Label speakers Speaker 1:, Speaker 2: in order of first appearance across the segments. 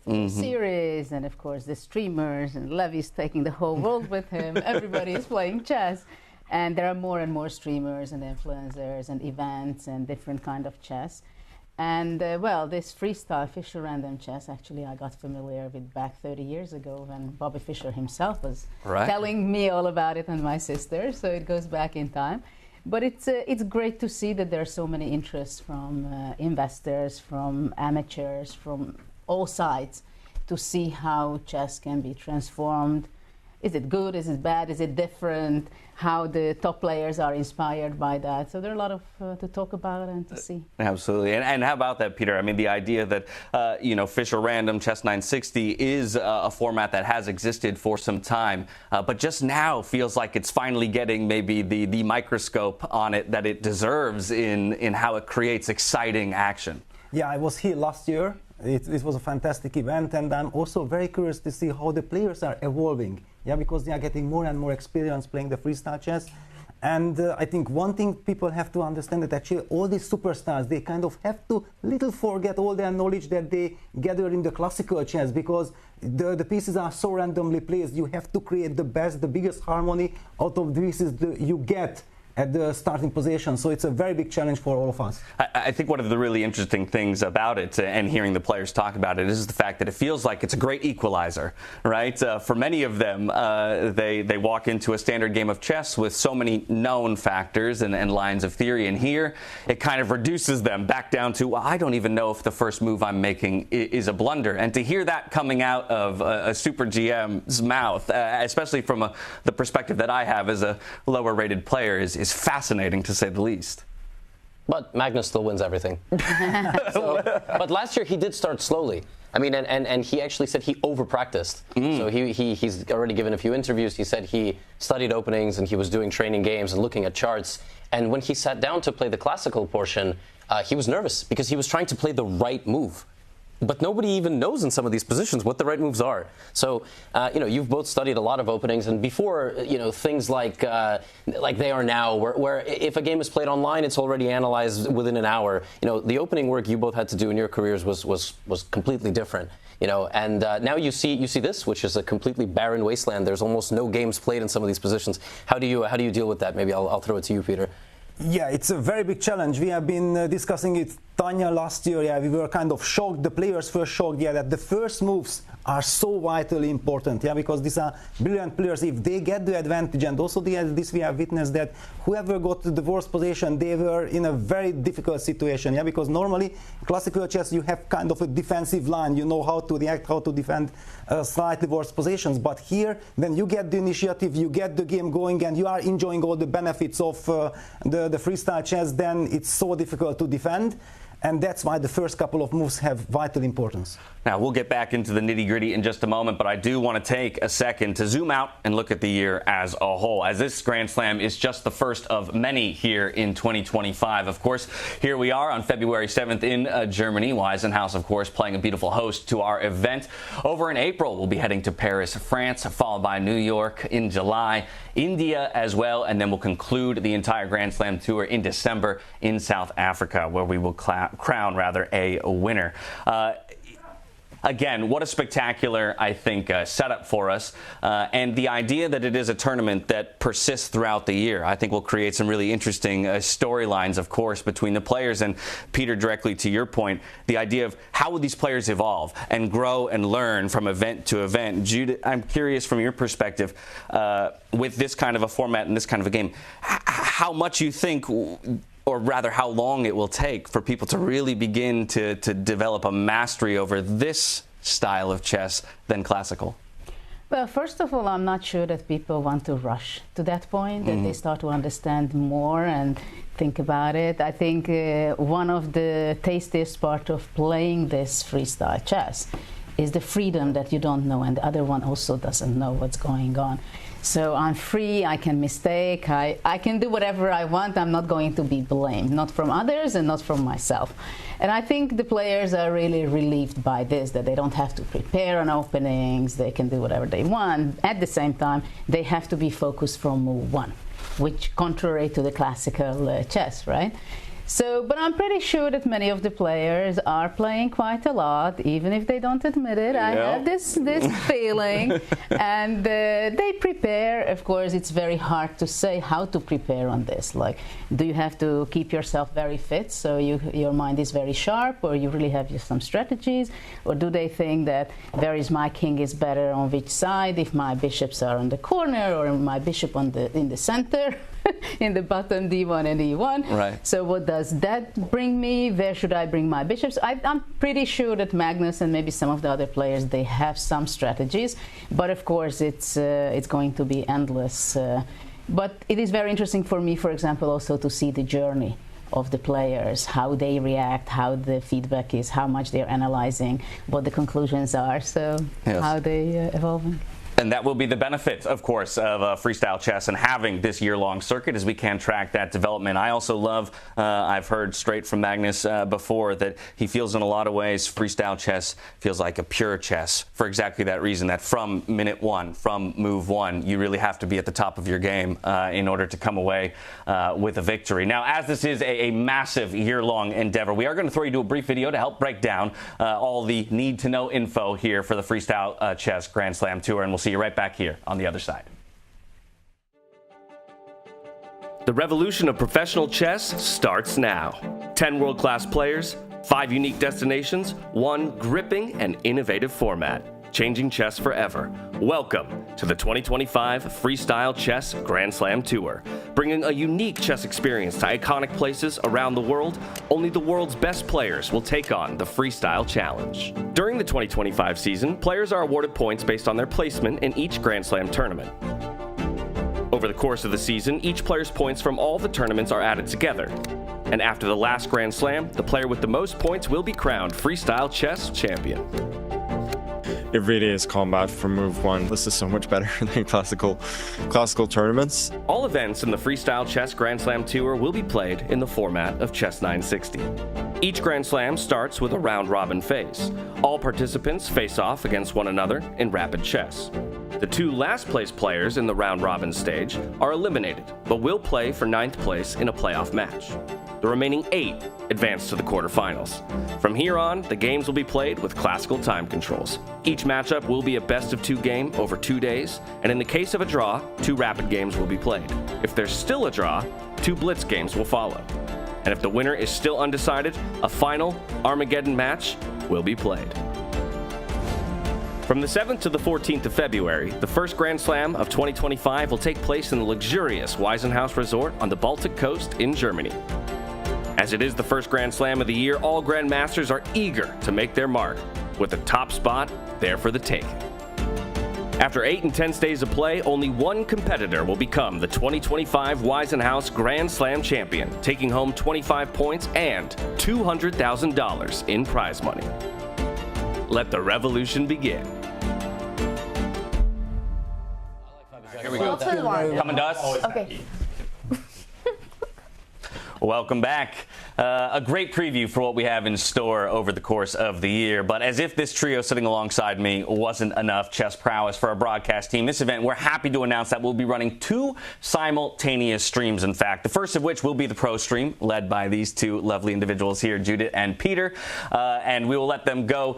Speaker 1: favorite series, and of course the streamers, and Levy's taking the whole world with him. Everybody is playing chess, and there are more and more streamers and influencers and events and different kind of chess. And well, this freestyle Fischer random chess, actually I got familiar with back 30 years ago when Bobby Fischer himself was telling me all about it, and my sister, so it goes back in time. But it's great to see that there are so many interests from investors, from amateurs, from all sides, to see how chess can be transformed. Is it good? Is it bad? Is it different? How the top players are inspired by that. So there are a lot of to talk about and to see.
Speaker 2: Absolutely. And how about that, Peter? I mean, the idea that, Fischer Random Chess 960 is a format that has existed for some time, but just now feels like it's finally getting maybe the microscope on it that it deserves in how it creates exciting action.
Speaker 3: Yeah, I was here last year. It was a fantastic event, and I'm also very curious to see how the players are evolving. Yeah, because they are getting more and more experience playing the freestyle chess. And I think one thing people have to understand that actually all these superstars, they kind of have to little forget all their knowledge that they gather in the classical chess, because the pieces are so randomly placed. You have to create the best, the biggest harmony out of the pieces you get at the starting position. So it's a very big challenge for all of us.
Speaker 2: I think one of the really interesting things about it, and hearing the players talk about it, is the fact that it feels like it's a great equalizer, right? For many of them, they walk into a standard game of chess with so many known factors and lines of theory, and here it kind of reduces them back down to, well, I don't even know if the first move I'm making is a blunder. And to hear that coming out of a super GM's mouth, especially from the perspective that I have as a lower rated player, is fascinating to say the least.
Speaker 4: But Magnus still wins everything. But last year he did start slowly. I mean, and he actually said he over-practiced. So he's already given a few interviews. He said he studied openings and he was doing training games and looking at charts. And when he sat down to play the classical portion, he was nervous because he was trying to play the right move. But nobody even knows in some of these positions what the right moves are. So, you've both studied a lot of openings, and before, things like they are now, where if a game is played online, it's already analyzed within an hour. The opening work you both had to do in your careers was completely different. And now you see this, which is a completely barren wasteland. There's almost no games played in some of these positions. How do you deal with that? Maybe I'll throw it to you, Peter.
Speaker 3: Yeah, it's a very big challenge. We have been discussing it, Tanya, last year. Yeah, we were kind of shocked, the players were shocked, that the first moves are so vitally important, because these are brilliant players. If they get the advantage, and also this we have witnessed that whoever got the worst position, they were in a very difficult situation, because normally classical chess you have kind of a defensive line, you know how to react, how to defend slightly worse positions. But here, when you get the initiative, you get the game going, and you are enjoying all the benefits of the freestyle chess, then it's so difficult to defend. And that's why the first couple of moves have vital importance.
Speaker 2: Now, we'll get back into the nitty-gritty in just a moment, but I do want to take a second to zoom out and look at the year as a whole, as this Grand Slam is just the first of many here in 2025. Of course, here we are on February 7th in Germany. Weissenhaus, of course, playing a beautiful host to our event. Over in April, we'll be heading to Paris, France, followed by New York in July, India as well, and then we'll conclude the entire Grand Slam tour in December in South Africa, where we will crown a winner. Again, what a spectacular, I think, setup for us. And the idea that it is a tournament that persists throughout the year, I think will create some really interesting storylines, of course, between the players. And Peter, directly to your point, the idea of how will these players evolve and grow and learn from event to event. Jude, I'm curious from your perspective, with this kind of a format and this kind of a game, how much you think, or rather how long it will take for people to really begin to develop a mastery over this style of chess than classical?
Speaker 1: Well, first of all, I'm not sure that people want to rush to that point, that they start to understand more and think about it. I think one of the tastiest part of playing this freestyle chess is the freedom that you don't know and the other one also doesn't know what's going on. So I'm free, I can mistake, I can do whatever I want. I'm not going to be blamed, not from others and not from myself. And I think the players are really relieved by this, that they don't have to prepare on openings, they can do whatever they want. At the same time, they have to be focused from move one, which contrary to the classical chess, right? So, but I'm pretty sure that many of the players are playing quite a lot, even if they don't admit it. I have this feeling, and they prepare. Of course, it's very hard to say how to prepare on this. Like, do you have to keep yourself very fit so your mind is very sharp, or you really have just some strategies, or do they think that my king is better on which side if my bishops are on the corner or my bishop in the center? In the bottom, d1 and e1.
Speaker 2: Right.
Speaker 1: So what does that bring me? Where should I bring my bishops? I'm pretty sure that Magnus and maybe some of the other players, they have some strategies, but of course it's going to be endless. But it is very interesting for me, for example, also to see the journey of the players, how they react, how the feedback is, how much they're analyzing, what the conclusions are, so how they evolving.
Speaker 2: And that will be the benefit, of course, of freestyle chess and having this year-long circuit, as we can track that development. I also love, I've heard straight from Magnus before, that he feels in a lot of ways freestyle chess feels like a pure chess for exactly that reason, that from minute one, from move one, you really have to be at the top of your game in order to come away with a victory. Now, as this is a massive year-long endeavor, we are going to throw you to a brief video to help break down all the need-to-know info here for the Freestyle Chess Grand Slam Tour, and we'll see you right back here on the other side.
Speaker 5: The revolution of professional chess starts now. 10 world-class players, 5 unique destinations, 1 gripping and innovative format. Changing chess forever. Welcome to the 2025 Freestyle Chess Grand Slam Tour. Bringing a unique chess experience to iconic places around the world, only the world's best players will take on the Freestyle Challenge. During the 2025 season, players are awarded points based on their placement in each Grand Slam tournament. Over the course of the season, each player's points from all the tournaments are added together. And after the last Grand Slam, the player with the most points will be crowned Freestyle Chess Champion.
Speaker 6: It really is combat from move one. This is so much better than classical tournaments.
Speaker 5: All events in the Freestyle Chess Grand Slam Tour will be played in the format of Chess 960. Each Grand Slam starts with a round-robin phase. All participants face off against one another in rapid chess. The 2 last-place players in the round-robin stage are eliminated, but will play for 9th place in a playoff match. The remaining 8 advance to the quarterfinals. From here on, the games will be played with classical time controls. Each matchup will be a best-of-2 game over 2 days, and in the case of a draw, 2 rapid games will be played. If there's still a draw, 2 blitz games will follow. And if the winner is still undecided, a final Armageddon match will be played. From the 7th to the 14th of February, the first Grand Slam of 2025 will take place in the luxurious Weissenhaus Resort on the Baltic coast in Germany. As it is the first Grand Slam of the year, all Grandmasters are eager to make their mark, with the top spot there for the taking. After 8 intense days of play, only one competitor will become the 2025 Weissenhaus Grand Slam champion, taking home 25 points and $200,000 in prize money. Let the revolution begin.
Speaker 2: Here we go. Coming to us.
Speaker 1: Okay.
Speaker 2: Welcome back. A great preview for what we have in store over the course of the year. But as if this trio sitting alongside me wasn't enough chess prowess for our broadcast team, this event, we're happy to announce that we'll be running 2 simultaneous streams, in fact. The first of which will be the pro stream, led by these 2 lovely individuals here, Judith and Peter. And we will let them go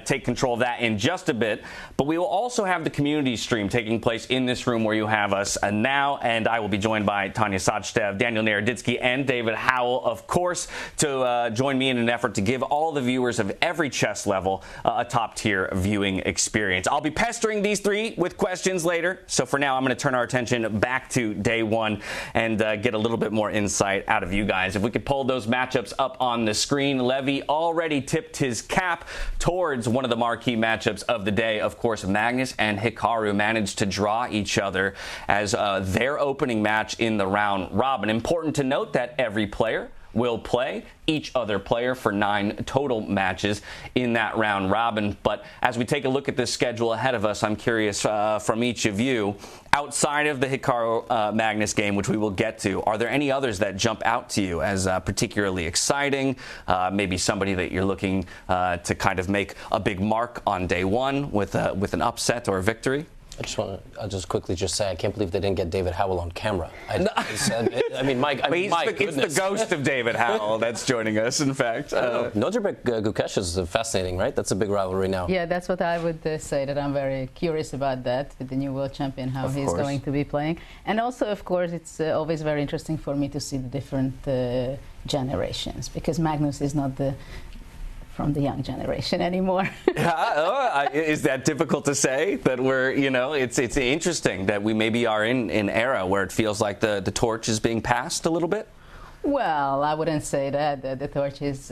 Speaker 2: take control of that in just a bit. But we will also have the community stream taking place in this room where you have us now. And I will be joined by Tanya Sadstev, Daniel Naroditsky, and David Howell, of course, to join me in an effort to give all the viewers of every chess level a top-tier viewing experience. I'll be pestering these 3 with questions later, so for now I'm going to turn our attention back to day 1 and get a little bit more insight out of you guys. If we could pull those matchups up on the screen. Levy already tipped his cap towards one of the marquee matchups of the day. Of course, Magnus and Hikaru managed to draw each other as their opening match in the round robin. Important to note that every player will play each other player for 9 total matches in that round robin. But as we take a look at this schedule ahead of us, I'm curious from each of you, outside of the Hikaru Magnus game, which we will get to, are there any others that jump out to you as particularly exciting? Maybe somebody that you're looking to kind of make a big mark on day 1 with an upset or a victory?
Speaker 4: I'll just quickly say I can't believe they didn't get David Howell on camera. I mean, my goodness.
Speaker 2: It's the ghost of David Howell that's joining us, in fact.
Speaker 4: Nodirbek Gukesh is fascinating, right? That's a big rivalry now.
Speaker 1: Yeah, that's what I would say, that I'm very curious about that with the new world champion, how he's going to be playing. And also, of course, it's always very interesting for me to see the different generations, because Magnus is not from the young generation anymore.
Speaker 2: Is that difficult to say? That we're, it's interesting that we maybe are in an era where it feels like the torch is being passed a little bit?
Speaker 1: Well, I wouldn't say that the torch is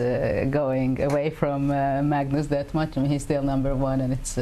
Speaker 1: going away from Magnus that much. I mean, he's still #1, and it's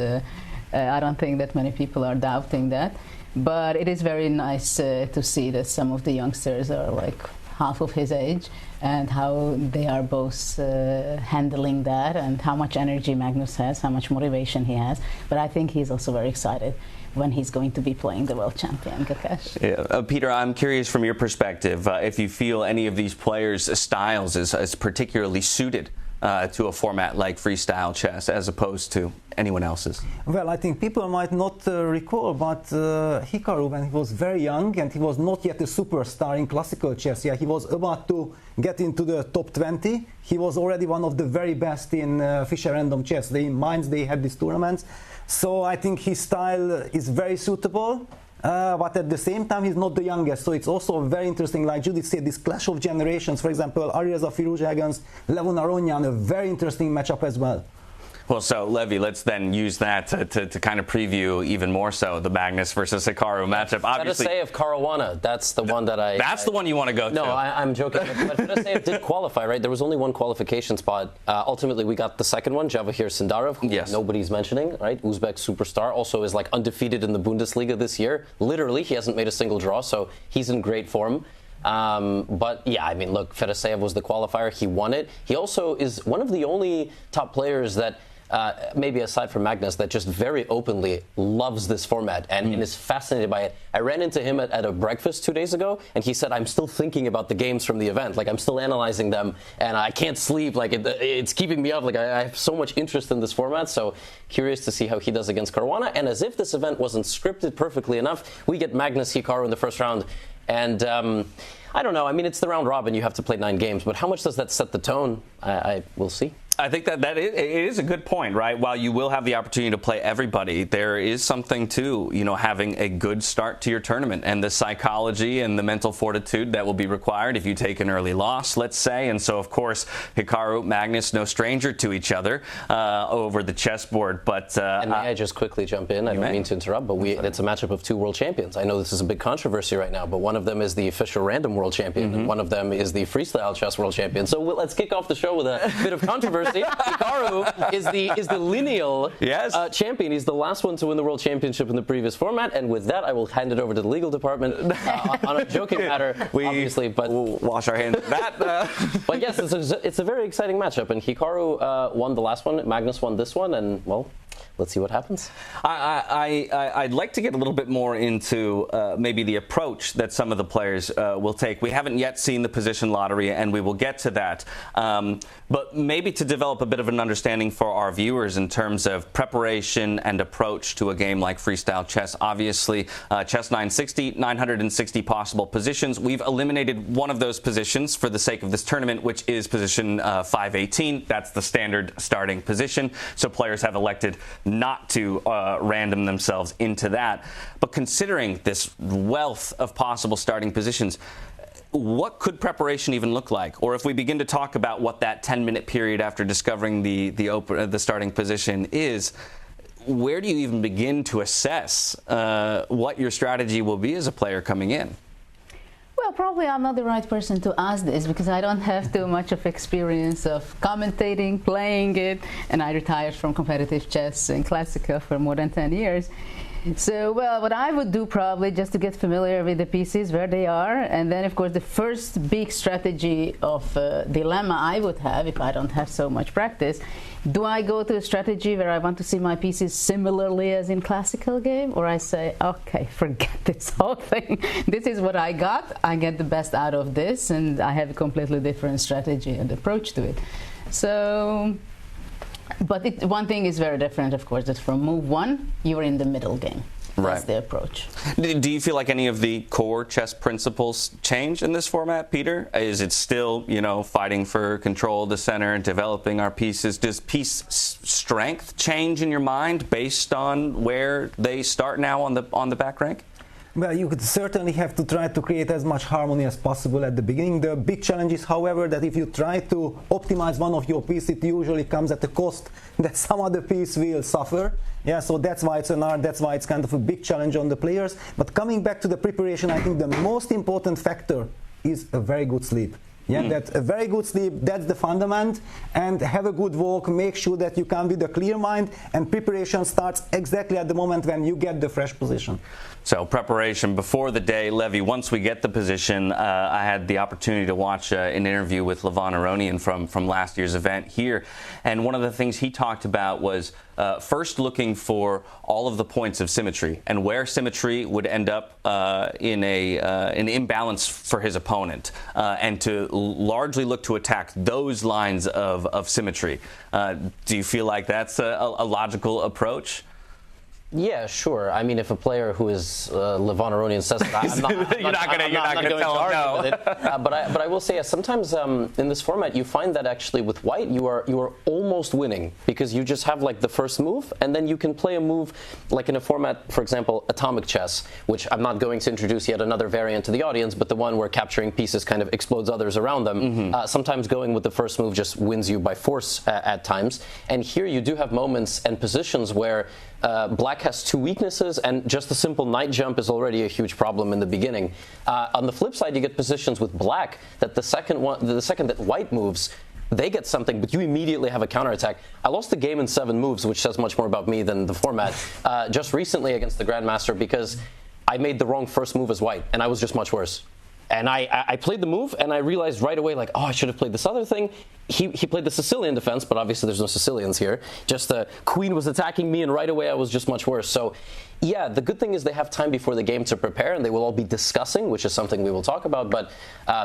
Speaker 1: I don't think that many people are doubting that. But it is very nice to see that some of the youngsters are like half of his age, and how they are both handling that, and how much energy Magnus has, how much motivation he has. But I think he's also very excited when he's going to be playing the world champion, Gukesh.
Speaker 2: Yeah. Peter, I'm curious from your perspective, if you feel any of these players' styles is particularly suited to a format like freestyle chess as opposed to anyone else's?
Speaker 3: Well, I think people might not recall, but Hikaru, when he was very young and he was not yet a superstar in classical chess, he was about to get into the top 20. He was already one of the very best in Fischer Random Chess. In Mainz, they had these tournaments. So I think his style is very suitable. But at the same time, he's not the youngest, so it's also very interesting, like Judith said, this clash of generations. For example, Alireza Firouzja against Levon Aronian, a very interesting matchup as well.
Speaker 2: Well, so, Levi, let's then use that to kind of preview even more so the Magnus versus Hikaru matchup.
Speaker 4: Obviously, Fedoseev Caruana, that's the one that That's
Speaker 2: the one you want to go to.
Speaker 4: No, I'm joking. But Fedoseev did qualify, right? There was only one qualification spot. Ultimately, we got the second one, Javokhir Sindarov, who nobody's mentioning, right? Uzbek superstar, also is like undefeated in the Bundesliga this year. Literally, he hasn't made a single draw, so he's in great form. But yeah, I mean, look, Fedoseev was the qualifier. He won it. He also is one of the only top players that maybe aside from Magnus, that just very openly loves this format and is fascinated by it. I ran into him at a breakfast 2 days ago, and he said, I'm still thinking about the games from the event. Like, I'm still analyzing them, and I can't sleep. Like, it's keeping me up. Like, I have so much interest in this format, so curious to see how he does against Caruana. And as if this event wasn't scripted perfectly enough, we get Magnus Hikaru in the first round. And I don't know. I mean, it's the round robin. You have to play 9 games. But how much does that set the tone? I will see.
Speaker 2: I think that it is a good point, right? While you will have the opportunity to play everybody, there is something to, having a good start to your tournament and the psychology and the mental fortitude that will be required if you take an early loss, let's say. And so, of course, Hikaru, Magnus, no stranger to each other over the chessboard. But
Speaker 4: and may I just quickly jump in? I don't mean to interrupt, but it's a matchup of 2 world champions. I know this is a big controversy right now, but one of them is the official random world champion, and one of them is the freestyle chess world champion. So let's kick off the show with a bit of controversy. Hikaru is the lineal champion. He's the last one to win the world championship in the previous format. And with that, I will hand it over to the legal department on a joking matter, obviously. But
Speaker 2: we'll wash our hands of that.
Speaker 4: But yes, it's a very exciting matchup. And Hikaru won the last one. Magnus won this one. And, well, let's see what happens.
Speaker 2: I'd like to get a little bit more into maybe the approach that some of the players will take. We haven't yet seen the position lottery, and we will get to that. But maybe to develop a bit of an understanding for our viewers in terms of preparation and approach to a game like freestyle chess. Obviously, chess 960 possible positions. We've eliminated one of those positions for the sake of this tournament, which is position 518. That's the standard starting position. So players have elected not to random themselves into that. But considering this wealth of possible starting positions, what could preparation even look like? Or if we begin to talk about what that 10-minute period after discovering the starting position is, where do you even begin to assess what your strategy will be as a player coming in?
Speaker 1: Well, probably I'm not the right person to ask this, because I don't have too much of experience of commentating, playing it, and I retired from competitive chess and classical for more than 10 years. So, well, what I would do probably just to get familiar with the pieces, where they are, and then, of course, the first big strategy of dilemma I would have, if I don't have so much practice, do I go to a strategy where I want to see my pieces similarly as in classical game, or I say, okay, forget this whole thing. This is what I got. I get the best out of this, and I have a completely different strategy and approach to it. So, but one thing is very different, of course, that from move 1, you're in the middle game. That's the approach.
Speaker 2: Do you feel like any of the core chess principles change in this format, Peter? Is it still, fighting for control of the center and developing our pieces? Does piece strength change in your mind based on where they start now on the back rank?
Speaker 3: Well, you could certainly have to try to create as much harmony as possible at the beginning. The big challenge is, however, that if you try to optimize one of your pieces, it usually comes at the cost that some other piece will suffer. Yeah, so that's why it's an art, that's why it's kind of a big challenge on the players. But coming back to the preparation, I think the most important factor is a very good sleep. Yeah, that a very good sleep, that's the fundament, and have a good walk, make sure that you come with a clear mind, and preparation starts exactly at the moment when you get the fresh position.
Speaker 2: So preparation before the day. Levi, once we get the position, I had the opportunity to watch an interview with Levon Aronian from last year's event here, and one of the things he talked about was first looking for all of the points of symmetry and where symmetry would end up in an imbalance for his opponent, and to largely look to attack those lines of symmetry. Do you feel like that's a logical approach?
Speaker 4: Yeah, sure. I mean, if a player who is Levon Aronian says that, I'm not going to argue with it. But I will say, sometimes in this format, you find that actually with white, you are almost winning because you just have like the first move, and then you can play a move like in a format, for example, atomic chess, which I'm not going to introduce yet another variant to the audience, but the one where capturing pieces kind of explodes others around them. Sometimes going with the first move just wins you by force at times. And here you do have moments and positions where black has two weaknesses, and just a simple knight jump is already a huge problem in the beginning. On the flip side, you get positions with black that the second that white moves, they get something, but you immediately have a counterattack. I lost the game in 7 moves, which says much more about me than the format, just recently against the Grandmaster because I made the wrong first move as white, and I was just much worse. And I played the move, and I realized right away, like, I should have played this other thing. He played the Sicilian defense, but obviously there's no Sicilians here. Just the queen was attacking me, and right away I was just much worse. So, yeah, the good thing is they have time before the game to prepare, and they will all be discussing, which is something we will talk about, but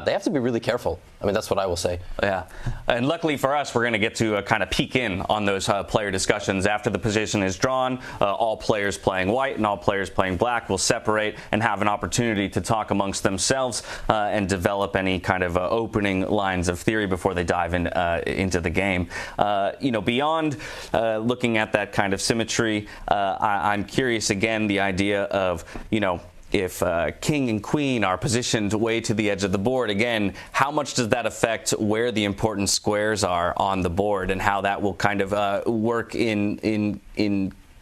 Speaker 4: they have to be really careful. I mean, that's what I will say.
Speaker 2: Yeah, and luckily for us, we're going to get to kind of peek in on those player discussions. After the position is drawn, all players playing white and all players playing black will separate and have an opportunity to talk amongst themselves and develop any kind of opening lines of theory before they dive into the game. Beyond looking at that kind of symmetry, I'm curious again the idea of, if king and queen are positioned way to the edge of the board, again, how much does that affect where the important squares are on the board and how that will kind of work in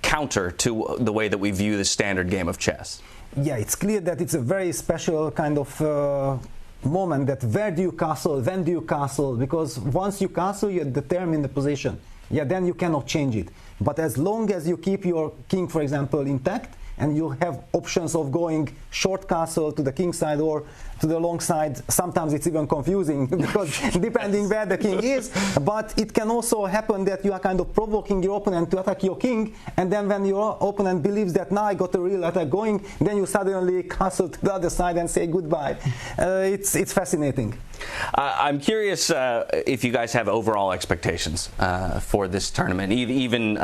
Speaker 2: counter to the way that we view the standard game of chess?
Speaker 3: Yeah, it's clear that it's a very special kind of moment that where do you castle, when do you castle, because once you castle, you determine the position. Yeah, then you cannot change it. But as long as you keep your king, for example, intact, and you have options of going short castle to the king side or to the long side, sometimes it's even confusing because depending where the king is, but it can also happen that you are kind of provoking your opponent to attack your king, and then when your opponent believes that now I got a real attack going, then you suddenly castle to the other side and say goodbye. It's fascinating.
Speaker 2: I'm curious if you guys have overall expectations for this tournament, even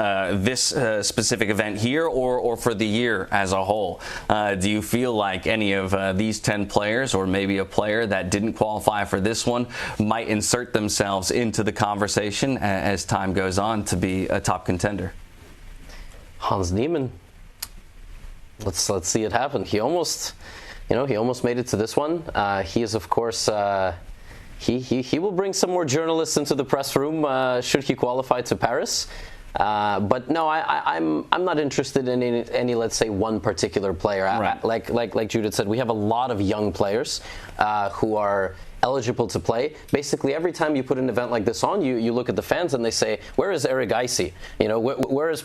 Speaker 2: this specific event here or for the year as a whole. Do you feel like any of these 10 players or maybe a player that didn't qualify for this one might insert themselves into the conversation as time goes on to be a top contender?
Speaker 4: Hans Niemann. Let's see it happen. He almost made it to this one. He is, of course, he will bring some more journalists into the press room should he qualify to Paris. But no, I'm not interested in any let's say one particular player.
Speaker 2: Right.
Speaker 4: Like Judith said, we have a lot of young players who are eligible to play. Basically, every time you put an event like this on, you look at the fans and they say, "Where is Eric Eisy? Where's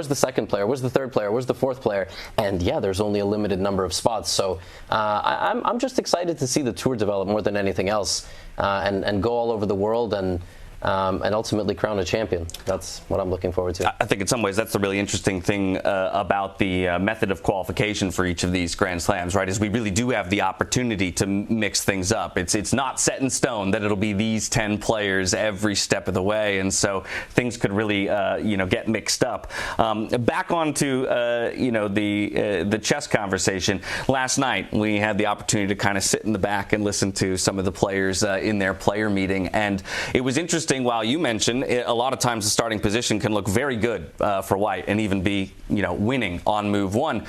Speaker 4: the second player? Where's the third player? Where's the fourth player?" And yeah, there's only a limited number of spots. So I'm just excited to see the tour develop more than anything else, and go all over the world and and ultimately crown a champion. That's what I'm looking forward to.
Speaker 2: I think in some ways that's the really interesting thing about the method of qualification for each of these Grand Slams, right, is we really do have the opportunity to mix things up. It's not set in stone that it'll be these 10 players every step of the way, and so things could really get mixed up. Back onto the chess conversation. Last night we had the opportunity to kind of sit in the back and listen to some of the players in their player meeting, and it was interesting. While you mentioned a lot of times the starting position can look very good for white and even be winning on move one,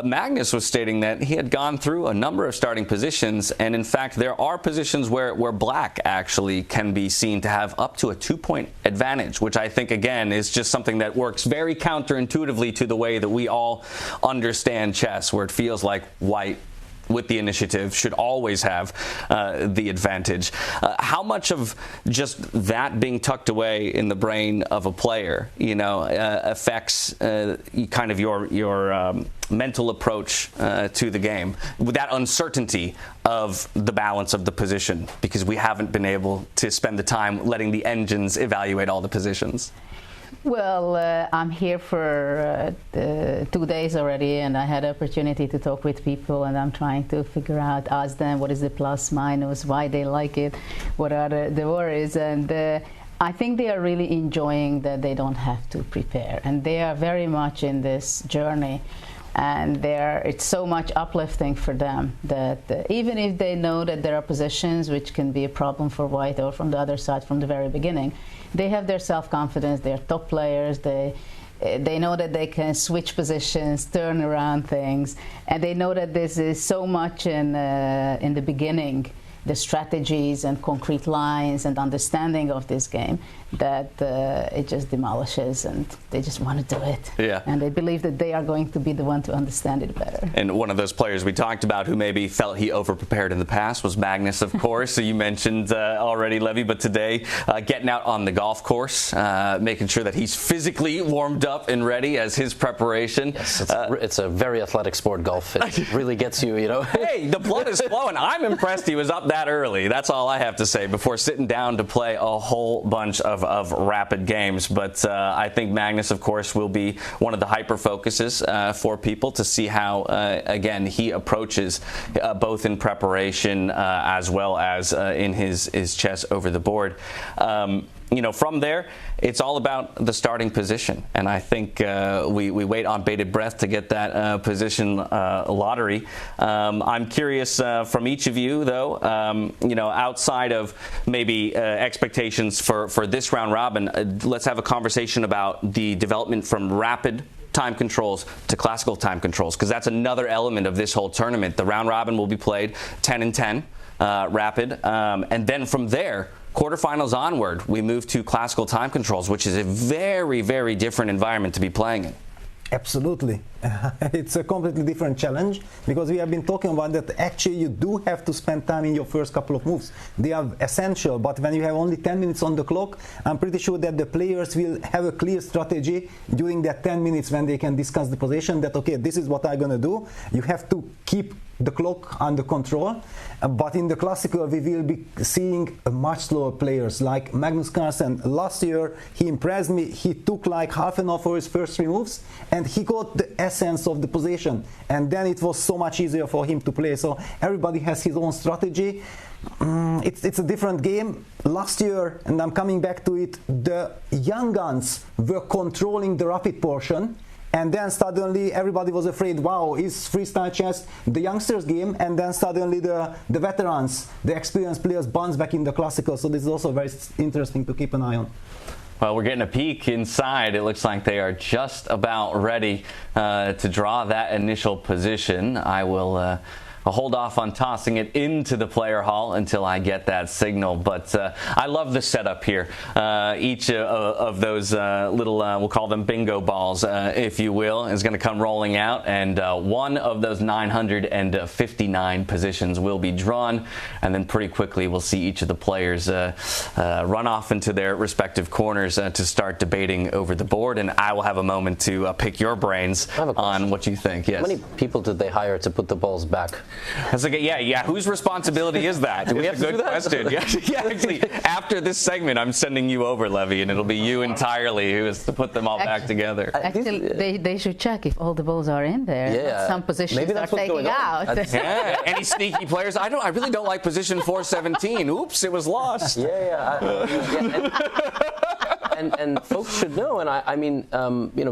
Speaker 2: Magnus was stating that he had gone through a number of starting positions, and in fact there are positions where black actually can be seen to have up to a 2-point advantage, which I think again is just something that works very counterintuitively to the way that we all understand chess, where it feels like white with the initiative should always have the advantage. How much of just that being tucked away in the brain of a player, affects kind of your mental approach to the game, with that uncertainty of the balance of the position, because we haven't been able to spend the time letting the engines evaluate all the positions?
Speaker 1: Well, I'm here for 2 days already, and I had opportunity to talk with people, and I'm trying to figure out, ask them what is the plus, minus, why they like it, what are the worries, and I think they are really enjoying that they don't have to prepare, and they are very much in this journey, and it's so much uplifting for them that even if they know that there are positions which can be a problem for white or from the other side from the very beginning, they have their self-confidence, they're top players, they know that they can switch positions, turn around things, and they know that this is so much in the beginning, the strategies and concrete lines and understanding of this game, that it just demolishes, and they just want to do it.
Speaker 2: Yeah.
Speaker 1: And they believe that they are going to be the one to understand it better.
Speaker 2: And one of those players we talked about who maybe felt he over-prepared in the past was Magnus, of course. So you mentioned already, Levi, but today getting out on the golf course, making sure that he's physically warmed up and ready as his preparation.
Speaker 4: Yes, it's a very athletic sport, golf. It really gets you,
Speaker 2: Hey, the blood is flowing. I'm impressed he was up that early. That's all I have to say before sitting down to play a whole bunch of rapid games. But I think Magnus, of course, will be one of the hyper focuses for people to see how, again, he approaches both in preparation as well as in his chess over the board. From there, it's all about the starting position. And I think we wait on bated breath to get that position lottery. I'm curious from each of you, though, outside of maybe expectations for this round robin, let's have a conversation about the development from rapid time controls to classical time controls, because that's another element of this whole tournament. The round robin will be played 10 and 10 rapid, and then from there, quarterfinals onward, we move to classical time controls, which is a very, very different environment to be playing in.
Speaker 3: Absolutely. It's a completely different challenge, because we have been talking about that actually you do have to spend time in your first couple of moves. They are essential, but when you have only 10 minutes on the clock, I'm pretty sure that the players will have a clear strategy during that 10 minutes when they can discuss the position that, okay, this is what I'm going to do. You have to keep the clock under control, but in the classical we will be seeing much slower players like Magnus Carlsen. Last year he impressed me. He took like half an hour for his first 3 moves, and he got the essence of the position, and then it was so much easier for him to play. So everybody has his own strategy. It's a different game. Last year, and I'm coming back to it, the young guns were controlling the rapid portion, and then suddenly everybody was afraid, wow, is freestyle chess the youngsters' game? And then suddenly the veterans, the experienced players bounce back in the classical. So this is also very interesting to keep an eye on.
Speaker 2: Well, we're getting a peek inside. It looks like they are just about ready to draw that initial position. I will hold off on tossing it into the player hall until I get that signal. But I love the setup here. Each of those little, we'll call them bingo balls, if you will, is going to come rolling out. And one of those 959 positions will be drawn. And then pretty quickly we'll see each of the players run off into their respective corners to start debating over the board. And I will have a moment to pick your brains on what you think. Yes.
Speaker 4: How many people did they hire to put the balls back?
Speaker 2: That's like, yeah. Whose responsibility is that?
Speaker 4: Do we have to do that?
Speaker 2: Question. Yeah, actually, after this segment, I'm sending you over, Levy, and it'll be you entirely who has to put them all back together.
Speaker 1: Actually, they should check if all the balls are in there.
Speaker 4: Yeah.
Speaker 1: Some positions
Speaker 4: Maybe that's
Speaker 1: are
Speaker 4: what's
Speaker 1: taking
Speaker 4: going on.
Speaker 1: out.
Speaker 2: Yeah. Any sneaky players? I really don't like position 417. Oops, it was lost.
Speaker 4: And folks should know, and I mean,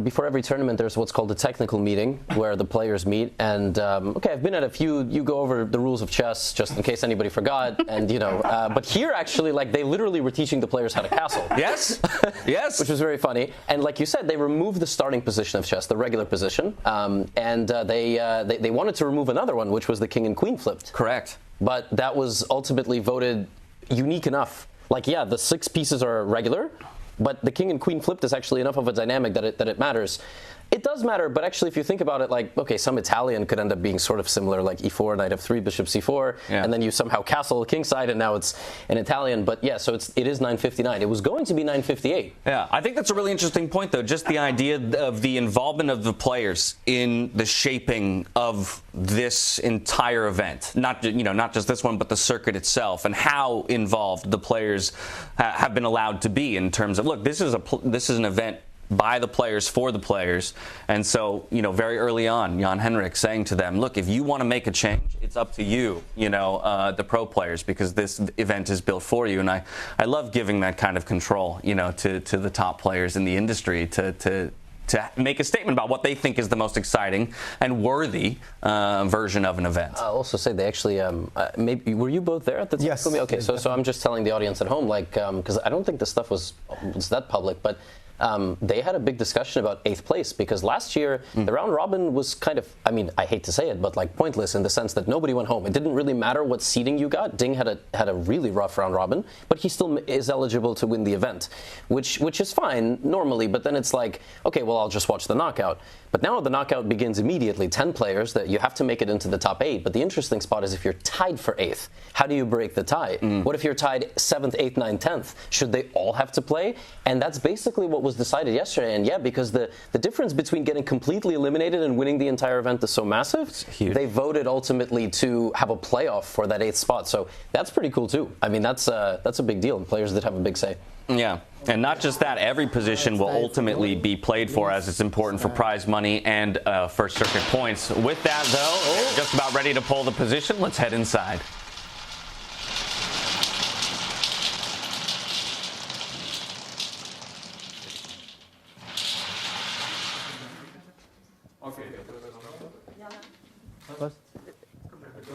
Speaker 4: before every tournament, there's what's called a technical meeting where the players meet. And okay, I've been at a few. You go over the rules of chess just in case anybody forgot. And but here actually, like they literally were teaching the players how to castle.
Speaker 2: Yes.
Speaker 4: Which was very funny. And like you said, they removed the starting position of chess, the regular position, and they wanted to remove another one, which was the king and queen flipped.
Speaker 2: Correct.
Speaker 4: But that was ultimately voted unique enough. Like, yeah, the 6 pieces are regular, but the king and queen flipped is actually enough of a dynamic that it matters. It does matter, but actually if you think about it, like, okay, some Italian could end up being sort of similar, like e4, knight f3, bishop c4, and then you somehow castle kingside, and now it's an Italian. But yeah, so it is 959. It was going to be 958.
Speaker 2: Yeah, I think that's a really interesting point, though. Just the idea of the involvement of the players in the shaping of this entire event, not just this one, but the circuit itself, and how involved the players have been allowed to be in terms of, look, this is an event by the players for the players. And so, very early on, Jan Henrik saying to them, look, if you want to make a change, it's up to you, the pro players, because this event is built for you. And I love giving that kind of control, to the top players in the industry to make a statement about what they think is the most exciting and worthy version of an event.
Speaker 4: I'll also say they actually, maybe were you both there at the time?
Speaker 3: Yes.
Speaker 4: Okay, so I'm just telling the audience at home, like, because I don't think this stuff was that public, but they had a big discussion about 8th place, because last year the round robin was kind of, I hate to say it, but like pointless in the sense that nobody went home. It didn't really matter what seeding you got. Ding had a really rough round robin, but he still is eligible to win the event, which is fine normally, but then it's like, okay, well, I'll just watch the knockout. But now the knockout begins immediately. 10 players that you have to make it into the top 8. But the interesting spot is if you're tied for 8th, how do you break the tie? What if you're tied 7th, 8th, 9th, 10th? Should they all have to play? And that's basically what was decided yesterday. And yeah, because the difference between getting completely eliminated and winning the entire event is so massive, they voted ultimately to have a playoff for that 8th spot. So that's pretty cool too. That's a big deal. And players did have a big say.
Speaker 2: Yeah, and not just that, every position will ultimately be played for, as it's important for prize money and first circuit points. With that, though, just about ready to pull the position. Let's head inside.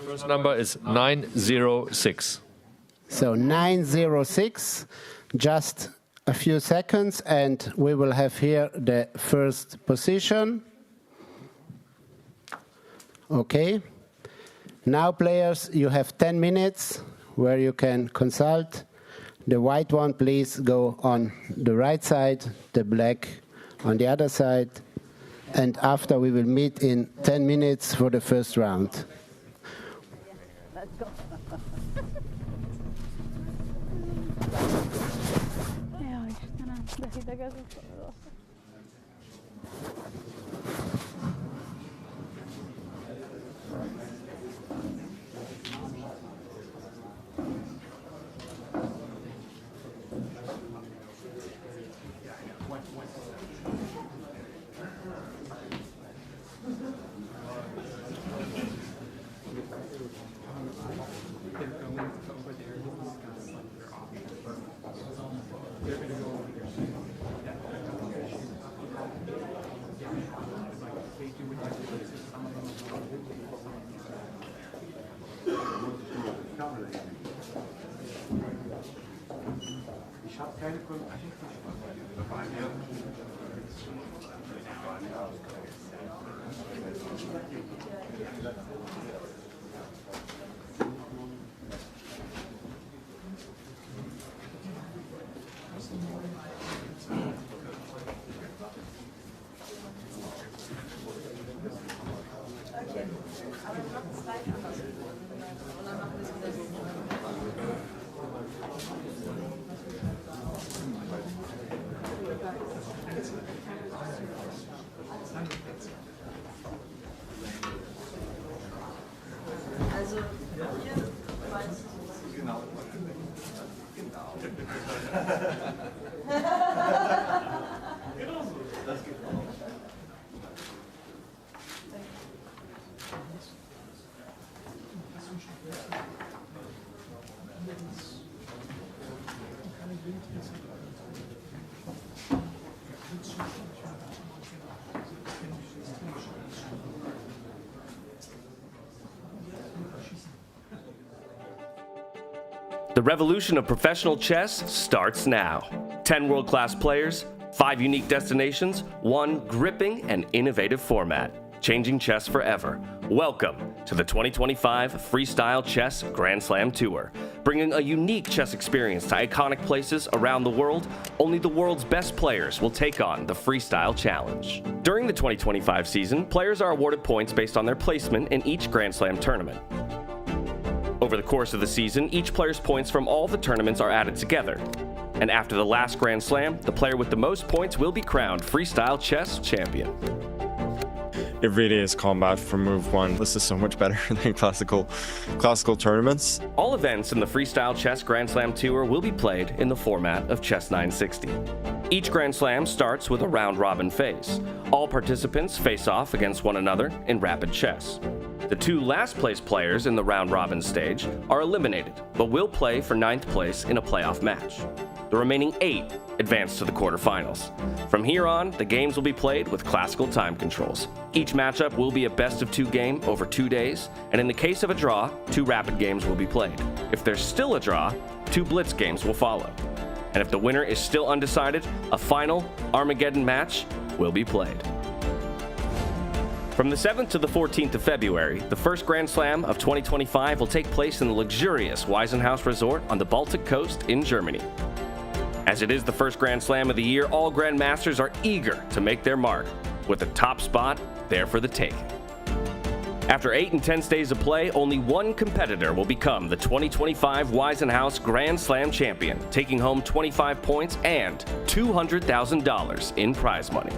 Speaker 7: First number is 906.
Speaker 8: So 906. Just a few seconds, and we will have here the first position. Okay. Now, players, you have 10 minutes where you can consult. The white one, please go on the right side, the black on the other side. And after, we will meet in 10 minutes for the first round.
Speaker 1: Let's go.
Speaker 5: The revolution of professional chess starts now. 10 world-class players, 5 unique destinations, 1 gripping and innovative format. Changing chess forever. Welcome to the 2025 Freestyle Chess Grand Slam Tour. Bringing a unique chess experience to iconic places around the world, only the world's best players will take on the Freestyle Challenge. During the 2025 season, players are awarded points based on their placement in each Grand Slam tournament. Over the course of the season, each player's points from all the tournaments are added together. And after the last Grand Slam, the player with the most points will be crowned Freestyle Chess Champion.
Speaker 6: It really is combat from move 1. This is so much better than classical tournaments.
Speaker 5: All events in the Freestyle Chess Grand Slam Tour will be played in the format of Chess 960. Each Grand Slam starts with a round-robin phase. All participants face off against one another in rapid chess. The 2 last-place players in the round-robin stage are eliminated, but will play for 9th place in a playoff match. The remaining 8 advance to the quarterfinals. From here on, the games will be played with classical time controls. Each matchup will be a best-of-2 game over 2 days, and in the case of a draw, 2 rapid games will be played. If there's still a draw, 2 blitz games will follow. And if the winner is still undecided, a final Armageddon match will be played. From the 7th to the 14th of February, the first Grand Slam of 2025 will take place in the luxurious Weissenhaus Resort on the Baltic coast in Germany. As it is the first Grand Slam of the year, all Grandmasters are eager to make their mark, with the top spot there for the taking. After 8 intense days of play, only 1 competitor will become the 2025 Weissenhaus Grand Slam champion, taking home 25 points and $200,000 in prize money.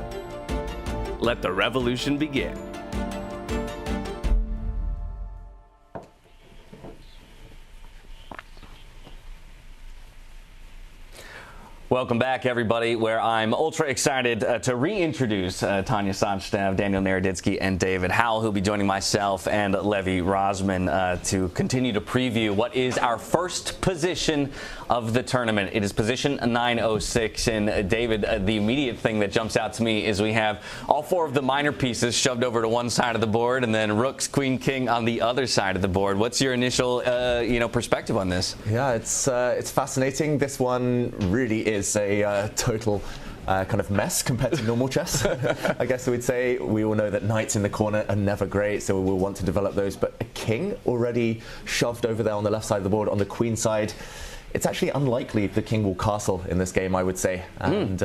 Speaker 5: Let the revolution begin.
Speaker 2: Welcome back, everybody, where I'm ultra excited to reintroduce Tanya Sonstev, Daniel Naroditsky, and David Howell, who'll be joining myself and Levi Rozman to continue to preview what is our first position of the tournament. It is position 906, and David, the immediate thing that jumps out to me is we have all 4 of the minor pieces shoved over to one side of the board, and then rooks, queen, king on the other side of the board. What's your initial, perspective on this?
Speaker 9: Yeah, it's fascinating. This one really is a total kind of mess compared to normal chess. I guess we'd say. We all know that knights in the corner are never great, so we'll want to develop those. But a king already shoved over there on the left side of the board. On the queen side, it's actually unlikely the king will castle in this game, I would say. And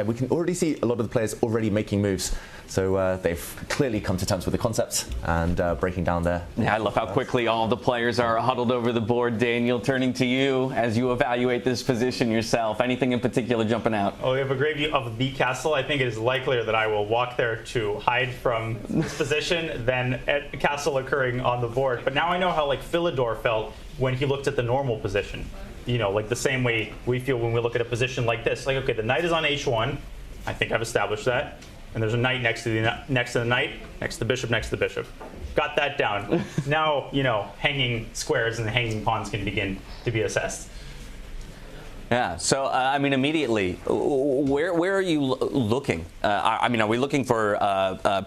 Speaker 9: we can already see a lot of the players already making moves. So they've clearly come to terms with the concepts and breaking down there.
Speaker 2: Yeah, I love how quickly all the players are huddled over the board. Daniel, turning to you as you evaluate this position yourself. Anything in particular jumping out?
Speaker 10: Oh, we have a great view of the castle. I think it is likelier that I will walk there to hide from this position than a castle occurring on the board. But now I know how Philidor felt when he looked at the normal position. The same way we feel when we look at a position like this. Okay, the knight is on h1. I think I've established that. And there's a knight next to the knight, next to the bishop, next to the bishop. Got that down. Now, hanging squares and hanging pawns can begin to be assessed.
Speaker 2: Yeah, so immediately, where are you looking? Are we looking for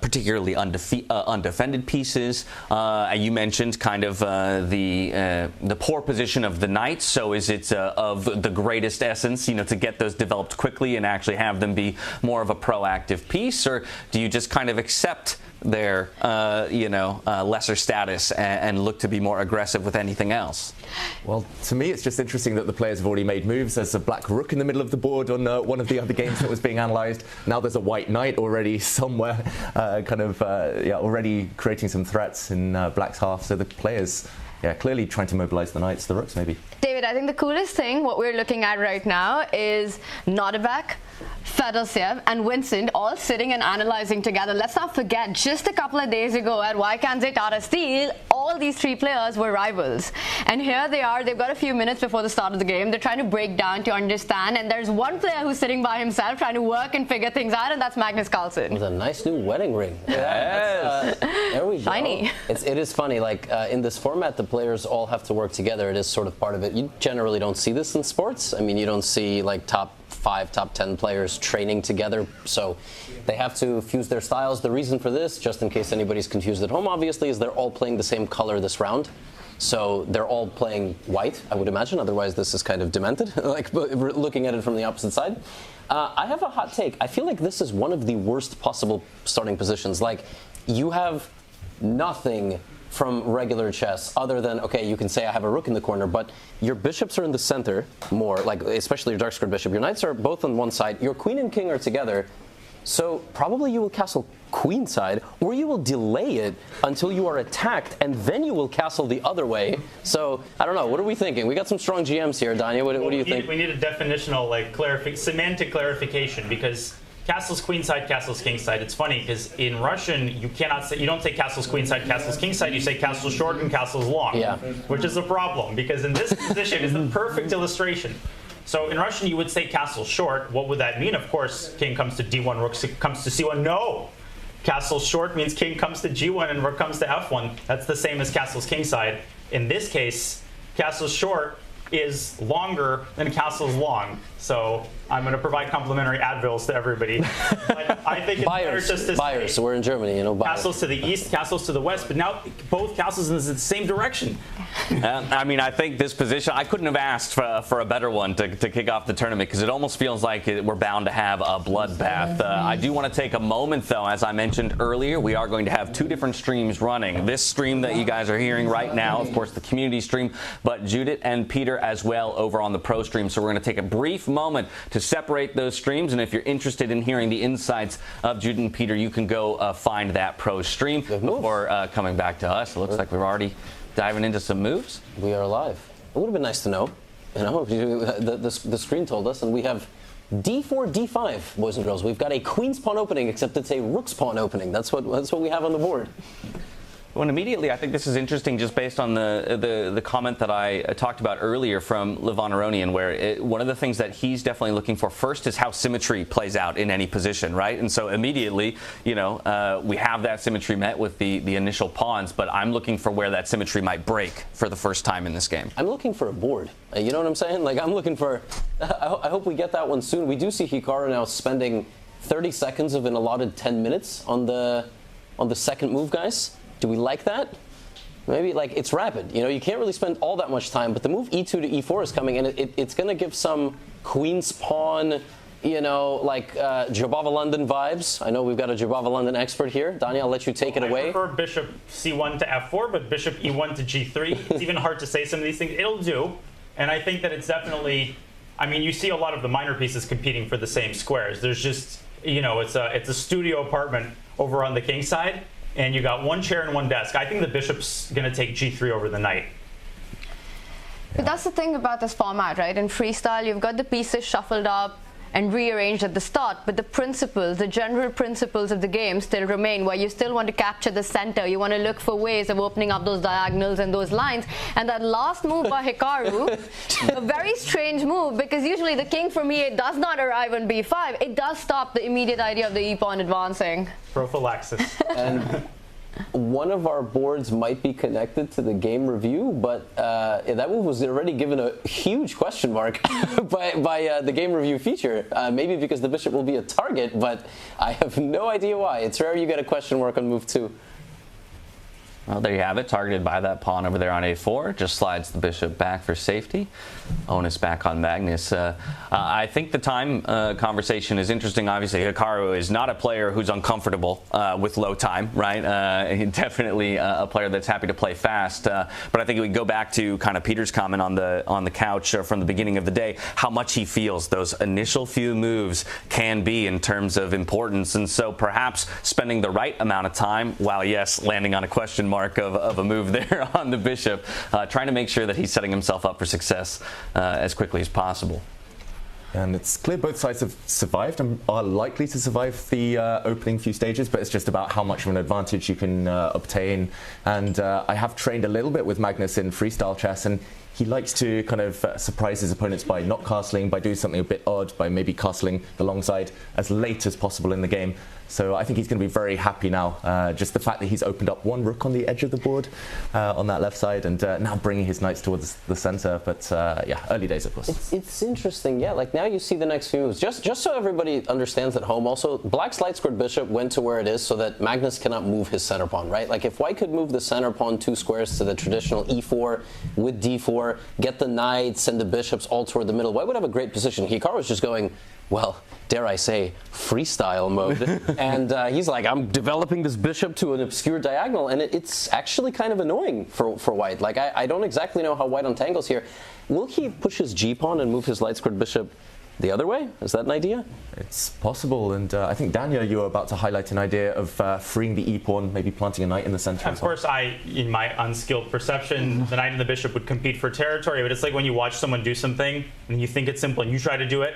Speaker 2: particularly undefended pieces? You mentioned kind of the poor position of the knights. So is it of the greatest essence, to get those developed quickly and actually have them be more of a proactive piece, or do you just kind of accept their lesser status and look to be more aggressive with anything else?
Speaker 9: Well, to me, it's just interesting that the players have already made moves. There's a black rook in the middle of the board on one of the other games that was being analysed. Now there's a white knight already somewhere, already creating some threats in black's half. So the players, clearly trying to mobilise the knights, the rooks maybe.
Speaker 11: David, I think the coolest thing, what we're looking at right now, is Nodirbek, Fedosiev, and Vincent all sitting and analyzing together. Let's not forget, just a couple of days ago at Wykanze Tata Steel, all these 3 players were rivals. And here they are, they've got a few minutes before the start of the game. They're trying to break down to understand, and there's one player who's sitting by himself trying to work and figure things out, and that's Magnus Carlsen.
Speaker 4: With a nice new wedding ring.
Speaker 2: Yes.
Speaker 4: There we go.
Speaker 11: Shiny.
Speaker 4: It is funny, in this format, the players all have to work together. It is sort of part of it. You generally don't see this in sports. You don't see top 5, top 10 players training together, so they have to fuse their styles. The reason for this, just in case anybody's confused at home, obviously, is they're all playing the same color this round. So they're all playing white, I would imagine. Otherwise, this is kind of demented, like looking at it from the opposite side. I have a hot take. I feel like this is one of the worst possible starting positions. Like, you have nothing from regular chess other than, okay, you can say I have a rook in the corner, but your bishops are in the center more, like especially your dark squared bishop. Your knights are both on one side. Your queen and king are together. So probably you will castle queenside, or you will delay it until you are attacked, and then you will castle the other way. So I don't know. What are we thinking? We got some strong GMs here, Danya. What do you think?
Speaker 10: We need a definitional, like, semantic clarification, because castles queenside, castles kingside. It's funny because in Russian you don't say castles queenside, castles kingside. You say castles short and castles long.
Speaker 4: Yeah.
Speaker 10: Which is a problem, because in this position is the perfect illustration. So in Russian you would say castle short. What would that mean? Of course, king comes to d1, rook comes to c1. No! Castle short means king comes to g1 and rook comes to f1. That's the same as castles kingside. In this case, castle short is longer than castles long. So I'm going to provide complimentary Advils to everybody. But I think it's better just to say
Speaker 4: so we're in Germany, you know.
Speaker 10: Castles to the east, castles to the west, but now both castles in the same direction.
Speaker 2: I mean, I think this position, I couldn't have asked for a better one to kick off the tournament, because it almost feels like we're bound to have a bloodbath. I do want to take a moment, though. As I mentioned earlier, we are going to have two different streams running. This stream that you guys are hearing right now, of course, the community stream, but Judith and Peter as well over on the pro stream. So we're going to take a brief moment to separate those streams, and if you're interested in hearing the insights of Judith and Peter, you can go find that pro stream before coming back to us. It looks like we're already diving into some moves.
Speaker 4: We are live. It would have been nice to know. You know, the screen told us, and we have d4, d5, boys and girls. We've got a queen's pawn opening, except it's a rook's pawn opening. That's what we have on the board.
Speaker 2: Well, immediately, I think this is interesting just based on the comment that I talked about earlier from Levon Aronian, where one of the things that he's definitely looking for first is how symmetry plays out in any position, right? And so immediately, you know, we have that symmetry met with the initial pawns, but I'm looking for where that symmetry might break for the first time in this game.
Speaker 4: I'm looking for a board. You know what I'm saying? Like, I'm looking for, I hope we get that one soon. We do see Hikaru now spending 30 seconds of an allotted 10 minutes on the second move, guys. Do we like that? Maybe, like, it's rapid. You know, you can't really spend all that much time, but the move e2 to e4 is coming, and it's going to give some queen's pawn, you know, like Jabava London vibes. I know we've got a Jabava London expert here. Daniel, I'll let you take it away.
Speaker 10: I prefer bishop c1 to f4, but bishop e1 to g3. It's even hard to say some of these things. It'll do, and I think that it's definitely, I mean, you see a lot of the minor pieces competing for the same squares. There's just, you know, it's a studio apartment over on the king side, and you got one chair and one desk. I think the bishop's going to take g3 over the knight.
Speaker 11: But that's the thing about this format, right? In freestyle, you've got the pieces shuffled up and rearranged at the start, but the principles, the general principles of the game still remain, where you still want to capture the center. You want to look for ways of opening up those diagonals and those lines. And that last move by Hikaru, a very strange move, because usually the king from e8 does not arrive on b5. It does stop the immediate idea of the e-pawn advancing.
Speaker 10: Prophylaxis.
Speaker 4: And one of our boards might be connected to the game review, but that move was already given a huge question mark by the game review feature. Maybe because the bishop will be a target, but I have no idea why. It's rare you get a question mark on move 2.
Speaker 2: Well, there you have it, targeted by that pawn over there on a4. Just slides the bishop back for safety. Onus back on Magnus. I think the time conversation is interesting. Obviously, Hikaru is not a player who's uncomfortable with low time, right? Definitely a player that's happy to play fast. But I think we go back to kind of Peter's comment on the couch from the beginning of the day, how much he feels those initial few moves can be in terms of importance. And so perhaps spending the right amount of time, while yes, landing on a question mark of a move there on the bishop, trying to make sure that he's setting himself up for success as quickly as possible.
Speaker 9: And it's clear both sides have survived and are likely to survive the opening few stages, but it's just about how much of an advantage you can obtain. And I have trained a little bit with Magnus in freestyle chess, and he likes to kind of surprise his opponents by not castling, by doing something a bit odd, by maybe castling the long side as late as possible in the game. So I think he's going to be very happy now. Just the fact that he's opened up one rook on the edge of the board on that left side, and now bringing his knights towards the center. But yeah, early days, of course.
Speaker 4: It's interesting, yeah. Like now you see the next few moves. Just so everybody understands at home also, Black's light squared bishop went to where it is so that Magnus cannot move his center pawn, right? Like if White could move the center pawn 2 squares to the traditional e4 with d4, get the knights and the bishops all toward the middle, White would have a great position. Hikaru was just going, well, dare I say, freestyle mode. And he's like, I'm developing this bishop to an obscure diagonal, and it's actually kind of annoying for White. Like, I don't exactly know how White untangles here. Will he push his g-pawn and move his light squared bishop the other way? Is that an idea?
Speaker 9: It's possible, and I think, Daniel, you were about to highlight an idea of freeing the e-pawn, maybe planting a knight in the center.
Speaker 10: Of course, in my unskilled perception, the knight and the bishop would compete for territory, but it's like when you watch someone do something, and you think it's simple, and you try to do it,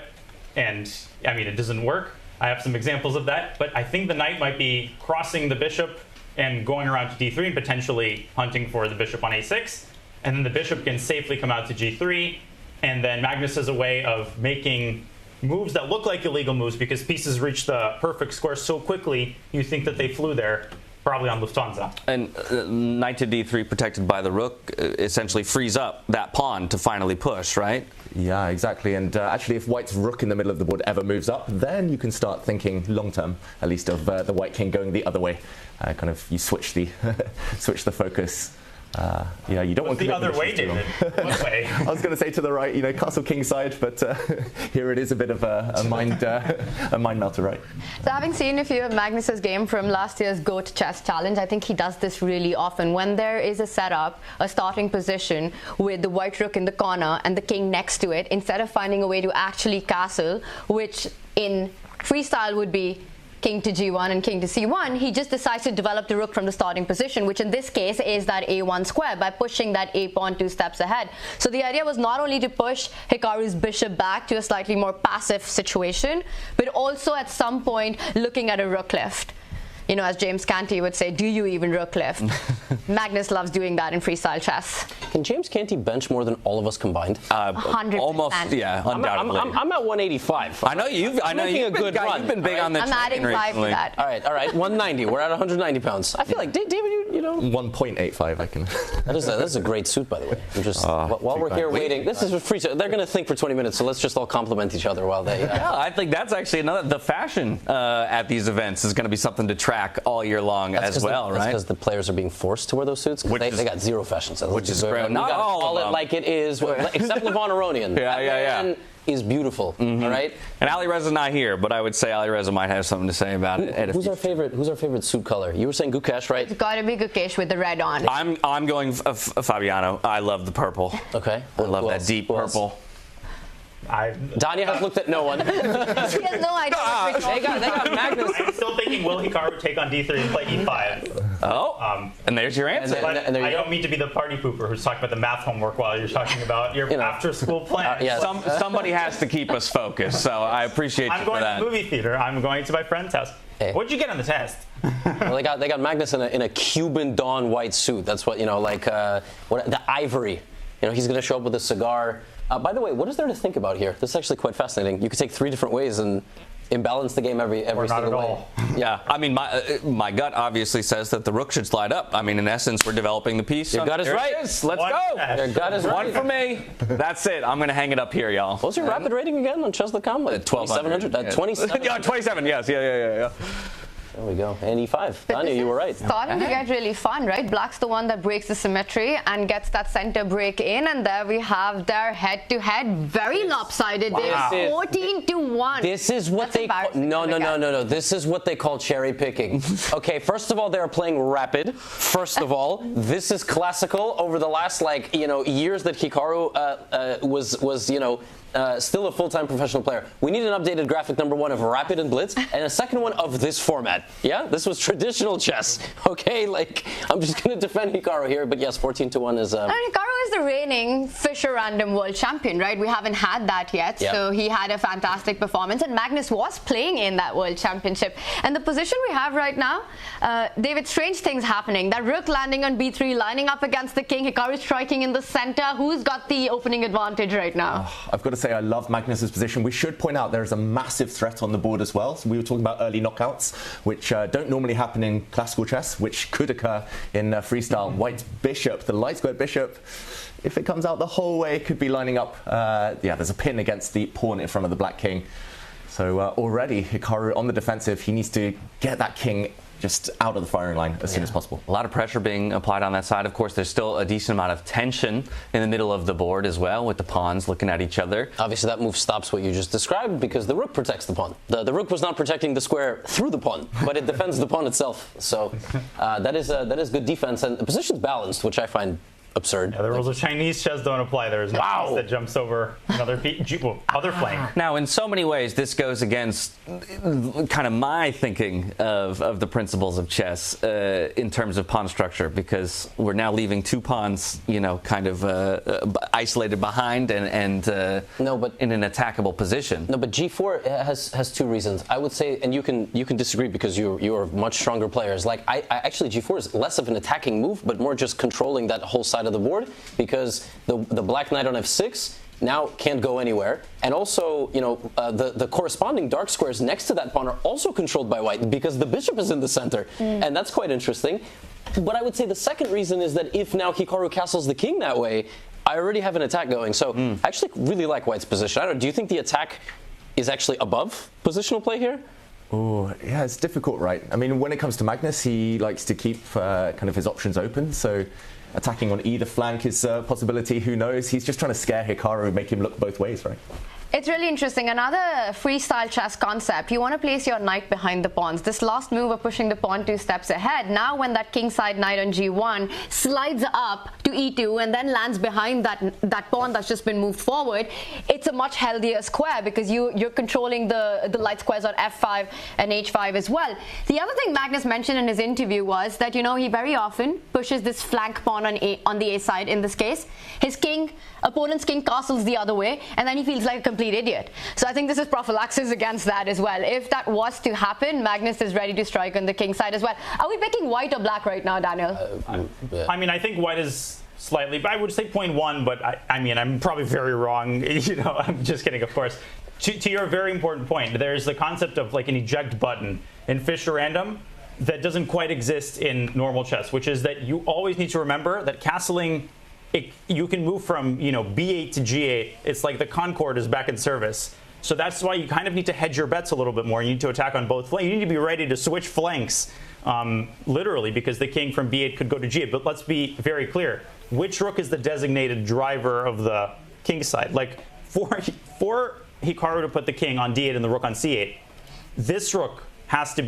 Speaker 10: and, I mean, it doesn't work. I have some examples of that, but I think the knight might be crossing the bishop and going around to d3 and potentially hunting for the bishop on a6, and then the bishop can safely come out to g3, and then Magnus has a way of making moves that look like illegal moves because pieces reach the perfect square so quickly, you think that they flew there, probably on Lufthansa.
Speaker 2: And knight to d3 protected by the rook essentially frees up that pawn to finally push, right?
Speaker 9: Yeah, exactly. And actually, if White's rook in the middle of the board ever moves up, then you can start thinking long-term, at least, of the White king going the other way. Kind of, you switch the switch the focus. Yeah, you don't want
Speaker 10: the other way, David. What way?
Speaker 9: I was going to say to the right, you know, castle king side, but here it is a bit of a mind melter, right?
Speaker 11: So having seen a few of Magnus's game from last year's Goat Chess Challenge, I think he does this really often. When there is a setup, a starting position with the white rook in the corner and the king next to it, instead of finding a way to actually castle, which in freestyle would be king to g1 and king to c1, he just decides to develop the rook from the starting position, which in this case is that a1 square, by pushing that a pawn 2 steps ahead. So the idea was not only to push Hikaru's bishop back to a slightly more passive situation, but also at some point looking at a rook lift. You know, as James Canty would say, do you even rook lift? Magnus loves doing that in freestyle chess.
Speaker 4: Can James Canty bench more than all of us combined?
Speaker 11: 100%.
Speaker 2: Almost, yeah, undoubtedly.
Speaker 4: I'm at 185.
Speaker 2: I know you've been big on the
Speaker 11: I'm adding 5 to that.
Speaker 4: All right, 190. We're at 190 pounds. I feel like David, you know.
Speaker 9: 1.85, I can.
Speaker 4: That's a great suit, by the way. I'm just while we're here waiting. This is free. They're going to think for 20 minutes, so let's just all compliment each other while they.
Speaker 2: Yeah, I think that's actually the fashion at these events is going to be something to track all year long as well, right?
Speaker 4: That's because the players are being forced to wear those suits. They got zero fashion sense.
Speaker 2: Which is great.
Speaker 4: Not all call it like it is, except Levon Aronian.
Speaker 2: Yeah.
Speaker 4: Is beautiful, all right?
Speaker 2: And Alireza's not here, but I would say Alireza might have something to say about it.
Speaker 4: Who's our favorite suit color? You were saying Gukesh, right?
Speaker 11: It's got to be Gukesh with the red on.
Speaker 2: I'm going Fabiano. I love the purple.
Speaker 4: Okay.
Speaker 2: I love that deep purple.
Speaker 4: Danya has looked at no one.
Speaker 11: He has no idea.
Speaker 4: They got Magnus.
Speaker 10: I'm still thinking, will Hikaru take on d3 and play e5?
Speaker 2: Oh, and there's your answer.
Speaker 10: And I don't mean to be the party pooper who's talking about the math homework while you're talking about your after-school plan.
Speaker 2: Somebody has to keep us focused, so I appreciate you for that.
Speaker 10: I'm going to the movie theater. I'm going to my friend's house. Hey. What'd you get on the test?
Speaker 4: Well, they got Magnus in a Cuban Dawn white suit. That's what, like the ivory. You know, he's going to show up with a cigar. By the way, what is there to think about here? This is actually quite fascinating. You could take 3 different ways and imbalance the game every single way.
Speaker 2: Yeah, I mean, my gut obviously says that the rook should slide up. I mean, in essence, we're developing the piece.
Speaker 4: Your gut is right.
Speaker 2: Let's go.
Speaker 4: Your gut is right.
Speaker 2: One for me. That's it. I'm going to hang it up here, y'all.
Speaker 4: What's your rapid rating again on chess.com?
Speaker 2: 12,700.
Speaker 4: 27.
Speaker 2: Yeah, 27. Yes. Yeah.
Speaker 4: There we go. And e5. Danya, you were right.
Speaker 11: Starting to get really fun, right? Black's the one that breaks the symmetry and gets that center break in, and there we have their head-to-head, very lopsided.
Speaker 4: Wow.
Speaker 11: They're 14-1.
Speaker 4: This is what they call, no. This is what they call cherry picking. Okay, first of all, they're playing rapid. First of all, this is classical. Over the last years that Hikaru was still a full-time professional player. We need an updated graphic number 1 of Rapid and Blitz, and a second one of this format. Yeah, this was traditional chess. Okay, I'm just going to defend Hikaru here, but yes, 14-1 is.
Speaker 11: Hikaru is the reigning Fischer Random World Champion, right? We haven't had that yet, so he had a fantastic performance, and Magnus was playing in that World Championship. And the position we have right now, David, strange things happening. That rook landing on b3, lining up against the king. Hikaru striking in the center. Who's got the opening advantage right now?
Speaker 9: I've got to say, say I love Magnus's position. We should point out there is a massive threat on the board as well. So we were talking about early knockouts, which don't normally happen in classical chess, which could occur in freestyle. White bishop, the light squared bishop, if it comes out the whole way, could be lining up. There's a pin against the pawn in front of the black king. So already Hikaru on the defensive. He needs to get that king just out of the firing line as soon as possible.
Speaker 2: A lot of pressure being applied on that side. Of course, there's still a decent amount of tension in the middle of the board as well, with the pawns looking at each other.
Speaker 4: Obviously, that move stops what you just described because the rook protects the pawn. The rook was not protecting the square through the pawn, but it defends the pawn itself. So that is good defense, and the position's balanced, which I find absurd.
Speaker 10: Yeah, the rules of Chinese chess don't apply. There is no piece that jumps over another other flank.
Speaker 2: Now, in so many ways, this goes against kind of my thinking of the principles of chess in terms of pawn structure, because we're now leaving two pawns, kind of isolated behind and in an attackable position.
Speaker 4: No, but G4 has two reasons. I would say, and you can disagree because you're much stronger players. Like I actually G4 is less of an attacking move, but more just controlling that whole side of the board, because the black knight on f6 now can't go anywhere, and also the corresponding dark squares next to that pawn are also controlled by white because the bishop is in the center, and that's quite interesting. But I would say the second reason is that if now Hikaru castles the king that way, I already have an attack going. So I actually really like white's position. I don't know, do you think the attack is actually above positional play here?
Speaker 9: Oh, yeah, it's difficult, right? I mean, when it comes to Magnus, he likes to keep kind of his options open, so attacking on either flank is a possibility. Who knows? He's just trying to scare Hikaru, make him look both ways, right?
Speaker 11: It's really interesting. Another freestyle chess concept. You want to place your knight behind the pawns. This last move of pushing the pawn 2 steps ahead. Now when that kingside knight on g1 slides up to e2 and then lands behind that pawn that's just been moved forward, it's a much healthier square because you're controlling the light squares on f5 and h5 as well. The other thing Magnus mentioned in his interview was that, he very often pushes this flank pawn on the a side. In this case, his opponent's king castles the other way, and then he feels like a complete idiot. So I think this is prophylaxis against that as well. If that was to happen, Magnus is ready to strike on the king side as well. Are we picking white or black right now, Daniel?
Speaker 10: I mean, I think white is slightly, I would say 0.1, but I mean, I'm probably very wrong. I'm just kidding, of course. To your very important point, there's the concept of like an eject button in Fischer Random that doesn't quite exist in normal chess, which is that you always need to remember that castling, you can move from b8 to g8. It's like the Concorde is back in service. So that's why you kind of need to hedge your bets a little bit more. You need to attack on both flanks. You need to be ready to switch flanks, literally, because the king from b8 could go to g8. But let's be very clear. Which rook is the designated driver of the king side? Like, for Hikaru to put the king on d8 and the rook on c8, this rook has to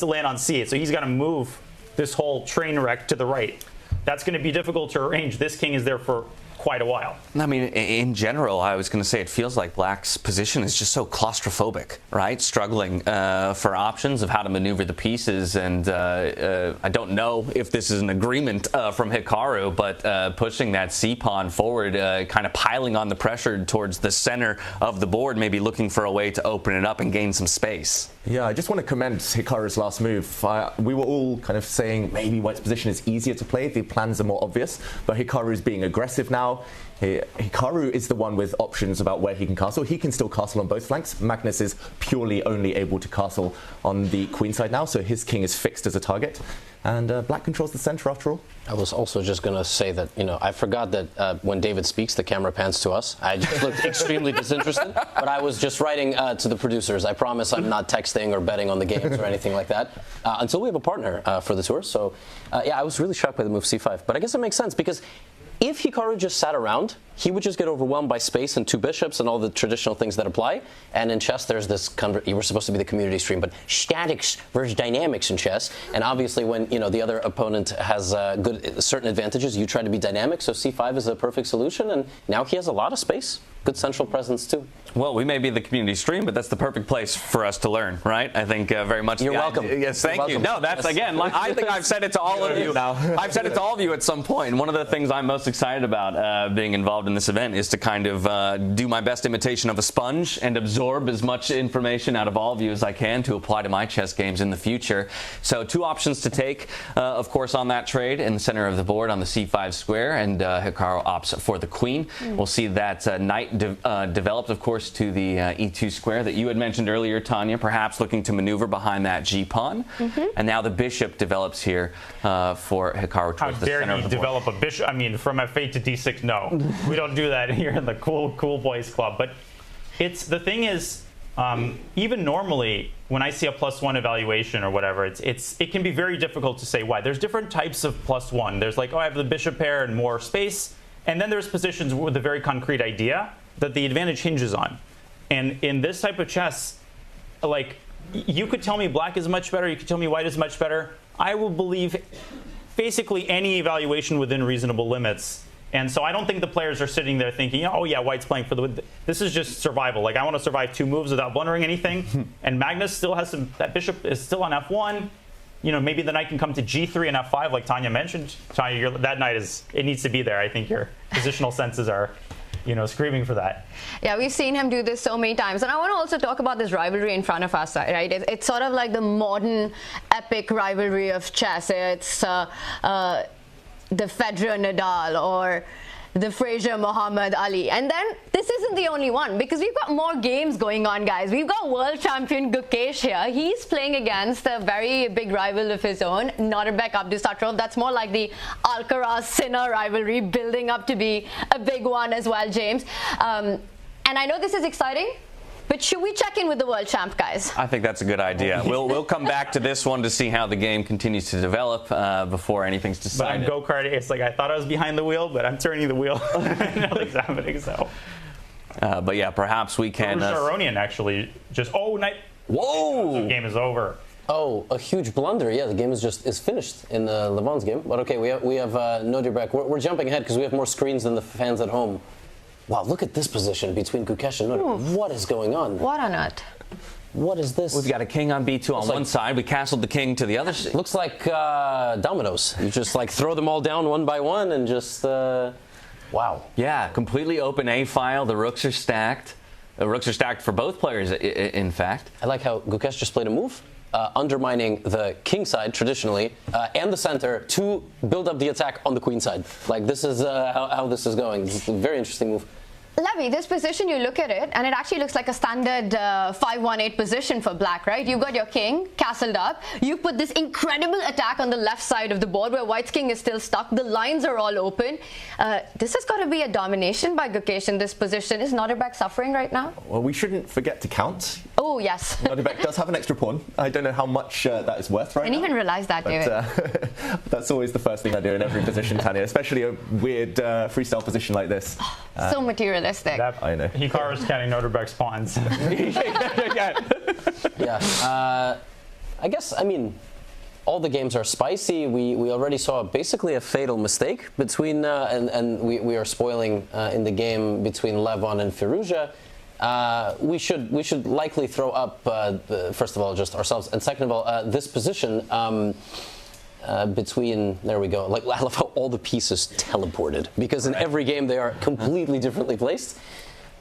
Speaker 10: land on c8. So he's got to move this whole train wreck to the right. That's going to be difficult to arrange. This king is there for quite a while.
Speaker 2: I mean, in general, I was going to say it feels like black's position is just so claustrophobic, right? Struggling for options of how to maneuver the pieces, and I don't know if this is an agreement from Hikaru, but pushing that c-pawn forward, kind of piling on the pressure towards the center of the board, maybe looking for a way to open it up and gain some space.
Speaker 9: Yeah, I just want to commend Hikaru's last move. We were all kind of saying maybe white's position is easier to play, the plans are more obvious, but Hikaru's being aggressive now. Hikaru is the one with options about where he can castle. He can still castle on both flanks. Magnus is purely only able to castle on the queen side now, so his king is fixed as a target. And black controls the center after all.
Speaker 4: I was also just going to say that, I forgot that when David speaks, the camera pans to us. I just looked extremely disinterested, but I was just writing to the producers. I promise I'm not texting or betting on the games or anything like that until we have a partner for the tour. So, yeah, I was really shocked by the move c5. But I guess it makes sense because if Hikaru just sat around, he would just get overwhelmed by space and 2 bishops and all the traditional things that apply. And in chess, there's this you were supposed to be the community stream, but statics versus dynamics in chess. And obviously, when the other opponent has certain advantages, you try to be dynamic. So c5 is a perfect solution, and now he has a lot of space. Good central presence too.
Speaker 2: Well, we may be the community stream, but that's the perfect place for us to learn, right? I think very much.
Speaker 4: You're welcome.
Speaker 2: Yes, thank you. No, that's again. I think I've said it to all of you. I've said it to all of you at some point. One of the things I'm most excited about being involved involved in this event is to kind of do my best imitation of a sponge and absorb as much information out of all of you as I can to apply to my chess games in the future. So 2 options to take, of course, on that trade in the center of the board on the c5 square, and Hikaru opts for the queen. We'll see that knight developed, of course, to the e2 square that you had mentioned earlier, Tanya, perhaps looking to maneuver behind that g-pawn. And now the bishop develops here for Hikaru towards the center of the board.
Speaker 10: Develop a bishop? I mean, from f8 to d6, no. We don't do that here in the cool boys club. But the thing is, even normally, when I see a +1 evaluation or whatever, it can be very difficult to say why. There's different types of +1. There's like, oh, I have the bishop pair and more space. And then there's positions with a very concrete idea that the advantage hinges on. And in this type of chess, like, you could tell me black is much better, you could tell me white is much better. I will believe basically any evaluation within reasonable limits. And so I don't think the players are sitting there thinking, oh yeah, white's playing for the... This is just survival. Like, I want to survive 2 moves without blundering anything. And Magnus still has some... That bishop is still on f1. You know, maybe the knight can come to g3 and f5, like Tanya mentioned. Tanya, that knight it needs to be there. I think your positional senses are, you know, screaming for that.
Speaker 11: Yeah, we've seen him do this so many times. And I want to also talk about this rivalry in front of us, right? It's sort of like the modern epic rivalry of chess. It's the Federer-Nadal or the Frazier-Muhammad Ali. And then this isn't the only one, because we've got more games going on, guys. We've got world champion Gukesh here. He's playing against a very big rival of his own, Nodirbek Abdusattorov. That's more like the Alcaraz-Sinner rivalry, building up to be a big one as well, James. And I know this is exciting, but should we check in with the world champ, guys?
Speaker 2: I think that's a good idea. We'll come back to this one to see how the game continues to develop before anything's decided.
Speaker 10: But on go-kart, it's like I thought I was behind the wheel, but I'm turning the wheel. Nothing's happening, so.
Speaker 2: But yeah, perhaps we can...
Speaker 10: Aronian actually just... Oh, night.
Speaker 2: Whoa!
Speaker 10: The game is over.
Speaker 4: Oh, a huge blunder. Yeah, the game is finished in Levon's game. But okay, we have Nodirbek. We're jumping ahead because we have more screens than the fans at home. Wow, look at this position between Gukesh and Nodirbek. What is going on?
Speaker 11: What on earth?
Speaker 4: What is this?
Speaker 2: We've got a king on b2 on one side. We castled the king to the other side.
Speaker 4: Looks like dominoes. You just like throw them all down one by one and just... wow.
Speaker 2: Yeah, completely open A file. The rooks are stacked. The rooks are stacked for both players, in fact.
Speaker 4: I like how Gukesh just played a move, undermining the king side traditionally, and the center to build up the attack on the queen side. Like, this is how this is going. It's a very interesting move.
Speaker 11: Levy, this position, you look at it, and it actually looks like a standard 5-1-8 position for black, right? You've got your king castled up. You put this incredible attack on the left side of the board where white's king is still stuck. The lines are all open. This has got to be a domination by Gukesh in this position. Is Nodirbek suffering right now?
Speaker 9: Well, we shouldn't forget to count.
Speaker 11: Oh, yes.
Speaker 9: Nodirbek does have an extra pawn. I don't know how much that is worth right now.
Speaker 11: I didn't even realize that, David.
Speaker 9: That's always the first thing I do in every position, Tanya, especially a weird freestyle position like this.
Speaker 11: So materialistic.
Speaker 9: I know.
Speaker 10: Hikaru's counting Nodirbek's pawns.
Speaker 4: Yeah. I guess, I mean, all the games are spicy. We already saw basically a fatal mistake between, and we are spoiling in the game between Levon and Firouzja. We should likely throw up, first of all, just ourselves, and second of all, this position between, there we go, like, I love how all the pieces teleported, because in every game they are completely differently placed.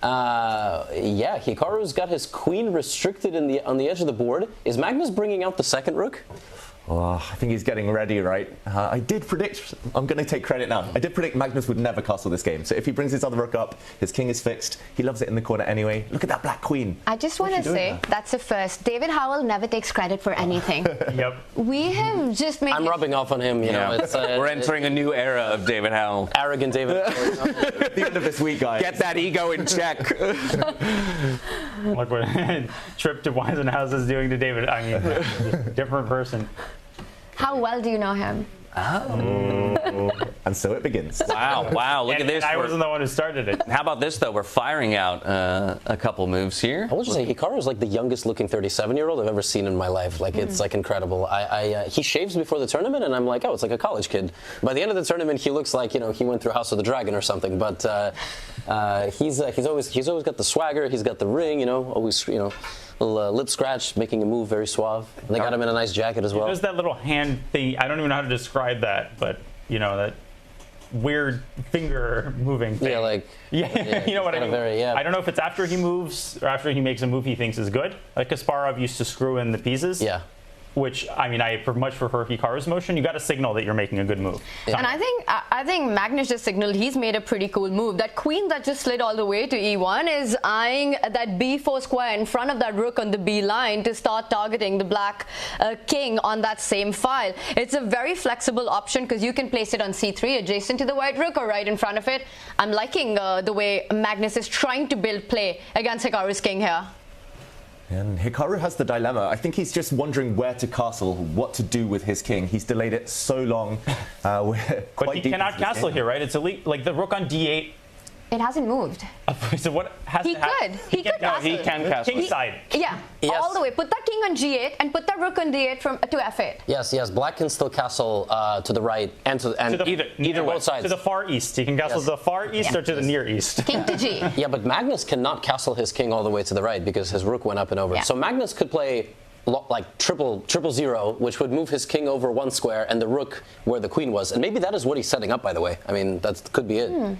Speaker 4: Yeah, Hikaru's got his queen restricted on the edge of the board. Is Magnus bringing out the second rook?
Speaker 9: Oh, I think he's getting ready, right? I did predict, I'm going to take credit now, I did predict Magnus would never castle this game. So if he brings his other rook up, his king is fixed. He loves it in the corner anyway. Look at that black queen.
Speaker 11: I just want to say, that's a first. David Howell never takes credit for anything.
Speaker 10: Yep.
Speaker 11: We have just made...
Speaker 4: I'm rubbing off on him, you know. It's,
Speaker 2: we're entering a new era of David Howell.
Speaker 4: Arrogant David.
Speaker 9: At the end of this week, guys.
Speaker 2: Get that ego in check.
Speaker 10: Look what trip to Weissenhaus is doing to David. I mean, different person.
Speaker 11: How well do you know him?
Speaker 9: Oh. And so it begins.
Speaker 2: Wow, look at this.
Speaker 10: I wasn't the one who started it.
Speaker 2: How about this, though? We're firing out a couple moves here.
Speaker 4: I will just say, Hikaru is like the youngest looking 37-year-old I've ever seen in my life. Like, it's like incredible. He shaves before the tournament, and I'm like, oh, it's like a college kid. By the end of the tournament, he looks like, you know, he went through House of the Dragon or something. But he's always got the swagger. He's got the ring, you know, always, you know, little lip scratch, making a move very suave. And they got him in a nice jacket as well.
Speaker 10: There's that little hand thing. I don't even know how to describe that, but you know that weird finger moving thing.
Speaker 4: Yeah, like
Speaker 10: you know what I mean.
Speaker 4: Yeah.
Speaker 10: I don't know if it's after he moves or after he makes a move he thinks is good. Like Kasparov used to screw in the pieces.
Speaker 4: Yeah.
Speaker 10: Which, I mean, I much prefer Hikaru's motion. You got to signal that you're making a good move.
Speaker 4: Yeah.
Speaker 11: And I think Magnus just signaled he's made a pretty cool move. That queen that just slid all the way to e1 is eyeing that b4 square in front of that rook on the b line to start targeting the black king on that same file. It's a very flexible option because you can place it on c3 adjacent to the white rook or right in front of it. I'm liking the way Magnus is trying to build play against Hikaru's king here.
Speaker 9: And Hikaru has the dilemma. I think he's just wondering where to castle, what to do with his king. He's delayed it so long.
Speaker 10: But he cannot castle here, right? It's elite. Like the rook on d8.
Speaker 11: It hasn't moved.
Speaker 10: So what has
Speaker 11: He
Speaker 10: to happen?
Speaker 11: could. He could castle.
Speaker 2: He can castle.
Speaker 10: King side.
Speaker 11: Yeah,
Speaker 4: Yes.
Speaker 11: all the way. Put that king on g8 and put that rook on d8 to f8.
Speaker 4: Yes. Black can still castle to the right and either
Speaker 10: way.
Speaker 4: both sides.
Speaker 10: To the far east. He can castle to the far east or to the near east.
Speaker 11: King to g.
Speaker 4: Yeah, but Magnus cannot castle his king all the way to the right because his rook went up and over.
Speaker 11: Yeah.
Speaker 4: So Magnus could play like triple zero, which would move his king over one square and the rook where the queen was. And maybe that is what he's setting up, by the way. I mean, that could be it.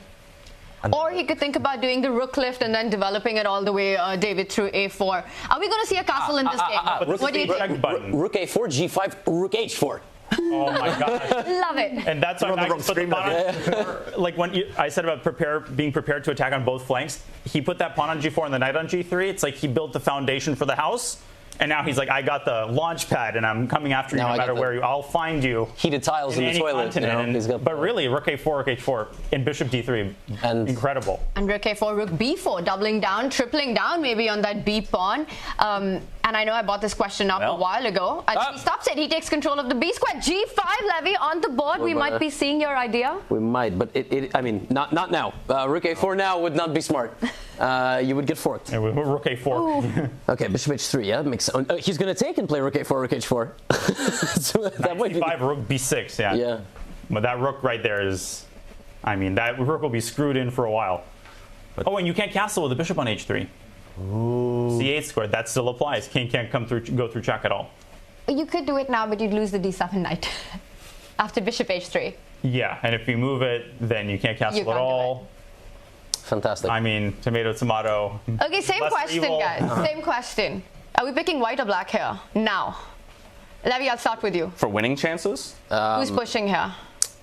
Speaker 11: Or he could think about doing the rook lift and then developing it all the way, David, through a4. Are we going to see a castle in this game? What do you think?
Speaker 4: Rook a4, g5, rook h4.
Speaker 10: Oh my gosh.
Speaker 11: Love it.
Speaker 10: And that's why Magnus put the pawn on, like when I said about being prepared to attack on both flanks, he put that pawn on g4 and the knight on g3. It's like he built the foundation for the house. And now he's like, I got the launch pad, and I'm coming after you no matter where you. I'll find you.
Speaker 4: Heated tiles in the toilet.
Speaker 10: But really, rook a4, rook h4, and bishop d3, and incredible.
Speaker 11: And rook a4, rook b4, doubling down, tripling down maybe on that b pawn. And I know I brought this question up a while ago. He stops it. He takes control of the b square. G5, Levy, on the board. We might be seeing your idea.
Speaker 4: We might, but I mean, not now. Rook a4 now would not be smart. You would get forked.
Speaker 10: Yeah, rook a4.
Speaker 4: Okay, bishop h3. Yeah, makes sense. He's going to take and play rook a4, rook h4.
Speaker 10: So that might be rook b6. Yeah.
Speaker 4: Yeah.
Speaker 10: But that rook right there is, I mean, that rook will be screwed in for a while. But and you can't castle with the bishop on h3. Ooh. c8 squared. That still applies. King can't go through check at all.
Speaker 11: You could do it now, but you'd lose the d7 knight after bishop h3.
Speaker 10: Yeah, and if you move it, then you can't castle at all.
Speaker 4: Fantastic.
Speaker 10: I mean, tomato, tomato.
Speaker 11: Okay, same question, guys. Same question. Are we picking white or black here? Now. Levy, I'll start with you.
Speaker 2: For winning chances?
Speaker 11: Who's pushing here?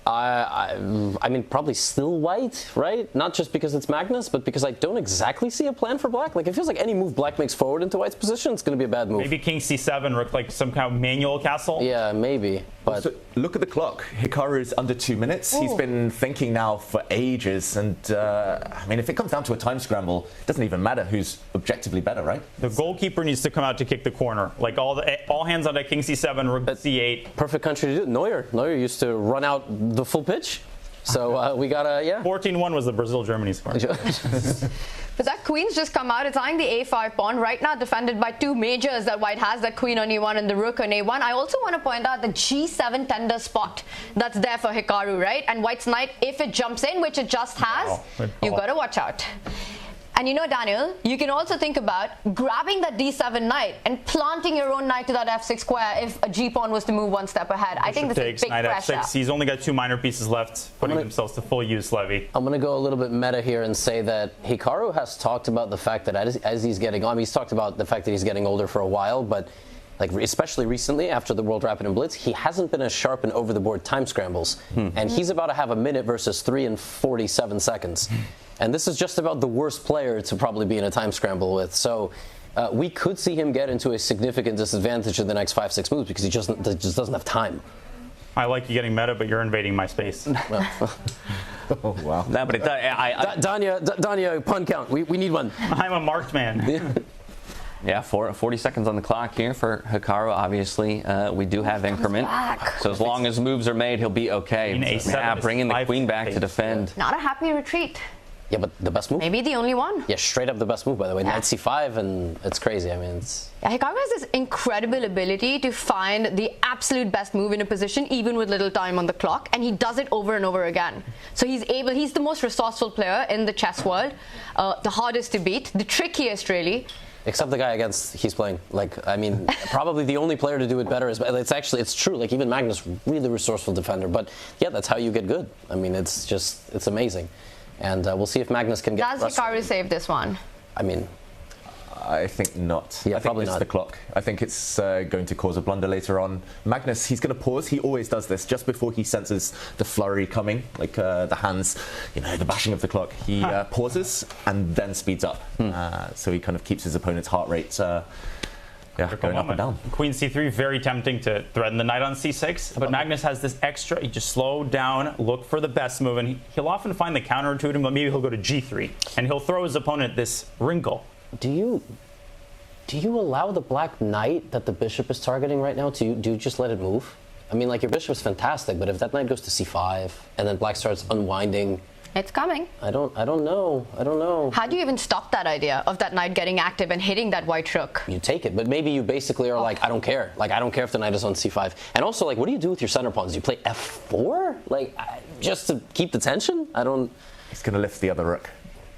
Speaker 4: I mean, probably still white, right? Not just because it's Magnus, but because I don't exactly see a plan for black. Like, it feels like any move black makes forward into white's position, it's going to be a bad move.
Speaker 10: Maybe king c7, rook like some kind of manual castle?
Speaker 4: Yeah, maybe. But
Speaker 9: so look at the clock. Hikaru is under 2 minutes. Ooh. He's been thinking now for ages. And, I mean, if it comes down to a time scramble, it doesn't even matter who's objectively better, right?
Speaker 10: The goalkeeper needs to come out to kick the corner. Like, all hands on deck, king c7, rook c8.
Speaker 4: Perfect country to do it. Neuer used to run out the full pitch. So we got
Speaker 10: 14-1 was the Brazil-Germany score.
Speaker 11: But that queen's just come out. It's eyeing the a5 pawn. Right now defended by two majors that white has, that queen on e1 and the rook on a1. I also want to point out the g7 tender spot that's there for Hikaru, right? And white's knight, if it jumps in, which it just has, you've got to watch out. And you know, Daniel, you can also think about grabbing that d7 knight and planting your own knight to that f6 square if a g-pawn was to move one step ahead. I think this is big pressure.
Speaker 10: F6. He's only got 2 minor pieces left, putting themselves to full use, Levy.
Speaker 4: I'm going to go a little bit meta here and say that Hikaru has talked about the fact that as he's getting on, he's talked about the fact that he's getting older for a while, but like especially recently after the World Rapid and Blitz, he hasn't been as sharp in over-the-board time scrambles. And he's about to have a minute versus 3 and 47 seconds. And this is just about the worst player to probably be in a time scramble with. So we could see him get into a significant disadvantage in the next 5-6 moves because he just doesn't have time.
Speaker 10: I like you getting meta, but you're invading my space.
Speaker 9: Oh, wow.
Speaker 2: No, but
Speaker 4: Danya, pun count. We need one.
Speaker 10: I'm a marked man.
Speaker 2: Yeah, 40 seconds on the clock here for Hikaru. Obviously, we do have increment. So as long as moves are made, he'll be okay. Bringing the queen back to defend.
Speaker 11: Not a happy retreat.
Speaker 4: Yeah, but the best move?
Speaker 11: Maybe the only one.
Speaker 4: Yeah, straight up the best move, by the way. Knight c5, and it's crazy. I mean, it's...
Speaker 11: Yeah, Hikaru has this incredible ability to find the absolute best move in a position, even with little time on the clock, and he does it over and over again. So he's the most resourceful player in the chess world, the hardest to beat, the trickiest, really.
Speaker 4: Except the guy he's playing. Like, I mean, probably the only player to do it better is. It's true. Like, even Magnus, really resourceful defender. But yeah, that's how you get good. I mean, it's amazing. And we'll see if Magnus can get.
Speaker 11: Does Hikaru save this one?
Speaker 4: I mean,
Speaker 9: I think not.
Speaker 4: Yeah,
Speaker 9: I think
Speaker 4: probably
Speaker 9: it's
Speaker 4: not.
Speaker 9: the clock. I think it's going to cause a blunder later on. Magnus, he's going to pause. He always does this just before he senses the flurry coming, like the hands, the bashing of the clock. He pauses and then speeds up. So he kind of keeps his opponent's heart rate going up and down.
Speaker 10: Queen c3, very tempting to threaten the knight on c6, but Magnus has this extra. He just slow down, look for the best move, and he'll often find the counter to him, but maybe he'll go to g3, and he'll throw his opponent this wrinkle.
Speaker 4: Do you allow the black knight that the bishop is targeting right now do you just let it move? I mean, like, your bishop's fantastic, but if that knight goes to c5 and then black starts unwinding,
Speaker 11: it's coming.
Speaker 4: I don't know.
Speaker 11: How do you even stop that idea of that knight getting active and hitting that white rook?
Speaker 4: You take it, but maybe you basically are like, I don't care. Like, I don't care if the knight is on c5. And also, like, what do you do with your center pawns? Do you play f4? Like, just to keep the tension?
Speaker 9: He's going to lift the other rook.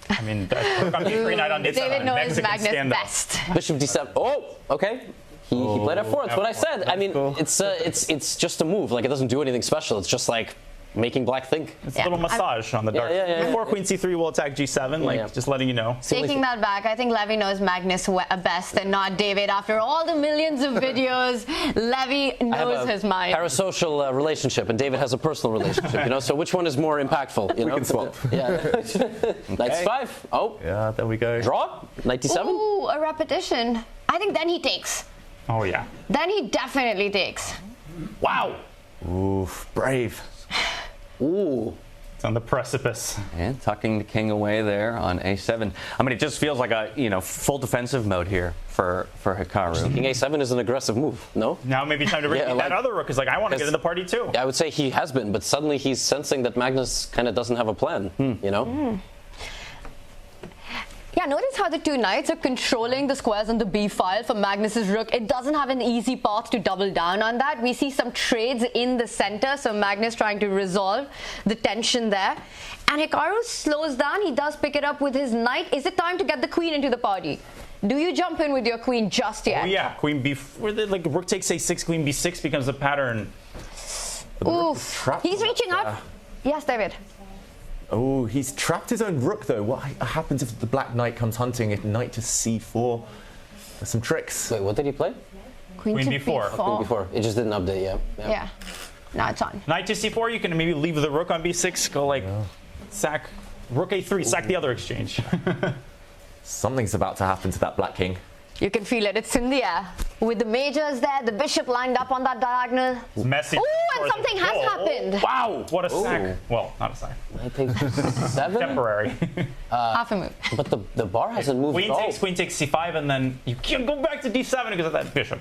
Speaker 10: I mean, knight on d7.
Speaker 11: David knows Magnus best.
Speaker 4: Bishop d7. Oh, okay. He played f4. That's what I said. I mean, it's just a move. Like, it doesn't do anything special. It's just like making black think.
Speaker 10: It's a little massage on the dark. Before queen c3 will attack g7, just letting you know.
Speaker 11: Taking that back, I think Levy knows Magnus best and not David. After all the millions of videos, Levy knows his mind.
Speaker 4: Parasocial relationship, and David has a personal relationship, so which one is more impactful?
Speaker 9: We can swap.
Speaker 4: Knight c5. Oh.
Speaker 9: Yeah, there we go.
Speaker 4: Draw. Knight d7.
Speaker 11: Ooh, a repetition. I think then he takes.
Speaker 10: Oh, yeah.
Speaker 11: Then he definitely takes.
Speaker 4: Wow.
Speaker 9: Oof, brave.
Speaker 4: Ooh.
Speaker 10: It's on the precipice.
Speaker 2: And tucking the king away there on a7. I mean, it just feels like a full defensive mode here for Hikaru.
Speaker 4: King a7 is an aggressive move, no?
Speaker 10: Now maybe time to bring that other rook. Is like, I want to get in the party too.
Speaker 4: Yeah, I would say he has been, but suddenly he's sensing that Magnus kind of doesn't have a plan,
Speaker 11: Yeah, notice how the two knights are controlling the squares on the b file for Magnus's rook. It doesn't have an easy path to double down on that. We see some trades in the center, so Magnus trying to resolve the tension there. And Hikaru slows down. He does pick it up with his knight. Is it time to get the queen into the party? Do you jump in with your queen just yet?
Speaker 10: Oh yeah, queen b4. Like rook takes a6, queen b6 becomes a pattern.
Speaker 11: Oof. He's reaching up. Yes, David.
Speaker 9: Oh, he's trapped his own rook, though. What happens if the black knight comes hunting? If knight to c4, there's some tricks.
Speaker 4: Wait, what did he play?
Speaker 10: Queen b4.
Speaker 4: Queen b4. It just didn't update yet.
Speaker 11: Yeah. Now it's on.
Speaker 10: Knight to c4, you can maybe leave the rook on b6, go like sack rook a3, sack the other exchange.
Speaker 9: Something's about to happen to that black king.
Speaker 11: You can feel it. It's in the air. With the majors there, the bishop lined up on that diagonal.
Speaker 10: It's messy.
Speaker 11: Ooh, and something has happened.
Speaker 10: Wow, what a sack. Well, not a sack.
Speaker 4: I think 7?
Speaker 10: Temporary.
Speaker 11: Half a move.
Speaker 4: But the bar hasn't moved at all.
Speaker 10: Queen takes c5, and then you can't go back to d7 because of that bishop.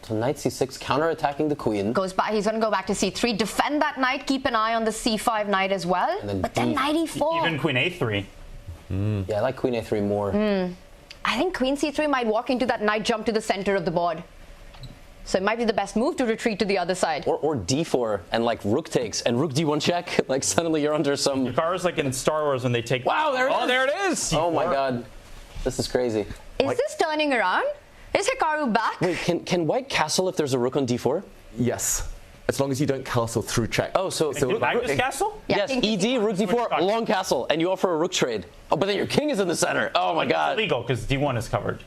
Speaker 4: So knight c6, counterattacking the queen.
Speaker 11: Goes back. He's going to go back to c3. Defend that knight. Keep an eye on the c5 knight as well. But then knight e4.
Speaker 10: Even queen a3.
Speaker 4: Yeah, I like queen a3 more.
Speaker 11: I think queen c3 might walk into that knight jump to the center of the board. So it might be the best move to retreat to the other side.
Speaker 4: Or d4 and like rook takes and rook d1 check. Like suddenly you're under some.
Speaker 10: Hikaru's like in Star Wars when they take.
Speaker 4: Wow, there it is.
Speaker 10: Oh, there it is.
Speaker 4: C4. Oh my god, this is crazy.
Speaker 11: Is this turning around? Is Hikaru back?
Speaker 4: Wait, can white castle if there's a rook on d4?
Speaker 9: Yes. As long as you don't castle through check.
Speaker 4: Oh, so
Speaker 10: Magnus castle?
Speaker 11: Yeah,
Speaker 4: yes, ED, rook d4, long castle, and you offer a rook trade. Oh, but then your king is in the center. Oh my god.
Speaker 10: It's illegal because d1 is covered.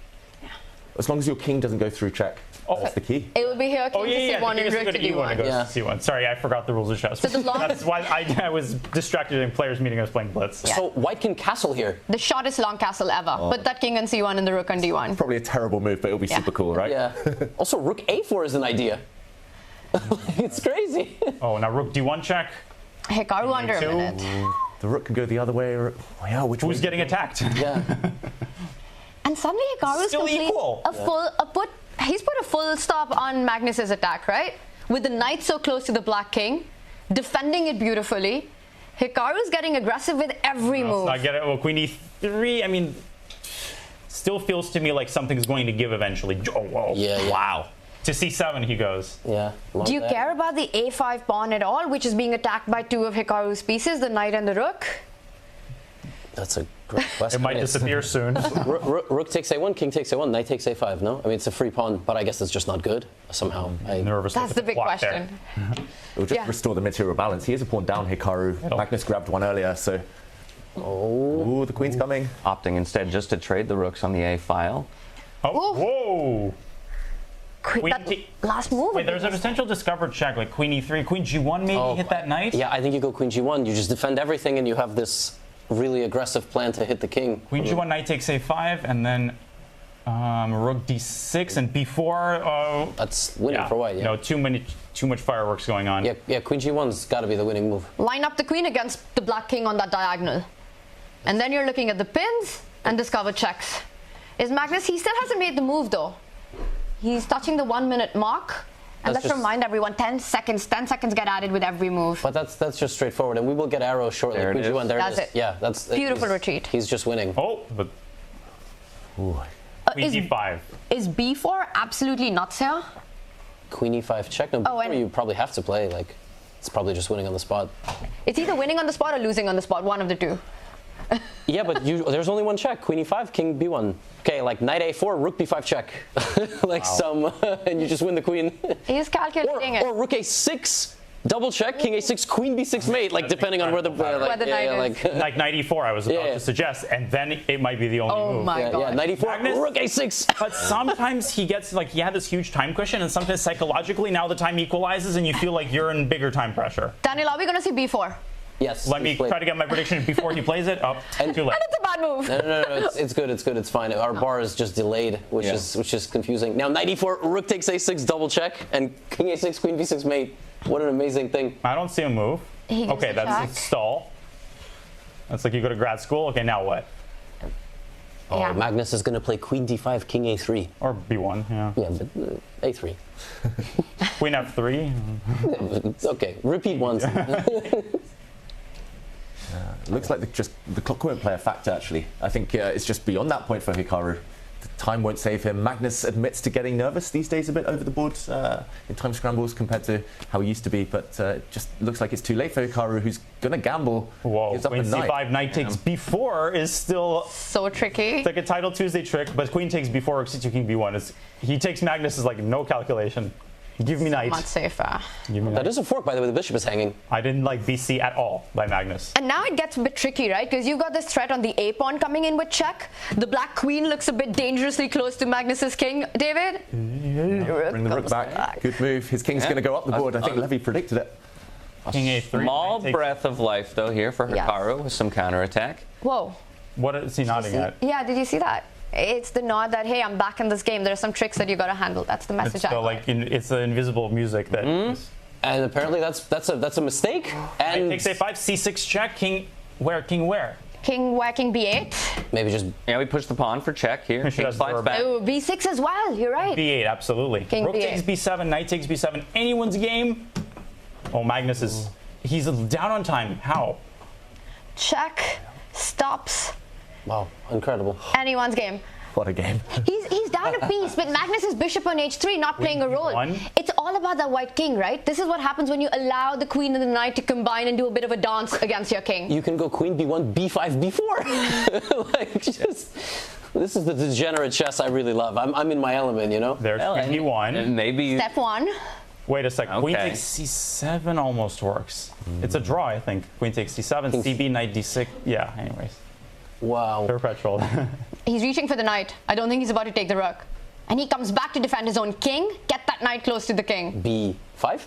Speaker 9: As long as your king doesn't go through check. That's the key.
Speaker 11: It will be here king to c1 and rook to d1.
Speaker 10: Goes to c1. Sorry, I forgot the rules of chess.
Speaker 11: So
Speaker 10: that's why I was distracted in players' meeting. I was playing Blitz.
Speaker 11: Yeah.
Speaker 4: So white can castle here.
Speaker 11: The shortest long castle ever. Put that king on c1 and the rook on d1.
Speaker 9: Probably a terrible move, but it'll be super cool, right?
Speaker 4: Yeah. Also, rook a4 is an idea. It's crazy.
Speaker 10: Oh, now rook d1 check.
Speaker 11: Hikaru under a minute.
Speaker 9: The rook can go the other way. Yeah,
Speaker 10: who's getting attacked?
Speaker 4: Yeah.
Speaker 11: And suddenly Hikaru's
Speaker 10: still
Speaker 11: complete
Speaker 10: equal.
Speaker 11: He's put a full stop on Magnus's attack, right? With the knight so close to the black king, defending it beautifully. Hikaru's getting aggressive with every move.
Speaker 10: I get it. Well, queen e3. I mean, still feels to me like something's going to give eventually. Oh, whoa!
Speaker 4: Yeah.
Speaker 10: Wow. To c7 he goes.
Speaker 4: Yeah.
Speaker 11: Do you care about the a5 pawn at all, which is being attacked by two of Hikaru's pieces, the knight and the rook?
Speaker 4: That's a Great question.
Speaker 10: It might disappear soon.
Speaker 4: Rook takes A1, king takes A1, knight takes A5, no? I mean, it's a free pawn, but I guess it's just not good, somehow.
Speaker 10: Nervous.
Speaker 11: That's the big question.
Speaker 9: It will just restore the material balance. He is a pawn down, Hikaru. Magnus grabbed one earlier, so... Oh, the queen's coming.
Speaker 2: Opting instead just to trade the rooks on the A file.
Speaker 10: Oh, whoa!
Speaker 11: Last move.
Speaker 10: Wait, there's a potential discovered check, like queen e3, queen g1 maybe hit that knight?
Speaker 4: Yeah, I think you go queen g1. You just defend everything, and you have this really aggressive plan to hit the king.
Speaker 10: Queen g1, knight takes a5, and then rook d6 and b4.
Speaker 4: That's winning for white. Yeah.
Speaker 10: No, too much fireworks going on.
Speaker 4: Yeah. Queen g1's got to be the winning move.
Speaker 11: Line up the queen against the black king on that diagonal, and then you're looking at the pins and discover checks. Is Magnus? He still hasn't made the move though. He's touching the 1 minute mark. And let's remind everyone, 10 seconds get added with every move.
Speaker 4: But that's just straightforward, and we will get arrows shortly.
Speaker 2: There it is.
Speaker 4: There
Speaker 11: that's
Speaker 4: it is. Yeah, that's
Speaker 11: beautiful retreat.
Speaker 4: He's just winning.
Speaker 10: Oh, but queen d5.
Speaker 11: Is b4 absolutely nuts here?
Speaker 4: Queen e5 check. No, before you probably have to play. Like, it's probably just winning on the spot.
Speaker 11: It's either winning on the spot or losing on the spot. One of the two.
Speaker 4: Yeah, but there's only one check. Queen e5, king b1. Okay, like knight a4, rook b5 check. Like and you just win the queen.
Speaker 11: He's calculating it.
Speaker 4: Or rook a6, double check, king a6, queen b6 mate. Like depending on where the
Speaker 11: knight is.
Speaker 10: Like knight e4, I was about to suggest, and then it might be the only move.
Speaker 11: Oh my god.
Speaker 4: Yeah, knight e4,
Speaker 10: Magnus,
Speaker 4: rook a6.
Speaker 10: But sometimes he gets he had this huge time cushion, and sometimes psychologically now the time equalizes, and you feel like you're in bigger time pressure.
Speaker 11: Daniel, are we gonna see b4?
Speaker 4: Yes.
Speaker 10: Let me try to get my prediction before he plays it. Oh, too late.
Speaker 11: And it's a bad move.
Speaker 4: No, it's good. It's fine. Our bar is just delayed, which is confusing. Now knight e4, rook takes a6, double check, and king a6, queen b6 mate. What an amazing thing.
Speaker 10: I don't see a move. Okay, that's a stall. That's like you go to grad school. Okay, now what?
Speaker 4: Oh, Magnus is going to play queen d5, king a3.
Speaker 10: Or b1, yeah.
Speaker 4: Yeah, but a3.
Speaker 10: Queen f3.
Speaker 4: Okay, repeat once.
Speaker 9: Looks like the clock won't play a factor, actually. I think it's just beyond that point for Hikaru. The time won't save him. Magnus admits to getting nervous these days a bit over the board in time scrambles compared to how he used to be, but it just looks like it's too late for Hikaru, who's going to gamble.
Speaker 10: Whoa, queen c5, knight takes b4 is still...
Speaker 11: So tricky.
Speaker 10: It's like a Title Tuesday trick, but queen takes b4, rook c2, king b1. He takes Magnus as like no calculation. Give me knight.
Speaker 11: Much safer.
Speaker 4: That is a fork, by the way. The bishop is hanging.
Speaker 10: I didn't like BC at all by Magnus.
Speaker 11: And now it gets a bit tricky, right? Because you've got this threat on the A pawn coming in with check. The black queen looks a bit dangerously close to Magnus's king. David?
Speaker 9: Bring the rook back. Good move. His king's going to go up the board. I think Levy predicted it.
Speaker 10: King a3.
Speaker 2: Small breath of life, though, here for Hikaru with some counterattack.
Speaker 11: Whoa.
Speaker 10: What is he nodding at?
Speaker 11: Yeah, did you see that? It's the nod that, hey, I'm back in this game. There are some tricks that you got to handle. That's the message.
Speaker 10: It's the invisible music that.
Speaker 4: And apparently that's a mistake. And
Speaker 10: takes a5, c6 check. King where?
Speaker 11: King b8.
Speaker 4: Maybe just
Speaker 2: we push the pawn for check here. King slides back.
Speaker 11: Oh, b6 as well. You're right.
Speaker 10: b8, absolutely.
Speaker 11: King
Speaker 10: Rook
Speaker 11: b8.
Speaker 10: takes b7, knight takes b7. Anyone's game. Oh, Magnus he's down on time. How?
Speaker 11: Check. Stops.
Speaker 4: Wow, incredible.
Speaker 11: Anyone's game.
Speaker 9: What a game.
Speaker 11: He's down a piece, but Magnus's bishop on h3 not playing a role. It's all about that white king, right? This is what happens when you allow the queen and the knight to combine and do a bit of a dance against your king.
Speaker 4: You can go queen b1, b5, b4. This is the degenerate chess I really love. I'm in my element, you know?
Speaker 10: There's queen b1.
Speaker 2: Maybe.
Speaker 11: Step one.
Speaker 10: Wait a second. Queen takes c7 almost works. It's a draw, I think. Queen takes c7, cb, knight d6. Yeah, anyways.
Speaker 4: Wow.
Speaker 10: Perpetual.
Speaker 11: He's reaching for the knight. I don't think he's about to take the rook. And he comes back to defend his own king. Get that knight close to the king.
Speaker 4: b5?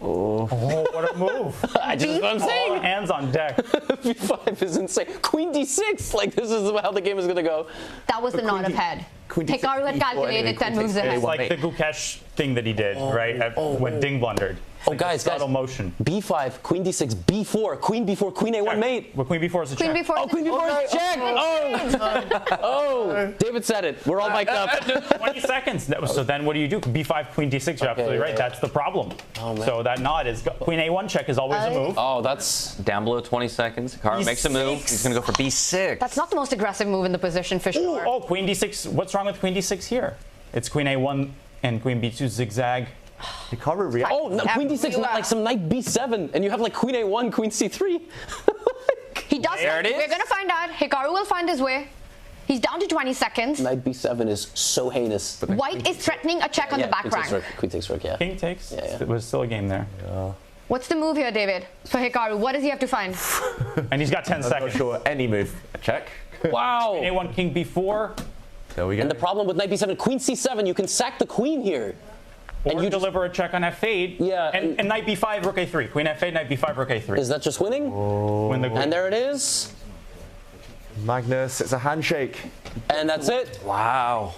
Speaker 10: Oh, what a move.
Speaker 4: What I'm saying.
Speaker 10: All hands on deck.
Speaker 4: b5 is insane. Queen d6. Like, this is how the game is going to go.
Speaker 11: That was the nod of head. Hikaru had calculated 10 moves ahead.
Speaker 10: It's like the Gukesh thing that he did, right? When Ding blundered. Like
Speaker 4: guys.
Speaker 10: motion.
Speaker 4: b5, queen d6, b4, queen b4, queen a1 mate.
Speaker 10: Well, queen b4 is a check.
Speaker 11: Queen b4
Speaker 4: queen b4 is a check. Oh, David said it. We're all mic'd up.
Speaker 10: 20 seconds. So then what do you do? b5, queen d6. You're absolutely right. That's the problem. So that nod is queen a1 check is always a move.
Speaker 2: Oh, that's down below 20 seconds. Hikaru makes a move. He's going to go for b6.
Speaker 11: That's not the most aggressive move in the position for sure.
Speaker 10: Oh, queen d6. What's wrong with queen d6 here? It's queen a1 and queen b2 zigzag.
Speaker 9: Hikaru reacts.
Speaker 4: Oh, no, queen d6, not like some knight b7, and you have like queen a1, queen c3.
Speaker 11: He does.
Speaker 2: There it is.
Speaker 11: We're going to find out. Hikaru will find his way. He's down to 20 seconds.
Speaker 4: Knight b7 is so heinous.
Speaker 11: White is threatening a check on the back rank.
Speaker 4: Queen takes rook, yeah.
Speaker 10: King takes.
Speaker 4: Yeah.
Speaker 10: It was still a game there.
Speaker 11: What's the move here, David? For Hikaru, what does he have to find?
Speaker 10: And he's got 10 seconds.
Speaker 9: I'm not sure any move. A check.
Speaker 4: Wow.
Speaker 10: A1 King b4.
Speaker 9: There we go.
Speaker 4: And the problem with Knight b7, Queen c7, you can sack the queen here.
Speaker 10: And you deliver a check on f8.
Speaker 4: Yeah.
Speaker 10: And Knight b5, Rook a3. Queen f8, Knight b5, Rook a3.
Speaker 4: Is that just winning?
Speaker 10: Win the queen.
Speaker 4: And there it is.
Speaker 9: Magnus, it's a handshake.
Speaker 4: And that's it.
Speaker 2: Wow.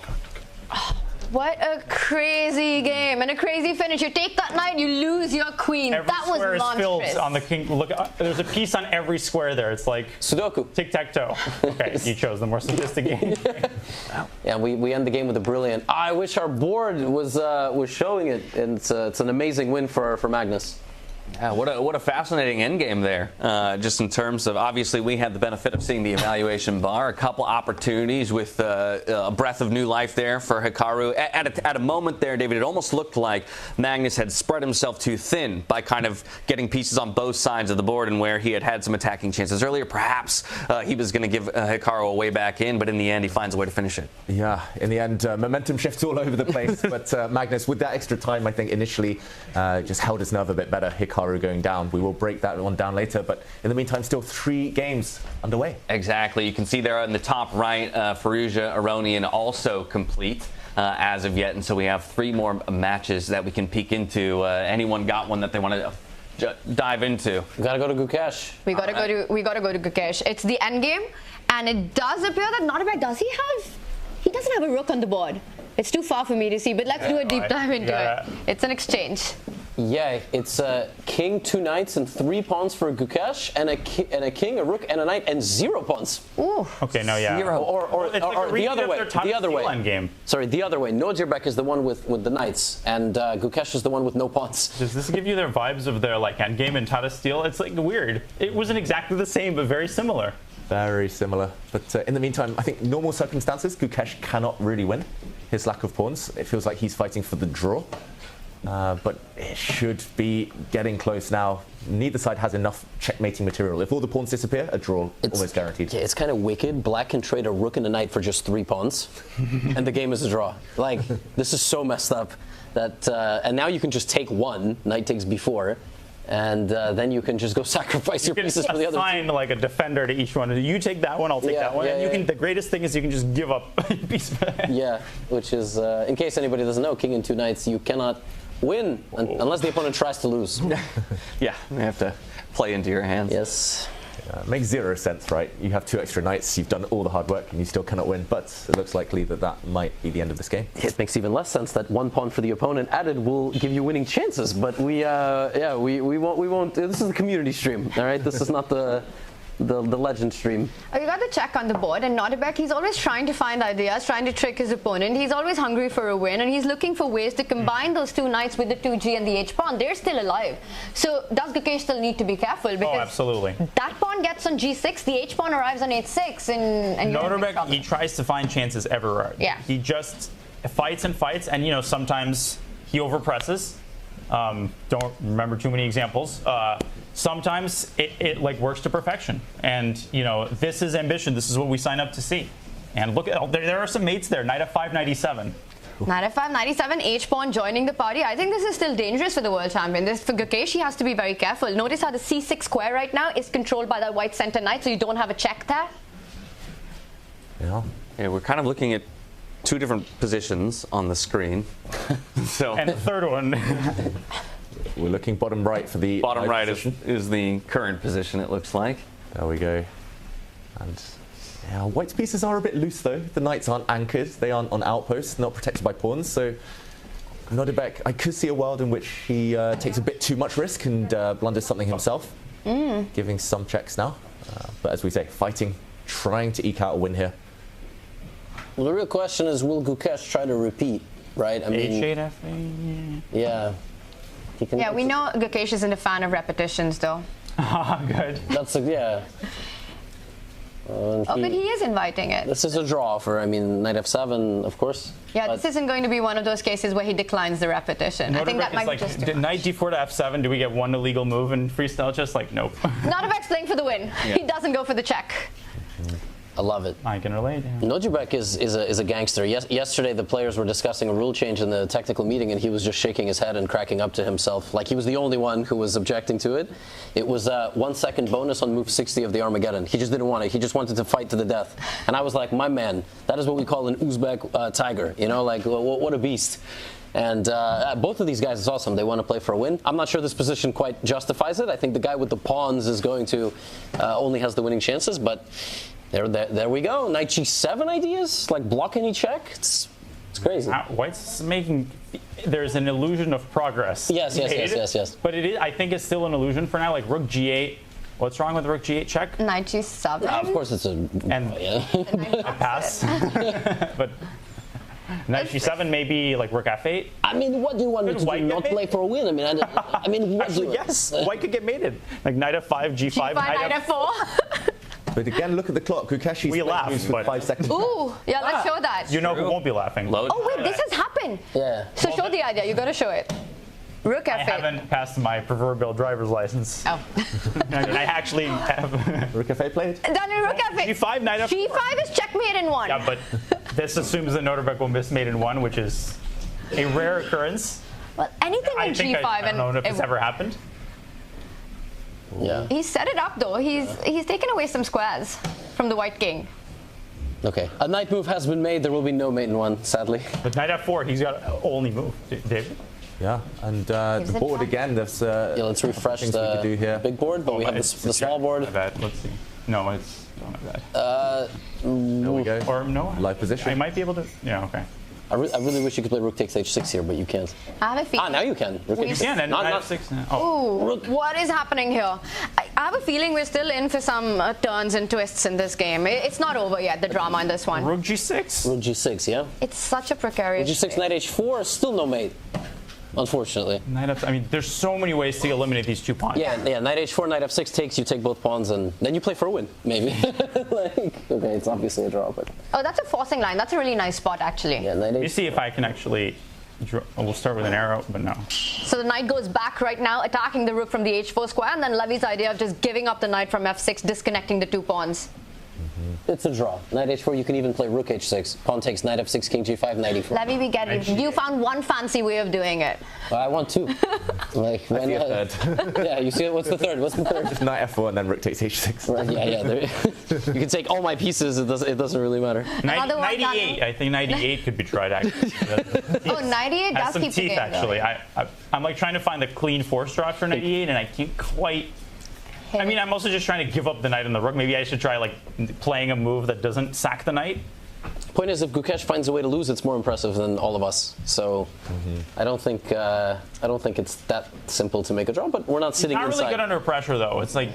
Speaker 11: What a crazy game and a crazy finish. You take that knight, you lose your queen.
Speaker 10: Every
Speaker 11: that was
Speaker 10: square is filled
Speaker 11: monstrous.
Speaker 10: on the king. Look, there's a piece on every square there. It's like
Speaker 4: Sudoku.
Speaker 10: tic-tac-toe. Okay, you chose the more sophisticated game.
Speaker 4: Yeah, we end the game with a brilliant. I wish our board was showing it, and it's an amazing win for Magnus.
Speaker 2: Yeah, what a fascinating endgame there. Just in terms of, obviously, we had the benefit of seeing the evaluation bar, a couple opportunities with a breath of new life there for Hikaru. At a moment there, David, it almost looked like Magnus had spread himself too thin by kind of getting pieces on both sides of the board, and where he had some attacking chances earlier. Perhaps he was going to give Hikaru a way back in, but in the end, he finds a way to finish it.
Speaker 9: Yeah, in the end, momentum shifts all over the place. But Magnus, with that extra time, I think initially just held his nerve a bit better. Hikaru going down. We will break that one down later, but in the meantime, still 3 games underway.
Speaker 2: Exactly. You can see there in the top right, Firouzja, Aronian also complete as of yet, and so we have 3 more matches that we can peek into. Anyone got one that they want to dive into?
Speaker 4: We gotta go to Gukesh.
Speaker 11: We gotta go to Gukesh. It's the end game, and it does appear that Nodirbek he doesn't have a rook on the board. It's too far for me to see, but let's do a deep dive into it. It's an exchange.
Speaker 4: Yeah, it's a king, 2 knights, and 3 pawns for Gukesh, and a king, a rook, and a knight, and 0 pawns.
Speaker 11: Ooh.
Speaker 10: Okay, no, yeah.
Speaker 4: Or the other way. The other way.
Speaker 10: Endgame.
Speaker 4: Sorry, the other way. Nodirbek is the one with the knights, and Gukesh is the one with no pawns.
Speaker 10: Does this give you their vibes of their like endgame and Tata Steel? It's like weird. It wasn't exactly the same, but very similar.
Speaker 9: Very similar. But in the meantime, I think normal circumstances, Gukesh cannot really win. His lack of pawns. It feels like he's fighting for the draw. But it should be getting close now. Neither side has enough checkmating material. If all the pawns disappear, a draw almost guaranteed.
Speaker 4: Yeah, it's kind of wicked. Black can trade a rook and a knight for just 3 pawns, and the game is a draw. Like, this is so messed up. That and now you can just take 1, knight takes b4, and then you can just go sacrifice your pieces for the other.
Speaker 10: You can assign like a defender to each one. You take that one, I'll take that one.
Speaker 4: Yeah,
Speaker 10: and you can. The greatest thing is you can just give up a piece.
Speaker 4: Yeah, which is, in case anybody doesn't know, king and 2 knights, you cannot win unless the opponent tries to lose.
Speaker 2: Yeah, you have to play into your hands.
Speaker 4: Yes.
Speaker 9: Makes 0 sense, right? You have 2 extra knights, you've done all the hard work, and you still cannot win. But it looks likely that might be the end of this game.
Speaker 4: It makes even less sense that 1 pawn for the opponent added will give you winning chances. But we won't. This is the community stream, all right? This is not the legend stream.
Speaker 11: You got the check on the board, and Nodirbek, he's always trying to find ideas, trying to trick his opponent. He's always hungry for a win, and he's looking for ways to combine those 2 knights with the 2G and the H pawn. They're still alive. So does Gukesh still need to be careful? Because
Speaker 10: absolutely.
Speaker 11: That pawn gets on G6, the H pawn arrives on H6, and
Speaker 10: Nodirbek, he tries to find chances everywhere.
Speaker 11: Yeah.
Speaker 10: He just fights and fights, and sometimes he overpresses. Don't remember too many examples. Sometimes it like works to perfection, and this is ambition. This is what we sign up to see. And look at there are some mates there. Knight f5, knight e7.
Speaker 11: Knight f5, knight e7, H pawn joining the party. I think this is still dangerous for the world champion. For Gukesh, he has to be very careful. Notice how the c6 square right now is controlled by that white center knight, so you don't have a check there.
Speaker 2: Yeah, we're kind of looking at 2 different positions on the screen.
Speaker 10: And the third one.
Speaker 9: We're looking bottom right for the
Speaker 2: bottom right is the current position, it looks like.
Speaker 9: There we go. And white's pieces are a bit loose though. The knights aren't anchored. They aren't on outposts, not protected by pawns. So Nodirbek, I could see a world in which he takes a bit too much risk and blunders something himself, giving some checks now. But as we say, fighting, trying to eke out a win here.
Speaker 4: Well, the real question is, will Gukesh try to repeat, right? I mean,
Speaker 10: H8, F8.
Speaker 4: Yeah.
Speaker 11: Yeah, we know Gukesh isn't a fan of repetitions, though.
Speaker 10: Good.
Speaker 4: That's yeah.
Speaker 11: But he is inviting it.
Speaker 4: This is a draw for, knight f7, of course.
Speaker 11: Yeah, this isn't going to be one of those cases where he declines the repetition. I think that might be just
Speaker 10: knight d4 to f7. Do we get one illegal move in freestyle chess? Like, nope.
Speaker 11: Nodirbek's playing for the win. Yeah. He doesn't go for the check.
Speaker 4: I love it.
Speaker 10: I can relate. Yeah.
Speaker 4: Nodirbek is a gangster. Yesterday, the players were discussing a rule change in the technical meeting, and he was just shaking his head and cracking up to himself. Like he was the only one who was objecting to it. It was a 1 second bonus on move 60 of the Armageddon. He just didn't want it. He just wanted to fight to the death. And I was like, my man, that is what we call an Uzbek tiger. You know, like what a beast. And both of these guys is awesome. They want to play for a win. I'm not sure this position quite justifies it. I think the guy with the pawns is going to only has the winning chances, but. There we go. Knight g7 ideas, like block any check. It's crazy.
Speaker 10: White's making. There's an illusion of progress.
Speaker 4: Yes.
Speaker 10: But it is. I think it's still an illusion for now. Like rook g8. What's wrong with rook g8 check?
Speaker 11: Knight g7.
Speaker 4: Of course, it's a
Speaker 10: a pass. But knight g7 maybe like rook f8.
Speaker 4: I mean, what do you want me to do? Not play for a win? I mean, what
Speaker 10: actually, yes. White could get mated. Like knight f5, g5,
Speaker 11: knight f4.
Speaker 9: But again, look at the clock. Gukeshi's
Speaker 10: we laugh,
Speaker 9: for 5 seconds.
Speaker 11: Ooh, yeah, let's show that.
Speaker 10: You know who won't be laughing.
Speaker 11: Oh wait, this has happened.
Speaker 4: Yeah.
Speaker 11: So show the idea. You got to show it. Rook f8.
Speaker 10: I haven't passed my proverbial driver's license.
Speaker 11: Oh.
Speaker 10: I actually have.
Speaker 9: Rook f8 played?
Speaker 11: Done in rook f8.
Speaker 10: g5, knight f4.
Speaker 11: g5 is checkmate in 1.
Speaker 10: Yeah, but this assumes that Nodirbek will miss mate in 1, which is a rare occurrence.
Speaker 11: Well, anything in g5.
Speaker 10: I don't know if it's ever happened.
Speaker 4: Yeah.
Speaker 11: He set it up though. He's taken away some squares from the white king.
Speaker 4: Okay. A knight move has been made. There will be no mate in 1, sadly.
Speaker 10: But knight f4, he's got only move. David?
Speaker 9: Yeah, and the board again, there's
Speaker 4: let's refresh the big board, but we have the small board.
Speaker 10: Let's see. No, it's not
Speaker 9: bad. There we go.
Speaker 10: Or no.
Speaker 9: Live position.
Speaker 10: I might be able to. Yeah, okay.
Speaker 4: I really wish you could play rook takes h6 here, but you can't.
Speaker 11: I have a feeling.
Speaker 4: Now you can.
Speaker 10: You can, and knight f6 now.
Speaker 11: Oh. Ooh, what is happening here? I have a feeling we're still in for some turns and twists in this game. It's not over yet, the drama in this one.
Speaker 10: Rook g6?
Speaker 4: Rook g6, yeah.
Speaker 11: It's such a precarious
Speaker 4: rook g6, knight h4, still no mate. Unfortunately.
Speaker 10: I mean, there's so many ways to eliminate these 2 pawns.
Speaker 4: Yeah, knight h4, knight f6 takes, you take both pawns, and then you play for a win, maybe. Okay, it's obviously a draw, but...
Speaker 11: Oh, that's a forcing line. That's a really nice spot, actually.
Speaker 4: Yeah,
Speaker 10: Let me see if I can actually... We'll start with an arrow, but no.
Speaker 11: So the knight goes back right now, attacking the rook from the h4 square, and then Levy's idea of just giving up the knight from f6, disconnecting the 2 pawns.
Speaker 4: It's a draw. Knight h4, you can even play rook h6. Pawn takes knight f6, king g5, knight e4.
Speaker 11: Levy, we get it. You found one fancy way of doing it.
Speaker 4: Well, I want 2. Like
Speaker 9: when, I see a third.
Speaker 4: Yeah, you see it? What's the third?
Speaker 9: Just knight f4 and then rook takes h6.
Speaker 4: Right, yeah. You can take all my pieces. It doesn't really matter.
Speaker 10: Knight e8. I think knight e8 could be tried actually.
Speaker 11: Knight e8 does
Speaker 10: some
Speaker 11: keep
Speaker 10: teeth
Speaker 11: the game
Speaker 10: actually. I'm like trying to find the clean force draw for knight e8, and I can't quite. I mean, I'm also just trying to give up the knight and the rook. Maybe I should try like playing a move that doesn't sack the knight.
Speaker 4: Point is, if Gukesh finds a way to lose, it's more impressive than all of us. So I don't think it's that simple to make a draw. But we're not sitting inside.
Speaker 10: He's not really good under pressure, though. It's like,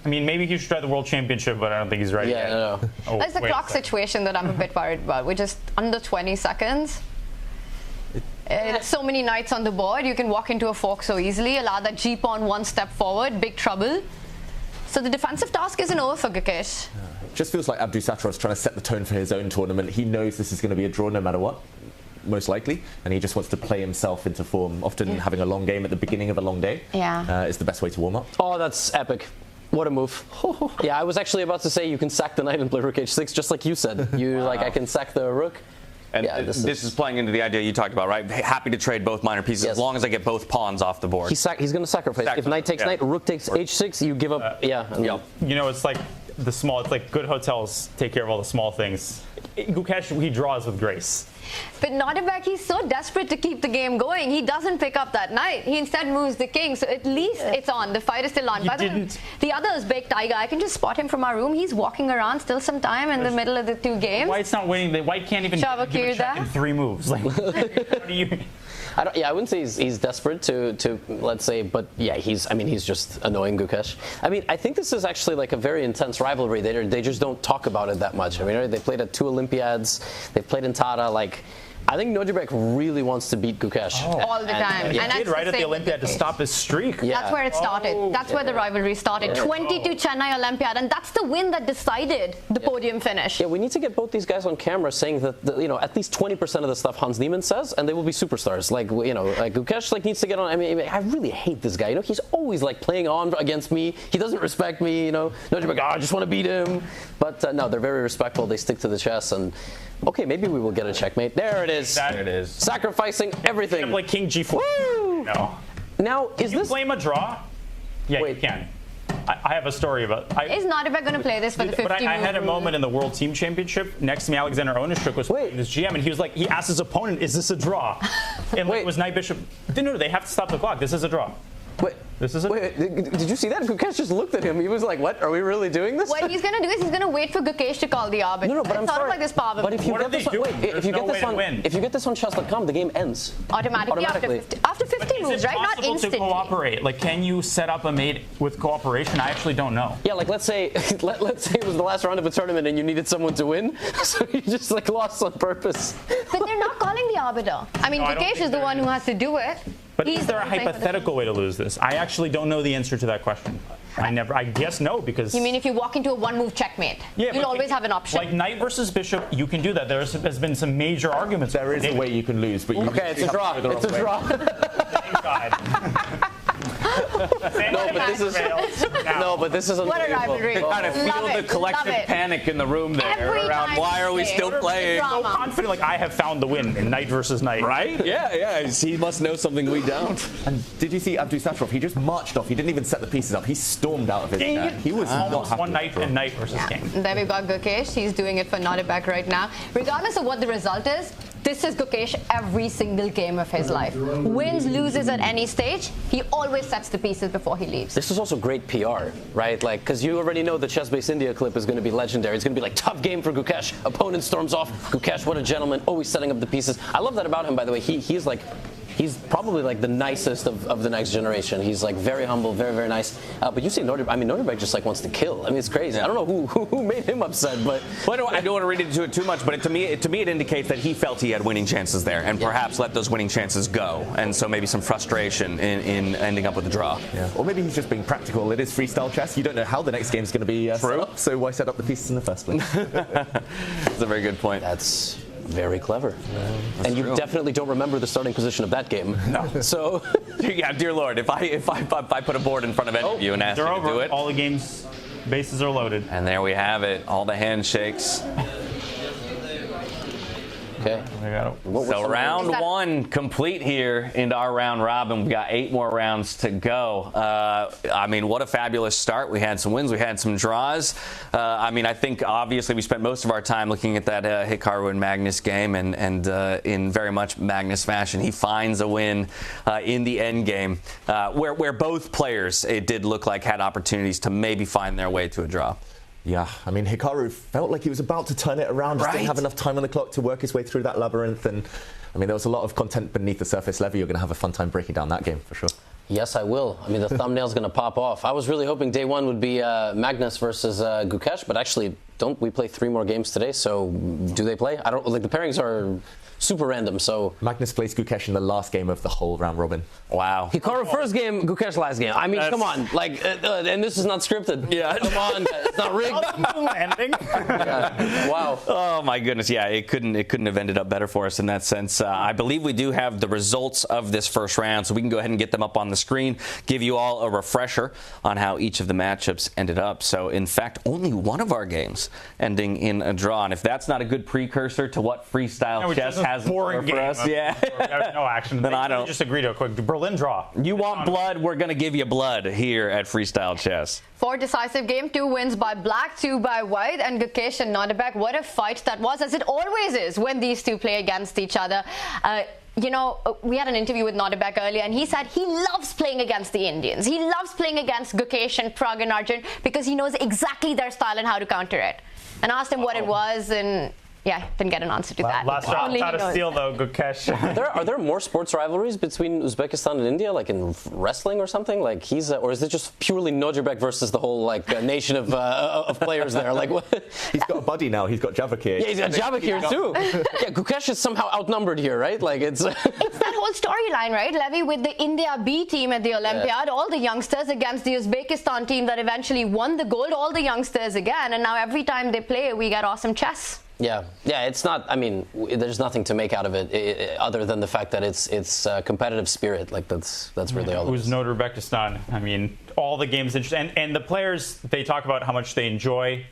Speaker 10: I mean, maybe he should try the World Championship, but I don't think he's ready yet.
Speaker 4: No.
Speaker 11: Oh, it's the clock situation that I'm a bit worried about. We're just under 20 seconds. So many knights on the board. You can walk into a fork so easily. Allow that G pawn 1 step forward. Big trouble. So the defensive task isn't over for Gukesh.
Speaker 9: It just feels like Abdusattorov's trying to set the tone for his own tournament. He knows this is going to be a draw no matter what, most likely, and he just wants to play himself into form. Often having a long game at the beginning of a long day is the best way to warm up.
Speaker 4: Oh, that's epic. What a move. Yeah, I was actually about to say you can sack the knight and play rook h6, just like you said. I can sack the rook.
Speaker 2: And this is playing into the idea you talked about, right? Happy to trade both minor pieces as long as I get both pawns off the board.
Speaker 4: He's going to sacrifice. If knight takes knight, rook takes h6, you give up.
Speaker 10: You know, it's like it's like good hotels take care of all the small things. Gukesh, he draws with grace.
Speaker 11: But Nodirbek, he's so desperate to keep the game going. He doesn't pick up that knight. He instead moves the king. So at least it's on. The fight is still on. The other is Big Tiger. I can just spot him from our room. He's walking around still some time in the middle of the 2 games.
Speaker 10: White's not winning. White can't even give a check in 3 moves. Like, how do you...
Speaker 4: I wouldn't say he's desperate to let's say, but yeah, he's just annoying Gukesh. I mean, I think this is actually like a very intense rivalry. They just don't talk about it that much. I mean, they played at 2 Olympiads. They played in Tata. Like, I think Nodirbek really wants to beat Gukesh.
Speaker 11: All the time.
Speaker 10: He
Speaker 11: And
Speaker 10: did
Speaker 11: that's
Speaker 10: right
Speaker 11: the
Speaker 10: at the
Speaker 11: same
Speaker 10: Olympiad to
Speaker 11: with
Speaker 10: stop his streak.
Speaker 4: Yeah.
Speaker 11: That's where it started. That's where the rivalry started. 22 Chennai Olympiad, and that's the win that decided the podium finish.
Speaker 4: Yeah, we need to get both these guys on camera saying that at least 20% of the stuff Hans Niemann says, and they will be superstars. Like like Gukesh needs to get on. I mean, I really hate this guy. He's always playing on against me. He doesn't respect me. Nodirbek, I just want to beat him. But no, they're very respectful. They stick to the chess, and okay, maybe we will get a checkmate. There it is.
Speaker 10: There it is.
Speaker 4: Sacrificing everything.
Speaker 10: Like King G4.
Speaker 4: Woo!
Speaker 10: No.
Speaker 4: Now, is
Speaker 10: you
Speaker 4: this
Speaker 10: blame a draw? Yeah,
Speaker 4: Wait.
Speaker 10: you can. I have a story about.
Speaker 11: Is Nodirbek going to play this for the 50
Speaker 10: But I had a
Speaker 11: rule?
Speaker 10: moment in the World Team Championship. Next to me, Alexander Onishuk was playing this GM, and he was he asked his opponent, "Is this a draw?" And it was Knight Bishop. No, they have to stop the clock. This is a draw.
Speaker 4: Wait,
Speaker 10: this is a.
Speaker 4: Wait, did you see that? Gukesh just looked at him. He was like, "What? Are we really doing this?"
Speaker 11: What he's going to do is he's going to wait for Gukesh to call the arbiter.
Speaker 4: No, but
Speaker 11: it's
Speaker 4: I'm
Speaker 11: sort
Speaker 4: sorry.
Speaker 11: of like this power.
Speaker 4: But if you get this on, if you get this on chess.com, the game ends
Speaker 11: automatically. After 50 moves, right? Not instantly.
Speaker 10: To cooperate? Can you set up a mate with cooperation? I actually don't know.
Speaker 4: Yeah, let's say let's say it was the last round of a tournament and you needed someone to win, so you just lost on purpose.
Speaker 11: But they're not calling the arbiter. I mean, Gukesh is the one who has to do it.
Speaker 10: But is there a hypothetical way to lose this? I actually don't know the answer to that question. I guess no, because.
Speaker 11: You mean if you walk into a one-move checkmate?
Speaker 10: Yeah,
Speaker 11: you'll always have an option.
Speaker 10: Like Knight versus Bishop, you can do that. There has been some major arguments.
Speaker 9: There is a way you can lose, but you
Speaker 4: okay, it's a draw. It's a draw.
Speaker 10: Thank God.
Speaker 4: No, but this is
Speaker 11: what a rivalry.
Speaker 2: You kind of feel the collective panic in the room there around why are we still playing?
Speaker 10: So confident, I have found the win in Knight versus Knight.
Speaker 2: Right? Yeah. He must know something we don't.
Speaker 9: And did you see Abdusattorov? He just marched off. He didn't even set the pieces up. He stormed out of his chair. He was
Speaker 10: almost
Speaker 9: not
Speaker 10: one Knight and Knight versus King.
Speaker 11: There we got Gukesh. He's doing it for Nodirbek right now. Regardless of what the result is, this is Gukesh every single game of his life. Wins, loses at any stage, he always sets the pieces before he leaves.
Speaker 4: This is also great PR, right? Because you already know the Chess Base India clip is going to be legendary. It's going to be tough game for Gukesh. Opponent storms off. Gukesh, what a gentleman, always setting up the pieces. I love that about him, by the way. He's probably the nicest of the next generation. He's very humble, very, very nice. But you see Nodirbek, Nodirbek just wants to kill. It's crazy. I don't know who made him upset, but.
Speaker 2: Well, I don't want to read into it too much, but to me it indicates that he felt he had winning chances there and perhaps let those winning chances go. And so maybe some frustration in ending up with a draw.
Speaker 9: Yeah. Or maybe he's just being practical. It is freestyle chess. You don't know how the next game's going to be set up, so why set up the pieces in the first place?
Speaker 2: That's a very good point.
Speaker 4: That's very clever. And you definitely don't remember the starting position of that game.
Speaker 2: No.
Speaker 4: So,
Speaker 2: yeah, dear Lord, if I put a board in front of any of you and ask you to do it.
Speaker 10: All the games, bases are loaded.
Speaker 2: And there we have it. All the handshakes.
Speaker 4: Okay.
Speaker 2: So round one complete here into our round robin. We've got 8 more rounds to go. What a fabulous start. We had some wins. We had some draws. I think obviously we spent most of our time looking at that Hikaru and Magnus game, and in very much Magnus fashion, he finds a win in the end game, where both players, it did look like, had opportunities to maybe find their way to a draw.
Speaker 9: Yeah, Hikaru felt like he was about to turn it around, just didn't have enough time on the clock to work his way through that labyrinth. And there was a lot of content beneath the surface. Levy, you're going to have a fun time breaking down that game for sure.
Speaker 4: Yes, I will. The thumbnail's going to pop off. I was really hoping day one would be Magnus versus Gukesh, but actually, don't we play 3 more games today? So do they play? I don't. The pairings are super random. So
Speaker 9: Magnus plays Gukesh in the last game of the whole round robin.
Speaker 2: Wow.
Speaker 4: Hikaru first game, Gukesh last game. Come on, and this is not scripted.
Speaker 2: Yeah.
Speaker 4: Come on, it's not rigged.
Speaker 10: Ending.
Speaker 4: Yeah. Wow.
Speaker 2: Oh my goodness. Yeah, it couldn't have ended up better for us in that sense. I believe we do have the results of this first round, so we can go ahead and get them up on the screen, give you all a refresher on how each of the matchups ended up. So in fact, only one of our games ending in a draw, and if that's not a good precursor to what freestyle chess has for us,
Speaker 10: no action.
Speaker 2: Then I don't.
Speaker 10: Just agree to a quick Berlin draw.
Speaker 2: You want blood? We're going to give you blood here at Freestyle Chess.
Speaker 11: 4 decisive game, 2 wins by black, 2 by white, and Gukesh and Nodirbek. What a fight that was, as it always is when these two play against each other. We had an interview with Nodirbek earlier, and he said he loves playing against the Indians. He loves playing against Gukesh and Pragg and Arjun because he knows exactly their style and how to counter it. And I asked him what it was, and Yeah, didn't get an answer to that.
Speaker 10: Last shot
Speaker 11: Only
Speaker 10: out
Speaker 11: he
Speaker 10: of
Speaker 11: knows.
Speaker 10: steel, though, Gukesh.
Speaker 4: Are there more sports rivalries between Uzbekistan and India, like in wrestling or something? Like or is it just purely Nodirbek versus the whole nation of players there? Like what?
Speaker 9: He's got a buddy now. He's got Javokhir.
Speaker 4: Yeah, he's got Javokhir too. Yeah, Gukesh is somehow outnumbered here, right? Like it's
Speaker 11: It's that whole storyline, right, Levy, with the India B team at the Olympiad, all the youngsters against the Uzbekistan team that eventually won the gold, all the youngsters again, and now every time they play, we get awesome chess.
Speaker 4: Yeah, it's not. I mean, there's nothing to make out of it other than the fact that it's competitive spirit. Like that's really all.
Speaker 10: It was Nodirbekistan. I mean, all the games and the players, they talk about how much they enjoy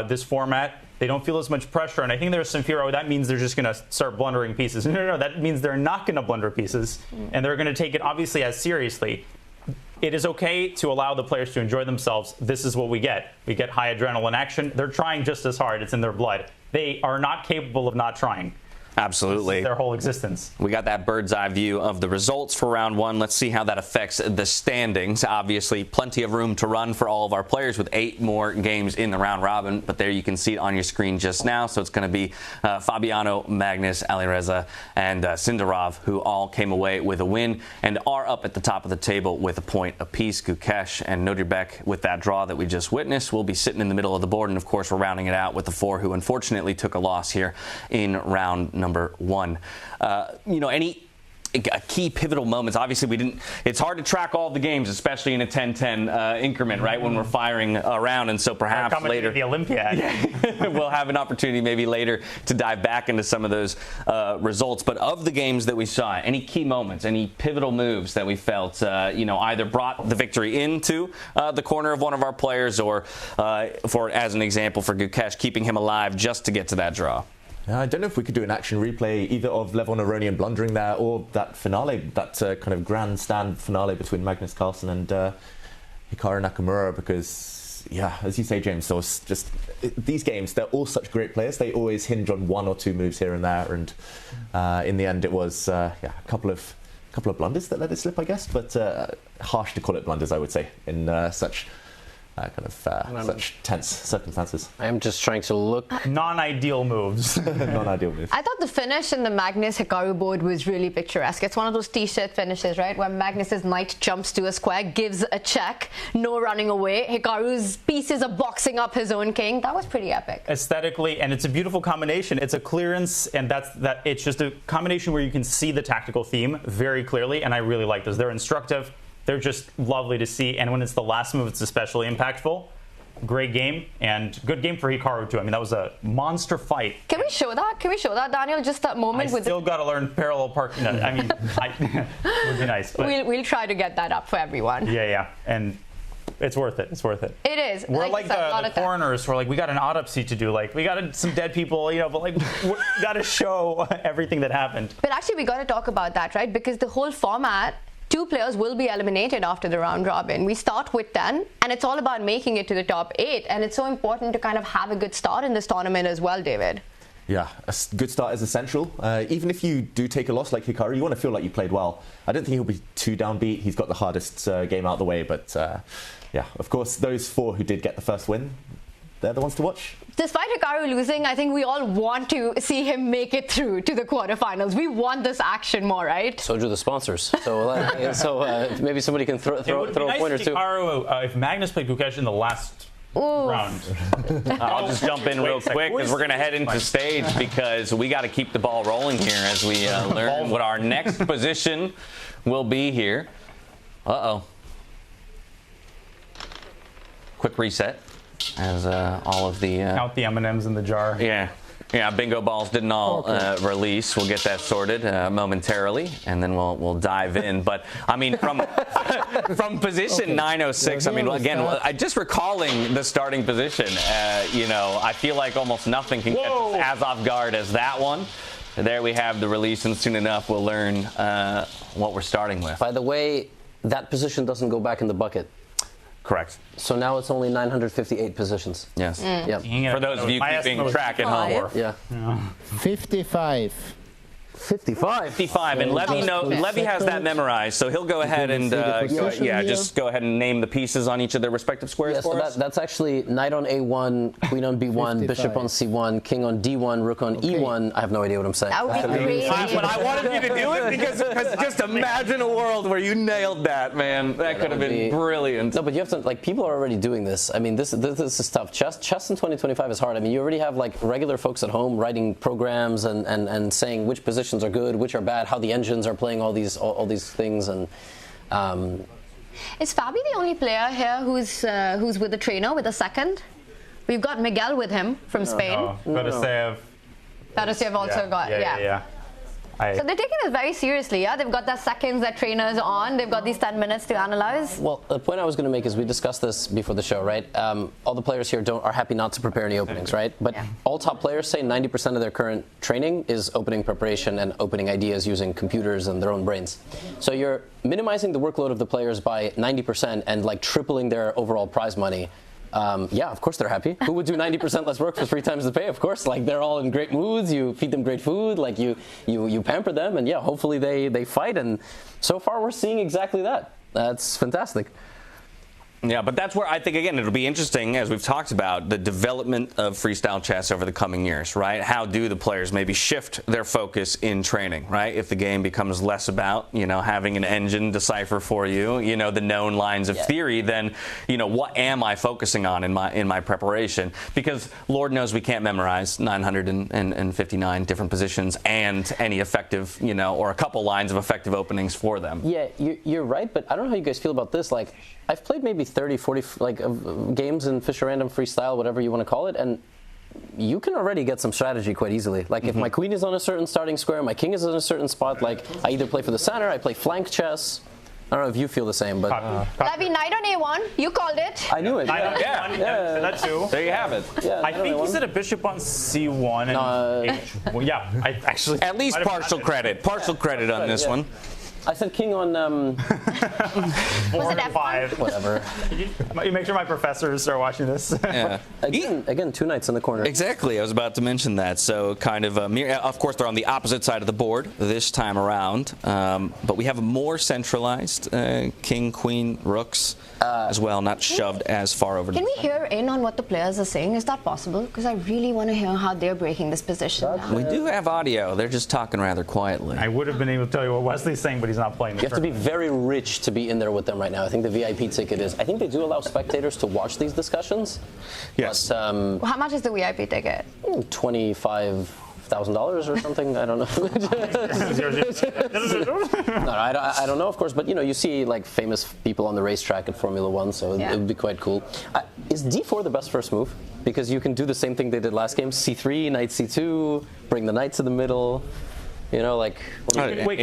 Speaker 10: this format. They don't feel as much pressure, and I think there's some fear. Oh, that means they're just going to start blundering pieces. No, that means they're not going to blunder pieces, and they're going to take it obviously as seriously. It is okay to allow the players to enjoy themselves. This is what we get. We get high adrenaline action. They're trying just as hard. It's in their blood. They are not capable of not trying.
Speaker 2: Absolutely.
Speaker 10: Their whole existence.
Speaker 2: We got that bird's eye view of the results for round one. Let's see how that affects the standings. Obviously, plenty of room to run for all of our players with 8 more games in the round robin. But there you can see it on your screen just now. So it's going to be Fabiano, Magnus, Alireza, and Sindarov, who all came away with a win and are up at the top of the table with a point apiece. Gukesh and Nodirbek, with that draw that we just witnessed, will be sitting in the middle of the board. And, of course, we're rounding it out with the 4 who unfortunately took a loss here in round number 1. Any key pivotal moments? Obviously, it's hard to track all the games, especially in a 10-10 increment, right, when we're firing around. And so perhaps later,
Speaker 10: the Olympiad,
Speaker 2: we'll have an opportunity maybe later to dive back into some of those results. But of the games that we saw, any key moments, any pivotal moves that we felt, either brought the victory into the corner of one of our players, or as an example for Gukesh, keeping him alive just to get to that draw?
Speaker 9: I don't know if we could do an action replay either of Levon Aronian blundering there or that finale, that kind of grandstand finale between Magnus Carlsen and Hikaru Nakamura, because, yeah, as you say, James, so it's just these games, they're all such great players. They always hinge on 1 or 2 moves here and there, and in the end it was a couple of blunders that let it slip, I guess, but harsh to call it blunders, I would say, in such such tense circumstances.
Speaker 4: I am just trying to look.
Speaker 10: Non-ideal moves.
Speaker 9: Non-ideal moves.
Speaker 11: I thought the finish in the Magnus Hikaru board was really picturesque. It's one of those t-shirt finishes, right, where Magnus's knight jumps to a square, gives a check, no running away. Hikaru's pieces are boxing up his own king. That was pretty epic.
Speaker 10: Aesthetically, and it's a beautiful combination. It's a clearance, and it's just a combination where you can see the tactical theme very clearly, and I really like those. They're instructive. They're just lovely to see, and when it's the last move, it's especially impactful. Great game, and good game for Hikaru too. I mean, that was a monster fight.
Speaker 11: Can we show that? Can we show that, Daniel? Just that moment with
Speaker 10: still got to learn parallel parking. I mean, it would be nice. But
Speaker 11: we'll try to get that up for everyone.
Speaker 10: Yeah, and it's worth it. It's worth it.
Speaker 11: It is.
Speaker 10: We're like the foreigners. We're like, we got an autopsy to do. Like, we got some dead people, but like, we got to show everything that happened.
Speaker 11: But actually, we got to talk about that, right? Because the whole format, 2 players will be eliminated after the round robin. We start with 10, and it's all about making it to the top 8. And it's so important to kind of have a good start in this tournament as well, David.
Speaker 9: Yeah, a good start is essential. Even if you do take a loss like Hikaru, you want to feel like you played well. I don't think he'll be too downbeat. He's got the hardest game out of the way. But yeah, of course, those 4 who did get the first win, they're the ones to watch.
Speaker 11: Despite Hikaru losing, I think we all want to see him make it through to the quarterfinals. We want this action more, right?
Speaker 4: So do the sponsors. So maybe somebody can throw a point or two.
Speaker 10: Hikaru, if Magnus played Gukesh in the last round.
Speaker 2: I'll just jump in real quick because we're going to head into stage because we got to keep the ball rolling here as we learn what our next position will be here. Uh-oh. Quick reset. As all of the
Speaker 10: count the M&Ms in the jar.
Speaker 2: Yeah, bingo balls didn't all release. We'll get that sorted momentarily, and then we'll dive in. But I mean, from position 906, I mean, again, just recalling the starting position, I feel like almost nothing can catch us as off guard as that one. There we have the release, and soon enough we'll learn what we're starting with.
Speaker 4: By the way, that position doesn't go back in the bucket.
Speaker 2: Correct.
Speaker 4: So now it's only 958 positions.
Speaker 2: Yes.
Speaker 4: Yep.
Speaker 2: For those of you keeping track at home.
Speaker 4: Yeah.
Speaker 8: 55.
Speaker 4: 55.
Speaker 2: 55, and Levy has that memorized, so he'll go ahead and just go ahead and name the pieces on each of their respective squares for us.
Speaker 4: That's actually knight on A1, queen on B1,
Speaker 8: 55.
Speaker 4: bishop on C1, king on D1, rook on E1. I have no idea what I'm saying.
Speaker 11: That would be crazy.
Speaker 2: But I wanted you to do it because just imagine a world where you nailed that, man. That could have been brilliant.
Speaker 4: No, but you have to, like, people are already doing this. I mean, this is tough. Chess in 2025 is hard. I mean, you already have, like, regular folks at home writing programs and saying which positions are good, which are bad, how the engines are playing all these things, and
Speaker 11: is Fabi the only player here who's with a trainer, with a second? We've got Miguel with him from Spain.
Speaker 10: Fedoseev
Speaker 11: also got, yeah. So they're taking this very seriously, yeah? They've got their seconds, their trainers on, they've got these 10 minutes to analyze.
Speaker 4: Well, the point I was going to make is we discussed this before the show, right? All the players here are happy not to prepare any openings, right? But all top players say 90% of their current training is opening preparation and opening ideas using computers and their own brains. So you're minimizing the workload of the players by 90% and like tripling their overall prize money. Yeah, of course they're happy. Who would do 90% less work for 3 times the pay? Of course, like they're all in great moods. You feed them great food, like you pamper them, and yeah, hopefully they fight. And so far, we're seeing exactly that. That's fantastic.
Speaker 2: Yeah, but that's where I think, again, it'll be interesting, as we've talked about, the development of freestyle chess over the coming years, right? How do the players maybe shift their focus in training, right? If the game becomes less about, having an engine decipher for you, the known lines of theory, then, what am I focusing on in my preparation? Because Lord knows we can't memorize 959 different positions and any effective, or a couple lines of effective openings for them.
Speaker 4: Yeah, you're right, but I don't know how you guys feel about this. Like, I've played maybe 30, 40 games in Fischer Random Freestyle, whatever you want to call it, and you can already get some strategy quite easily. Like if my queen is on a certain starting square, my king is in a certain spot, like I either play for the center, I play flank chess. I don't know if you feel the same, but...
Speaker 11: Levy, knight on A1, you called it.
Speaker 4: I knew it.
Speaker 10: Yeah, that too.
Speaker 2: There you have it.
Speaker 10: Yeah, I think he said a bishop on C1 and H1. Yeah, I actually...
Speaker 2: At least partial credit on this one.
Speaker 4: I said king on
Speaker 10: 4 and 5.
Speaker 4: Whatever.
Speaker 10: You make sure my professors are watching this.
Speaker 2: Yeah.
Speaker 4: Again, 2 knights in the corner.
Speaker 2: Exactly. I was about to mention that. So kind of, of course, they're on the opposite side of the board this time around. But we have a more centralized king, queen, rooks as well, not shoved as far over.
Speaker 11: Can we hear in on what the players are saying? Is that possible? Because I really want to hear how they're breaking this position down.
Speaker 2: We do have audio. They're just talking rather quietly.
Speaker 10: I would have been able to tell you what Wesley's saying, but he's not playing.
Speaker 4: You have to be very rich to be in there with them right now. I think the VIP ticket is... I think they do allow spectators to watch these discussions.
Speaker 2: Yes.
Speaker 4: But,
Speaker 11: how much is the VIP ticket?
Speaker 4: $25,000 or something. I don't know. No, I don't know, of course. But you see like famous people on the racetrack at Formula 1, so it would be quite cool. Is D4 the best first move? Because you can do the same thing they did last game: C3, knight C2, bring the knight to the middle.
Speaker 2: It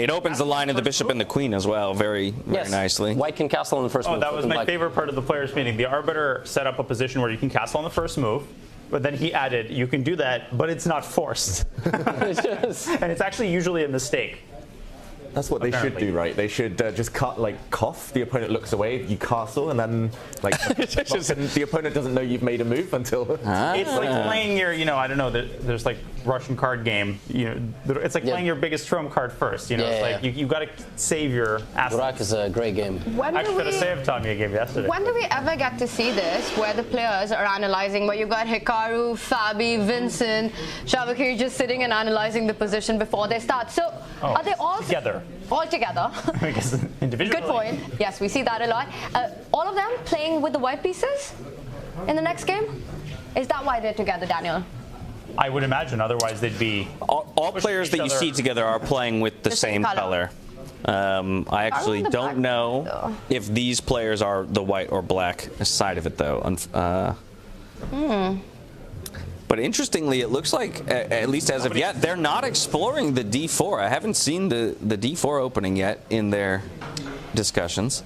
Speaker 2: opens the line of the bishop and the queen as well, very nicely.
Speaker 4: White can castle on the first move.
Speaker 10: Oh, that was my favorite part of the players' meeting. The arbiter set up a position where you can castle on the first move, but then he added, you can do that, but it's not forced. And it's actually usually a mistake.
Speaker 9: That's what they should do, right? They should just cough. The opponent looks away. You castle, and then the opponent doesn't know you've made a move until.
Speaker 10: It's like playing your, I don't know. There's like Russian card game. It's like playing your biggest trump card first. It's like you got to save your assets.
Speaker 4: Burak is a great game.
Speaker 10: Actually, Fedoseev taught me a game yesterday.
Speaker 11: When do we ever get to see this, where the players are analyzing, where you've got Hikaru, Fabi, Vincent, Javokhir just sitting and analyzing the position before they start? So are they all
Speaker 10: together?
Speaker 11: All together.
Speaker 10: I guess individually.
Speaker 11: Good point. Yes, we see that a lot. All of them playing with the white pieces in the next game? Is that why they're together, Daniel?
Speaker 10: I would imagine. Otherwise, they'd be...
Speaker 2: All players that you see together are playing with the same color. I actually don't know if these players are the white or black side of it, though. But interestingly, it looks like, at least as of yet, they're not exploring the D4. I haven't seen the D4 opening yet in their discussions.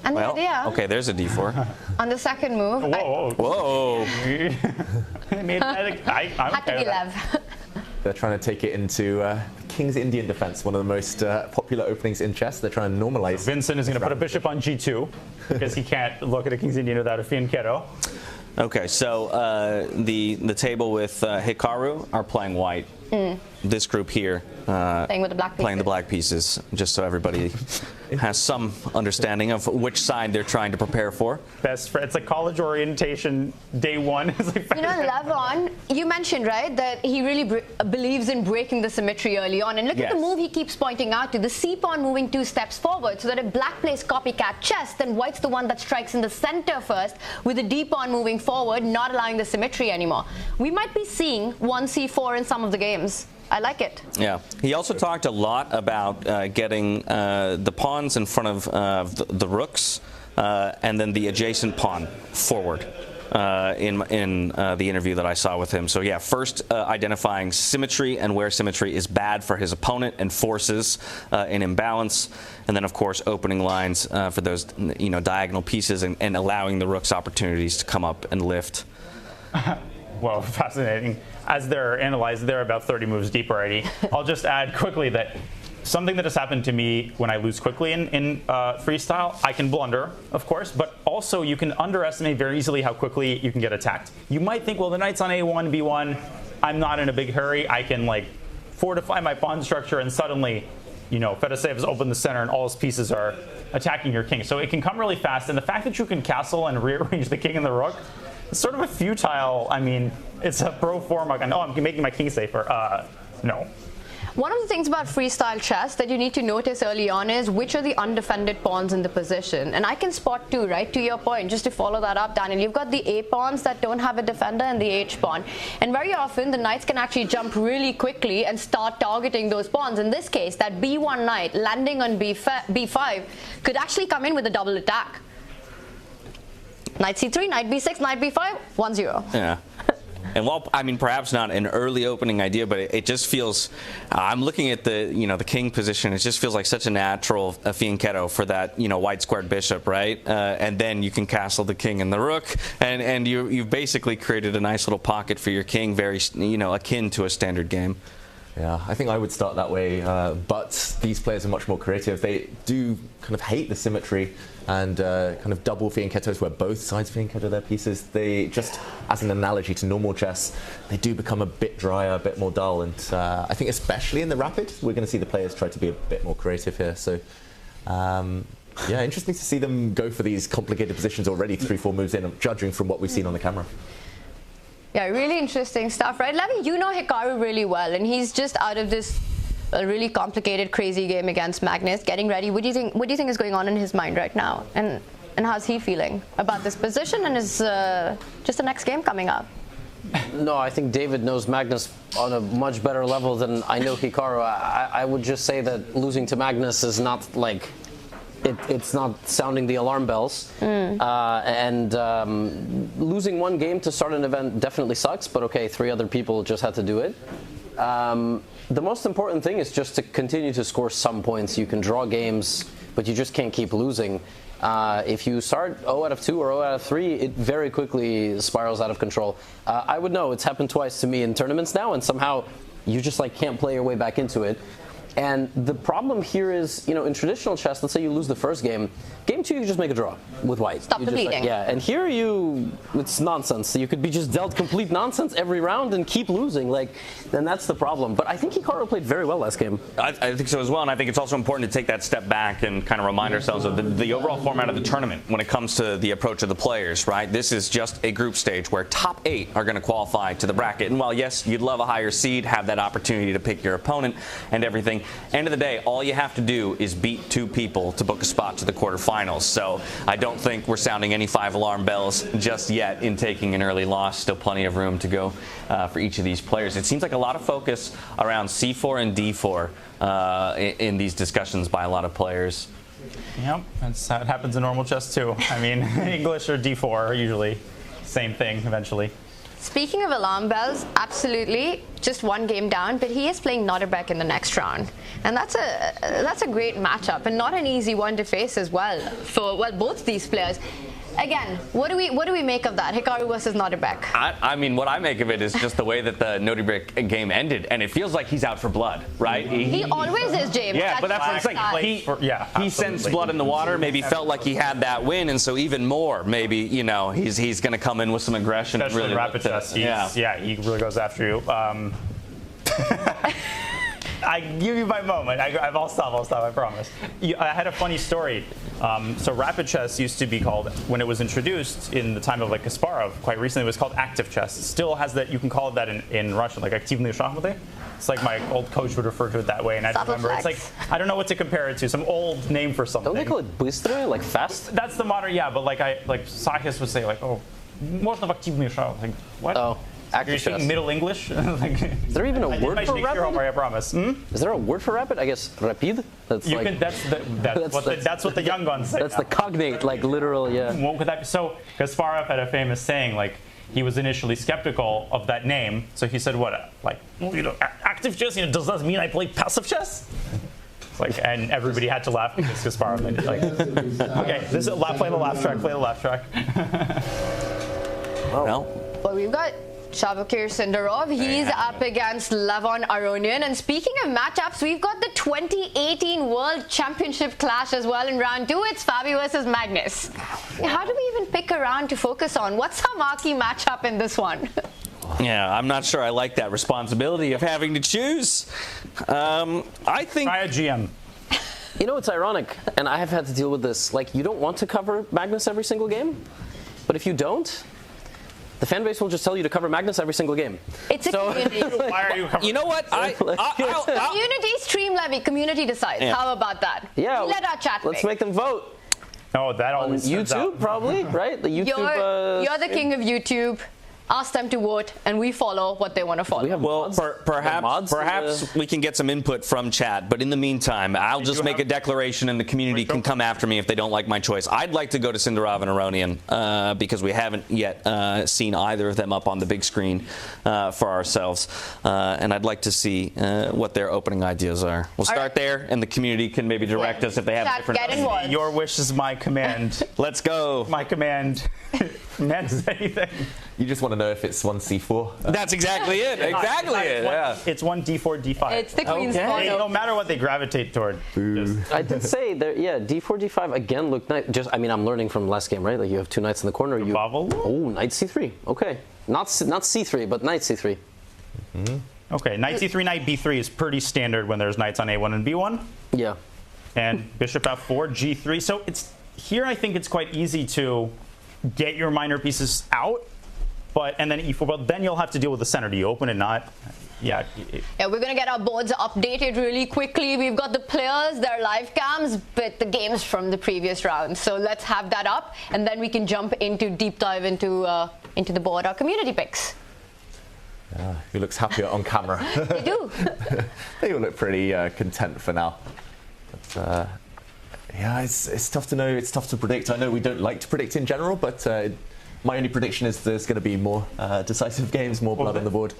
Speaker 11: And
Speaker 2: well,
Speaker 11: the idea,
Speaker 2: okay, there's a D4.
Speaker 11: On the second move...
Speaker 2: Whoa.
Speaker 11: Had to be Lev.
Speaker 9: They're trying to take it into King's Indian defense, one of the most popular openings in chess. They're trying to normalize.
Speaker 10: Vincent is going to put a bishop on g2 because he can't look at a King's Indian without a fianchetto.
Speaker 2: Okay, so the table with Hikaru are playing white. This group here
Speaker 11: playing with the black pieces.
Speaker 2: Playing the black pieces, just so everybody has some understanding of which side they're trying to prepare for.
Speaker 10: Best friend. It's like college orientation day one. It's like,
Speaker 11: you know, Levon, you mentioned, right, that he really believes in breaking the symmetry early on. And look at the move he keeps pointing out to, the c-pawn moving 2 steps forward, so that if black plays copycat chess, then white's the one that strikes in the center first, with the d-pawn moving forward, not allowing the symmetry anymore. We might be seeing 1c4 in some of the games. I like it. Yeah.
Speaker 2: He also talked a lot about getting the pawns in front of the rooks and then the adjacent pawn forward in the interview that I saw with him. So yeah, first identifying symmetry and where symmetry is bad for his opponent and forces an imbalance, and then of course opening lines for those diagonal pieces and allowing the rooks opportunities to come up and lift.
Speaker 10: Well, fascinating. As they're analyzed, they're about 30 moves deep already. I'll just add quickly that something that has happened to me when I lose quickly in freestyle, I can blunder, of course, but also you can underestimate very easily how quickly you can get attacked. You might think, well, the knight's on A1, B1, I'm not in a big hurry, I can like fortify my pawn structure, and suddenly, Fedoseev has opened the center and all his pieces are attacking your king. So it can come really fast, and the fact that you can castle and rearrange the king and the rook, it's sort of a futile, it's a pro forma. Oh, I'm making my king safer. No.
Speaker 11: One of the things about freestyle chess that you need to notice early on is which are the undefended pawns in the position. And I can spot two, right? To your point, just to follow that up, Daniel, you've got the A pawns that don't have a defender and the H pawn. And very often, the knights can actually jump really quickly and start targeting those pawns. In this case, that B1 knight landing on B5 could actually come in with a double attack. Knight C3, knight B6, knight B5, 1-0.
Speaker 2: Yeah. And while, perhaps not an early opening idea, but it just feels, I'm looking at the king position, it just feels like such a natural fianchetto for that, white squared bishop, right? And then you can castle the king and the rook, and you've basically created a nice little pocket for your king, very, akin to a standard game.
Speaker 9: Yeah, I think I would start that way, but these players are much more creative. They do kind of hate the symmetry and kind of double fianchettos where both sides fianchetto their pieces. They just, as an analogy to normal chess, they do become a bit drier, a bit more dull, and I think especially in the rapid, we're going to see the players try to be a bit more creative here. So, yeah, interesting to see them go for these complicated positions already 3-4 moves in, judging from what we've seen on the camera.
Speaker 11: Yeah, really interesting stuff, right? Levy, you know Hikaru really well, and he's just out of this really complicated, crazy game against Magnus, getting ready. What do you think is going on in his mind right now, and how's he feeling about this position and his just the next game coming up?
Speaker 4: No, I think David knows Magnus on a much better level than I know Hikaru. I would just say that losing to Magnus is not like. It's not sounding the alarm bells, and losing one game to start an event definitely sucks, but okay, 3 other people just had to do it. The most important thing is just to continue to score some points. You can draw games, but you just can't keep losing. If you start 0 out of 2 or 0 out of 3, it very quickly spirals out of control. I would know, it's happened twice to me in tournaments now, and somehow you just can't play your way back into it. And the problem here is, in traditional chess, let's say you lose the first game, game 2 you just make a draw with white.
Speaker 11: Stop the bleeding.
Speaker 4: Yeah, and here it's nonsense. You could be just dealt complete nonsense every round and keep losing. Then that's the problem. But I think Hikaru played very well last game.
Speaker 2: I think so as well, and I think it's also important to take that step back and kind of remind ourselves of the overall format of the tournament when it comes to the approach of the players, right? This is just a group stage where top 8 are going to qualify to the bracket. And while, yes, you'd love a higher seed, have that opportunity to pick your opponent and everything, end of the day, all you have to do is beat 2 people to book a spot to the quarterfinals. So I don't think we're sounding any 5 alarm bells just yet in taking an early loss. Still plenty of room to go for each of these players. It seems like a lot of focus around C4 and D4 in these discussions by a lot of players.
Speaker 10: Yep, that's how it happens in normal chess too. English or D4 are usually same thing eventually.
Speaker 11: Speaking of alarm bells, absolutely, just 1 game down, but he is playing Nodirbek in the next round. And that's a great matchup, and not an easy one to face as well for, both these players. Again, what do we make of that? Hikaru versus Nodirbek.
Speaker 2: I mean, what I make of it is just the way that the Nodirbek game ended, and it feels like he's out for blood, right?
Speaker 11: He always is, James.
Speaker 2: Yeah, but that's what I'm saying. He sensed blood in the water, maybe felt like he had that win, and so even more, maybe, you know, he's going to come in with some aggression.
Speaker 10: Especially
Speaker 2: really
Speaker 10: rapid chess. He really goes after you. I give you my moment. I'll stop, I promise. I had a funny story. So rapid chess used to be called, when it was introduced in the time of like Kasparov, quite recently, it was called active chess. It still has that, you can call it that in Russian, like aktivные шахматы. It's like my old coach would refer to it that way, and I remember it's like, I don't know what to compare it to, some old name for something.
Speaker 4: Don't they call it быстрое, like fast?
Speaker 10: That's the modern, yeah, but like Sakis would say like, oh, можно в активные шахматы. Like, what?
Speaker 4: Oh.
Speaker 10: Are you speaking Middle English? Like,
Speaker 4: is there even a word for rapid?
Speaker 10: Homework, I promise.
Speaker 4: Is there a word for rapid? I guess rapid. That's
Speaker 10: that's what the young guns say.
Speaker 4: That's the cognate, like literal, yeah.
Speaker 10: What could that be? So Kasparov had a famous saying, like he was initially skeptical of that name. So he said, "What? Like, well, you know, active chess? You know, does that mean I play passive chess?" Like, and everybody had to laugh because Kasparov like, okay, this is play the laugh track. Play the laugh track.
Speaker 2: Well,
Speaker 11: we've got Javokhir Sindarov, he's up against Levon Aronian. And speaking of matchups, we've got the 2018 World Championship clash as well in round 2. It's Fabi versus Magnus. How do we even pick a round to focus on? What's our marquee matchup in this one?
Speaker 2: Yeah, I'm not sure I like that responsibility of having to choose. I think...
Speaker 10: Try a GM.
Speaker 4: You know, it's ironic, and I have had to deal with this. Like, you don't want to cover Magnus every single game, but if you don't, the fan base will just tell you to cover Magnus every single game.
Speaker 11: It's a community.
Speaker 10: Why are you covering?
Speaker 2: You know what?
Speaker 11: Community stream levy. Community decides.
Speaker 2: Yeah.
Speaker 11: How about that?
Speaker 4: Yeah.
Speaker 11: Let our chat
Speaker 4: Let's
Speaker 11: pick.
Speaker 4: make them vote.
Speaker 10: Oh, that always
Speaker 4: on YouTube, probably, right? The YouTube.
Speaker 11: You're the king of YouTube. Ask them to vote, and we follow what they want to follow.
Speaker 2: Well, perhaps we can get some input from chat, but in the meantime, I'll just make a declaration and the community can come after me if they don't like my choice. I'd like to go to Sindarov and Aronian because we haven't yet seen either of them up on the big screen for ourselves, and I'd like to see what their opening ideas are. We'll start there, and the community can maybe direct us if they have different ideas.
Speaker 10: Your wish is my command.
Speaker 2: Let's go.
Speaker 10: My command. Command is anything.
Speaker 9: You just want to know if it's 1c4.
Speaker 2: That's exactly it. Exactly it. Yeah.
Speaker 10: It's 1 d4 d5.
Speaker 11: It's the queen's pawn.
Speaker 10: No matter what they gravitate toward.
Speaker 4: I did say there. Yeah, d4 d5 again looked nice. Just I mean I'm learning from last game, right? Like you have two knights in the corner. Oh, knight c3. Okay, not c3, but knight c3.
Speaker 10: Mm-hmm. Okay, knight c3, knight b3 is pretty standard when there's knights on a1 and b1.
Speaker 4: Yeah.
Speaker 10: And bishop f4, g3. So it's here. I think it's quite easy to get your minor pieces out. And then e4, but then you'll have to deal with the center. Do you open it, not? Yeah.
Speaker 11: Yeah, we're going to get our boards updated really quickly. We've got the players, their live cams, but the games from the previous round. So let's have that up, and then we can jump into deep dive into the board, our community picks.
Speaker 9: Who looks happier on camera?
Speaker 11: They do.
Speaker 9: They all look pretty content for now. But, yeah, it's tough to know. It's tough to predict. I know we don't like to predict in general, but my only prediction is there's going to be more decisive games, more blood on the board.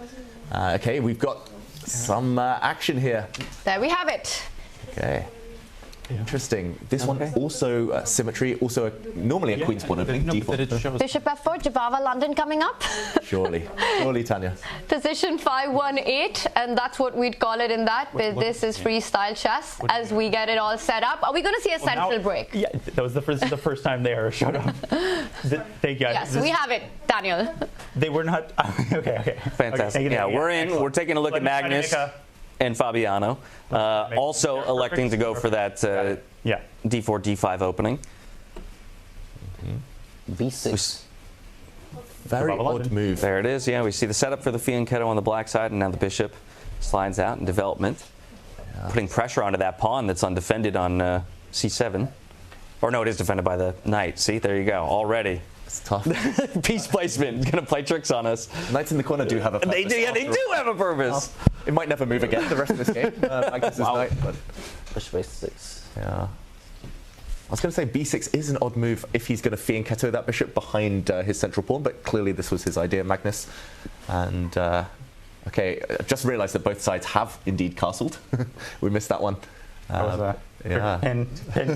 Speaker 9: Okay, we've got some action here.
Speaker 11: There we have it.
Speaker 9: Okay. Interesting. This one also symmetry, also normally a queen's pawn opening. Default.
Speaker 11: Bishop f4, Java London coming up.
Speaker 9: Surely, Tanya.
Speaker 11: Position 518, and that's what we'd call it in that. But this is freestyle chess as we get it all set up. Are we going to see a central break?
Speaker 10: Yeah, that was the first time they ever showed up.
Speaker 11: Yes, we have it, Daniel.
Speaker 10: They were not. Okay.
Speaker 2: Fantastic. Yeah, we're in. We're taking a look at Magnus and Fabiano, also electing to go for that d4, d5 opening.
Speaker 4: V6.
Speaker 9: Very odd move.
Speaker 2: There it is. Yeah, we see the setup for the fianchetto on the black side, and now the bishop slides out in development, putting pressure onto that pawn that's undefended on c7. Or no, it is defended by the knight. See, there you go. Already.
Speaker 9: It's tough.
Speaker 2: Piece placement is going to play tricks on us.
Speaker 9: Knights in the corner do have a purpose.
Speaker 2: They do have a purpose.
Speaker 9: It might never move again the rest of this game. Magnus's knight, but
Speaker 4: bishop a6.
Speaker 9: Yeah. I was going to say b6 is an odd move if he's going to fianchetto that bishop behind his central pawn, but clearly this was his idea, Magnus. And okay, I just realised that both sides have indeed castled. We missed that one. Yeah.
Speaker 10: Pin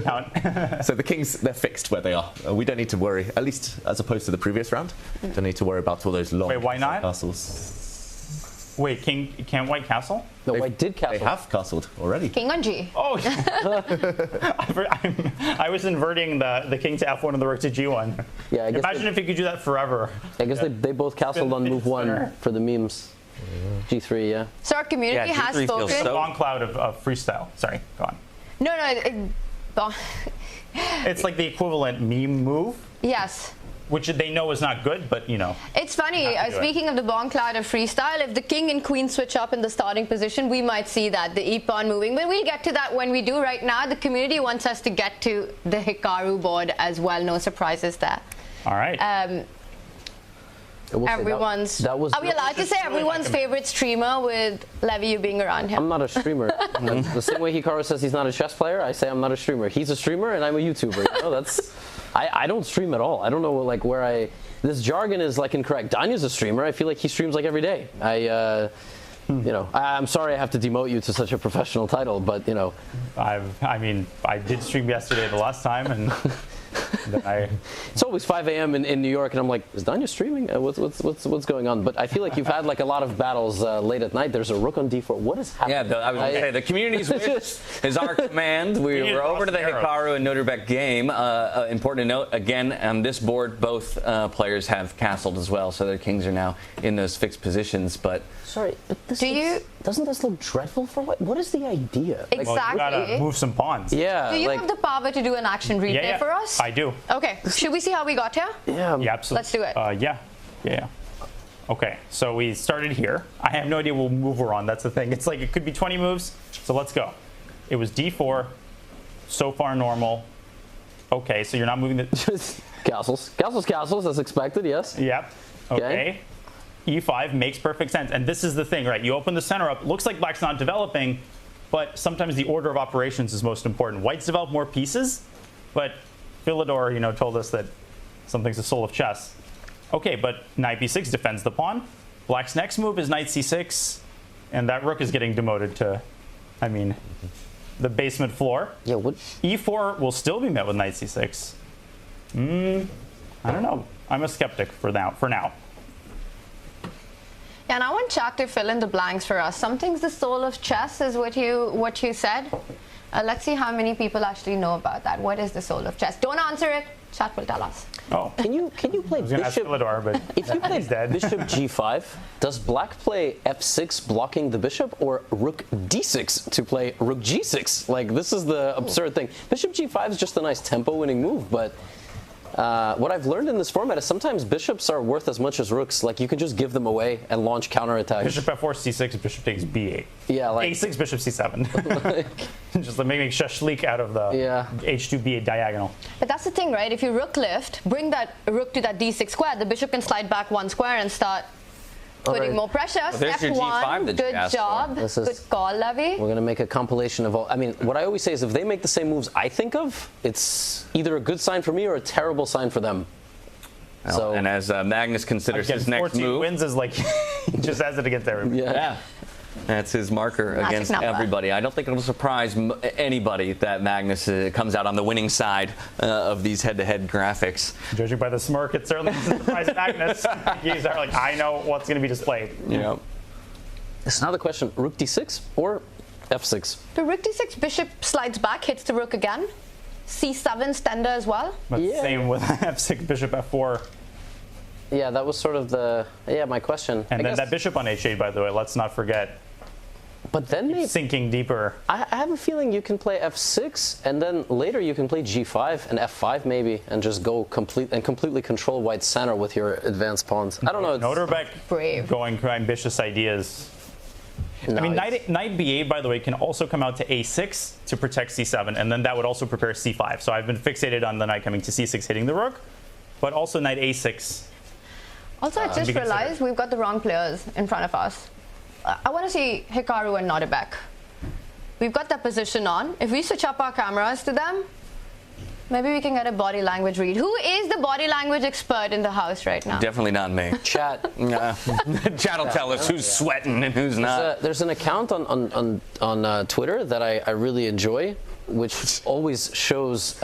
Speaker 10: count.
Speaker 9: So the kings, they're fixed where they are. We don't need to worry, at least as opposed to the previous round. Don't need to worry about all those long
Speaker 10: Wait, why not?
Speaker 9: castles.
Speaker 10: Wait, can't white castle?
Speaker 4: No, white did castle.
Speaker 9: They have castled already.
Speaker 11: King on G.
Speaker 10: Oh, I was inverting the king to F1 and the rook to G1.
Speaker 4: Yeah, I guess
Speaker 10: Imagine if you could do that forever.
Speaker 4: I guess they both castled on move 1 for the memes. G3, yeah.
Speaker 11: So our community has
Speaker 2: G3 feels
Speaker 11: spoken.
Speaker 2: so-
Speaker 10: Long cloud of freestyle. Sorry, go on.
Speaker 11: No.
Speaker 10: It's like the equivalent meme move,
Speaker 11: Yes.
Speaker 10: which they know is not good, but you know.
Speaker 11: It's funny,
Speaker 10: Have to do it.
Speaker 11: speaking of the long cloud of freestyle, if the king and queen switch up in the starting position, we might see that, the e-pawn moving. But we'll get to that when we do. Right now, the community wants us to get to the Hikaru board as well. No surprises there.
Speaker 10: All right.
Speaker 11: Everyone's...
Speaker 4: that was
Speaker 11: Are we allowed to say everyone's favorite streamer with Levy, you being around him?
Speaker 4: I'm not a streamer. The same way Hikaru says he's not a chess player, I say I'm not a streamer. He's a streamer and I'm a YouTuber. You know, that's... I don't stream at all. I don't know like where I... This jargon is like incorrect. Danya's a streamer. I feel like he streams like every day. You know, I'm sorry I have to demote you to such a professional title, but you know.
Speaker 10: I mean, I did stream yesterday the last time, and then
Speaker 4: It's always 5 a.m. in New York, and I'm like, is Danya streaming? What's going on? But I feel like you've had like a lot of battles late at night. There's a rook on d4. What is happening?
Speaker 2: Yeah, I was going to say, the community's wish is our command. We're over to the Hikaru and Nodirbek game. Important to note, again, on this board, both players have castled as well, so their kings are now in those fixed positions. But
Speaker 4: sorry, but doesn't this look dreadful for what? What is the idea?
Speaker 11: Exactly.
Speaker 10: Well, you gotta move some pawns.
Speaker 4: Yeah.
Speaker 11: Do you have the power to do an action replay for us?
Speaker 10: I do.
Speaker 11: Okay. Should we see how we got here?
Speaker 10: Yeah, absolutely.
Speaker 11: Let's do it.
Speaker 10: Yeah. Okay, so we started here. I have no idea what move we're on. That's the thing. It's like it could be 20 moves. So let's go. It was d4. So far normal. Okay, so you're not moving the
Speaker 4: castles as expected. Yes.
Speaker 10: Yep. Okay. E5 makes perfect sense. And this is the thing, right? You open the center up. Looks like black's not developing, but sometimes the order of operations is most important. White's develop more pieces, but Philidor, told us that something's the soul of chess. Okay, but knight b6 defends the pawn. Black's next move is knight c6, and that rook is getting demoted to, the basement floor.
Speaker 4: Yeah. What?
Speaker 10: E4 will still be met with knight c6. I don't know. I'm a skeptic for now.
Speaker 11: Yeah, and I want chat to fill in the blanks for us. Something's the soul of chess is what you said. Let's see how many people actually know about that. What is the soul of chess? Don't answer it. Chat will tell us.
Speaker 10: Oh.
Speaker 4: Can you play bishop?
Speaker 10: Philidor, but
Speaker 4: if you play bishop g5, does black play f6 blocking the bishop, or rook d6 to play rook g6? Like, this is the absurd thing. Bishop g5 is just a nice tempo-winning move, but what I've learned in this format is sometimes bishops are worth as much as rooks. Like, you can just give them away and launch counterattacks.
Speaker 10: Bishop f4, c6, bishop takes b8.
Speaker 4: Yeah, like
Speaker 10: a6, bishop c7. Just like making shashlik out of the h2 b8 diagonal.
Speaker 11: But that's the thing, right? If you rook lift, bring that rook to that d6 square, the bishop can slide back one square and start putting more pressure.
Speaker 2: There's your
Speaker 11: F1,
Speaker 2: G5
Speaker 11: good job. Good call, Levy.
Speaker 4: We're going to make a compilation of all. I mean, what I always say is if they make the same moves I think of, it's either a good sign for me or a terrible sign for them.
Speaker 2: Well, and as Magnus considers his next
Speaker 10: 14
Speaker 2: move,
Speaker 10: wins is like he just has it against everybody.
Speaker 2: Yeah. That's his marker against everybody. I don't think it'll surprise anybody that Magnus comes out on the winning side of these head-to-head graphics.
Speaker 10: Judging by the smirk, it certainly doesn't surprise Magnus. He's like, I know what's going to be displayed.
Speaker 2: Yeah.
Speaker 4: It's another question: rook d6 or f6?
Speaker 11: The rook d6, bishop slides back, hits the rook again. C7 stender as well.
Speaker 10: But same with f6, bishop f4.
Speaker 4: Yeah, that was sort of my question.
Speaker 10: And then that bishop on h8, by the way, let's not forget.
Speaker 4: But then
Speaker 10: sinking deeper.
Speaker 4: I have a feeling you can play f6, and then later you can play g5 and f5 maybe, and just go completely control white's center with your advanced pawns. I don't know.
Speaker 10: Nodirbek going for ambitious ideas.
Speaker 4: No,
Speaker 10: knight b8, by the way, can also come out to a6 to protect c7, and then that would also prepare c5. So I've been fixated on the knight coming to c6 hitting the rook, but also knight a6.
Speaker 11: Also, I just realized we've got the wrong players in front of us. I want to see Hikaru and Nodirbek. We've got that position on. If we switch up our cameras to them, maybe we can get a body language read. Who is the body language expert in the house right now?
Speaker 2: Definitely not me.
Speaker 4: Chat.
Speaker 2: Chat will tell us who's sweating and who's not.
Speaker 4: There's an account on Twitter that I really enjoy. which always shows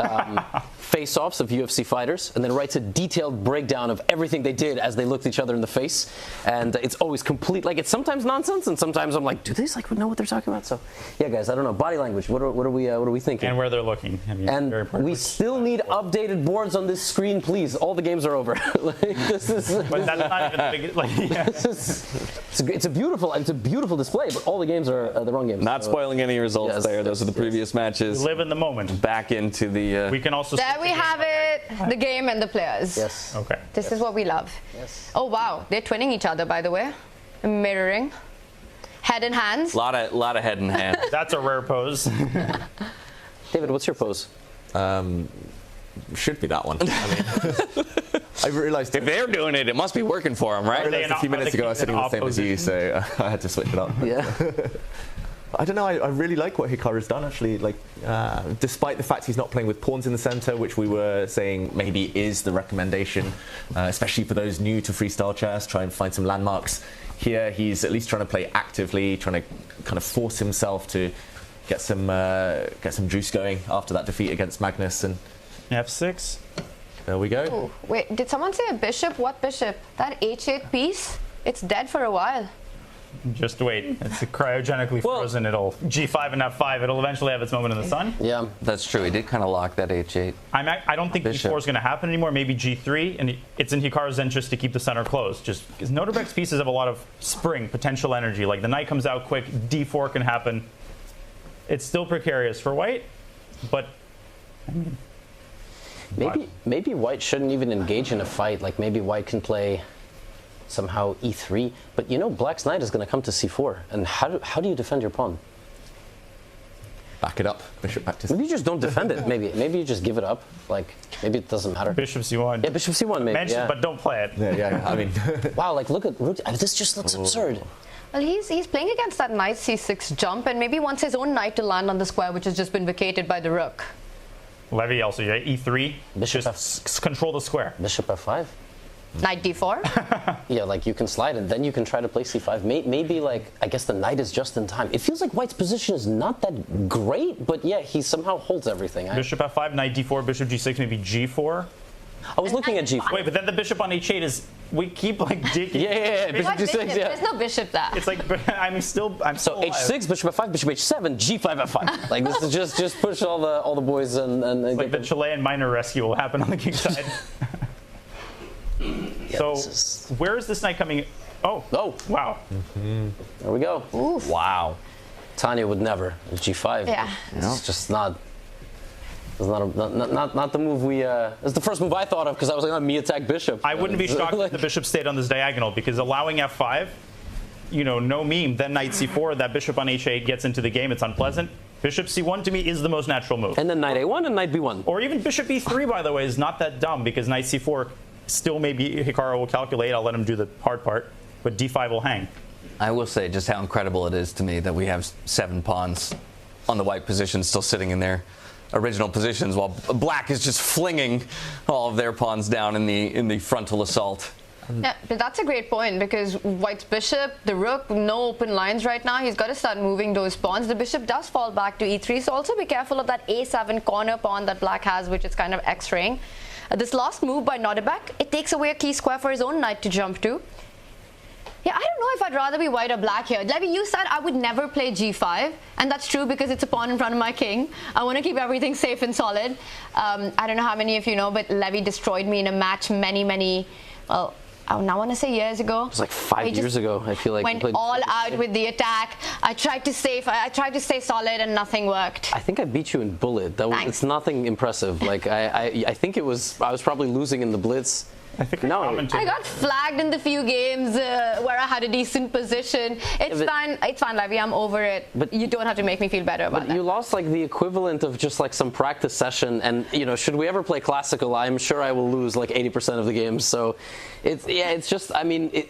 Speaker 4: face-offs of UFC fighters, and then writes a detailed breakdown of everything they did as they looked each other in the face. And it's always complete. Like, it's sometimes nonsense, and sometimes I'm like, do they like know what they're talking about? So, yeah, guys, I don't know. Body language. What are we thinking?
Speaker 10: And where they're looking. I mean,
Speaker 4: and we still need updated boards on this screen, please. All the games are over. Like, this is.
Speaker 10: But that's not even the big. Like, yeah.
Speaker 4: It's a beautiful display, but all the games are the wrong games.
Speaker 2: Not spoiling any results there. Those are the previous matches.
Speaker 10: We live in the moment.
Speaker 2: Back into the.
Speaker 10: We can also.
Speaker 11: There we have it. The game and the players.
Speaker 4: Yes.
Speaker 10: Okay.
Speaker 11: This is what we love.
Speaker 4: Yes.
Speaker 11: Oh wow, they're twinning each other, by the way. Mirroring. Head and hands.
Speaker 2: Lot of head and hands.
Speaker 10: That's a rare pose.
Speaker 4: David, what's your pose?
Speaker 9: Should be that one. I mean, I realised
Speaker 2: if they're doing it, it must be working for them, right?
Speaker 9: I realised a few minutes ago I was sitting the same as you, so I had to switch it up.
Speaker 4: Yeah.
Speaker 9: I don't know. I really like what Hikaru's done, actually. Like, despite the fact he's not playing with pawns in the center, which we were saying maybe is the recommendation, especially for those new to freestyle chess, try and find some landmarks. Here, he's at least trying to play actively, trying to kind of force himself to get some juice going after that defeat against Magnus. And
Speaker 10: F6.
Speaker 9: There we go.
Speaker 11: Ooh, wait, did someone say a bishop? What bishop? That H8 piece? It's dead for a while.
Speaker 10: Just wait. It's cryogenically frozen. It'll G5 and F5. It'll eventually have its moment in the sun.
Speaker 4: Yeah,
Speaker 2: that's true. He did kind of lock that H8.
Speaker 10: I don't think E4 is going to happen anymore. Maybe G3, and it's in Hikaru's interest to keep the center closed. Just because Nodirbek's pieces have a lot of spring potential energy. Like the knight comes out quick, D4 can happen. It's still precarious for White, but I mean,
Speaker 4: maybe White shouldn't even engage in a fight. Like maybe White can play somehow E3, but you know Black's knight is going to come to C4, and how do you defend your pawn?
Speaker 9: Back it up, bishop back to C4.
Speaker 4: Maybe you just don't defend it. Maybe you just give it up. Like maybe it doesn't matter.
Speaker 10: Bishop C1.
Speaker 4: Yeah, bishop C1 maybe.
Speaker 10: Mention,
Speaker 4: yeah.
Speaker 10: but don't play it.
Speaker 9: Yeah. I mean,
Speaker 4: wow. Like look at this. Just looks absurd.
Speaker 11: Well, he's playing against that knight C6 jump, and maybe wants his own knight to land on the square, which has just been vacated by the rook.
Speaker 10: Levy also, yeah, E3.
Speaker 4: Bishop
Speaker 10: just control the square.
Speaker 4: Bishop F5.
Speaker 11: Knight D4.
Speaker 4: Yeah, like you can slide and then you can try to play C5. Maybe like I guess the knight is just in time. It feels like White's position is not that great, but yeah, he somehow holds everything.
Speaker 10: Bishop F5, Knight D4, Bishop G6, maybe G4.
Speaker 4: I was looking at G4.
Speaker 10: Wait, but then the bishop on H8 is we keep like digging.
Speaker 4: Yeah. Bishop G6. Yeah.
Speaker 11: There's no bishop there.
Speaker 10: It's like I'm still
Speaker 4: so
Speaker 10: alive.
Speaker 4: H6, Bishop F5, Bishop H7, G5 F5. Like this is just push all the boys and
Speaker 10: like the Chilean minor rescue will happen on the king side.
Speaker 4: Yeah,
Speaker 10: so where is this knight coming? Oh, wow.
Speaker 4: Mm-hmm. There we go.
Speaker 11: Oof.
Speaker 2: Wow.
Speaker 4: Tanya would never. G5.
Speaker 11: Yeah.
Speaker 4: It's just not. It's not the move we. It's the first move I thought of because I was like, me attack bishop.
Speaker 10: I wouldn't be shocked if the bishop stayed on this diagonal because allowing F5, no meme. Then Knight C4, that bishop on H8 gets into the game. It's unpleasant. Bishop C1 to me is the most natural move.
Speaker 4: And then Knight A1 and Knight B1.
Speaker 10: Or even Bishop E3, by the way, is not that dumb because Knight C4 still maybe Hikaru will calculate. I'll let him do the hard part, but D5 will hang.
Speaker 2: I will say just how incredible it is to me that we have 7 pawns on the white position still sitting in their original positions while black is just flinging all of their pawns down in the frontal assault.
Speaker 11: Yeah, but that's a great point because White's bishop, the rook, no open lines right now. He's got to start moving those pawns. The bishop does fall back to E3, so also be careful of that A7 corner pawn that black has, which is kind of X-raying. This last move by Nodirbek, it takes away a key square for his own knight to jump to. Yeah, I don't know if I'd rather be white or black here. Levy, you said I would never play G5, and that's true because it's a pawn in front of my king. I want to keep everything safe and solid. I don't know how many of you know, but Levy destroyed me in a match many, well, I now want to say years ago.
Speaker 4: It was like 5 years ago, I feel like.
Speaker 11: Went all out with the attack. I tried to stay solid and nothing worked.
Speaker 4: I think I beat you in bullet. It's nothing impressive. Like I think I was probably losing in the blitz.
Speaker 10: I think
Speaker 11: I got flagged in the few games where I had a decent position. It's fine, Levy. I'm over it. But you don't have to make me feel better about that.
Speaker 4: You lost like the equivalent of just like some practice session, and should we ever play classical, I'm sure I will lose like 80% of the games. So, it's just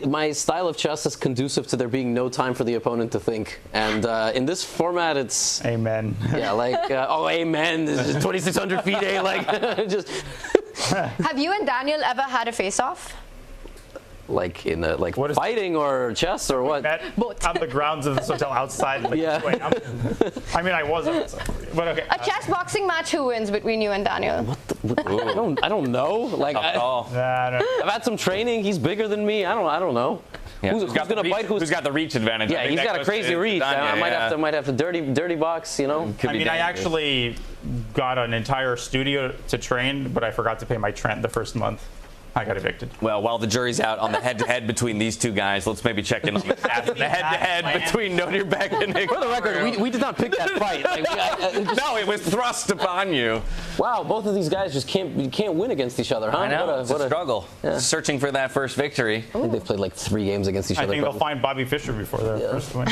Speaker 4: my style of chess is conducive to there being no time for the opponent to think, and in this format, it's
Speaker 10: amen.
Speaker 4: Yeah, like amen. This is 2,600 feet, like just.
Speaker 11: Have you and Daniel ever had a face-off?
Speaker 4: Like in a, like fighting or chess or what?
Speaker 10: Both. On the grounds of this hotel outside. Like,
Speaker 4: yeah.
Speaker 10: I mean, I wasn't. So, but okay.
Speaker 11: A chess boxing match, who wins between you and Daniel?
Speaker 4: I don't know. Like I've had some training. He's bigger than me. I don't know.
Speaker 2: Yeah.
Speaker 4: Who's gonna bite?
Speaker 2: Who's got the reach advantage?
Speaker 4: Yeah, he's got a crazy reach. I might have to dirty box. You know.
Speaker 10: I mean, I actually got an entire studio to train, but I forgot to pay my rent the first month. I got evicted.
Speaker 2: Well, while the jury's out on the head-to-head between these two guys, let's maybe check in on the head-to-head between Nodirbek and Hikaru.
Speaker 4: For the record, we did not pick that fight. Like,
Speaker 2: no, it was thrust upon you.
Speaker 4: Wow, both of these guys just can't win against each other, huh?
Speaker 2: I know, it's a struggle.
Speaker 4: Yeah.
Speaker 2: Searching for that first victory.
Speaker 4: I think they've played like 3 games against each other.
Speaker 10: I think they'll find Bobby Fischer before their first win.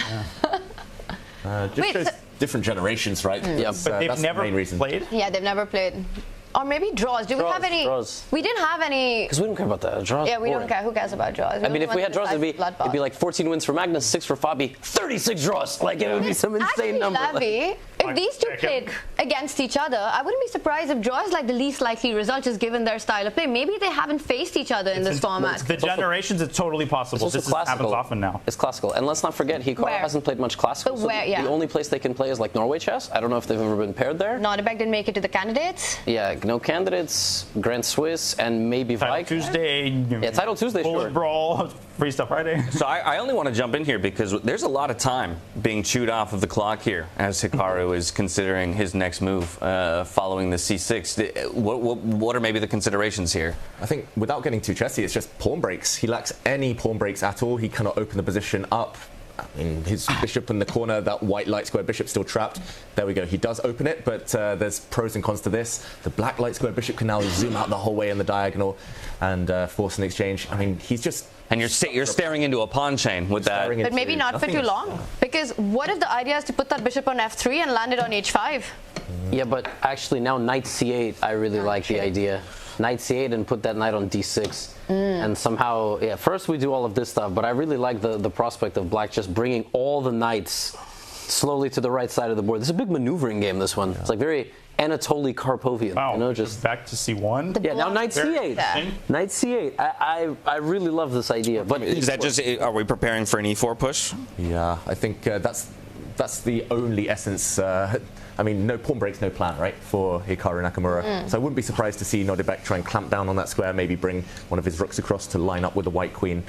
Speaker 10: Yeah.
Speaker 9: Just shows different generations, right?
Speaker 10: Yeah, but they've never played?
Speaker 11: Yeah, they've never played. Or maybe draws. Do we have any?
Speaker 4: Draws.
Speaker 11: We didn't have any.
Speaker 4: Because we don't care about that. Draws.
Speaker 11: Yeah, we don't care. Who cares about draws?
Speaker 4: I mean, if we had draws, it'd be like 14 wins for Magnus, 6 for Fabi, 36 draws. Like, it would be some insane number.
Speaker 11: Levy, if these two played against each other, I wouldn't be surprised if draw is like the least likely result, just given their style of play. Maybe they haven't faced each other in this format.
Speaker 10: The generations, it's totally possible. This happens often now.
Speaker 4: It's classical. And let's not forget, Hikaru hasn't played much classical. So the only place they can play is like Norway chess. I don't know if they've ever been paired there.
Speaker 11: Nodirbek didn't make it to the candidates.
Speaker 4: Yeah, no candidates, Grand Swiss, and maybe
Speaker 10: Title Tuesday.
Speaker 4: Yeah, Title Tuesday,
Speaker 10: Bullet
Speaker 4: sure.
Speaker 10: Brawl, Freestyle Friday.
Speaker 2: So I only want to jump in here because there's a lot of time being chewed off of the clock here as Hikaru is considering his next move following the c6. What are maybe the considerations here?
Speaker 9: I think without getting too chessy, it's just pawn breaks. He lacks any pawn breaks at all. He cannot open the position up. I mean, his bishop in the corner, that white light square bishop still trapped. There we go. He does open it, but there's pros and cons to this. The black light square bishop can now zoom out the whole way in the diagonal and force an exchange. I mean, he's just...
Speaker 2: And you're staring into a pawn chain with that.
Speaker 11: But maybe not for too long. Because what if the idea is to put that bishop on f3 and land it on h5?
Speaker 4: Yeah, but actually now knight c8, I really like the idea. Knight c8 and put that knight on d6. And somehow, yeah, first we do all of this stuff, but I really like the prospect of black just bringing all the knights slowly to the right side of the board. This is a big maneuvering game, this one. It's like very Anatoly Karpovian.
Speaker 10: Wow,
Speaker 4: you know, just
Speaker 10: back to c1.
Speaker 4: Yeah, now knight c8. Knight c8. I really love this idea. But
Speaker 2: is that just? Are we preparing for an e4 push?
Speaker 9: Yeah, I think that's the only essence. I mean, no pawn breaks, no plan, right, for Hikaru Nakamura. So I wouldn't be surprised to see Nodirbek try and clamp down on that square, maybe bring one of his rooks across to line up with the white queen.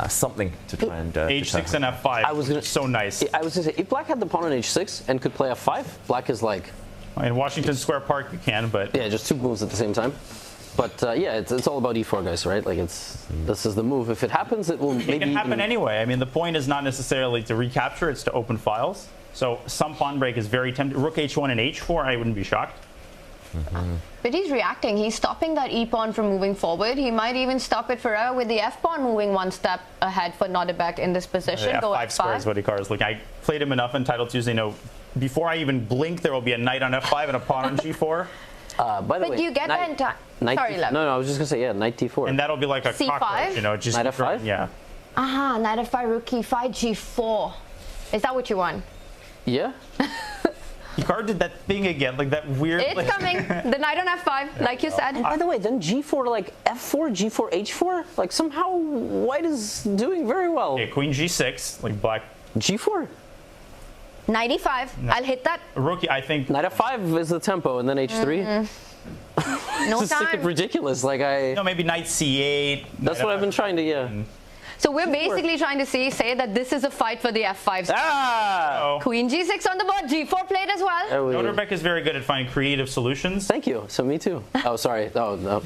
Speaker 9: Something to try and
Speaker 10: h6 and f5. So nice.
Speaker 4: I was going to say, if black had the pawn on h6 and could play f5, black is like...
Speaker 10: In Washington Square Park, you can, but...
Speaker 4: Yeah, just 2 moves at the same time. But yeah, it's all about e4, guys, right? Like, this is the move. If it happens, it will maybe...
Speaker 10: It can happen anyway. I mean, the point is not necessarily to recapture, it's to open files. So some pawn break is very tempting. Rook h1 and h4, I wouldn't be shocked.
Speaker 11: But he's reacting. He's stopping that e-pawn from moving forward. He might even stop it forever with the f-pawn moving 1 step ahead for Nodirbek in this position.
Speaker 10: Yeah,
Speaker 11: Go
Speaker 10: f5 square is what Hikaru's looking. I played him enough in Title Tuesday. No, before I even blink, there will be a knight on f5 and a pawn on g4.
Speaker 4: By the way,
Speaker 11: you get that in time. Sorry, Lev.
Speaker 4: No, I was just going to say, yeah, knight d4.
Speaker 10: And that'll be like a
Speaker 11: C5?
Speaker 10: cockroach, you know, just...
Speaker 4: Knight f5?
Speaker 10: Yeah.
Speaker 11: Aha, knight f5, rook e5, g4. Is that what you want?
Speaker 4: Yeah.
Speaker 10: Hikaru did that thing again, like that weird...
Speaker 11: It's coming. The knight on f5, like you said.
Speaker 4: And by the way, then g4 to like f4, g4, h4? Like somehow white is doing very well.
Speaker 10: Okay, queen g6, like black...
Speaker 4: g4.
Speaker 11: Knight e5. No. I'll hit that.
Speaker 10: Rookie, I think...
Speaker 4: Knight f5 is the tempo, and then h3.
Speaker 11: No
Speaker 4: this is
Speaker 11: time.
Speaker 4: Ridiculous. Like
Speaker 10: No, maybe knight c8.
Speaker 4: That's what I've been trying to, yeah.
Speaker 11: So we're basically trying to say that this is a fight for the f5.
Speaker 4: Ah!
Speaker 11: Queen g6 on the board, g4 played as well.
Speaker 10: Nodirbek is very good at finding creative solutions.
Speaker 4: Thank you. So me too. Oh, sorry. Oh, no.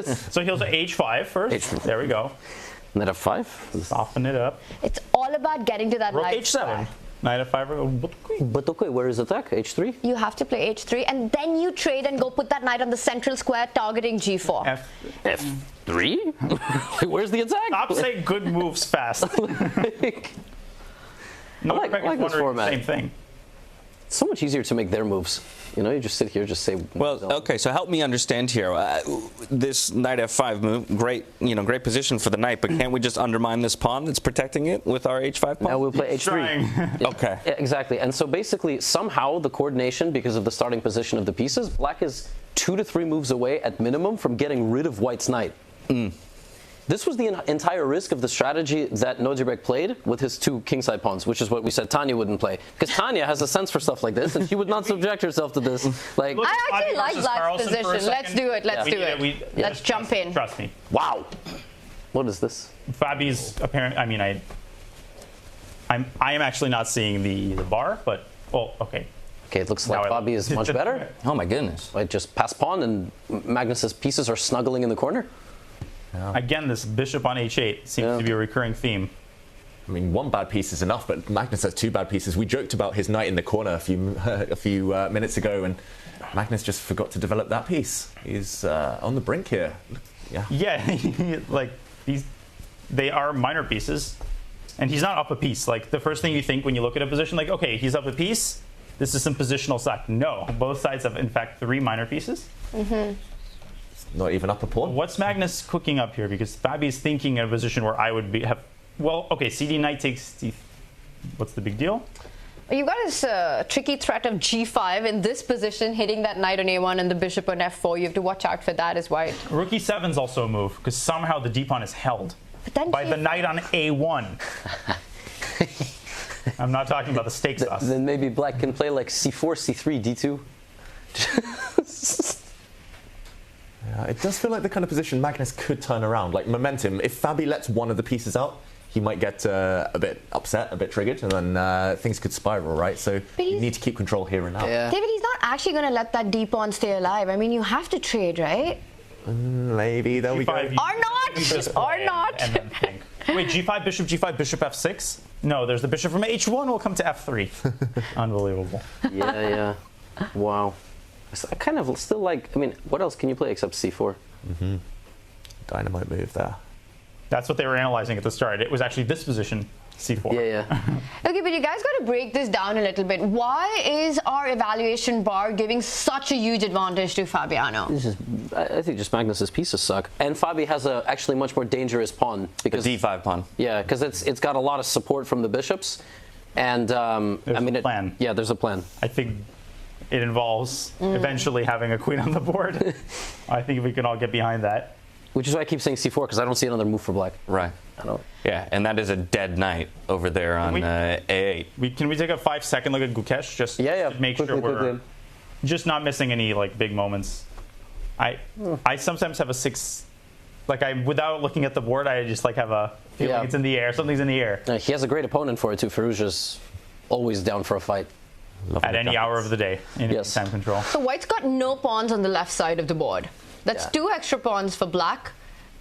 Speaker 10: So he'll say h5 first.
Speaker 4: H5.
Speaker 10: There we go.
Speaker 4: Knight f5.
Speaker 10: Soften it up.
Speaker 11: It's all about getting to that
Speaker 10: Rook
Speaker 11: knight.
Speaker 10: h7. Knight f5.
Speaker 4: But okay, where is attack? h3?
Speaker 11: You have to play h3, and then you trade and go put that knight on the central square, targeting g4.
Speaker 4: f3? Where's the attack?
Speaker 10: Stop saying good moves fast.
Speaker 4: I like this format.
Speaker 10: Same thing.
Speaker 4: It's so much easier to make their moves. You know, you just sit here, just say.
Speaker 2: Well, okay. So help me understand here. This knight f5 move, great position for the knight. But can't we just undermine this pawn that's protecting it with our h5 pawn?
Speaker 4: Now we'll play h3.
Speaker 2: Okay.
Speaker 4: Yeah, exactly. And so basically, somehow the coordination, because of the starting position of the pieces, black is 2 to 3 moves away at minimum from getting rid of white's knight. This was the entire risk of the strategy that Nodirbek played with his 2 kingside pawns, which is what we said Tanya wouldn't play. Because Tanya has a sense for stuff like this, and she would not subject herself to this. Like,
Speaker 11: I actually like Black's position. Let's do it. Let's do it. Let's jump in.
Speaker 10: Trust me.
Speaker 4: Wow. What is this?
Speaker 10: Fabi's apparent. I mean, I am actually not seeing the bar, but well, okay.
Speaker 4: Okay, it looks like Fabi is much better.
Speaker 2: Oh my goodness!
Speaker 4: Like just pass pawn, and Magnus's pieces are snuggling in the corner.
Speaker 10: Yeah. Again, this bishop on h8 seems to be a recurring theme.
Speaker 9: I mean, 1 bad piece is enough, but Magnus has 2 bad pieces. We joked about his knight in the corner a few minutes ago, and Magnus just forgot to develop that piece. He's on the brink here. Yeah.
Speaker 10: Yeah, like they are minor pieces, and he's not up a piece. Like the first thing you think when you look at a position, like, okay, he's up a piece. This is some positional sack. No, both sides have in fact 3 minor pieces.
Speaker 11: Mm-hmm.
Speaker 9: Not even up a pawn.
Speaker 10: What's Magnus cooking up here? Because Fabi's thinking in a position where I would have. Well, okay, CD knight takes. What's the big deal?
Speaker 11: You've got this tricky threat of g5 in this position, hitting that knight on a1 and the bishop on f4. You have to watch out for that as white.
Speaker 10: Rook e7 is also a move because somehow the d-pawn is held by the knight on a1. I'm not talking about the stake sauce.
Speaker 4: Then maybe black can play like c4, c3, d2.
Speaker 9: Yeah, it does feel like the kind of position Magnus could turn around. Like momentum, if Fabi lets one of the pieces out, he might get a bit upset, a bit triggered, and then things could spiral, right? So you need to keep control here and now.
Speaker 11: Yeah. David, he's not actually going to let that d-pawn stay alive. I mean, you have to trade, right?
Speaker 9: Maybe, there we go.
Speaker 11: Or not! Or not!
Speaker 10: And then think. Wait, g5, bishop, f6? No, there's the bishop from h1 will come to f3. Unbelievable.
Speaker 4: Yeah. Wow. I kind of still like, I mean, what else can you play except c4?
Speaker 9: Mm-hmm. Dynamite move there.
Speaker 10: That's what they were analyzing at the start. It was actually this position, c4.
Speaker 4: Yeah.
Speaker 11: Okay, but you guys got to break this down a little bit. Why is our evaluation bar giving such a huge advantage to Fabiano?
Speaker 4: I think just Magnus's pieces suck. And Fabi has a actually much more dangerous pawn. Because
Speaker 2: the d5 pawn.
Speaker 4: Yeah, because it's got a lot of support from the bishops. And,
Speaker 10: there's a plan.
Speaker 4: Yeah, there's a plan.
Speaker 10: I think it involves eventually having a queen on the board. I think we can all get behind that.
Speaker 4: Which is why I keep saying c4, because I don't see another move for black.
Speaker 2: Right.
Speaker 4: I don't.
Speaker 2: Yeah, and that is a dead knight over there on a8.
Speaker 10: Can we take a 5-second look at Gukesh just to make sure we're just not missing any like big moments? I sometimes have a 6, like without looking at the board, I just like have a feeling it's in the air. Something's in the air.
Speaker 4: He has a great opponent for it too. Firouzja's always down for a fight.
Speaker 10: At any hour of the day in time control.
Speaker 11: So white's got no pawns on the left side of the board. That's 2 extra pawns for black.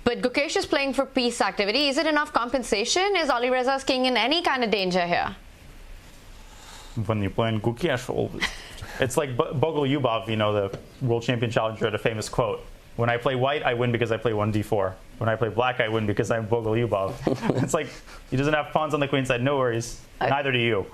Speaker 11: But Gukesh is playing for piece activity. Is it enough compensation? Is Alireza's king in any kind of danger here?
Speaker 10: When you play in Gukesh, it's like Bogolyubov, the world champion challenger, had a famous quote. When I play white, I win because I play 1d4. When I play black, I win because I'm Bogolyubov. It's like, he doesn't have pawns on the queen side. No worries. Neither do you.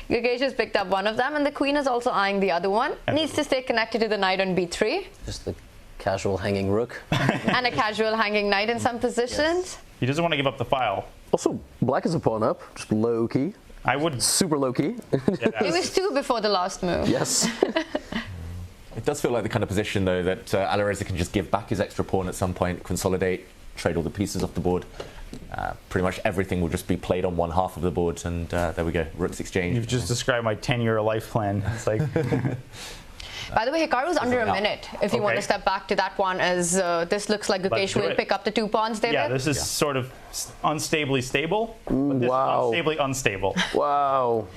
Speaker 11: Gukesh has picked up one of them, and the queen is also eyeing the other one. Needs to stay connected to the knight on b3.
Speaker 4: Just the casual hanging rook.
Speaker 11: And a casual hanging knight in some positions.
Speaker 10: He doesn't want to give up the file.
Speaker 4: Also, black is a pawn up, just low key.
Speaker 10: I would.
Speaker 4: Super low key.
Speaker 11: It was 2 before the last move.
Speaker 4: Yes.
Speaker 9: It does feel like the kind of position, though, that Alireza can just give back his extra pawn at some point, consolidate, trade all the pieces off the board. Pretty much everything will just be played on one half of the board, and there we go, rooks exchange.
Speaker 10: You've just described my 10-year life plan. It's like.
Speaker 11: By the way, Hikaru's under a minute. If you want to step back to that one, as this looks like Gukesh will pick up the 2 pawns, David.
Speaker 10: Yeah, this is sort of unstably stable, but this is unstably unstable.
Speaker 4: Wow.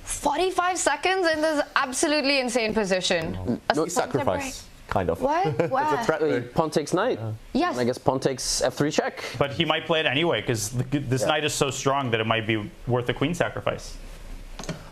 Speaker 11: 45 seconds in this absolutely insane position.
Speaker 9: No sacrifice, kind of.
Speaker 11: What? Wow.
Speaker 9: It's a threat.
Speaker 4: Pawn takes knight.
Speaker 11: Yes.
Speaker 4: I guess pawn takes f3 check.
Speaker 10: But he might play it anyway, because this knight is so strong that it might be worth a queen sacrifice.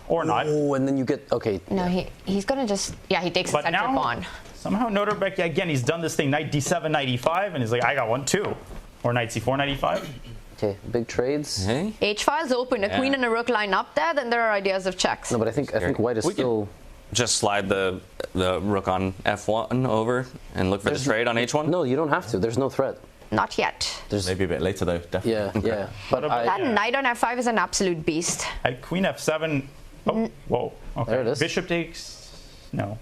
Speaker 10: Or not.
Speaker 4: Oh, and then you get, okay.
Speaker 11: No, he's going to just, he takes the central pawn.
Speaker 10: Somehow Nodirbek, again, he's done this thing, knight d7, knight e5, and he's like, I got 1 too. Or knight c4, knight e5.
Speaker 4: Okay, big trades.
Speaker 11: H-file's open. A queen and a rook line up there, then there are ideas of checks.
Speaker 4: No, but I think white is still.
Speaker 2: Just slide the rook on f1 over and look for the trade on h1?
Speaker 4: No, you don't have to. There's no threat.
Speaker 11: Not yet.
Speaker 9: There's maybe a bit later, though, definitely.
Speaker 4: Yeah. But
Speaker 11: that knight on f5 is an absolute beast.
Speaker 10: Queen f7. Oh, whoa. Okay.
Speaker 4: There it is.
Speaker 10: Bishop takes. No.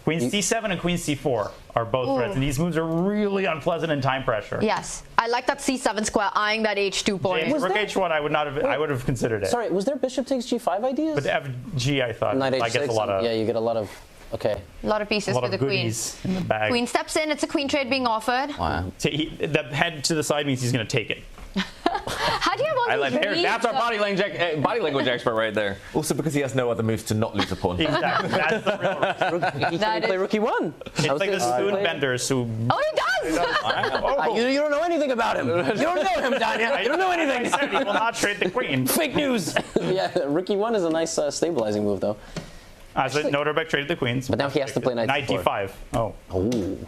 Speaker 10: Queen c7 and queen c4 are both threats, and these moves are really unpleasant in time pressure.
Speaker 11: Yes, I like that c7 square eyeing that h2 point.
Speaker 10: Rook h1, I would have considered it.
Speaker 4: Sorry, was there bishop takes g5 ideas?
Speaker 10: But fg, I thought.
Speaker 4: Knight
Speaker 10: I guess
Speaker 4: h6.
Speaker 10: a lot of.
Speaker 4: Yeah, you get a lot of. Okay.
Speaker 11: A lot of pieces for the queen.
Speaker 10: Goodies in the bag.
Speaker 11: Queen steps in. It's a queen trade being offered.
Speaker 4: Wow.
Speaker 10: The head to the side means he's going to take it.
Speaker 11: How do you have all these reads?
Speaker 2: That's our body language expert right there.
Speaker 9: Also because he has no other moves to not lose a pawn.
Speaker 10: Exactly. That's the real reason.
Speaker 4: He can play rook e1.
Speaker 10: It's like the spoon benders who.
Speaker 11: Oh, he does!
Speaker 4: You don't know anything about him. You don't know him, Danya. You don't know anything.
Speaker 10: I said he will not trade the queen.
Speaker 4: Fake news. Yeah, rook e1 is a nice stabilizing move, though.
Speaker 10: So Nodirbek traded the queens.
Speaker 4: But now he has to play knight
Speaker 10: d5. Oh.
Speaker 4: Ooh.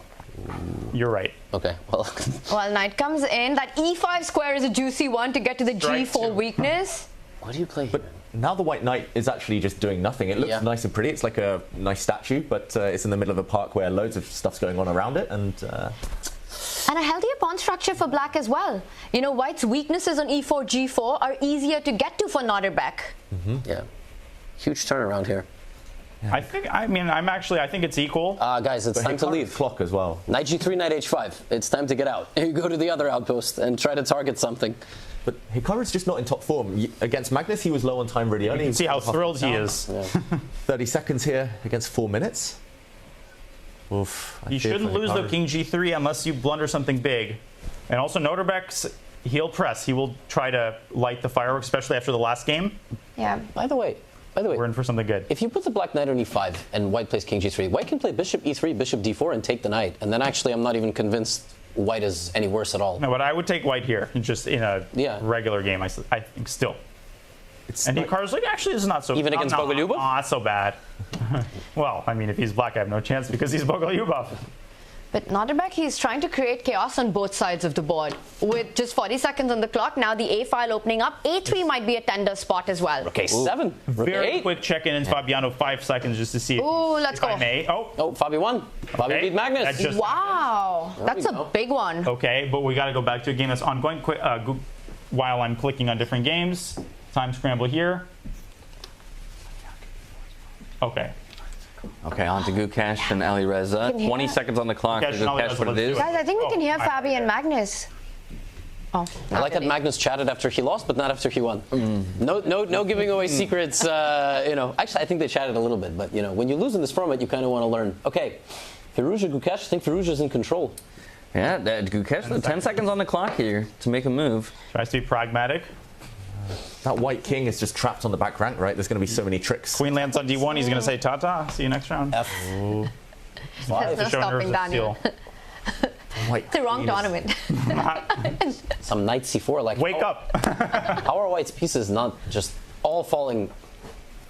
Speaker 10: You're right.
Speaker 4: Okay, well.
Speaker 11: Well, knight comes in. That e5 square is a juicy one to get to the g4 weakness.
Speaker 4: What do you play?
Speaker 9: But now the white knight is actually just doing nothing. It looks nice and pretty. It's like a nice statue, but it's in the middle of a park where loads of stuff's going on around it. And
Speaker 11: a healthier pawn structure for black as well. You know, white's weaknesses on e4, g4 are easier to get to for Nodirbek.
Speaker 4: Yeah. Huge turnaround here.
Speaker 10: I think it's equal.
Speaker 4: Guys, it's time to leave.
Speaker 9: Clock as well.
Speaker 4: Knight g3, knight h5. It's time to get out. You go to the other outpost and try to target something.
Speaker 9: But Hikaru's just not in top form. Against Magnus, he was low on time really early.
Speaker 10: You can see how thrilled he is.
Speaker 4: Yeah.
Speaker 9: 30 seconds here against 4 minutes. Oof.
Speaker 10: You shouldn't lose the king g3 unless you blunder something big. And also Nodirbek's, he'll press. He will try to light the fireworks, especially after the last game.
Speaker 11: Yeah.
Speaker 4: By the way,
Speaker 10: we're in for something good.
Speaker 4: If you put the black knight on e5 and white plays king g3, white can play bishop e3, bishop d4 and take the knight. And then actually I'm not even convinced white is any worse at all.
Speaker 10: No, but I would take white here, just in a regular game, I think still. And Hikaru's like, actually, this is not so
Speaker 4: even against Bogolyubov?
Speaker 10: Not so bad. Well, I mean, if he's black, I have no chance because he's Bogolyubov.
Speaker 11: But Nodirbek, he's trying to create chaos on both sides of the board. With just 40 seconds on the clock, now the A file opening up. A3 might be a tender spot as well.
Speaker 4: Okay, 7.
Speaker 10: Very quick check-in in Fabiano, 5 seconds just to see.
Speaker 11: Ooh, let's go.
Speaker 10: I may. Oh,
Speaker 4: Fabi won. Fabi beat Magnus.
Speaker 11: Wow, that's a big one.
Speaker 10: Okay, but we got to go back to a game that's ongoing. While I'm clicking on different games, time scramble here. Okay.
Speaker 2: Okay, on to Gukesh and Alireza. 20 seconds on the clock. Gukesh, what it is.
Speaker 11: Guys, I think we can hear Fabi and Magnus. Oh,
Speaker 4: I like that Magnus chatted after he lost, but not after he won. No giving away secrets. Actually, I think they chatted a little bit, but when you lose in this format, you kind of want to learn. Okay, Firouzja, Gukesh. I think Firouzja's in control.
Speaker 2: Yeah, Gukesh, 10 seconds on the clock here to make a move.
Speaker 10: Tries to be pragmatic.
Speaker 9: That white king is just trapped on the back rank, right? There's going to be so many tricks.
Speaker 10: Queen lands on d1. He's going to say, ta-ta, see you next round.
Speaker 4: F.
Speaker 11: There's no stopping Daniel. It's the wrong tournament.
Speaker 4: Some knight c4, like...
Speaker 10: Wake up!
Speaker 4: How are white's pieces not just all falling?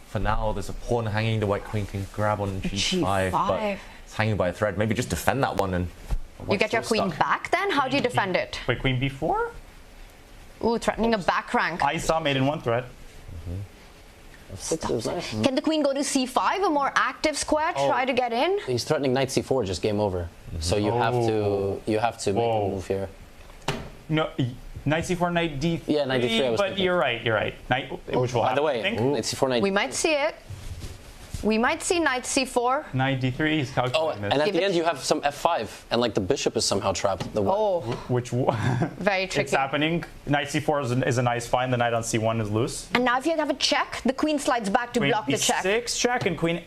Speaker 9: For now, there's a pawn hanging. The white queen can grab on g5, but it's hanging by a thread. Maybe just defend that one and...
Speaker 11: You get your queen back then? How do you defend it?
Speaker 10: Wait, queen b4?
Speaker 11: Ooh, threatening a back rank.
Speaker 10: I saw made in one threat.
Speaker 4: Nice.
Speaker 11: Can the queen go to c5, a more active square, try to get in?
Speaker 4: He's threatening knight c4, just game over. So you have to make a move here.
Speaker 10: No, knight c4, knight d3.
Speaker 4: Yeah, knight d3.
Speaker 10: But you're right. Knight, which will
Speaker 4: by the way,
Speaker 10: think.
Speaker 4: knight c4, knight.
Speaker 11: We might see it. We might see knight c4.
Speaker 10: Knight d3 is calculating this.
Speaker 4: And at the end you have some f5, and like the bishop is somehow trapped.
Speaker 10: Which
Speaker 11: very tricky.
Speaker 10: It's happening. Knight c4 is a nice find. The knight on c1 is loose.
Speaker 11: And now if you have a check, the queen slides back to block the check.
Speaker 10: Queen b6 check and queen,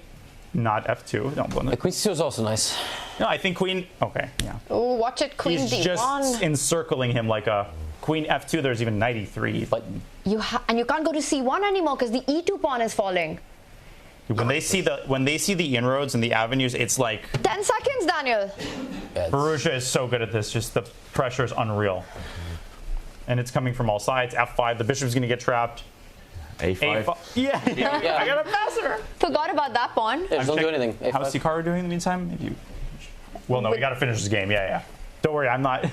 Speaker 10: not f2. Don't blunder.
Speaker 4: The queen c2 is also nice.
Speaker 10: No, I think queen. Okay, yeah.
Speaker 11: Oh, watch it, queen
Speaker 10: He's
Speaker 11: d1.
Speaker 10: just encircling him like a queen f2. There's even knight e3.
Speaker 4: But
Speaker 11: you can't go to c1 anymore because the e2 pawn is falling.
Speaker 10: When they see the inroads and the avenues, it's like
Speaker 11: 10 seconds, Daniel.
Speaker 10: Firouzja is so good at this. Just the pressure is unreal, and it's coming from all sides. F5, the bishop's going to get trapped.
Speaker 9: A5.
Speaker 10: Yeah. I got a passer.
Speaker 11: Forgot about that pawn.
Speaker 4: Yeah, don't do anything. A5.
Speaker 10: How's Hikaru doing in the meantime? Well, no, we got to finish this game. Yeah. Don't worry, I'm not.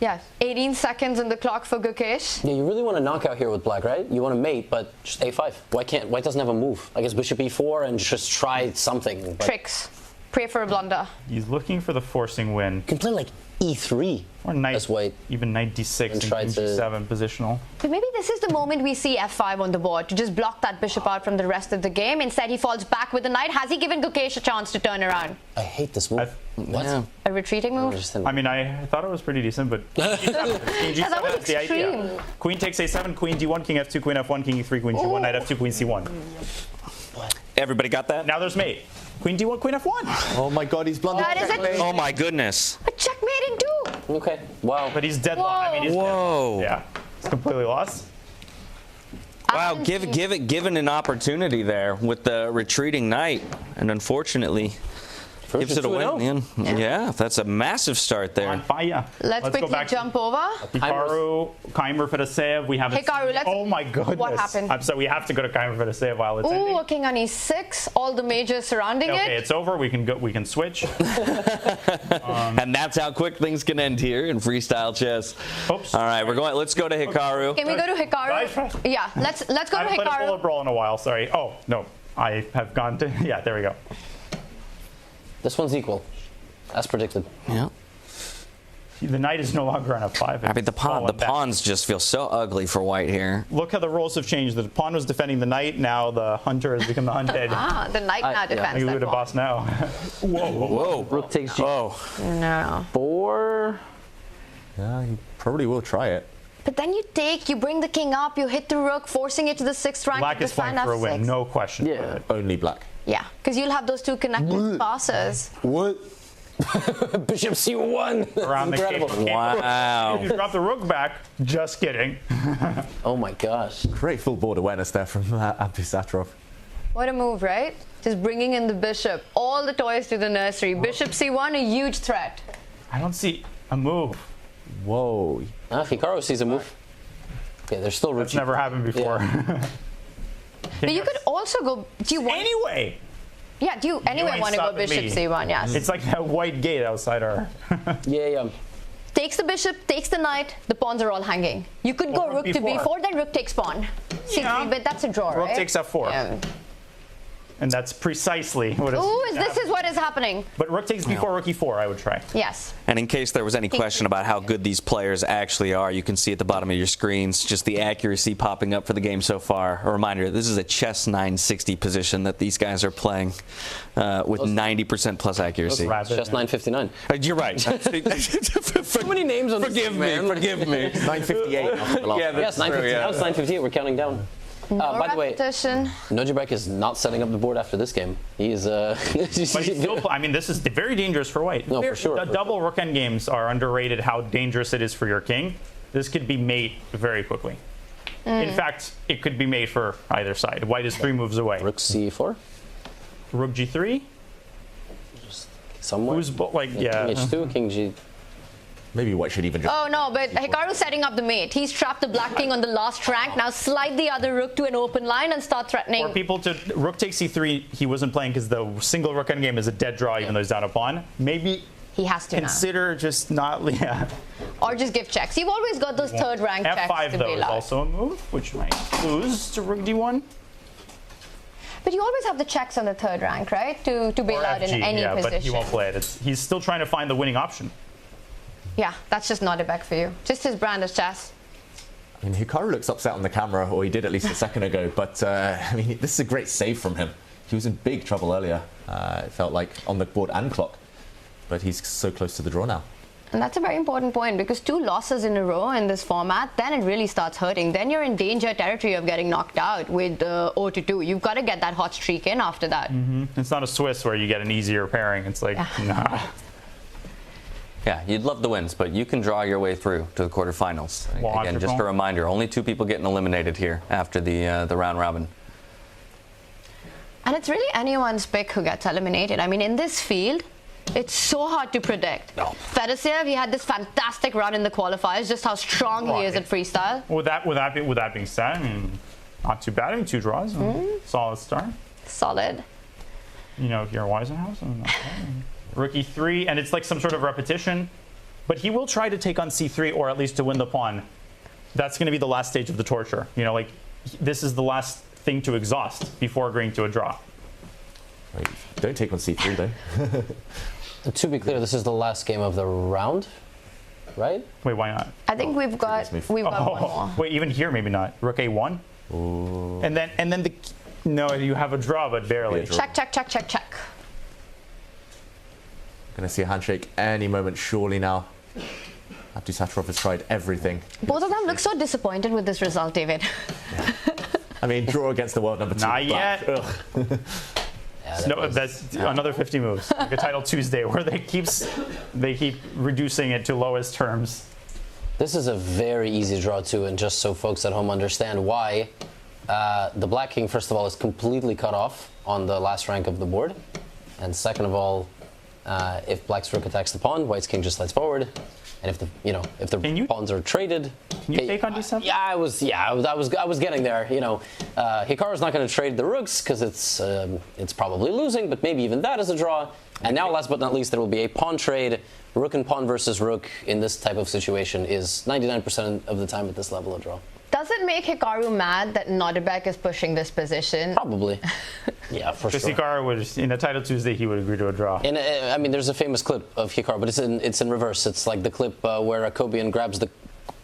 Speaker 11: Yeah, 18 seconds on the clock for Gukesh.
Speaker 4: Yeah, you really want to knock out here with black, right? You want to mate, but just a5. White doesn't have a move. I guess bishop e4 and just try something.
Speaker 11: Tricks. Pray for a blunder.
Speaker 10: He's looking for the forcing win.
Speaker 4: You can play like e3.
Speaker 10: Or knight,
Speaker 4: as white.
Speaker 10: Even knight d6 and king g7 positional.
Speaker 11: But maybe this is the moment we see f5 on the board to just block that bishop out from the rest of the game. Instead, he falls back with the knight. Has he given Gukesh a chance to turn around?
Speaker 4: I hate this move. What?
Speaker 2: Yeah.
Speaker 11: A retreating move?
Speaker 10: I mean, I thought it was pretty decent, but king g7
Speaker 11: Yeah, that was
Speaker 10: is the idea.
Speaker 11: extreme.
Speaker 10: Queen takes a7, queen d1, king f2, queen f1, king e3, queen g1, knight f2, queen c1.
Speaker 2: Everybody got that?
Speaker 10: Now there's mate. Queen d1, queen f1.
Speaker 9: Oh my god, he's blundered.
Speaker 11: That is a
Speaker 2: Oh my goodness.
Speaker 11: checkmate in 2.
Speaker 4: Okay. Wow.
Speaker 10: But he's deadlocked. I mean, he's
Speaker 2: Whoa.
Speaker 10: yeah, he's completely lost.
Speaker 2: Wow, given an opportunity there with the retreating knight, and unfortunately gives it away in the end. Yeah, that's a massive start there.
Speaker 10: On fire.
Speaker 11: Let's
Speaker 10: go
Speaker 11: quickly
Speaker 10: back
Speaker 11: jump over.
Speaker 10: Hikaru, Keymer, Fedoseev. We have
Speaker 11: Hikaru, let's-
Speaker 10: oh my goodness.
Speaker 11: What happened?
Speaker 10: I'm sorry, we have to go to Keymer, Fedoseev while it's ending.
Speaker 11: Ooh, a king on e6. All the majors surrounding
Speaker 10: Okay,
Speaker 11: it.
Speaker 10: it's over. We can go. We can switch.
Speaker 2: And that's how quick things can end here in freestyle chess.
Speaker 10: Oops.
Speaker 2: All right, let's go to Hikaru.
Speaker 11: Can we go to Hikaru? Yeah, let's go to
Speaker 10: I haven't played a
Speaker 11: Hikaru.
Speaker 10: bullet brawl in a while. Sorry. Oh no, I have gone to. Yeah, there we go.
Speaker 4: This one's equal, as predicted.
Speaker 2: Yeah.
Speaker 10: The knight is no longer on f5.
Speaker 2: I mean, the pawns just feel so ugly for white here.
Speaker 10: Look how the roles have changed. The pawn was defending the knight. Now the hunter has become the hunted.
Speaker 11: The knight now defends
Speaker 10: You
Speaker 11: that
Speaker 10: the
Speaker 11: pawn.
Speaker 10: boss now.
Speaker 2: Whoa.
Speaker 4: Rook takes G.
Speaker 2: Oh.
Speaker 11: No.
Speaker 4: 4.
Speaker 9: Yeah, he probably will try it.
Speaker 11: But then you bring the king up, you hit the rook, forcing it to the 6th rank.
Speaker 10: Black
Speaker 11: to
Speaker 10: is playing
Speaker 11: defend
Speaker 10: for a win,
Speaker 11: f6.
Speaker 10: no question.
Speaker 4: Yeah.
Speaker 9: Only black.
Speaker 11: Yeah, because you'll have those two connected passes.
Speaker 4: What? Bishop C1.
Speaker 10: Around the
Speaker 4: Incredible.
Speaker 10: cape.
Speaker 2: Wow.
Speaker 10: You drop the rook back. Just kidding.
Speaker 4: Oh my gosh.
Speaker 9: Great full board awareness there from Abdusattorov.
Speaker 11: What a move, right? Just bringing in the bishop. All the toys to the nursery. Bishop C1, a huge threat.
Speaker 10: I don't see a move.
Speaker 9: Whoa.
Speaker 4: Hikaru sees a move. Okay, there's still rook.
Speaker 10: That's never happened before.
Speaker 11: But you could also go. Do you want?
Speaker 10: Anyway.
Speaker 11: Yeah. Do you anyway
Speaker 10: ain't
Speaker 11: want to go
Speaker 10: stopping
Speaker 11: bishop
Speaker 10: me.
Speaker 11: C1? Yes.
Speaker 10: It's like that white gate outside our.
Speaker 4: Yeah.
Speaker 11: Takes the bishop, takes the knight. The pawns are all hanging. You could go rook to b4, then rook takes pawn. C3, but that's a draw,
Speaker 10: Rook
Speaker 11: right?
Speaker 10: takes f4.
Speaker 11: Yeah.
Speaker 10: And that's precisely what is.
Speaker 11: Ooh, this is what is happening.
Speaker 10: But rook takes b4, rook e4, I would try.
Speaker 11: Yes.
Speaker 2: And in case there was any question about how good these players actually are, you can see at the bottom of your screens just the accuracy popping up for the game so far. A reminder, this is a chess 960 position that these guys are playing with 90% plus accuracy.
Speaker 4: Chess 959.
Speaker 2: You're right.
Speaker 4: So many names on
Speaker 2: Forgive me.
Speaker 9: 958.
Speaker 2: Yeah,
Speaker 4: Yes, 958. Now it's 958. We're counting down. By the way,
Speaker 11: Repetition.
Speaker 4: Nodirbek is not setting up the board after this game. He is.
Speaker 10: But he's still, I mean, this is very dangerous for white.
Speaker 4: No, for sure.
Speaker 10: The double rook end games are underrated how dangerous it is for your king. This could be mate very quickly. In fact, it could be mate for either side. White is 3 moves away.
Speaker 4: Rook c4.
Speaker 10: Rook g3.
Speaker 4: Somewhere.
Speaker 10: Who's yeah.
Speaker 4: King h2, king g.
Speaker 9: Maybe white should even just.
Speaker 11: Oh no, but Hikaru's setting up the mate. He's trapped the black king on the last rank. Now slide the other rook to an open line and start threatening.
Speaker 10: Or people to rook takes c3. He wasn't playing because the single rook end game is a dead draw, even though he's down a pawn. Maybe
Speaker 11: he has to
Speaker 10: consider just not. Yeah.
Speaker 11: Or just give checks. You've always got those third rank checks
Speaker 10: F5
Speaker 11: to
Speaker 10: though
Speaker 11: be
Speaker 10: is
Speaker 11: allowed.
Speaker 10: also a move, which might lose to rook d1.
Speaker 11: But you always have the checks on the third rank, right? To be
Speaker 10: Or
Speaker 11: allowed
Speaker 10: FG,
Speaker 11: in any
Speaker 10: yeah,
Speaker 11: position.
Speaker 10: but he won't play it. He's still trying to find the winning option.
Speaker 11: Yeah, that's just not a back for you. Just his brand of chess.
Speaker 9: I mean, Hikaru looks upset on the camera, or he did at least a second ago. But I mean, this is a great save from him. He was in big trouble earlier. It felt like on the board and clock, but he's so close to the draw now.
Speaker 11: And that's a very important point because 2 losses in a row in this format, then it really starts hurting. Then you're in danger territory of getting knocked out with 0-2. You've got to get that hot streak in after that.
Speaker 10: It's not a Swiss where you get an easier pairing. It's like, nah.
Speaker 2: Yeah, you'd love the wins, but you can draw your way through to the quarterfinals. Again, just a reminder, only 2 people getting eliminated here after the round robin.
Speaker 11: And it's really anyone's pick who gets eliminated. I mean, in this field, it's so hard to predict.
Speaker 2: No.
Speaker 11: Fedoseev, he had this fantastic run in the qualifiers, just how strong he is at freestyle.
Speaker 10: With that being said, I mean, not too bad. I mean, 2 draws, solid start.
Speaker 11: Solid.
Speaker 10: You know, here Weissenhaus, rook e3, and it's like some sort of repetition. But he will try to take on c3, or at least to win the pawn. That's going to be the last stage of the torture. You know, like this is the last thing to exhaust before agreeing to a draw.
Speaker 9: Don't take on c3 though.
Speaker 4: To be clear, this is the last game of the round, right?
Speaker 10: Wait, why not?
Speaker 11: I think we've got one more.
Speaker 10: Wait, even here maybe not. Rook a1.
Speaker 9: Ooh.
Speaker 10: And then no, you have a draw, but barely.
Speaker 11: Check, check, check, check, check.
Speaker 9: Gonna see a handshake any moment, surely now. Abdusattorov has tried everything.
Speaker 11: Both of them look so disappointed with this result, David.
Speaker 9: I mean, draw against the world number 2.
Speaker 10: Not yet. No, that's another 50 moves. Like a Title Tuesday where they keep reducing it to lowest terms.
Speaker 4: This is a very easy draw too, and just so folks at home understand why, the Black King, first of all, is completely cut off on the last rank of the board, and second of all, if Black's Rook attacks the pawn, White's King just slides forward, and if the pawns are traded,
Speaker 10: can you take on d7?
Speaker 4: Yeah, I was getting there. You know, Hikaru's not going to trade the rooks because it's probably losing, but maybe even that is a draw. And now, last but not least, there will be a pawn trade. Rook and pawn versus rook in this type of situation is 99% of the time at this level a draw.
Speaker 11: Does it make Hikaru mad that Nodirbek is pushing this position?
Speaker 4: Probably. Yeah, for sure.
Speaker 10: Because Hikaru would, in a Title Tuesday, he would agree to a draw.
Speaker 4: And I mean, there's a famous clip of Hikaru, but it's in reverse. It's like the clip where Kobian grabs the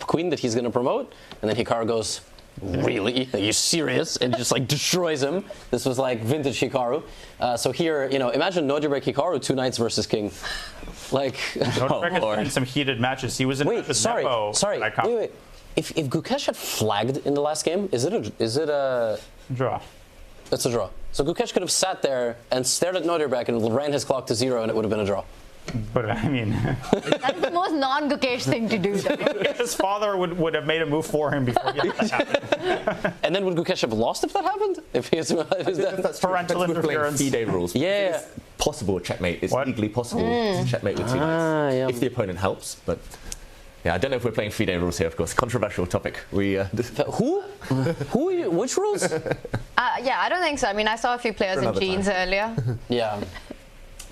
Speaker 4: queen that he's going to promote, and then Hikaru goes, "Really? Are you serious?" and just like destroys him. This was like vintage Hikaru. So here, you know, imagine Nodirbek Hikaru 2 knights versus king. Like,
Speaker 10: Nodirbek has been in some heated matches. He was in
Speaker 4: sorry. Wait. If Gukesh had flagged in the last game, is it a
Speaker 10: draw?
Speaker 4: It's a draw. So Gukesh could have sat there and stared at Nodirbek and ran his clock to 0, and it would have been a draw.
Speaker 10: But I mean,
Speaker 11: that is the most non-Gukesh thing to do.
Speaker 10: His father would have made a move for him before that happened.
Speaker 4: And then would Gukesh have lost if that happened? If he's
Speaker 9: that's parental interference. FIDE rules.
Speaker 4: Yeah.
Speaker 9: It's possible checkmate. It's legally possible to checkmate with 2 knights if the opponent helps, but. Yeah, I don't know if we're playing FIDE rules here, of course. Controversial topic.
Speaker 4: Who? Which rules?
Speaker 11: Yeah, I don't think so. I mean, I saw a few players in jeans earlier.
Speaker 4: Yeah.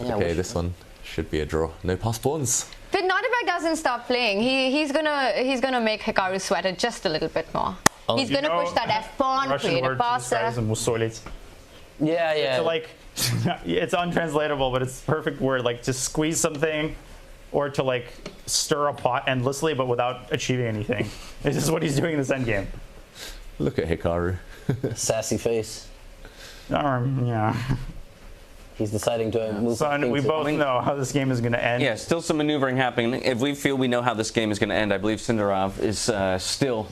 Speaker 9: Okay, this one should be a draw. No pass pawns.
Speaker 11: If Nodirbek doesn't stop playing, he's gonna make Hikaru sweat it just a little bit more. He's gonna push that F pawn, create a passer.
Speaker 4: Yeah.
Speaker 10: So like, it's untranslatable, but it's the perfect word. Like to squeeze something, or to like stir a pot endlessly, but without achieving anything. This is what he's doing in this endgame.
Speaker 9: Look at Hikaru.
Speaker 4: Sassy face.
Speaker 10: Yeah.
Speaker 4: He's deciding to move.
Speaker 10: Son, we both know how this game is going to end.
Speaker 2: Yeah, still some maneuvering happening. If we feel we know how this game is going to end, I believe Sindarov is still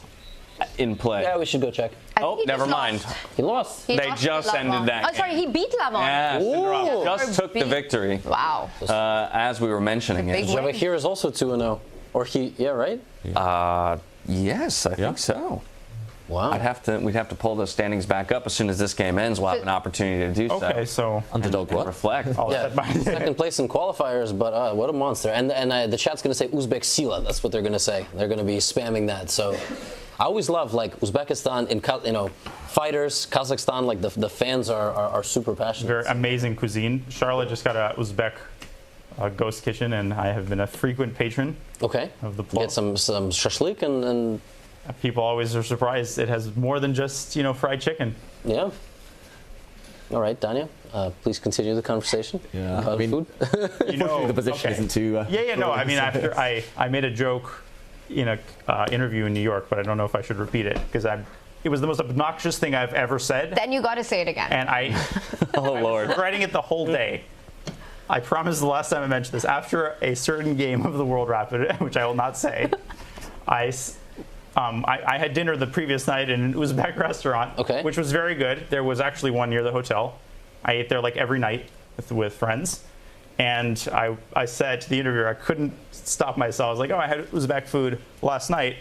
Speaker 2: in play.
Speaker 4: Yeah, we should go check.
Speaker 2: Oh, never mind.
Speaker 4: He lost.
Speaker 2: They just ended that game.
Speaker 11: Oh, sorry, he beat Levon.
Speaker 2: Yeah, Sindarov just took the victory.
Speaker 11: Wow.
Speaker 2: As we were mentioning it.
Speaker 4: Javokhir is also 2-0. Or right?
Speaker 2: Yes, I think so.
Speaker 4: Wow.
Speaker 2: We'd have to pull those standings back up as soon as this game ends. We'll have an opportunity to do so.
Speaker 10: Okay, so
Speaker 9: underdog
Speaker 2: and reflect.
Speaker 4: Second place in qualifiers, but what a monster! And the chat's going to say Uzbek Sila. That's what they're going to say. They're going to be spamming that. So I always love like Uzbekistan in fighters, Kazakhstan. Like the fans are super passionate.
Speaker 10: Very amazing cuisine. Charlotte just got a Uzbek ghost kitchen, and I have been a frequent patron.
Speaker 4: Okay.
Speaker 10: Of the plot.
Speaker 4: Get some shashlik and.
Speaker 10: People always are surprised. It has more than just fried chicken.
Speaker 4: Yeah. All right, Danya, please continue the conversation.
Speaker 9: Yeah.
Speaker 4: About food.
Speaker 9: The position isn't too.
Speaker 10: No. I mean, after I made a joke in a interview in New York, but I don't know if I should repeat it because it was the most obnoxious thing I've ever said.
Speaker 11: Then you got to say it again.
Speaker 10: And I was regretting it the whole day. I promised the last time I mentioned this. After a certain game of the World Rapid, which I will not say, I had dinner the previous night in an Uzbek restaurant, which was very good. There was actually one near the hotel. I ate there like every night with friends. And I said to the interviewer, I couldn't stop myself. I was like, I had Uzbek food last night.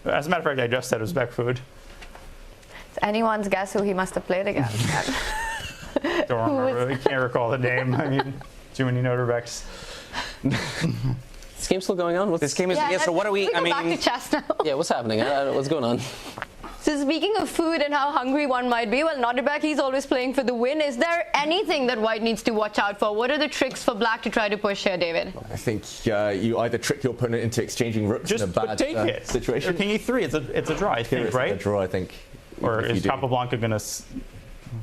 Speaker 10: As a matter of fact, I just had Uzbek food.
Speaker 11: It's anyone's guess who he must have played against.
Speaker 10: Don't remember. I can't recall the name. I mean, too many Nodirbeks.
Speaker 4: This game's still going on?
Speaker 2: This game is... Yeah, so what are we...
Speaker 11: Go back to chess now.
Speaker 4: Yeah, what's happening? What's going on?
Speaker 11: So speaking of food and how hungry one might be, well, Nodirbek, he's always playing for the win. Is there anything that White needs to watch out for? What are the tricks for Black to try to push here, David?
Speaker 9: I think you either trick your opponent into exchanging rooks in a bad situation.
Speaker 10: Or King E3, it's a draw, I think, right?
Speaker 9: It's a draw, I think.
Speaker 10: Or is Capablanca going to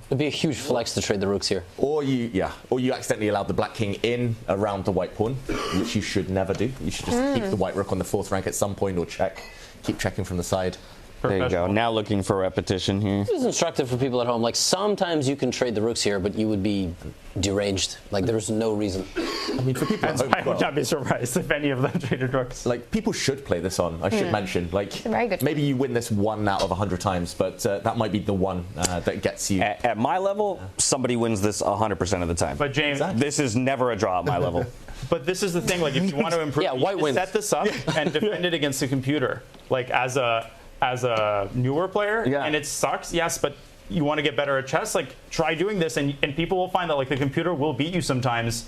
Speaker 4: It'd be a huge flex to trade the rooks here.
Speaker 9: Or you accidentally allowed the black king in around the white pawn, which you should never do. You should just keep the white rook on the 4th rank at some point, or keep checking from the side.
Speaker 2: There you go. Now looking for repetition here.
Speaker 4: This is instructive for people at home. Like, sometimes you can trade the rooks here, but you would be deranged. Like, there's no reason.
Speaker 9: I mean, for people at home,
Speaker 10: I would not be surprised if any of them traded rooks.
Speaker 9: Like, people should play this on. I should mention. Like,
Speaker 11: Very good.
Speaker 9: maybe you win this 1 out of 100 times, but that might be the one that gets you.
Speaker 2: At my level, somebody wins this 100% of the time.
Speaker 10: But James,
Speaker 2: this is never a draw at my level.
Speaker 10: But this is the thing. Like, if you want to improve,
Speaker 4: Yeah, white
Speaker 10: you
Speaker 4: wins.
Speaker 10: set this up and defend it against the computer. Like, as a newer player, and it sucks, yes, but you want to get better at chess, like, try doing this, and people will find that, like, the computer will beat you sometimes.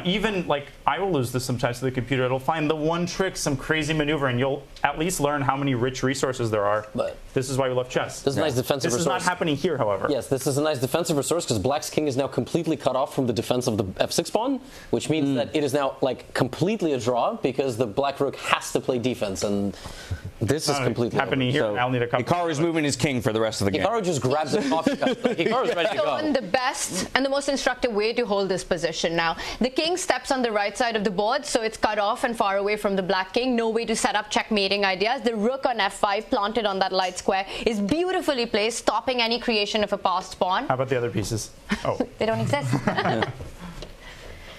Speaker 10: Even, like, I will lose this sometimes to the computer. It'll find the one trick, some crazy maneuver, and you'll at least learn how many rich resources there are. But this is why we love chess.
Speaker 4: This is a nice defensive
Speaker 10: resource. This is not happening here, however.
Speaker 4: Yes, this is a nice defensive resource because black's king is now completely cut off from the defense of the f6 pawn, which means that it is now, like, completely a draw because the black rook has to play defense, and this is completely
Speaker 10: happening here.
Speaker 2: So
Speaker 10: I'll need a couple.
Speaker 2: Hikaru's moving his king for the rest of the game.
Speaker 4: Hikaru just grabs the coffee cup. Hikaru's ready to go.
Speaker 11: The best and the most instructive way to hold this position now. The king steps on the right side of the board, so it's cut off and far away from the black king. No way to set up checkmating ideas. The rook on f5 planted on that light square is beautifully placed, stopping any creation of a passed pawn.
Speaker 10: How about the other pieces? Oh,
Speaker 11: they don't exist.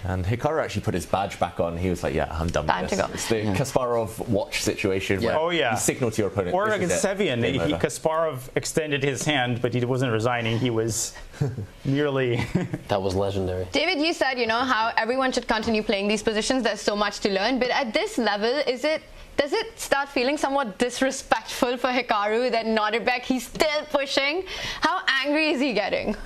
Speaker 9: And Hikaru actually put his badge back on. He was like, yeah, I'm done with this.
Speaker 11: Time to go.
Speaker 9: It's the Kasparov watch situation where you signal to your opponent.
Speaker 10: Or against Sevian, Kasparov extended his hand, but he wasn't resigning. He was nearly...
Speaker 4: That was legendary.
Speaker 11: David, you said, you know, how everyone should continue playing these positions. There's so much to learn. But at this level, does it start feeling somewhat disrespectful for Hikaru that Nodirbek, he's still pushing? How angry is he getting?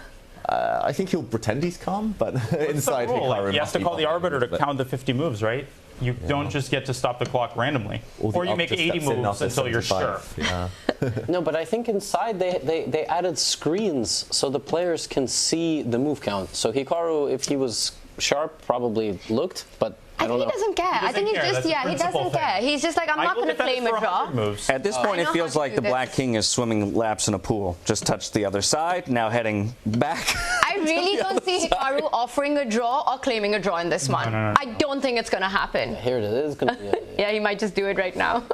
Speaker 9: I think he'll pretend he's calm, but inside Hikaru,
Speaker 10: he has to call the arbiter to count the 50 moves, right? You don't just get to stop the clock randomly. Or you make 80 moves until you're sure.
Speaker 9: Yeah.
Speaker 4: No, but I think inside they added screens so the players can see the move count. So Hikaru, if he was sharp, probably looked, but I don't know.
Speaker 11: He doesn't care. I think he doesn't care. He's just like, I'm not going to claim a draw.
Speaker 2: At this point, it feels like the black king is swimming laps in a pool. Just touched the other side, now heading back.
Speaker 11: I really don't see Hikaru offering a draw or claiming a draw in this one.
Speaker 10: No.
Speaker 11: I don't think it's going to happen.
Speaker 4: Here it is.
Speaker 11: Yeah, he might just do it right now.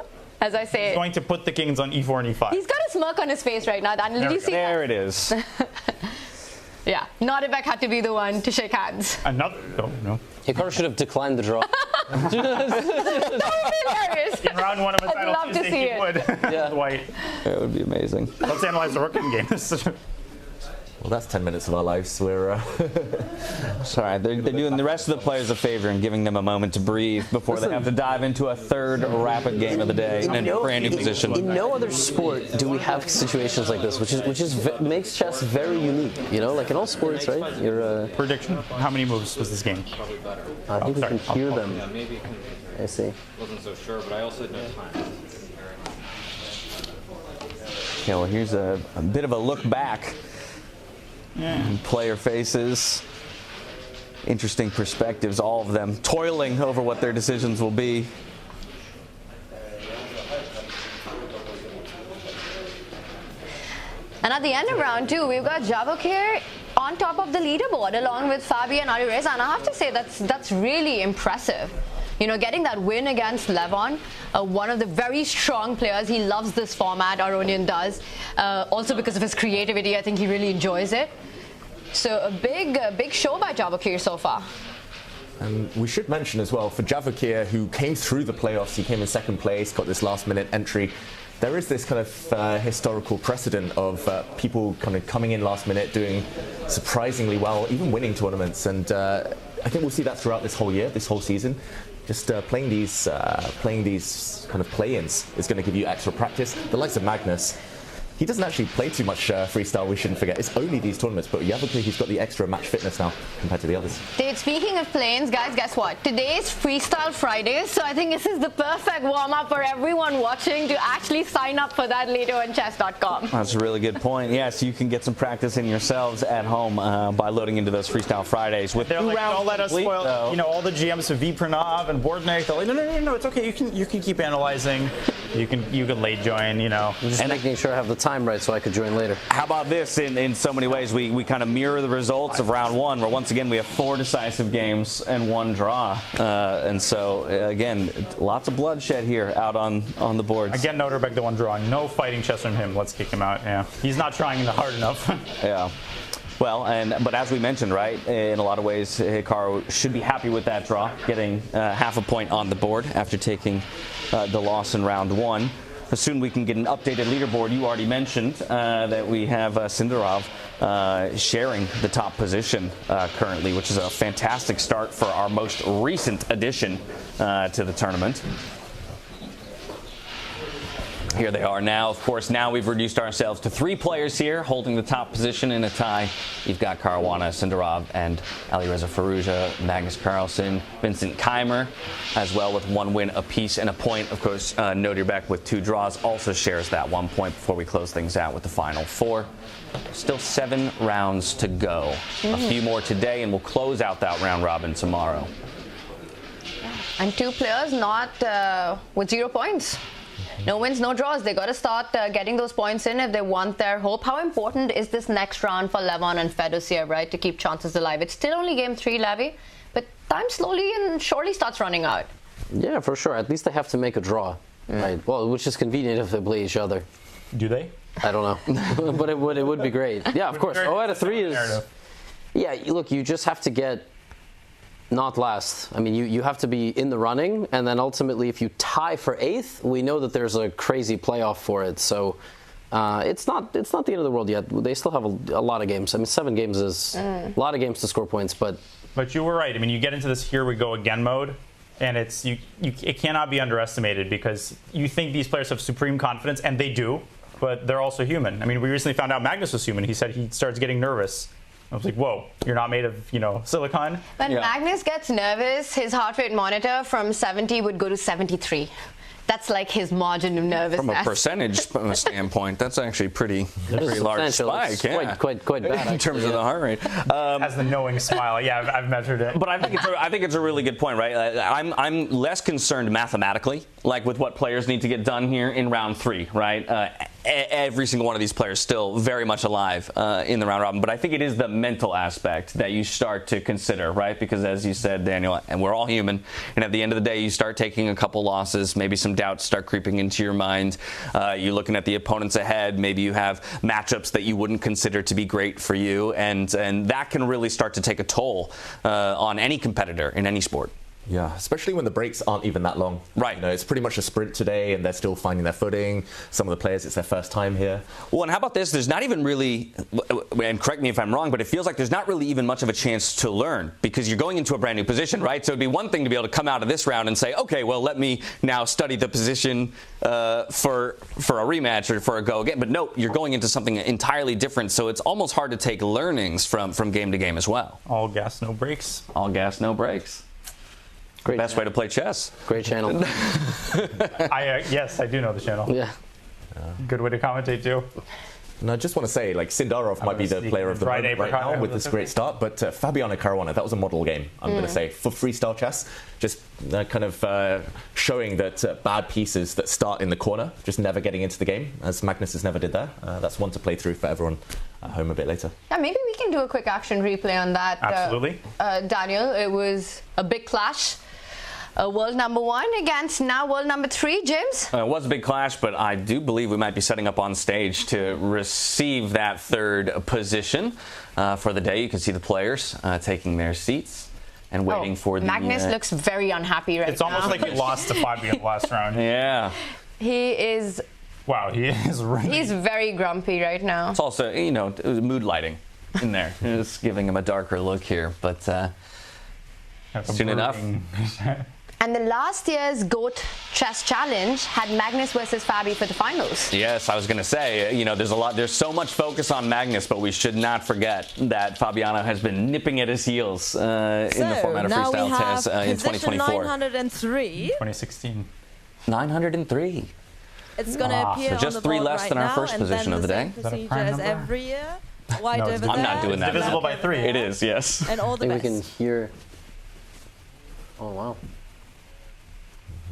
Speaker 11: As I say,
Speaker 10: he's going to put the kings on e4 and e5.
Speaker 11: He's got a smirk on his face right now, Daniel. Did you see that?
Speaker 2: There it is.
Speaker 11: Yeah, Nodirbek had to be the one to shake hands.
Speaker 10: No.
Speaker 4: Hikaru should have declined the draw.
Speaker 11: That would be hilarious.
Speaker 10: In round 1 of a
Speaker 11: I'd
Speaker 10: title
Speaker 11: love to
Speaker 10: Tuesday,
Speaker 11: see
Speaker 10: he
Speaker 11: it.
Speaker 10: would.
Speaker 2: Yeah.
Speaker 10: White.
Speaker 2: That would be amazing.
Speaker 10: Let's analyze the rook in game.
Speaker 9: Well, that's 10 minutes of our lives. We're
Speaker 2: sorry. They're doing the rest of the players a favor and giving them a moment to breathe before they have to dive into a third rapid game of the day in a brand new position.
Speaker 4: In no other sport do we have situations like this, which makes chess very unique. You know, like in all sports, right? Your
Speaker 10: prediction. How many moves was this game?
Speaker 4: I think we can hear them. I see.
Speaker 12: Wasn't so sure, but I also had no time.
Speaker 2: Okay, well, here's a bit of a look back. Player faces, interesting perspectives, all of them toiling over what their decisions will be.
Speaker 11: And at the end of round 2, we've got Javokhir on top of the leaderboard along with Fabiano and Alireza, and I have to say that's really impressive. You know, getting that win against Levon, one of the very strong players. He loves this format, Aronian does. Also because of his creativity, I think he really enjoys it. So a big show by Javokhir so far.
Speaker 9: And we should mention as well, for Javokhir, who came through the playoffs, he came in 2nd place, got this last-minute entry. There is this kind of historical precedent of people kind of coming in last minute, doing surprisingly well, even winning tournaments. And I think we'll see that throughout this whole year, this whole season. Just playing these kind of play-ins is going to give you extra practice. The likes of Magnus, he doesn't actually play too much freestyle, we shouldn't forget. It's only these tournaments, but Javokhir, he's got the extra match fitness now compared to the others.
Speaker 11: Dude, speaking of play-ins, guys, guess what? Today is Freestyle Friday, so I think this is the perfect warm-up for everyone watching to actually sign up for that later on chess.com.
Speaker 2: That's a really good point. Yes, you can get some practice in yourselves at home by loading into those Freestyle Fridays. With
Speaker 10: they're like, don't let us spoil, all the GMs of V. Pranav and Bordnik. They're like, no, it's okay. You can keep analyzing. You can late join,
Speaker 4: Just making sure I have the time time right so I could join later.
Speaker 2: How about this? In so many ways, we kind of mirror the results of round one, where once again we have 4 decisive games and 1 draw. And so, again, lots of bloodshed here out on the boards.
Speaker 10: Again, Nodirbek the one drawing. No fighting chess from him. Let's kick him out. Yeah, he's not trying hard enough.
Speaker 2: Yeah. Well, but as we mentioned, right, in a lot of ways, Hikaru should be happy with that draw, getting half a point on the board after taking the loss in round one. Soon we can get an updated leaderboard. You already mentioned that we have Sindarov sharing the top position currently, which is a fantastic start for our most recent addition to the tournament. Here they are now. Of course, now we've reduced ourselves to 3 players here holding the top position in a tie. You've got Caruana, Sindarov, and Alireza Firouzja, Magnus Carlsen, Vincent Keymer, as well with 1 win apiece and a point. Of course, Nodirbek with 2 draws also shares that 1 point before we close things out with the final 4. Still 7 rounds to go. A few more today, and we'll close out that round robin tomorrow.
Speaker 11: And 2 players not with 0 points. No wins, no draws. They got to start getting those points in if they want their hope. How important is this next round for Levon and Firouzja, right, to keep chances alive? It's still only game 3, Levi, but time slowly and surely starts running out.
Speaker 4: Yeah, for sure. At least they have to make a draw, right? Well, which is convenient if they play each other.
Speaker 10: Do they?
Speaker 4: I don't know, but it would be great. Yeah, of course. 0 out of 3 is. Yeah, look, you just have to get. Not last. I mean, you have to be in the running, and then ultimately, if you tie for 8th, we know that there's a crazy playoff for it. So it's not the end of the world yet. They still have a lot of games. I mean, 7 games is a lot of games to score points, but
Speaker 10: you were right. I mean, you get into this here we go again mode, and it cannot be underestimated because you think these players have supreme confidence, and they do, but they're also human. I mean, we recently found out Magnus was human. He said he starts getting nervous. I was like, whoa, you're not made of, silicon?
Speaker 11: When Magnus gets nervous, his heart rate monitor from 70 would go to 73. That's like his margin of nervousness.
Speaker 2: From a percentage standpoint, that's actually pretty large spike.
Speaker 4: Yeah. Quite bad
Speaker 2: in terms of the heart rate.
Speaker 10: Has the knowing smile. Yeah, I've measured it.
Speaker 2: But I think it's a really good point, right? I'm less concerned mathematically, like with what players need to get done here in round 3, right? Every single one of these players still very much alive in the round robin, but I think it is the mental aspect that you start to consider, right? Because as you said, Daniel, and we're all human, and at the end of the day, you start taking a couple losses, maybe some doubts start creeping into your mind. You're looking at the opponents ahead. Maybe you have matchups that you wouldn't consider to be great for you, and that can really start to take a toll on any competitor in any sport.
Speaker 9: Yeah, especially when the breaks aren't even that long.
Speaker 2: Right.
Speaker 9: It's pretty much a sprint today, and they're still finding their footing. Some of the players, it's their first time here.
Speaker 2: Well, and how about this? There's not even really, and correct me if I'm wrong, but it feels like there's not really even much of a chance to learn because you're going into a brand new position, right? So it'd be one thing to be able to come out of this round and say, okay, well, let me now study the position for a rematch or for a go again. But no, you're going into something entirely different, so it's almost hard to take learnings from game to game as well.
Speaker 10: All gas, no brakes.
Speaker 2: All gas, no brakes.
Speaker 4: Great
Speaker 2: Best way to play chess.
Speaker 4: Great channel.
Speaker 10: Yes, I do know the channel.
Speaker 4: Yeah.
Speaker 10: Good way to commentate too.
Speaker 9: And I just want to say, Sindarov might be the player of the moment right now with this great start, but Fabiano Caruana, that was a model game, I'm going to say, for freestyle chess. Just kind of showing that bad pieces that start in the corner, just never getting into the game, as Magnus has never did there. That's one to play through for everyone at home a bit later.
Speaker 11: Yeah, maybe we can do a quick action replay on that.
Speaker 10: Absolutely.
Speaker 11: Daniel, it was a big clash. World number 1 against now world number 3, James?
Speaker 2: It was a big clash, but I do believe we might be setting up on stage to receive that 3rd position for the day. You can see the players taking their seats and waiting for the...
Speaker 11: Magnus looks very unhappy right now.
Speaker 10: It's almost like he lost to Fabio last round.
Speaker 2: Yeah.
Speaker 11: He is...
Speaker 10: Wow, he is really...
Speaker 11: He's very grumpy right now.
Speaker 2: It's also, it was mood lighting in there. It's giving him a darker look here, but soon enough...
Speaker 11: And the last year's GOAT Chess Challenge had Magnus versus Fabi for the finals.
Speaker 2: Yes, I was going to say, there's so much focus on Magnus, but we should not forget that Fabiano has been nipping at his heels in the format of freestyle chess in 2024.
Speaker 13: 903.
Speaker 10: 2016.
Speaker 2: 903.
Speaker 13: It's going to appear
Speaker 2: so just
Speaker 13: on the
Speaker 2: 3
Speaker 13: board
Speaker 2: less
Speaker 13: right
Speaker 2: than our
Speaker 13: now,
Speaker 2: first position of the day.
Speaker 13: Is that a prime number? Every year. Wide
Speaker 10: no,
Speaker 13: over there.
Speaker 2: I'm not doing that.
Speaker 10: It's divisible by 3.
Speaker 2: It is, yes.
Speaker 13: And all the
Speaker 4: I
Speaker 13: best.
Speaker 4: think we can hear... Oh, wow.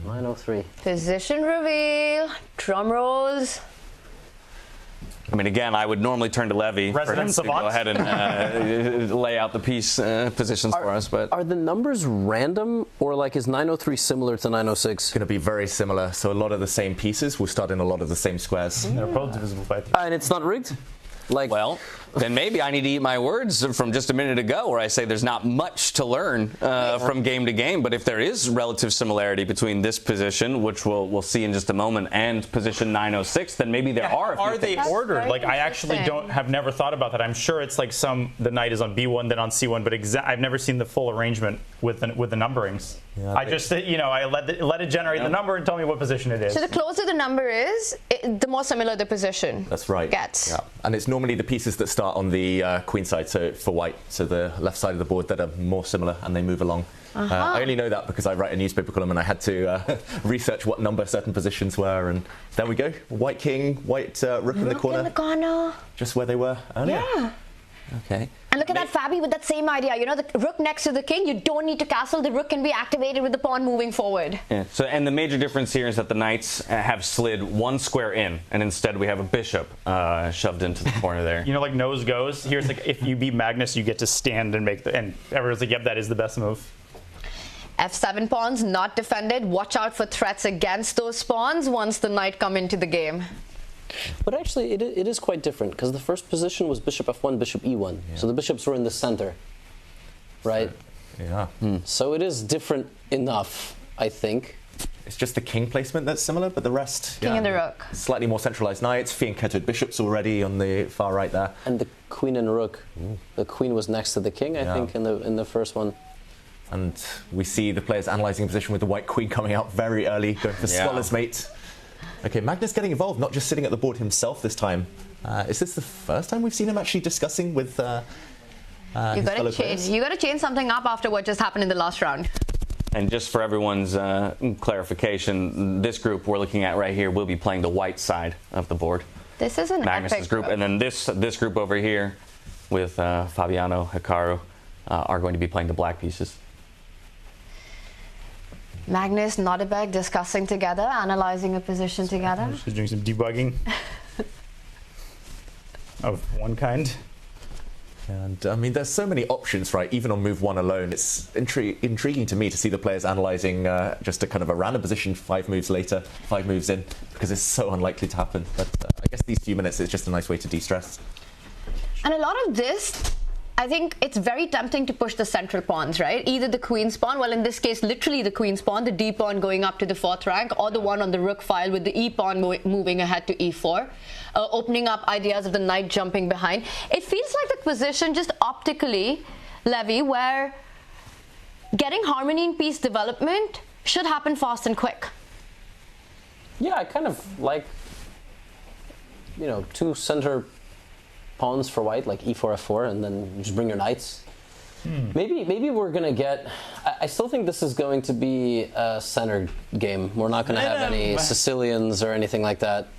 Speaker 4: 903.
Speaker 11: Position reveal. Drum rolls.
Speaker 2: I mean, again, I would normally turn to Levy for him to go ahead and lay out the piece positions for us. But
Speaker 4: are the numbers random, or like is 903 similar to 906?
Speaker 9: It's going to be very similar. So a lot of the same pieces will start in a lot of the same squares.
Speaker 10: They're both divisible by 3.
Speaker 4: And it's not rigged? Like,
Speaker 2: well, then maybe I need to eat my words from just a minute ago where I say there's not much to learn from game to game. But if there is relative similarity between this position, which we'll see in just a moment, and position 906, then maybe there are a few
Speaker 10: they
Speaker 2: things.
Speaker 10: ordered? Like, I actually have never thought about that. I'm sure it's like the knight is on B1, then on C1, but I've never seen the full arrangement with the numberings. Yeah, I just, I let it generate the number and tell me what position it is.
Speaker 11: So the closer the number is, the more similar the position
Speaker 9: That's right.
Speaker 11: gets.
Speaker 9: Yeah. And it's normally the pieces that start on the queen side, so for white, so the left side of the board that are more similar, and they move along. I only know that because I write a newspaper column and I had to research what number certain positions were, and there we go. White king, white rook in the corner. Just where they were earlier.
Speaker 11: Yeah.
Speaker 2: Okay.
Speaker 11: And look at that Fabi with that same idea. You know, the rook next to the king, you don't need to castle. The rook can be activated with the pawn moving forward.
Speaker 2: Yeah. So, and the major difference here is that the knights have slid one square in, and instead we have a bishop shoved into the corner there.
Speaker 10: You know, like nose goes. Here's like, if you beat Magnus, you get to stand and and everyone's like, yep, that is the best move.
Speaker 11: F7 pawns not defended. Watch out for threats against those pawns once the knight come into the game.
Speaker 4: But actually, it is quite different, because the first position was bishop f1, bishop e1. Yeah. So the bishops were in the center, right?
Speaker 9: Yeah.
Speaker 4: So it is different enough, I think.
Speaker 9: It's just the king placement that's similar, but the rest...
Speaker 11: King and the rook.
Speaker 9: Slightly more centralized knights, fianchettoed bishops already on the far right there.
Speaker 4: And the queen and rook. The queen was next to the king, I think, in the first one.
Speaker 9: And we see the players analyzing position with the white queen coming out very early, going for Swaller's mate. Okay, Magnus getting involved, not just sitting at the board himself this time. Is this the first time we've seen him actually discussing with his fellow players?
Speaker 11: You got to change something up after what just happened in the last round.
Speaker 2: And just for everyone's clarification, this group we're looking at right here will be playing the white side of the board.
Speaker 11: This is an
Speaker 2: Magnus's
Speaker 11: epic
Speaker 2: group, and then this group over here with Fabiano, Hikaru are going to be playing the black pieces.
Speaker 11: Magnus, Nodirbek discussing together, analyzing a position together.
Speaker 10: She's doing some debugging of one kind.
Speaker 9: And I mean, there's so many options, right? Even on move 1 alone, it's intriguing to me to see the players analysing just a kind of a random position 5 moves later, 5 moves in, because it's so unlikely to happen. But I guess these few minutes is just a nice way to de-stress.
Speaker 11: And a lot of this, I think it's very tempting to push the central pawns, right? Either the queen's pawn, well, in this case, literally the queen's pawn, the d pawn going up to the 4th rank, or the one on the rook file with the e pawn moving ahead to e4, opening up ideas of the knight jumping behind. It feels like the position just optically, Levy, where getting harmony in piece development should happen fast and quick.
Speaker 4: Yeah, I kind of like, 2 center pawns for white, like e4, f4, and then you just bring your knights. Maybe we're gonna get. I still think this is going to be a center game. We're not gonna have any Sicilians or anything like that.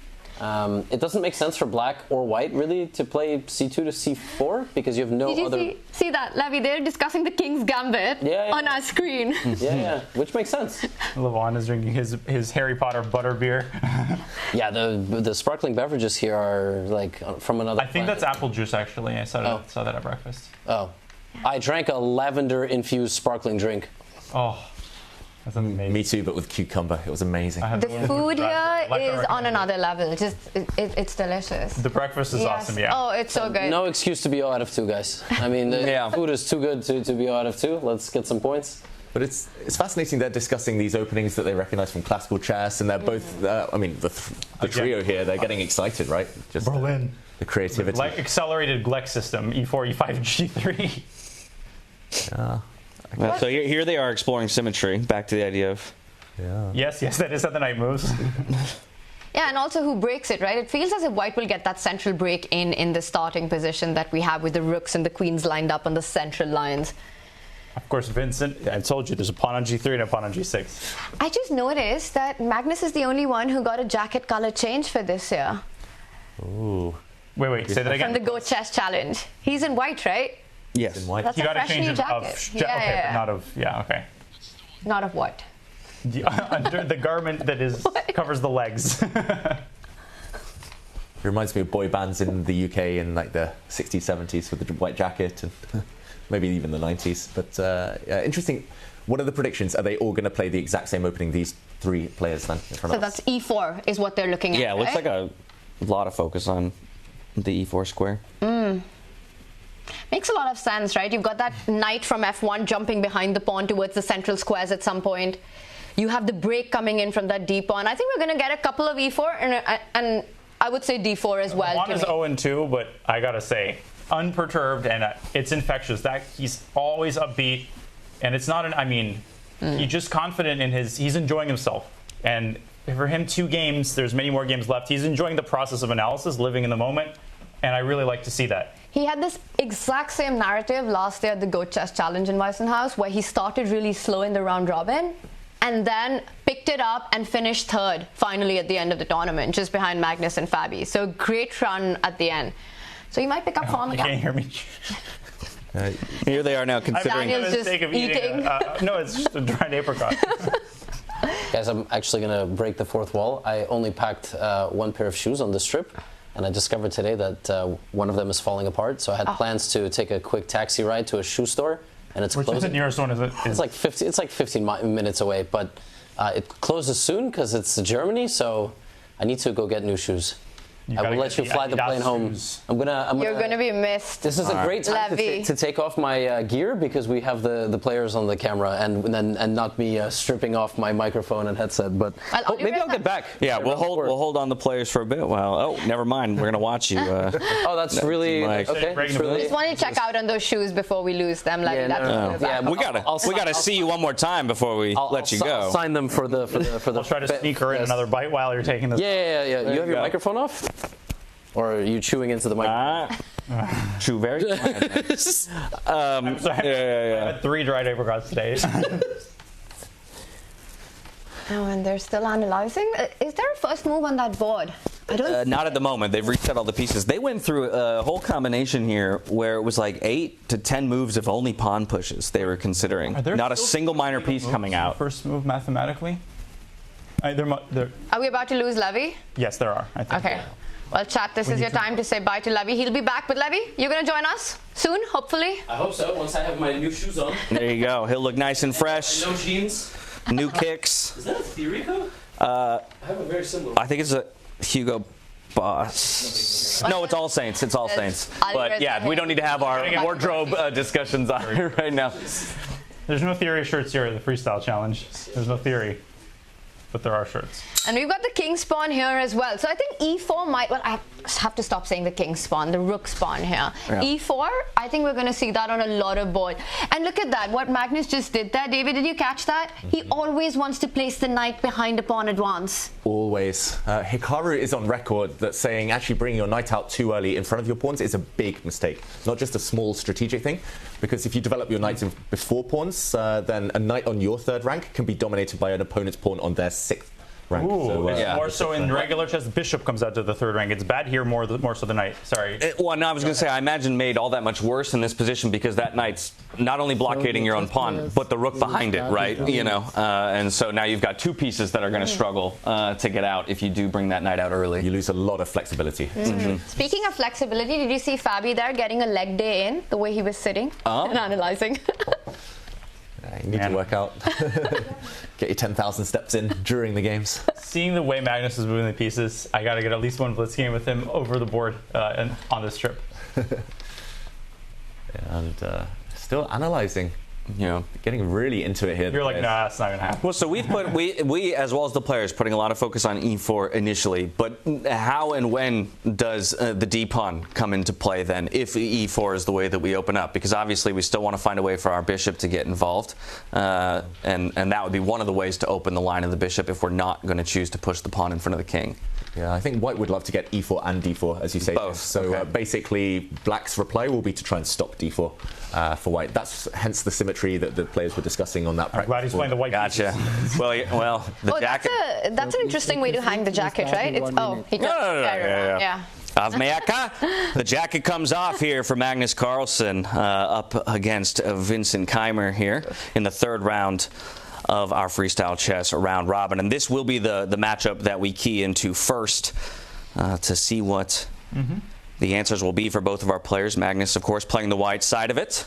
Speaker 4: It doesn't make sense for black or white really to play c2 to c4 because you have no other.
Speaker 11: Did you see that, Levy? They're discussing the king's gambit on our screen.
Speaker 4: Yeah, which makes sense.
Speaker 10: Levon is drinking his Harry Potter butterbeer.
Speaker 4: Yeah, the sparkling beverages here are like from another.
Speaker 10: I think that's apple juice actually. I saw that at breakfast.
Speaker 4: Oh, I drank a lavender infused sparkling drink.
Speaker 10: Oh. That's amazing.
Speaker 9: Me too, but with cucumber. It was amazing.
Speaker 11: The food here is on another level. Just it's delicious.
Speaker 10: The breakfast is awesome, yeah.
Speaker 11: Oh, it's so good.
Speaker 4: No excuse to be 0 out of 2, guys. I mean, the food is too good to be 0 out of 2. Let's get some points.
Speaker 9: But it's fascinating they're discussing these openings that they recognize from classical chess, and they're both, the trio here, they're getting excited, right? Just
Speaker 10: Berlin.
Speaker 9: The creativity.
Speaker 10: Like accelerated Gleck system, e4, e5, g3.
Speaker 9: Yeah.
Speaker 2: Well, so here they are exploring symmetry. Back to the idea of...
Speaker 10: Yes, that is how the knight moves.
Speaker 11: Yeah, and also who breaks it, right? It feels as if white will get that central break in the starting position that we have with the rooks and the queens lined up on the central lines.
Speaker 10: Of course, Vincent, I told you, there's a pawn on g3 and a pawn on g6.
Speaker 11: I just noticed that Magnus is the only one who got a jacket color change for this year.
Speaker 9: Ooh.
Speaker 10: Wait, say that again.
Speaker 11: From the Go Chess Challenge. He's in white, right?
Speaker 2: Yes.
Speaker 9: In white.
Speaker 11: That's
Speaker 10: he got a change
Speaker 11: jacket.
Speaker 10: but not of, okay.
Speaker 11: Not of what?
Speaker 10: Under the garment that covers the legs.
Speaker 9: It reminds me of boy bands in the UK in like the 60s, 70s with the white jacket, and maybe even the 90s. But interesting. What are the predictions? Are they all going to play the exact same opening, these three players then? In front
Speaker 11: So
Speaker 9: of us?
Speaker 11: that's E4 is what they're looking at.
Speaker 2: Yeah, it looks
Speaker 11: right?
Speaker 2: like a lot of focus on the E4 square.
Speaker 11: Makes a lot of sense, right? You've got that knight from F1 jumping behind the pawn towards the central squares at some point. You have the break coming in from that D pawn. I think we're going to get a couple of E4 and I would say D4 as well.
Speaker 10: Juan is 0-2, but I gotta say, unperturbed, and it's infectious. That he's always upbeat, and it's not he's just confident in he's enjoying himself. And for him, 2 games, there's many more games left. He's enjoying the process of analysis, living in the moment, and I really like to see that.
Speaker 11: He had this exact same narrative last year at the Go Chess Challenge in Weissenhaus, where he started really slow in the round robin and then picked it up and finished 3rd finally at the end of the tournament, just behind Magnus and Fabi. So great run at the end. So you might pick up form again.
Speaker 10: You can't hear me.
Speaker 2: Here they are now considering.
Speaker 11: Daniel's just eating.
Speaker 10: No, it's just a dried apricot.
Speaker 4: Guys, I'm actually going to break the 4th wall. I only packed 1 pair of shoes on this trip, and I discovered today that one of them is falling apart. So I had plans to take a quick taxi ride to a shoe store, and it's
Speaker 10: Which
Speaker 4: closing.
Speaker 10: is the nearest one? Is it?
Speaker 4: It's like 15 minutes away, but it closes soon because it's Germany. So I need to go get new shoes. I will let you fly the plane home.
Speaker 11: You're going to be missed.
Speaker 4: This is a great time to take off my gear because we have the players on the camera and not me stripping off my microphone and headset. But maybe I'll get back.
Speaker 2: Yeah, we'll hold on the players for a bit. Well, never mind. We're going to watch you.
Speaker 4: Oh, that's really okay.
Speaker 11: Just want to check out on those shoes before we lose them. Like
Speaker 2: we gotta see you one more time before we let you go.
Speaker 4: I'll sign them for the.
Speaker 10: I'll try to sneak her in another bite while you're taking this.
Speaker 4: Yeah. You have your microphone off? Or are you chewing into the microphone?
Speaker 2: Chew very quietly.
Speaker 10: I'm sorry. I had 3 dried apricots today.
Speaker 11: Oh, and they're still analyzing. Is there a first move on that board? I don't.
Speaker 2: Not at the moment. They've reset all the pieces. They went through a whole combination here where it was like 8 to 10 moves of only pawn pushes they were considering. Not a single minor piece coming out.
Speaker 10: First move mathematically?
Speaker 11: Are we about to lose Levy?
Speaker 10: Yes, there are. I think.
Speaker 11: Okay. Well, chat, this is your time to say bye to Levy. He'll be back. But Levy, you're going to join us soon, hopefully?
Speaker 4: I hope so, once I have my new shoes on.
Speaker 2: There you go. He'll look nice and fresh.
Speaker 4: No jeans.
Speaker 2: New kicks.
Speaker 4: Is that a theory code? I have a very similar one.
Speaker 2: I think it's a Hugo Boss. No, it's All Saints. It's All Saints. But yeah, we don't need to have our wardrobe discussions on here right now.
Speaker 10: There's no theory shirts here at the Freestyle Challenge. There's no theory. But there are shirts.
Speaker 11: And we've got the king spawn here as well. So I think E4 might, well, I have to stop saying the king spawn, the rook spawn here. Yeah. E4, I think we're going to see that on a lot of board. And look at that, what Magnus just did there. David, did you catch that? He always wants to place the knight behind a pawn at once.
Speaker 9: Always. Hikaru is on record that saying actually bringing your knight out too early in front of your pawns is a big mistake. Not just a small strategic thing, because if you develop your knights before pawns, then a knight on your 3rd rank can be dominated by an opponent's pawn on their 6th rank.
Speaker 10: Ooh,
Speaker 9: so,
Speaker 10: more so in regular chess, bishop comes out to the 3rd rank. It's bad here more so the knight. Sorry.
Speaker 2: Well, no, I was going to say, I imagine made all that much worse in this position because that knight's not only blockading your own pawn, but the rook behind it, right? You know, and so now you've got 2 pieces that are going to struggle to get out if you do bring that knight out early.
Speaker 9: You lose a lot of flexibility.
Speaker 11: Speaking of flexibility, did you see Fabi there getting a leg day in, the way he was sitting and analyzing?
Speaker 9: You need to work out. Get your 10,000 steps in during the games.
Speaker 10: Seeing the way Magnus is moving the pieces, I got to get at least one blitz game with him over the board and on this trip.
Speaker 9: And still analyzing. You know, getting really into it here.
Speaker 10: You're like, nah, that's not going to happen.
Speaker 2: Well, so we've put, we as well as the players, putting a lot of focus on E4 initially. But how and when does the D pawn come into play then, if E4 is the way that we open up? Because obviously we still want to find a way for our bishop to get involved. And that would be one of the ways to open the line of the bishop if we're not going to choose to push the pawn in front of the king.
Speaker 9: Yeah, I think White would love to get E4 and D4, as you say.
Speaker 2: Both.
Speaker 9: So basically, Black's reply will be to try and stop D4 for White. That's hence the symmetry that the players were discussing on that practice.
Speaker 10: I'm glad he's playing the white.
Speaker 2: Gotcha. well, the jacket.
Speaker 11: That's an interesting way to hang the jacket, right? It's, he does.
Speaker 2: Yeah. The jacket comes off here for Magnus Carlsen up against Vincent Keymer here in the 3rd round of our Freestyle Chess round robin. And this will be the matchup that we key into first. to see what the answers will be for both of our players. Magnus, of course, playing the white side of it.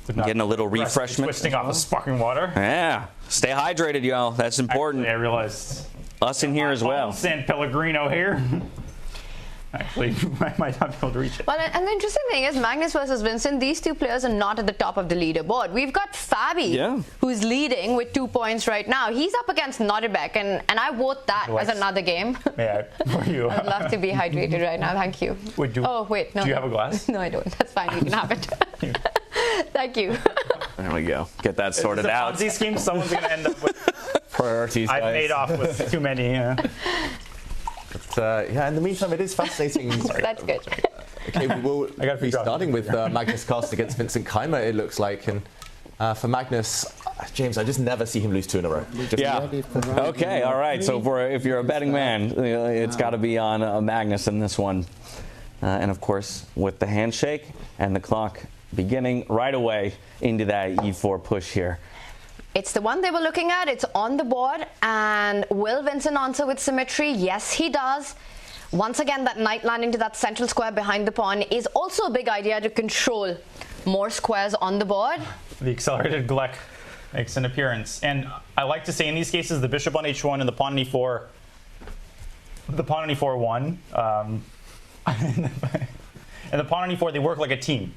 Speaker 2: Getting a little refreshment.
Speaker 10: Twisting off the sparkling water.
Speaker 2: Yeah. Stay hydrated, y'all. That's important.
Speaker 10: Actually, I realized.
Speaker 2: Us in here as well.
Speaker 10: San Pellegrino here. Actually, I might not be able to reach it.
Speaker 11: Well, and the interesting thing is Magnus versus Vincent, these two players are not at the top of the leaderboard. We've got Fabi, who's leading with 2 points right now. He's up against Nodirbek, and I vote that as another game.
Speaker 10: Yeah, for you.
Speaker 11: I'd love to be hydrated right now. Thank you.
Speaker 10: Oh,
Speaker 11: wait, no.
Speaker 10: Do you have a glass?
Speaker 11: No, I don't. That's fine. You can have it. Thank you.
Speaker 2: There we go. Get that sorted out.
Speaker 10: Ponzi scheme, someone's going to end up with
Speaker 9: priorities.
Speaker 10: I've made off with too many.
Speaker 9: But, yeah, in the meantime, it is fascinating.
Speaker 11: That's good.
Speaker 9: Okay, we will be starting with Magnus Carlsen against Vincent Keymer, it looks like. And for Magnus, James, I just never see him lose 2 in a row.
Speaker 2: Okay, all right. So if you're a betting man, it's got to be on Magnus in this one. And, of course, with the handshake and the clock beginning right away into that E4 push here.
Speaker 11: It's the one they were looking at. It's on the board. And will Vincent answer with symmetry? Yes, he does. Once again, that knight landing to that central square behind the pawn is also a big idea to control more squares on the board.
Speaker 10: The accelerated Gleck makes an appearance. And I like to say in these cases, the bishop on h1 and the pawn on e4, the pawn on e4 won. And the pawn on e4, they work like a team.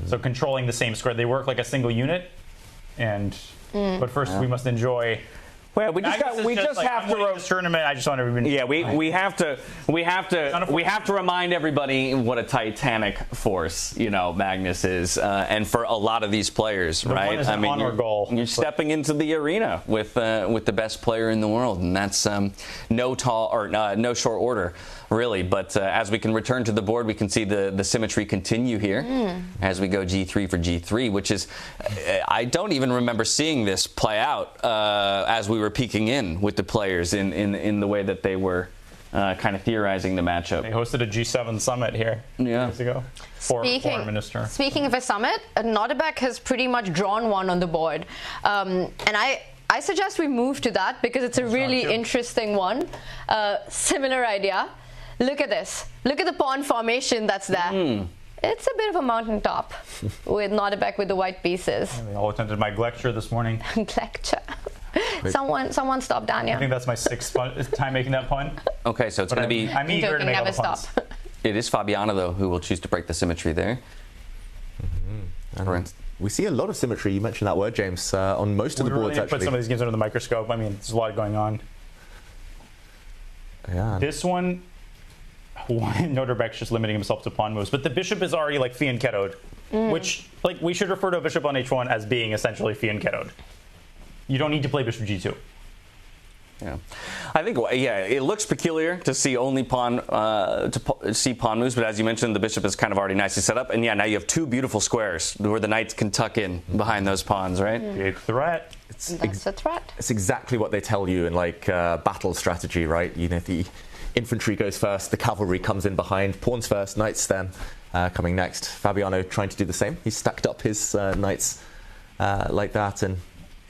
Speaker 10: So controlling the same square, they work like a single unit. And but first, we must enjoy.
Speaker 2: Well, we just have to
Speaker 10: this tournament. I just want everybody.
Speaker 2: Yeah, we have to remind everybody what a titanic force Magnus is, and for a lot of these players, right?
Speaker 10: I mean,
Speaker 2: you're stepping into the arena with the best player in the world, and that's no short order, really. But as we can return to the board, we can see the symmetry continue here as we go G3 for G3, which is I don't even remember seeing this play out as we were peeking in with the players in the way that they were kind of theorizing the matchup.
Speaker 10: They hosted a G7 summit here years ago. Foreign minister.
Speaker 11: Speaking of a summit, Nodirbek has pretty much drawn one on the board. And I suggest we move to that because it's a really interesting one. Similar idea. Look at this. Look at the pawn formation that's there. It's a bit of a mountaintop with Nodirbek with the white pieces.
Speaker 10: They all attended my lecture this morning.
Speaker 11: Lecture. Someone stop Daniel.
Speaker 10: I think that's my 6th time making that pun.
Speaker 2: Okay, so it's going to be...
Speaker 10: I'm eager to make all the puns.
Speaker 2: It is Fabiano, though, who will choose to break the symmetry there.
Speaker 9: We see a lot of symmetry. You mentioned that word, James, on most of the boards, actually.
Speaker 10: Put some of these games under the microscope. I mean, there's a lot going on.
Speaker 9: Yeah.
Speaker 10: This one, Nodirbek's just limiting himself to pawn moves. But the bishop is already like fianchettoed, which we should refer to a bishop on h1 as being essentially fianchettoed. You don't need to play bishop g2.
Speaker 2: Yeah, I think it looks peculiar to see only pawn see pawn moves, but as you mentioned, the bishop is kind of already nicely set up, and now you have 2 beautiful squares where the knights can tuck in behind those pawns, right?
Speaker 10: Big threat.
Speaker 11: That's a threat.
Speaker 9: It's exactly what they tell you in battle strategy, right? The infantry goes first, the cavalry comes in behind, pawns first, knights then coming next. Fabiano trying to do the same. He's stacked up his knights like that, and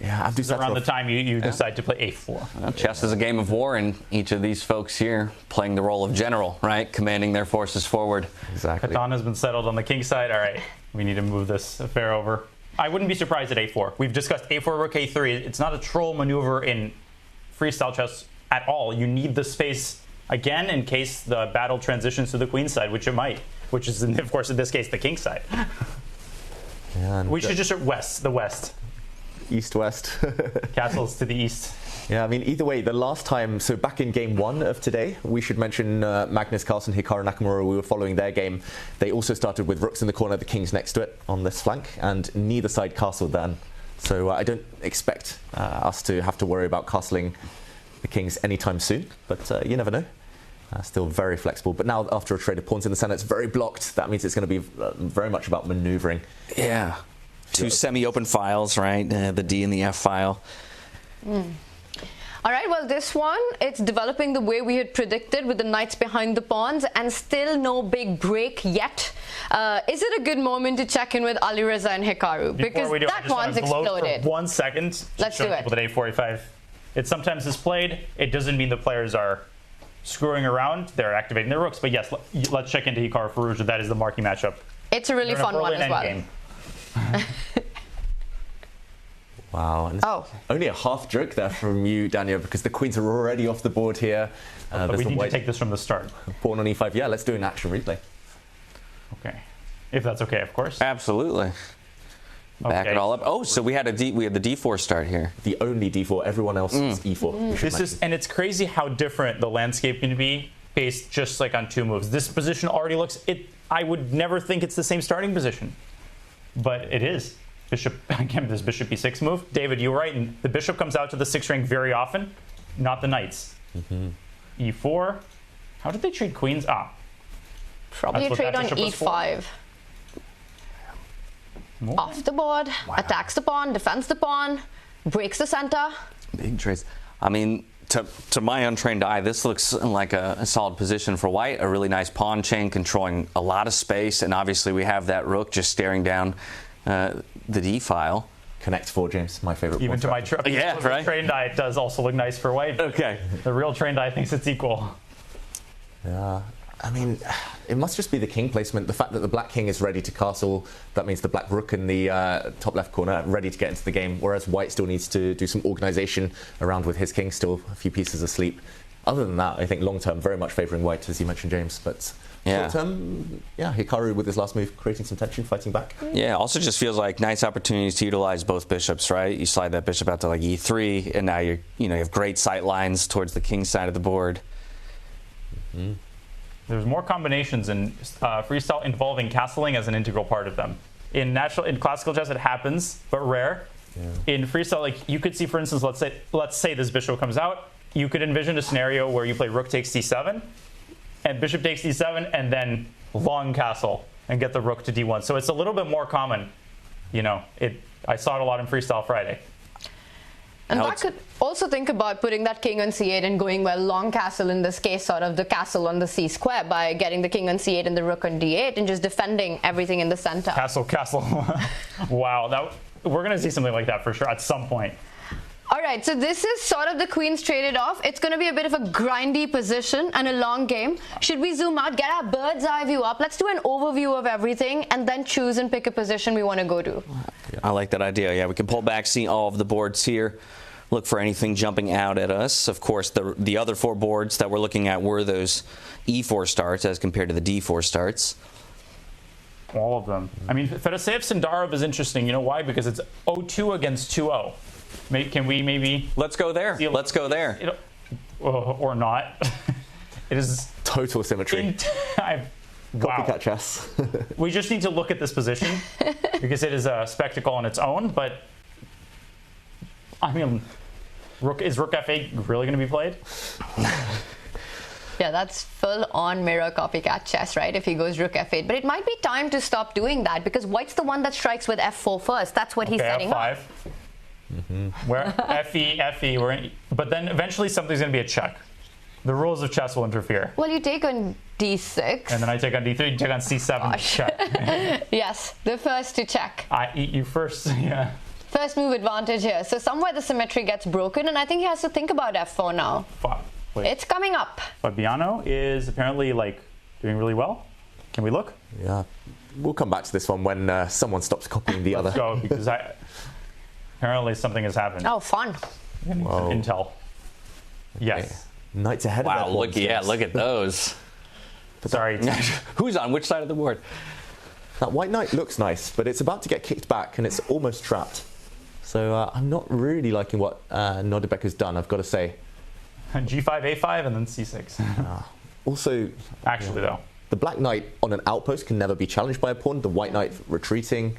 Speaker 9: Abdusattorov.
Speaker 10: Around the time you decide to play a4.
Speaker 2: Well, chess is a game of war, and each of these folks here playing the role of general, right? Commanding their forces forward.
Speaker 9: Exactly.
Speaker 10: Katana has been settled on the king side. All right, we need to move this affair over. I wouldn't be surprised at a4. We've discussed a4, rook a3. It's not a troll maneuver in freestyle chess at all. You need the space, again, in case the battle transitions to the queen side, which it might, which is, of course, in this case, the king side. We should just the west.
Speaker 9: East-west.
Speaker 10: Castles to the east.
Speaker 9: Yeah, I mean, either way, the last time, so back in game 1 of today, we should mention Magnus Carlsen, Hikaru Nakamura, we were following their game. They also started with rooks in the corner, the kings next to it on this flank, and neither side castled then. So I don't expect us to have to worry about castling the kings anytime soon, but you never know. Still very flexible. But now, after a trade of pawns in the center, it's very blocked. That means it's going to be very much about maneuvering.
Speaker 2: Yeah. 2 semi-open files, right? The D and the F file.
Speaker 11: All right, well, this one, it's developing the way we had predicted with the knights behind the pawns and still no big break yet. Is it a good moment to check in with Alireza and Hikaru? Because that one's exploded.
Speaker 10: For 1 second.
Speaker 11: Let's do it.
Speaker 10: People that a45. It sometimes is played. It doesn't mean the players are screwing around, they're activating their rooks. But yes, let's check into Hikaru Firouzja. That is the marquee matchup.
Speaker 11: It's a really fun one as well.
Speaker 9: Wow. And only a half joke there from you, Daniel, because the queens are already off the board here.
Speaker 10: But we need to take this from the start.
Speaker 9: Pawn on e5. Yeah, let's do an action replay.
Speaker 10: Okay. If that's okay, of course.
Speaker 2: Absolutely. Back it all up. Oh, so we had the d4 start here.
Speaker 9: The only d4. Everyone else is e4.
Speaker 10: And it's crazy how different the landscape can be based just like on 2 moves. This position already looks. I would never think it's the same starting position, but it is. Bishop, again, this bishop e6 move. David, you're right. And the bishop comes out to the 6th rank very often, not the knights. E4. How did they trade queens?
Speaker 11: Probably a trade on e5. Off the board, attacks the pawn, defends the pawn, breaks the center.
Speaker 2: Big trades. I mean, to my untrained eye, this looks like a solid position for white. A really nice pawn chain controlling a lot of space, and obviously we have that rook just staring down the d file.
Speaker 9: Connect 4, James, my favorite.
Speaker 10: Even to my trained eye, it does also look nice for white.
Speaker 2: Okay.
Speaker 10: The real trained eye thinks it's equal.
Speaker 9: Yeah. I mean, it must just be the king placement. The fact that the black king is ready to castle, that means the black rook in the top left corner ready to get into the game, whereas white still needs to do some organization around with his king still a few pieces asleep. Other than that, I think long term very much favouring white, as you mentioned, James. But short term, Hikaru with his last move, creating some tension, fighting back.
Speaker 2: Yeah, also just feels like nice opportunities to utilize both bishops, right? You slide that bishop out to like e3, and now you have great sight lines towards the king side of the board.
Speaker 10: There's more combinations in freestyle involving castling as an integral part of them. In classical chess, it happens, but rare. Yeah. In freestyle, like you could see, for instance, let's say this bishop comes out. You could envision a scenario where you play rook takes d7, and bishop takes d7, and then long castle and get the rook to d1. So it's a little bit more common. I saw it a lot in Freestyle Friday.
Speaker 11: And I could also think about putting that king on c8 and going, well, long castle in this case, sort of the castle on the c square by getting the king on c8 and the rook on d8 and just defending everything in the center.
Speaker 10: Castle. Wow, we're going to see something like that for sure at some point.
Speaker 11: All right, so this is sort of the queens traded off. It's going to be a bit of a grindy position and a long game. Should we zoom out, get our bird's eye view up? Let's do an overview of everything and then choose and pick a position we want to go to.
Speaker 2: I like that idea. Yeah, we can pull back, see all of the boards here. Look for anything jumping out at us. Of course, the other 4 boards that we're looking at were those e4 starts as compared to the d4 starts.
Speaker 10: All of them. I mean, Fedoseev Sindarov is interesting. You know why? Because it's 0-2 against 2-0. Can we maybe...
Speaker 2: Let's go there. Let's go there.
Speaker 10: Or not. It is...
Speaker 9: Total symmetry. Copycat chess.
Speaker 10: We just need to look at this position because it is a spectacle on its own, but... I mean, is Rook F8 really going to be played?
Speaker 11: Yeah, that's full-on mirror copycat chess, right? If he goes Rook F8. But it might be time to stop doing that because white's the one that strikes with F4 first. That's what he's setting
Speaker 10: F5.
Speaker 11: up.
Speaker 10: Where FE, but then eventually something's going to be a check. The rules of chess will interfere.
Speaker 11: Well, you take on d6.
Speaker 10: And then I take on d3, you take on c7, check.
Speaker 11: Yes, the first to check.
Speaker 10: I eat you first, yeah.
Speaker 11: First move advantage here. So somewhere the symmetry gets broken, and I think he has to think about F4 now.
Speaker 10: Wait.
Speaker 11: It's coming up.
Speaker 10: Fabiano is apparently doing really well. Can we look?
Speaker 9: Yeah. We'll come back to this one when someone stops copying the other.
Speaker 10: Let's go, because apparently something has happened.
Speaker 11: Oh, fun.
Speaker 10: Intel. Yes.
Speaker 9: Knights ahead
Speaker 2: of
Speaker 9: that.
Speaker 2: Look at those.
Speaker 10: Sorry.
Speaker 2: Who's on which side of the board?
Speaker 9: That white knight looks nice, but it's about to get kicked back and it's almost trapped. So I'm not really liking what Nodirbek has done, I've got to say.
Speaker 10: G5, A5, and then C6.
Speaker 9: Also,
Speaker 10: actually, though,
Speaker 9: the black knight on an outpost can never be challenged by a pawn. The white knight retreating.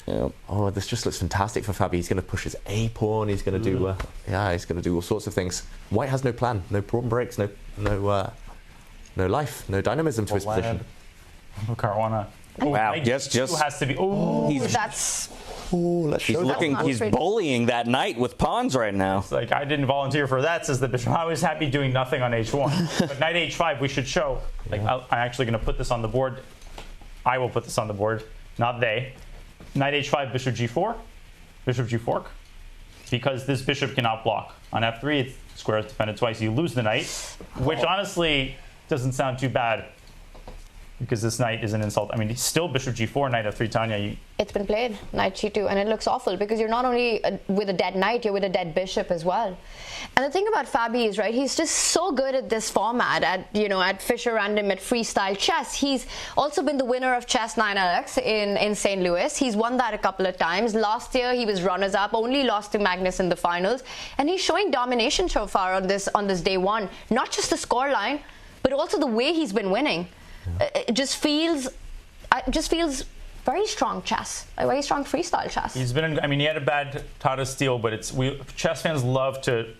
Speaker 9: Yeah. Oh, this just looks fantastic for Fabi. He's going to push his A pawn. He's going to do, he's going to do all sorts of things. White has no plan, no pawn breaks, no life, no dynamism to his position.
Speaker 10: Caruana.
Speaker 2: Wow, just
Speaker 10: has to be.
Speaker 2: He's bullying that knight with pawns right now.
Speaker 10: It's like, I didn't volunteer for that, says the bishop. I was happy doing nothing on h1. But knight h5, we should show. I'm actually going to put this on the board. I will put this on the board, not they. Knight h5, bishop g4, bishop g fork. because this bishop cannot block. On f3, it's square is defended twice. You lose the knight, which honestly doesn't sound too bad because this knight is an insult. I mean, still bishop g4, knight f3, Tanya.
Speaker 11: It's been played, knight g2, and it looks awful because you're not only with a dead knight, you're with a dead bishop as well. And the thing about Fabi is, right, he's just so good at this format, at Fisher Random, at Freestyle Chess. He's also been the winner of Chess 9LX in St. Louis. He's won that a couple of times. Last year, he was runners-up, only lost to Magnus in the finals. And he's showing domination so far on this day one. Not just the scoreline, but also the way he's been winning. It just feels very strong chess, a very strong freestyle chess.
Speaker 10: He had a bad Tata Steel, but chess fans love to.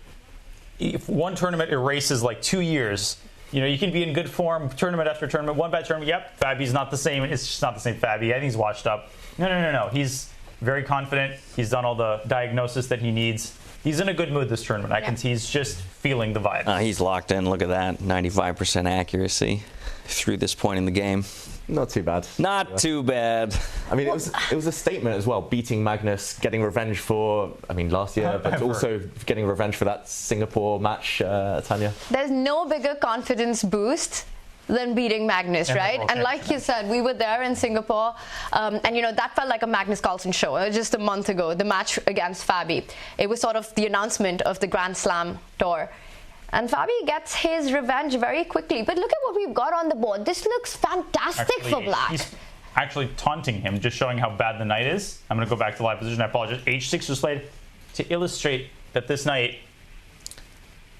Speaker 10: If one tournament erases like 2 years, you can be in good form tournament after tournament. One bad tournament, yep, Fabi's not the same. It's just not the same Fabi. I think he's washed up. No. He's very confident. He's done all the diagnosis that he needs. He's in a good mood this tournament. He's just feeling the vibe.
Speaker 2: He's locked in. Look at that, 95% accuracy through this point in the game.
Speaker 9: Not too bad.
Speaker 2: Not too bad.
Speaker 9: I mean, it was a statement as well, beating Magnus, getting revenge for, last year, but also getting revenge for that Singapore match, Tanya.
Speaker 11: There's no bigger confidence boost than beating Magnus, right? And like you said, we were there in Singapore, and that felt like a Magnus Carlsen show. Just a month ago, the match against Fabi. It was sort of the announcement of the Grand Slam tour. And Fabi gets his revenge very quickly. But look at what we've got on the board. This looks fantastic for black.
Speaker 10: He's actually taunting him, just showing how bad the knight is. I'm going to go back to live position. I apologize. H6 was played to illustrate that this knight...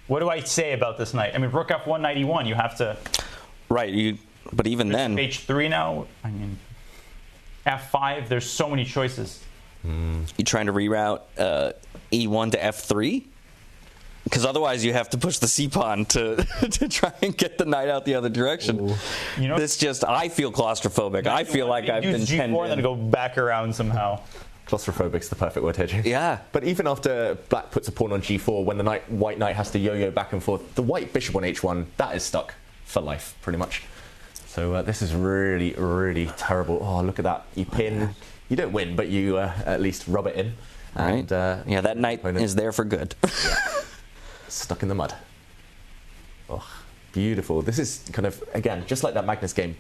Speaker 10: What do I say about this knight? Rook f1, knight e1. You have to...
Speaker 2: Right, but even then...
Speaker 10: H3 now. F5. There's so many choices.
Speaker 2: You trying to reroute e1 to f3? Because otherwise you have to push the c-pawn to try and get the knight out the other direction. I feel claustrophobic. I feel like I've been
Speaker 10: g4 and then go back around somehow.
Speaker 9: Claustrophobic's the perfect word here, Jay.
Speaker 2: Yeah.
Speaker 9: But even after black puts a pawn on g4, when the white knight has to yo-yo back and forth, the white bishop on h1, that is stuck for life, pretty much. So this is really, really terrible. Oh, look at that. You pin. You don't win, but you at least rub it in. And,
Speaker 2: right. That knight is there for good.
Speaker 9: Stuck in the mud. Oh, beautiful. This is kind of, again, just like that Magnus game,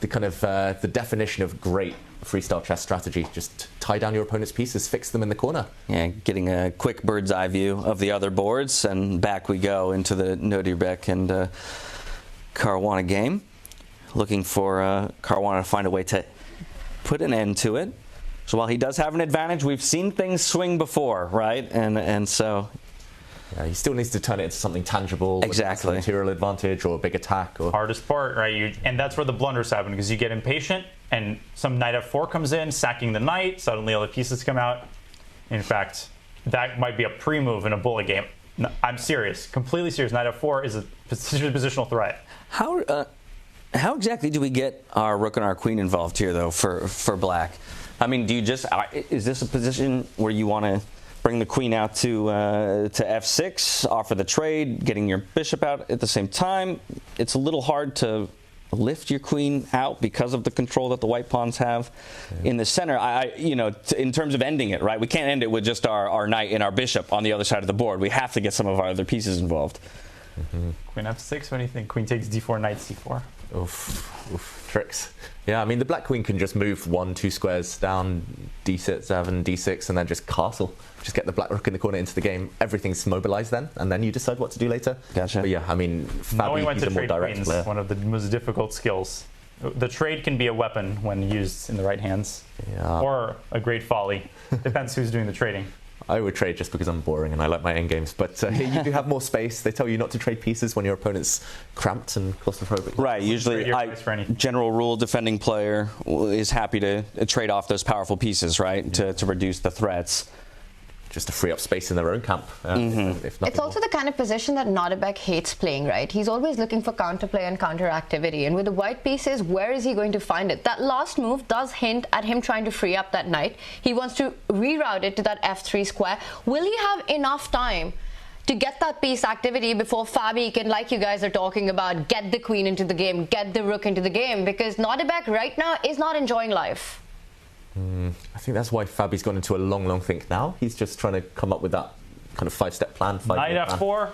Speaker 9: the kind of the definition of great freestyle chess strategy. Just tie down your opponent's pieces, fix them in the corner.
Speaker 2: Yeah, getting a quick bird's eye view of the other boards, and back we go into the Nodirbek and Caruana game. Looking for Caruana to find a way to put an end to it. So while he does have an advantage, we've seen things swing before, right? And so...
Speaker 9: Yeah, he still needs to turn it into something tangible.
Speaker 2: Exactly.
Speaker 9: Material advantage or a big attack. Or
Speaker 10: hardest part, right? And that's where the blunders happen, because you get impatient and some knight f4 comes in, sacking the knight. Suddenly all the pieces come out. In fact, that might be a pre-move in a bullet game. No, I'm serious, completely serious. Knight f4 is a positional threat.
Speaker 2: How exactly do we get our rook and our queen involved here, though, for black? Do you just is this a position where you want to bring the queen out to f6, offer the trade, getting your bishop out at the same time? It's a little hard to lift your queen out because of the control that the white pawns have in the center. In terms of ending it, right? We can't end it with just our knight and our bishop on the other side of the board. We have to get some of our other pieces involved.
Speaker 10: Queen f6, what do you think? Queen takes d4, knight c4.
Speaker 9: Oof, tricks. Yeah, the black queen can just move 1-2 squares down, d7, d6, and then just castle. Just get the black rook in the corner into the game. Everything's mobilized then, and then you decide what to do later.
Speaker 2: Gotcha.
Speaker 9: But yeah, Fabi, he's a more direct
Speaker 10: queens,
Speaker 9: player.
Speaker 10: One of the most difficult skills. The trade can be a weapon when used in the right hands.
Speaker 9: Yeah.
Speaker 10: Or a great folly. Depends who's doing the trading.
Speaker 9: I would trade just because I'm boring and I like my endgames, but you do have more space. They tell you not to trade pieces when your opponent's cramped and claustrophobic.
Speaker 2: Right, usually general rule, defending player is happy to trade off those powerful pieces, right, to reduce the threats.
Speaker 9: Just to free up space in their own camp. If
Speaker 11: it's also the kind of position that Nodirbek hates playing, right? He's always looking for counterplay and counteractivity. And with the white pieces, where is he going to find it? That last move does hint at him trying to free up that knight. He wants to reroute it to that f3 square. Will he have enough time to get that piece activity before Fabi can, like you guys are talking about, get the queen into the game, get the rook into the game? Because Nodirbek right now is not enjoying life.
Speaker 9: I think that's why Fabi's gone into a long think now. He's just trying to come up with that kind of 5-step plan.
Speaker 10: Knight F4.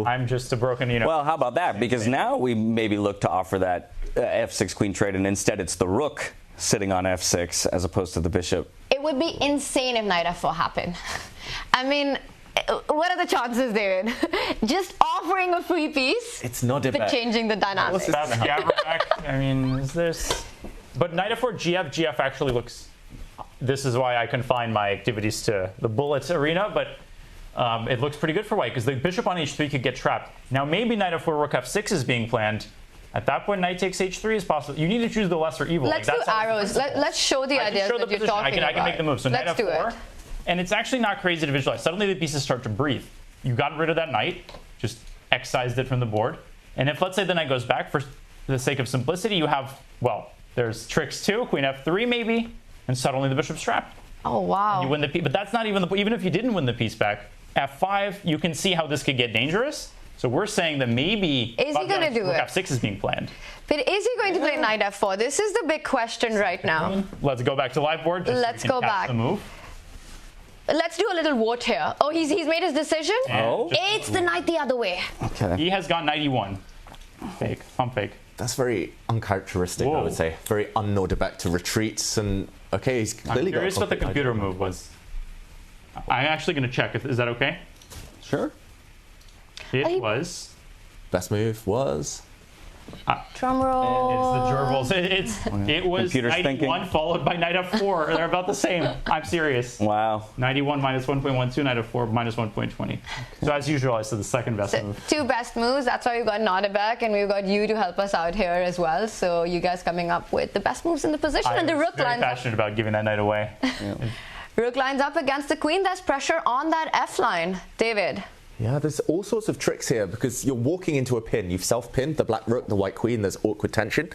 Speaker 10: I'm just a broken,
Speaker 2: Well, how about that? Because now we maybe look to offer that F6 queen trade, and instead it's the rook sitting on F6 as opposed to the bishop.
Speaker 11: It would be insane if Knight F4 happened. I mean, what are the chances, David? Just offering a free piece.
Speaker 9: It's not
Speaker 11: but changing the dynamics.
Speaker 10: I mean, is this? But Knight F4, GF actually looks. This is why I confine my activities to the bullets arena, but it looks pretty good for white because the bishop on H3 could get trapped. Now maybe Knight F4, Rook F6 is being planned. At that point, Knight takes H3 is possible. You need to choose the lesser evil.
Speaker 11: Let's do arrows. Let's show the ideas that you're talking about.
Speaker 10: I can make the move. So
Speaker 11: Let's
Speaker 10: Knight F4. And it's actually not crazy to visualize. Suddenly the pieces start to breathe. You got rid of that knight, just excised it from the board. And if, let's say, the knight goes back, for the sake of simplicity, you have, well, there's tricks too, queen F3 maybe, and suddenly the bishop's trapped.
Speaker 11: Oh, wow.
Speaker 10: And you win the piece, but that's not even the, even if you didn't win the piece back, F5, you can see how this could get dangerous. So we're saying that maybe
Speaker 11: is he going to do it?
Speaker 10: F6 is being planned.
Speaker 11: But is he going to play Knight F4? This is the big question right now.
Speaker 10: Let's go back to live board.
Speaker 11: Let's go back.
Speaker 10: The move.
Speaker 11: Let's do a little vote here. Oh, he's made his decision?
Speaker 10: Oh.
Speaker 11: It's the knight the other way.
Speaker 2: Okay.
Speaker 10: He has gone Knight E1. Fake. Pump fake.
Speaker 9: That's very uncharacteristic, I would say. Very un-Nodirbek to retreats and okay, he's clearly got a
Speaker 10: curious what the computer move was. I'm actually going to check. Is that okay?
Speaker 2: Sure.
Speaker 10: It was.
Speaker 9: Best move was.
Speaker 11: Drum roll.
Speaker 10: It's the gerbils. It was
Speaker 2: Computer's
Speaker 10: Knight
Speaker 2: thinking.
Speaker 10: E1 followed by Knight F4. They're about the same. I'm serious.
Speaker 2: Wow.
Speaker 10: Knight E1 minus 1.12, Knight F4 minus 1.20. So as usual, I said the second best move.
Speaker 11: Two best moves. That's why we've got Nodirbek and we've got you to help us out here as well. So you guys coming up with the best moves in the position. And the rook
Speaker 10: very
Speaker 11: lines up.
Speaker 10: passionate about giving that knight away.
Speaker 11: Rook lines up against the queen. There's pressure on that F line. David.
Speaker 9: Yeah, there's all sorts of tricks here because you're walking into a pin. You've self-pinned the black rook, the white queen. There's awkward tension.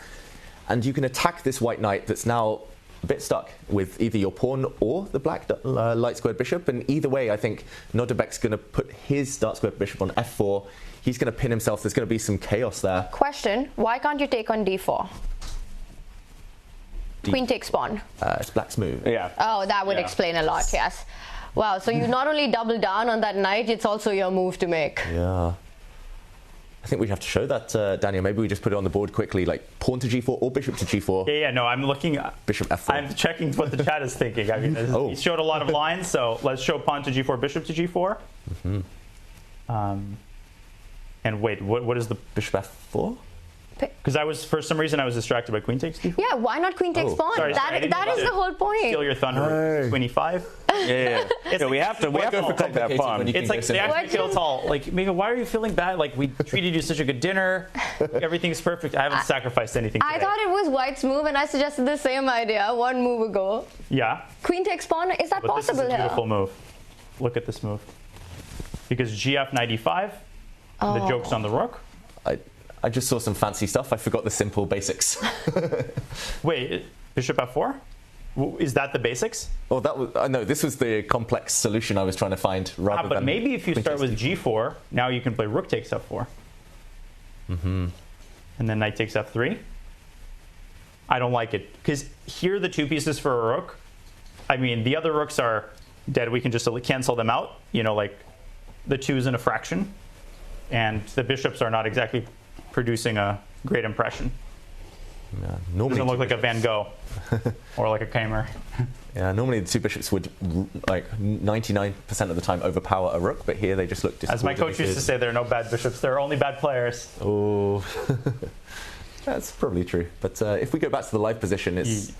Speaker 9: And you can attack this white knight that's now a bit stuck with either your pawn or the black light squared bishop. And either way, I think Nodirbek's going to put his dark squared bishop on F4. He's going to pin himself. There's going to be some chaos there.
Speaker 11: Question, why can't you take on D4? Queen takes pawn.
Speaker 9: It's black's move.
Speaker 2: Yeah.
Speaker 11: Oh, that would explain a lot, yes. Wow, so you not only double down on that knight, it's also your move to make.
Speaker 9: Yeah. I think we have to show that, Daniel. Maybe we just put it on the board quickly, like pawn to G4 or bishop to G4.
Speaker 10: Yeah, no, I'm looking.
Speaker 9: Bishop F4.
Speaker 10: I'm checking what the chat is thinking. I mean, he showed a lot of lines, so let's show pawn to G4, bishop to G4. And wait, what is the
Speaker 9: bishop F4?
Speaker 10: Because for some reason I was distracted by queen takes D4.
Speaker 11: Yeah, why not queen takes pawn?
Speaker 10: Sorry,
Speaker 11: that is the whole point.
Speaker 10: Steal your thunder. Queen E5.
Speaker 2: Yeah. We have to protect that pawn.
Speaker 10: It's like they actually feel tall. Like, Mika, why are you feeling bad? Like, we treated you such a good dinner. Everything's perfect. I haven't sacrificed anything today.
Speaker 11: I thought it was white's move, and I suggested the same idea one move ago.
Speaker 10: Yeah.
Speaker 11: Queen takes pawn. Is that possible
Speaker 10: This is a beautiful move. Look at this move. Because GF knight E5. The joke's on the rook.
Speaker 9: I just saw some fancy stuff. I forgot the simple basics.
Speaker 10: Wait, bishop F4? Is that the basics?
Speaker 9: Oh, that was no. This was the complex solution I was trying to find. Rather
Speaker 10: but
Speaker 9: than
Speaker 10: maybe if you start with G4, now you can play rook takes F4. And then knight takes F3. I don't like it because here are the two pieces for a rook. I mean, the other rooks are dead. We can just cancel them out. You know, like the 2's in a fraction, and the bishops are not exactly producing a great impression.
Speaker 9: Yeah, normally
Speaker 10: doesn't look like a Van Gogh or like a Keymer.
Speaker 9: Yeah, normally the two bishops would like 99% of the time overpower a rook, but here they just look
Speaker 10: As my coach used to say, there are no bad bishops, there are only bad players.
Speaker 9: Oh, that's probably true. But if we go back to the live position, it's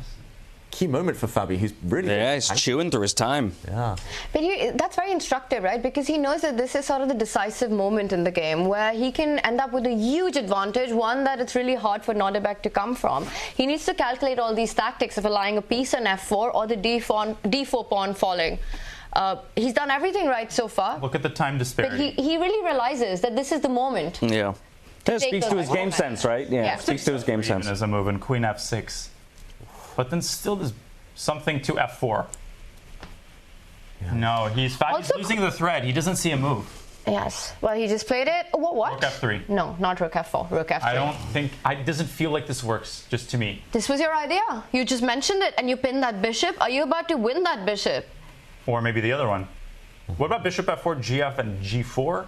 Speaker 9: key moment for Fabi, who's really
Speaker 2: he's chewing through his time.
Speaker 9: Yeah,
Speaker 11: but that's very instructive, right? Because he knows that this is sort of the decisive moment in the game where he can end up with a huge advantage, one that it's really hard for Nodirbek to come from. He needs to calculate all these tactics of allowing a piece on F4 or the D4 pawn falling. He's done everything right so far.
Speaker 10: Look at the time disparity.
Speaker 11: But he really realizes that this is the moment.
Speaker 2: Yeah. That speaks to his game sense, right? Yeah, speaks to his game sense.
Speaker 10: As a move in queen F6. But then still there's something to F4. Yeah. No, he's losing the thread. He doesn't see a move.
Speaker 11: Yes. Well, he just played it. What?
Speaker 10: Rook F3.
Speaker 11: No, not Rook F4. Rook F3.
Speaker 10: I don't think... It doesn't feel like this works, just to me.
Speaker 11: This was your idea. You just mentioned it and you pinned that bishop. Are you about to win that bishop?
Speaker 10: Or maybe the other one. What about bishop F4, GF, and G4?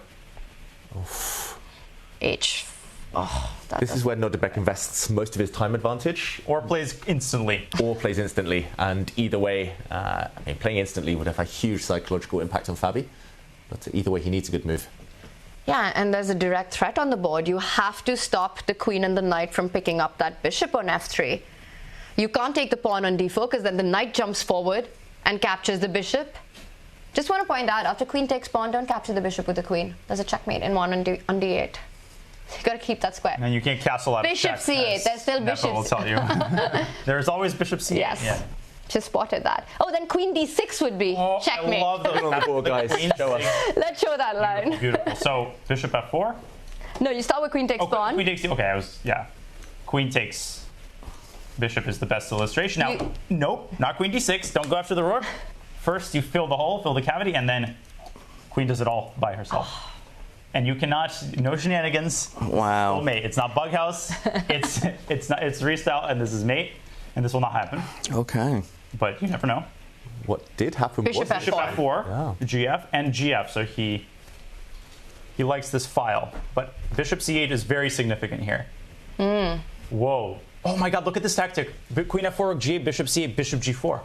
Speaker 11: H. Oh,
Speaker 9: this is where Nodirbek invests most of his time advantage.
Speaker 10: Or plays instantly.
Speaker 9: And either way, playing instantly would have a huge psychological impact on Fabi. But either way, he needs a good move.
Speaker 11: Yeah, and there's a direct threat on the board. You have to stop the queen and the knight from picking up that bishop on F3. You can't take the pawn on D4 because then the knight jumps forward and captures the bishop. Just want to point out, after queen takes pawn, don't capture the bishop with the queen. There's a checkmate in one on D8. You got to keep that square.
Speaker 10: And you can't castle out
Speaker 11: bishop
Speaker 10: of check,
Speaker 11: C8. There's still bishops.
Speaker 10: will tell you. There's always bishop C8.
Speaker 11: Yes.
Speaker 10: Yeah.
Speaker 11: Just spotted that. Oh, then queen D6 would be checkmate.
Speaker 10: I love the
Speaker 9: guys.
Speaker 11: Let's show that line.
Speaker 10: Beautiful. So bishop F4.
Speaker 11: No, you start with queen takes pawn.
Speaker 10: Queen takes. Okay, Queen takes. Bishop is the best illustration. Now, nope, not queen D6. Don't go after the rook. First, you fill the hole, fill the cavity, and then queen does it all by herself. And you cannot, no shenanigans.
Speaker 2: Wow.
Speaker 10: Full mate. It's not Bughouse. It's Freestyle, and this is mate, and this will not happen.
Speaker 2: Okay.
Speaker 10: But you never know.
Speaker 9: What did happen
Speaker 11: was
Speaker 10: Bishop F4, GF, and GF. So he likes this file. But Bishop C8 is very significant here. Whoa. Oh my God, look at this tactic. Queen F4, G8, Bishop C8, Bishop G4.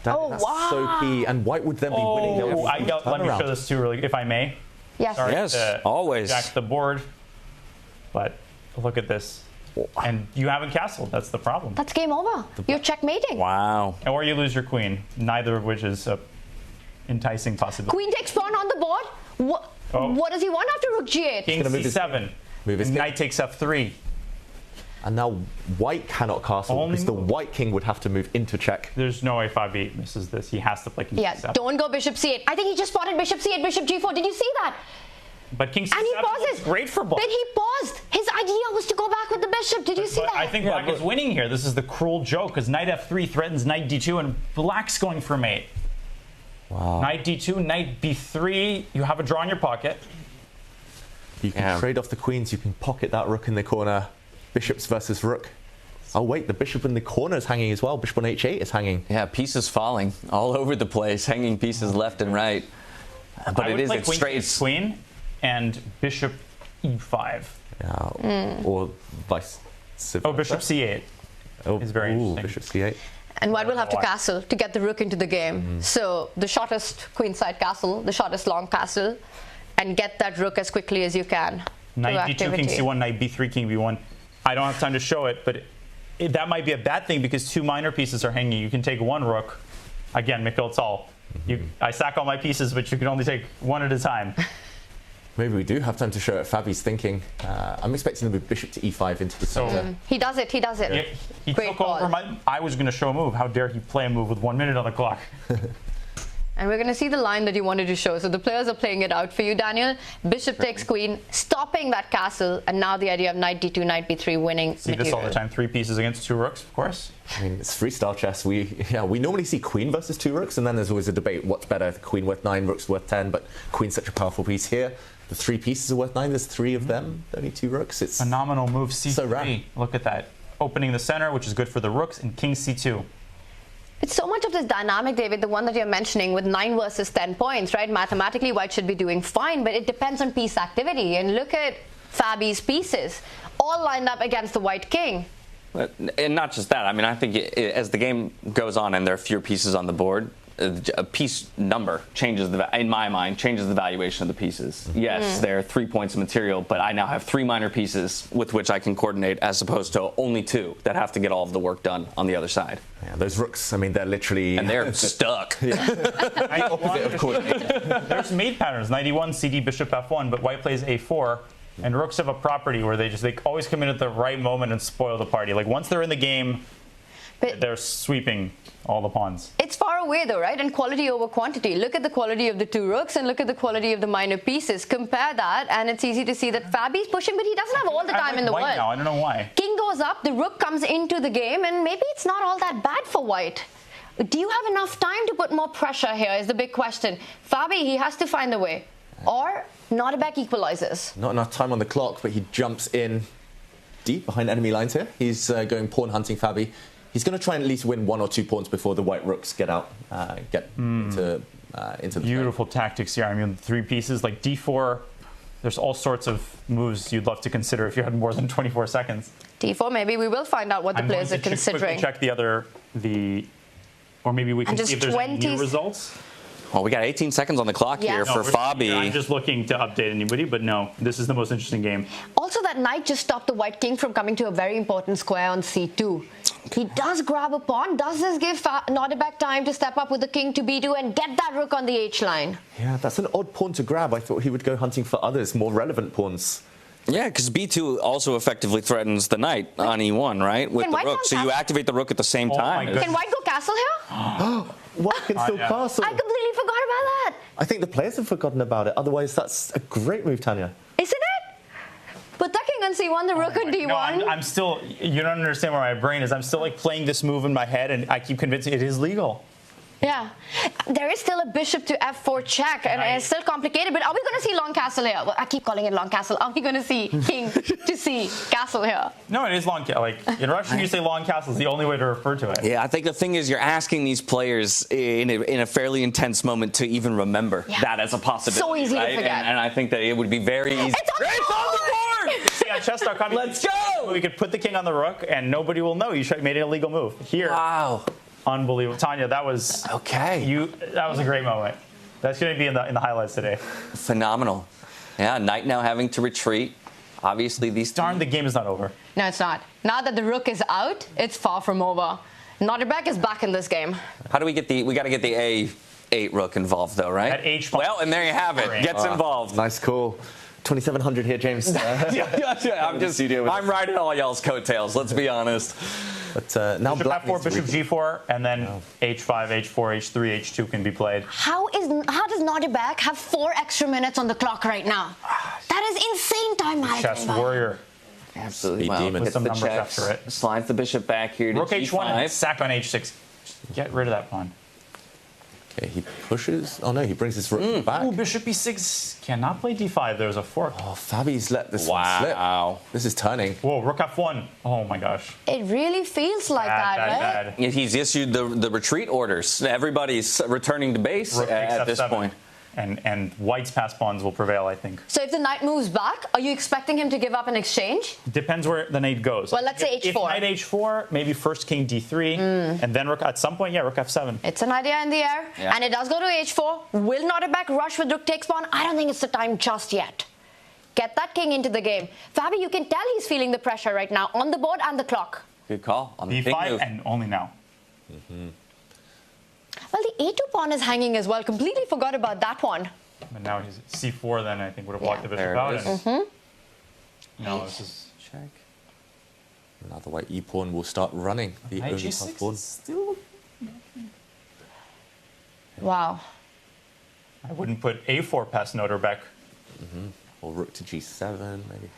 Speaker 9: That's so key. And white would then be winning.
Speaker 10: Let me show this too, really, if I may.
Speaker 11: Yes.
Speaker 10: Sorry
Speaker 2: yes, always.
Speaker 10: Jack the board. But look at this. And you haven't castled. That's the problem.
Speaker 11: That's game over. You're checkmating.
Speaker 2: Wow.
Speaker 10: Or you lose your queen. Neither of which is a enticing possibility.
Speaker 11: Queen takes pawn on the board. What does he want after rook G8?
Speaker 10: King C7. Knight takes F3.
Speaker 9: And now white cannot castle because the white king would have to move into check.
Speaker 10: There's no way Fabi misses this. He has to play king C7.
Speaker 11: Don't go bishop C8. I think he just spotted bishop C8, bishop G4. Did you see that?
Speaker 10: But king C7
Speaker 11: and he pauses.
Speaker 10: Great for black.
Speaker 11: Then he paused. His idea was to go back with the bishop. Did you see that?
Speaker 10: I think black is winning here. This is the cruel joke because knight F3 threatens knight D2 and black's going for mate.
Speaker 9: Wow.
Speaker 10: Knight D2, knight B3. You have a draw in your pocket.
Speaker 9: You can trade off the queens. You can pocket that rook in the corner. Bishops versus rook. Oh wait, the bishop in the corner is hanging as well. Bishop on H8 is hanging.
Speaker 2: Yeah, pieces falling all over the place, hanging pieces left and right. But it is straight.
Speaker 10: Queen and bishop E5.
Speaker 9: Yeah, or vice.
Speaker 10: Bishop C8 is very interesting.
Speaker 9: Bishop C8.
Speaker 11: And white will have to castle to get the rook into the game. So the shortest queenside castle, the shortest long castle, and get that rook as quickly as you can.
Speaker 10: Knight D2, king C1, knight B3, king B1. I don't have time to show it, but that might be a bad thing because two minor pieces are hanging. You can take one rook. Again, Mikhail, it's all. I sack all my pieces, but you can only take one at a time.
Speaker 9: Maybe we do have time to show it. Fabi's thinking. I'm expecting to move bishop to E5 into the center.
Speaker 11: He does it.
Speaker 10: Yeah, he
Speaker 11: Great
Speaker 10: took
Speaker 11: ball.
Speaker 10: over I was going to show a move. How dare he play a move with 1 minute on the clock?
Speaker 11: And we're going to see the line that you wanted to show. So the players are playing it out for you, Daniel. Bishop takes queen, stopping that castle, and now the idea of knight D2, knight B3 winning
Speaker 10: See
Speaker 11: material.
Speaker 10: this all the time. 3 pieces against 2 rooks, of course.
Speaker 9: I mean, it's freestyle chess. We normally see queen versus 2 rooks, and then there's always a debate. What's better? Queen worth 9, rooks worth 10, but queen's such a powerful piece here. The 3 pieces are worth 9. There's 3 of them. Only 2 rooks. It's
Speaker 10: phenomenal move. C3.
Speaker 9: So rare.
Speaker 10: Look at that. Opening the center, which is good for the rooks, and king C2.
Speaker 11: It's so much of this dynamic, David, the one that you're mentioning with 9 versus 10 points, right? Mathematically, white should be doing fine, but it depends on piece activity. And look at Fabi's pieces, all lined up against the white king.
Speaker 2: And not just that. I mean, I think as the game goes on and there are fewer pieces on the board, a piece number changes, in my mind, changes the valuation of the pieces. Yes, there are 3 points of material, but I now have 3 minor pieces with which I can coordinate as opposed to only 2 that have to get all of the work done on the other side.
Speaker 9: Yeah, those rooks, I mean, they're literally...
Speaker 2: And they're stuck.
Speaker 9: Opposite of coordination.
Speaker 10: There's mate patterns. Knight E1, CD, bishop F1, but white plays A4. And rooks have a property where they always come in at the right moment and spoil the party. Like once they're in the game, they're sweeping all the pawns.
Speaker 11: It's far away though, right? And quality over quantity. Look at the quality of the 2 rooks and look at the quality of the minor pieces. Compare that and it's easy to see that Fabi's pushing, but he doesn't have all the time in the world.
Speaker 10: Now. I don't know why.
Speaker 11: King goes up, the rook comes into the game, and maybe it's not all that bad for white. Do you have enough time to put more pressure here is the big question. Fabi, he has to find a way. Or Nodirbek equalizes.
Speaker 9: Not enough time on the clock, but he jumps in deep behind enemy lines here. He's going pawn hunting Fabi. He's going to try and at least win 1 or 2 pawns before the white rooks get out, into the
Speaker 10: beautiful tactics here. I mean, 3 pieces like d4. There's all sorts of moves you'd love to consider if you had more than 24 seconds.
Speaker 11: d4, maybe we will find out what the players are considering.
Speaker 10: Check or maybe we can see if there's any new results.
Speaker 2: Well, we got 18 seconds on the clock here for Fabi.
Speaker 10: I'm just looking to update anybody, but no, this is the most interesting game.
Speaker 11: Also, that knight just stopped the white king from coming to a very important square on c2. He does grab a pawn. Does this give Nodirbek time to step up with the king to b2 and get that rook on the h line?
Speaker 9: Yeah, that's an odd pawn to grab. I thought he would go hunting for others, more relevant pawns.
Speaker 2: Yeah, because b2 also effectively threatens the knight on e1, right? With the rook. So you activate the rook at the same time.
Speaker 11: Can white go castle here?
Speaker 9: White can still castle.
Speaker 11: I completely forgot about that.
Speaker 9: I think the players have forgotten about it. Otherwise, that's a great move, Tanya.
Speaker 11: Isn't it? Put that king on c1, the rook on d1.
Speaker 10: No, I'm still, you don't understand where my brain is. I'm still like playing this move in my head, and I keep convincing it is legal.
Speaker 11: Yeah. There is still a bishop to f4 check, and it's still complicated, but are we going to see long castle here? Well, I keep calling it long castle. Are we going to see king to c castle here?
Speaker 10: No, it is long castle. Like, in Russian, you say long castle is the only way to refer to it.
Speaker 2: Yeah, I think the thing is you're asking these players in a fairly intense moment to even remember that as a possibility.
Speaker 11: So easy to
Speaker 2: right?
Speaker 11: forget.
Speaker 2: And I think that it would be very easy.
Speaker 11: It's on the board!
Speaker 10: See, on chess.com, let's go! We could put the king on the rook, and nobody will know you made an illegal move. Here.
Speaker 2: Wow.
Speaker 10: Unbelievable. Tanya, that was that was a great moment. That's going to be in the highlights today.
Speaker 2: Phenomenal. Yeah, knight now having to retreat. Obviously,
Speaker 10: the game is not over.
Speaker 11: No, it's not. Now that the rook is out, it's far from over. Nodirbek is back in this game.
Speaker 2: How do we get we got to get the A8 rook involved, though, right?
Speaker 10: At H.
Speaker 2: Well, and there you have it. Gets involved.
Speaker 9: Nice call. 2,700 here, James.
Speaker 2: I'm riding all y'all's coattails, let's be honest.
Speaker 9: But now
Speaker 10: Bishop F4, Bishop G4, and then H5, H4, H3, H2 can be played.
Speaker 11: How does Nodirbek have 4 extra minutes on the clock right now? That is insane time management.
Speaker 10: Chess warrior.
Speaker 2: Absolutely.
Speaker 10: With some numbers after it.
Speaker 2: Slides the bishop back here to
Speaker 10: Rook
Speaker 2: G5.
Speaker 10: H1 and sack on H6. Get rid of that pawn.
Speaker 9: Okay, he pushes. Oh no, he brings his rook back.
Speaker 10: Ooh, Bishop E6 cannot play D5. There's a fork.
Speaker 9: Oh, Fabi's let this one slip. Wow. This is turning.
Speaker 10: Whoa, Rook F1. Oh my gosh.
Speaker 11: It really feels like right?
Speaker 2: Yeah, he's issued the retreat orders. Everybody's returning to base at this point.
Speaker 10: And White's pass pawns will prevail, I think.
Speaker 11: So if the knight moves back, are you expecting him to give up an exchange?
Speaker 10: Depends where the knight goes.
Speaker 11: Well, let's say H4.
Speaker 10: If knight H4, maybe first king D3, and then rook at some point, Rook F7.
Speaker 11: It's an idea in the air, and it does go to H4. Will Nodirbek rush with rook takes pawn? I don't think it's the time just yet. Get that king into the game. Fabi, you can tell he's feeling the pressure right now on the board and the clock.
Speaker 2: Good call on the
Speaker 10: D5 and only now.
Speaker 11: Well, the A2 pawn is hanging as well. Completely forgot about that one.
Speaker 10: But now he's C4, then I think would have blocked the bishop out. No, this is
Speaker 2: check.
Speaker 9: Now the white E pawn will start running. The only pass pawn.
Speaker 10: Still.
Speaker 11: Wow.
Speaker 10: I wouldn't put A4 past Nodirbek.
Speaker 9: Or rook to G7, maybe.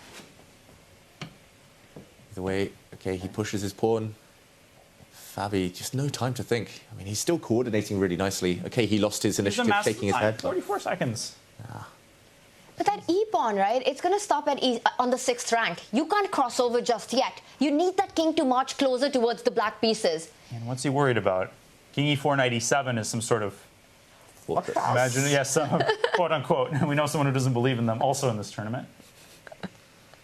Speaker 9: Either way, okay, he pushes his pawn. Fabi, just no time to think. I mean, he's still coordinating really nicely. Okay, he lost his initiative, shaking his head.
Speaker 10: 44 seconds.
Speaker 11: But that E-pawn, right, it's going to stop at on the 6th rank. You can't cross over just yet. You need that king to march closer towards the black pieces.
Speaker 10: And what's he worried about? King E4, Knight E7 is some sort of... Imagine, yes, quote-unquote. We know someone who doesn't believe in them also in this tournament.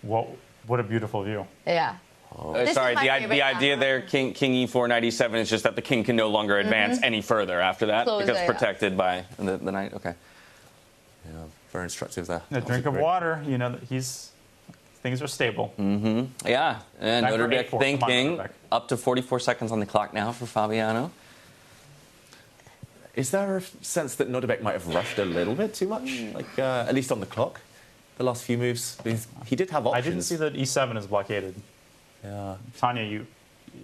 Speaker 10: Whoa, what a beautiful view.
Speaker 11: Yeah.
Speaker 2: Sorry, the idea there, King E4, Knight E7, is just that the king can no longer advance any further after that because protected by the knight. Okay.
Speaker 9: Yeah, very instructive there.
Speaker 10: A drink of water, you know, things are stable.
Speaker 2: Yeah, and Nodirbek thinking up to 44 seconds on the clock now for Fabiano.
Speaker 9: Is there a sense that Nodirbek might have rushed a little bit too much, like at least on the clock? The last few moves, he did have options.
Speaker 10: I didn't see that E7 is blockaded.
Speaker 9: Yeah.
Speaker 10: Tanya,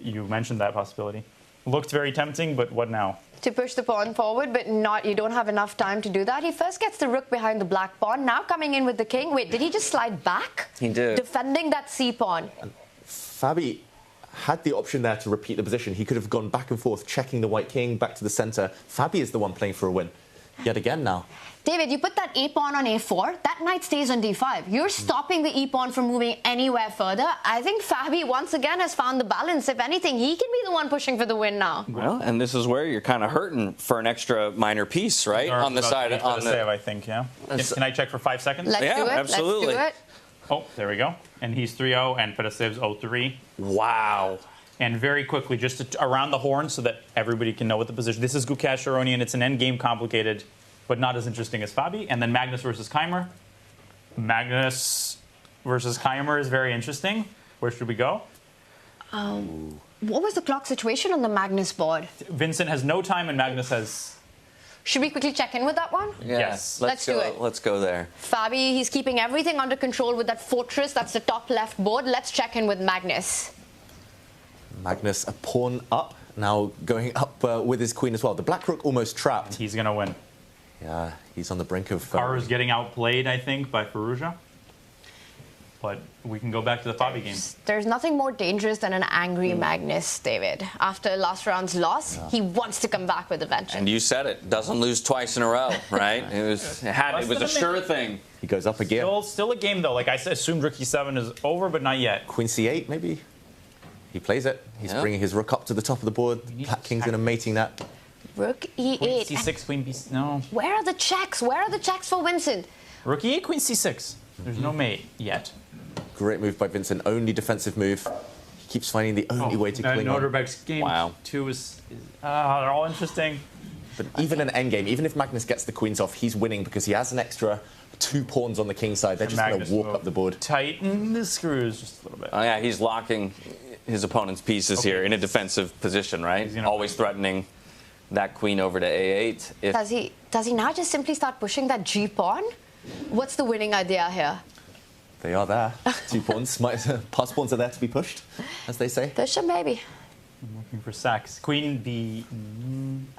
Speaker 10: you mentioned that possibility. Looked very tempting, but what now?
Speaker 11: To push the pawn forward, but you don't have enough time to do that. He first gets the rook behind the black pawn, now coming in with the king. Wait, did he just slide back?
Speaker 2: He did.
Speaker 11: Defending that C pawn.
Speaker 9: Fabi had the option there to repeat the position. He could have gone back and forth, checking the white king, back to the center. Fabi is the one playing for a win. Yet again now.
Speaker 11: David, you put that a-pawn on a4, that knight stays on d5. You're stopping the e-pawn from moving anywhere further. I think Fabi, once again, has found the balance. If anything, he can be the one pushing for the win now.
Speaker 2: Well, and this is where you're kind of hurting for an extra minor piece, right? On the side.
Speaker 10: On the save, I think, yeah. Can I check for 5 seconds?
Speaker 11: Let's do it.
Speaker 2: Absolutely.
Speaker 11: Let's do it.
Speaker 10: Oh, there we go. And he's 3-0, and Pedasev's 0-3.
Speaker 2: Wow.
Speaker 10: And very quickly, just around the horn so that everybody can know what the position. This is Gukesh Aronian. It's an endgame complicated, but not as interesting as Fabi. And then Magnus versus Keymer. Magnus versus Keymer is very interesting. Where should we go?
Speaker 11: What was the clock situation on the Magnus board?
Speaker 10: Vincent has no time, and Magnus has...
Speaker 11: Should we quickly check in with that one?
Speaker 2: Yeah.
Speaker 10: Yes.
Speaker 11: Let's do it.
Speaker 2: Let's go there.
Speaker 11: Fabi, he's keeping everything under control with that fortress. That's the top left board. Let's check in with Magnus.
Speaker 9: Magnus a pawn up, now going up with his queen as well. The black rook almost trapped.
Speaker 10: He's going to win.
Speaker 9: Yeah, he's on the brink of...
Speaker 10: Hikaru's getting outplayed, I think, by Firouzja. But we can go back to the Fabi game.
Speaker 11: There's nothing more dangerous than an angry Magnus, David. After last round's loss, he wants to come back with a vengeance.
Speaker 2: And you said it. Doesn't lose twice in a row, right? It was a sure thing.
Speaker 9: He goes up again.
Speaker 10: Still a game, though. Like I assumed rook e7 is over, but not yet.
Speaker 9: Queen c8, maybe? He plays it. He's bringing his rook up to the top of the board. Black king's going to mating that.
Speaker 11: Rook e8.
Speaker 10: Queen c6, queen b... No.
Speaker 11: Where are the checks? Where are the checks for Vincent?
Speaker 10: Rook e8, queen c6. There's no mate yet.
Speaker 9: Great move by Vincent. Only defensive move. He keeps finding the only way to cling on.
Speaker 10: Nodirbek's game 2 is... they're all interesting.
Speaker 9: But even in endgame, even if Magnus gets the queens off, he's winning because he has an extra 2 pawns on the king side. They're just going to walk up the board.
Speaker 10: Tighten the screws just a little bit.
Speaker 2: Oh, yeah, he's locking his opponent's pieces here in a defensive position, right? Always threatening that queen over to a8.
Speaker 11: Does he now just simply start pushing that g-pawn? What's the winning idea here?
Speaker 9: They are there. 2 pawns. Pass pawns are there to be pushed, as they say.
Speaker 11: Push them, maybe.
Speaker 10: I'm looking for sacks. Queen b...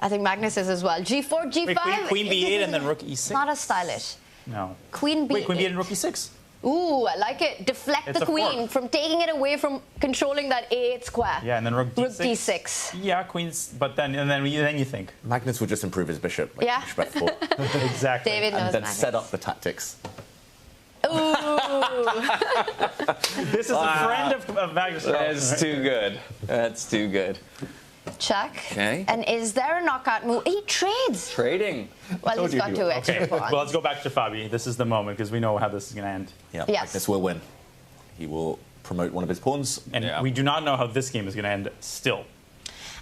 Speaker 11: I think Magnus is as well. g4, g5.
Speaker 10: Wait, queen b8 and then rook e6.
Speaker 11: Not as stylish.
Speaker 10: No.
Speaker 11: Queen b8.
Speaker 10: Wait, queen b8 and rook e6.
Speaker 11: Ooh, I like it. Deflect the queen from taking it away from controlling that a8 square.
Speaker 10: Yeah, and then rook d6.
Speaker 11: Rook d6.
Speaker 10: Yeah, queens, but then you think.
Speaker 9: Magnus will just improve his bishop. Like
Speaker 11: yeah.
Speaker 9: Bishop f4.
Speaker 10: Exactly.
Speaker 11: David knows
Speaker 9: and then
Speaker 11: Magnus.
Speaker 9: set up the tactics.
Speaker 11: Ooh.
Speaker 10: This is a friend of Magnus Carlsen.
Speaker 2: That's too good. That's too good.
Speaker 11: Check.
Speaker 2: Okay.
Speaker 11: And is there a knockout move? He trades.
Speaker 2: Trading.
Speaker 11: Well, he's got 2 extra pawns.
Speaker 10: Well, let's go back to Fabi. This is the moment because we know how this is going to end.
Speaker 9: Yeah,
Speaker 11: yes.
Speaker 9: Magnus will win. He will promote one of his pawns.
Speaker 10: And we do not know how this game is going to end still.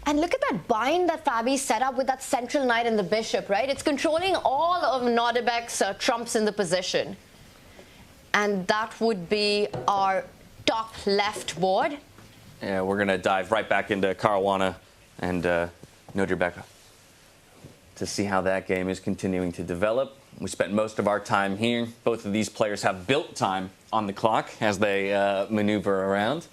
Speaker 11: And look at that bind that Fabi set up with that central knight and the bishop, right? It's controlling all of Nodirbek's trumps in the position. And that would be our top left board.
Speaker 2: Yeah, we're going to dive right back into Caruana and Nodirbek to see how that game is continuing to develop. We spent most of our time here. Both of these players have built time on the clock as they maneuver around.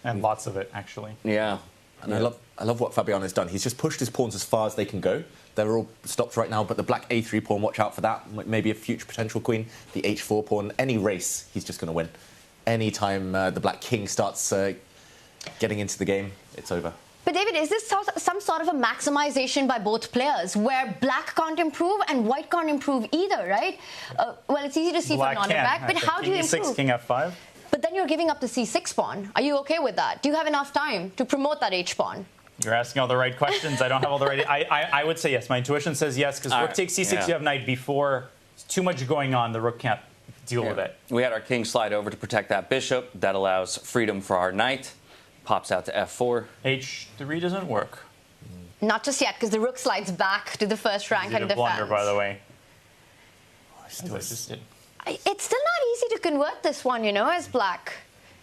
Speaker 10: And lots of it, actually.
Speaker 2: Yeah.
Speaker 9: And I love what Fabiano's done. He's just pushed his pawns as far as they can go. They're all stopped right now, but the black a3 pawn, watch out for that. Maybe a future potential queen. The h4 pawn, any race, he's just going to win. Any time the black king starts getting into the game, it's over.
Speaker 11: But David, is this some sort of a maximization by both players, where black can't improve and white can't improve either, right? Well, it's easy to see
Speaker 10: Black
Speaker 11: from Nodirbek, but how do you
Speaker 10: improve?
Speaker 11: improve?
Speaker 10: King f5.
Speaker 11: But then you're giving up the c6 pawn. Are you okay with that? Do you have enough time to promote that h pawn?
Speaker 10: You're asking all the right questions. I don't have all the right... I would say yes. My intuition says yes, because rook takes c6, you have knight b4. It's too much going on. The rook can't deal with it.
Speaker 2: We had our king slide over to protect that bishop. That allows freedom for our knight. Pops out to f4.
Speaker 10: h3 doesn't work.
Speaker 11: Not just yet, because the rook slides back to the first rank and defense.
Speaker 10: Blunder, by the way.
Speaker 11: It's still not easy to convert this one, you know, as black.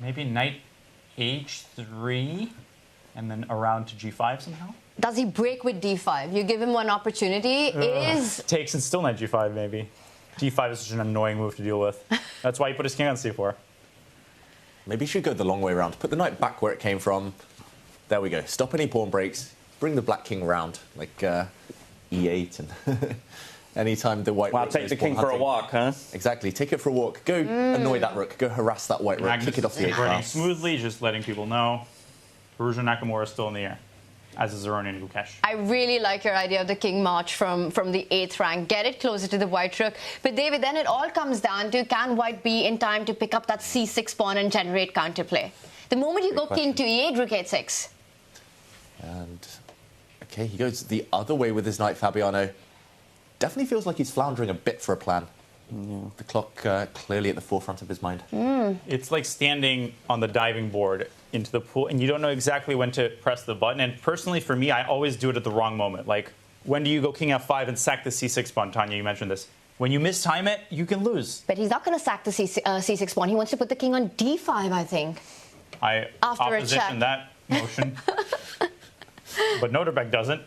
Speaker 10: Maybe knight h3 and then around to g5 somehow?
Speaker 11: Does he break with d5? You give him one opportunity.
Speaker 10: Takes and still knight g5, maybe. d5 is such an annoying move to deal with. That's why he put his king on c4.
Speaker 9: Maybe you should go the long way around. Put the knight back where it came from. There we go. Stop any pawn breaks. Bring the black king round, like e8 and anytime the white.
Speaker 2: Wow, take the king for a walk, huh?
Speaker 9: Exactly. Take it for a walk. Go annoy that rook. Go harass that white rook. Kick it off the h
Speaker 10: running smoothly, just letting people know. Firouzja Nakamura is still in the air, as is Aronian and Gukesh.
Speaker 11: I really like your idea of the king march from the 8th rank. Get it closer to the white rook. But David, then it all comes down to, can white be in time to pick up that c6 pawn and generate counterplay? The moment you go king to e8, rook h6.
Speaker 9: And, okay, he goes the other way with his knight, Fabiano. Definitely feels like he's floundering a bit for a plan. The clock clearly at the forefront of his mind.
Speaker 10: It's like standing on the diving board into the pool, and you don't know exactly when to press the button. And personally, for me, I always do it at the wrong moment. Like, when do you go king f5 and sack the c6 pawn? Tanya, you mentioned this. When you mistime it, you can lose.
Speaker 11: But he's not going to sack the c6 pawn. He wants to put the king on d5, I think.
Speaker 10: I opposition that motion. But Nodirbek doesn't.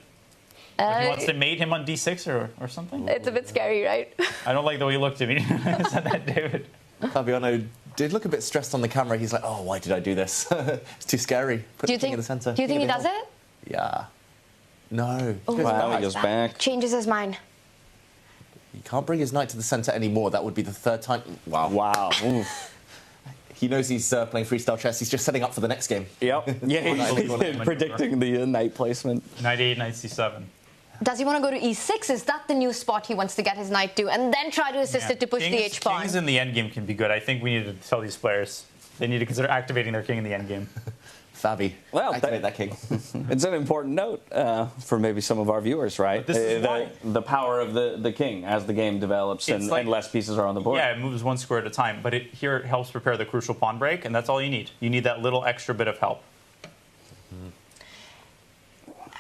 Speaker 10: Like he wants to mate him on d6 or something?
Speaker 11: It's a bit scary, right?
Speaker 10: I don't like the way he looked at me. I said that, David.
Speaker 9: Fabiano did look a bit stressed on the camera. He's like, oh, why did I do this? It's too scary. Put the king in the center.
Speaker 11: Do you think he does it?
Speaker 9: Yeah. No.
Speaker 11: Oh,
Speaker 2: he goes back.
Speaker 11: Changes his mind.
Speaker 9: He can't bring his knight to the center anymore. That would be the 3rd time. Wow.
Speaker 2: Wow.
Speaker 9: He knows he's playing freestyle chess. He's just setting up for the next game.
Speaker 2: Yep. Yeah, he's predicting the knight placement.
Speaker 10: Knight 8, knight c7.
Speaker 11: Does he want to go to e6? Is that the new spot he wants to get his knight to? And then try to assist it to push the h-pawn?
Speaker 10: Kings in the endgame can be good. I think we need to tell these players they need to consider activating their king in the endgame.
Speaker 9: Fabi, activate that king.
Speaker 2: It's an important note for maybe some of our viewers, right? The power of the king as the game develops and less pieces are on the board.
Speaker 10: Yeah, it moves one square at a time, but here it helps prepare the crucial pawn break, and that's all you need. You need that little extra bit of help.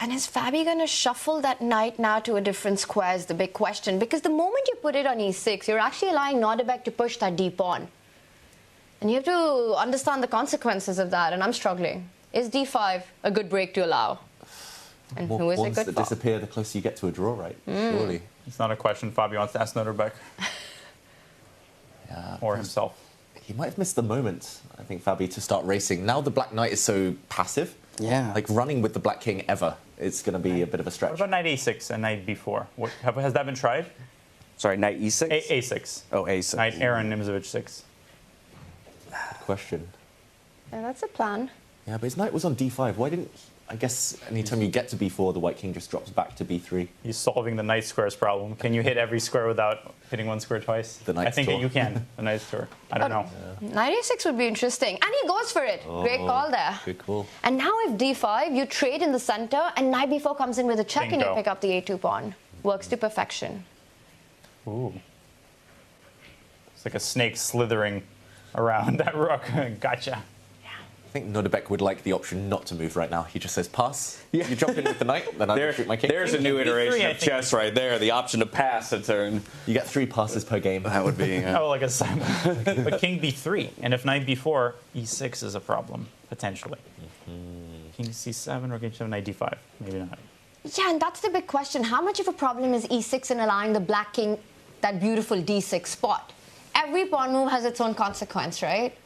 Speaker 11: And is Fabi going to shuffle that knight now to a different square is the big question. Because the moment you put it on e6, you're actually allowing Nodirbek to push that d-pawn. And you have to understand the consequences of that, and I'm struggling. Is d5 a good break to allow? And
Speaker 9: More
Speaker 11: who is it
Speaker 9: pawns
Speaker 11: good
Speaker 9: that
Speaker 11: for?
Speaker 9: disappear the closer you get to a draw, right? Surely.
Speaker 10: It's not a question Fabi wants to ask Nodirbek. Or himself.
Speaker 9: He might have missed the moment, I think, Fabi, to start racing. Now the black knight is so passive.
Speaker 2: Yeah.
Speaker 9: Like running with the black king ever, it's going to be a bit of a stretch.
Speaker 10: What about knight a6 and knight b4? Has that been tried?
Speaker 2: Sorry, knight e6?
Speaker 10: A6.
Speaker 2: Oh, a6.
Speaker 10: Knight Aaron Nimzovich 6.
Speaker 9: Question.
Speaker 11: Yeah, that's a plan.
Speaker 9: Yeah, but his knight was on d5. Why didn't... I guess anytime you get to b4, the white king just drops back to b3.
Speaker 10: He's solving the knight squares problem. Can you hit every square without hitting one square twice?
Speaker 9: I
Speaker 10: think that you can. The knight's tour. I don't know.
Speaker 11: Knight a6 would be interesting. And he goes for it. Great call there.
Speaker 9: Good call.
Speaker 11: And now if d5, you trade in the center, and knight b4 comes in with a check, and you pick up the a2 pawn. Works to perfection.
Speaker 10: Ooh. It's like a snake slithering around that rook. Gotcha.
Speaker 9: I think Nodirbek would like the option not to move right now. He just says pass. Yeah. You jump in with the knight, then I shoot my king.
Speaker 2: There's a new iteration of chess right there. The option to pass a turn.
Speaker 9: You get 3 passes per game.
Speaker 2: That would be...
Speaker 10: Oh, like but king b3. And if knight b4, e6 is a problem, potentially. King c7 or king c7, knight d5. Maybe not.
Speaker 11: Yeah, and that's the big question. How much of a problem is e6 in allowing the black king that beautiful d6 spot? Every pawn move has its own consequence, right?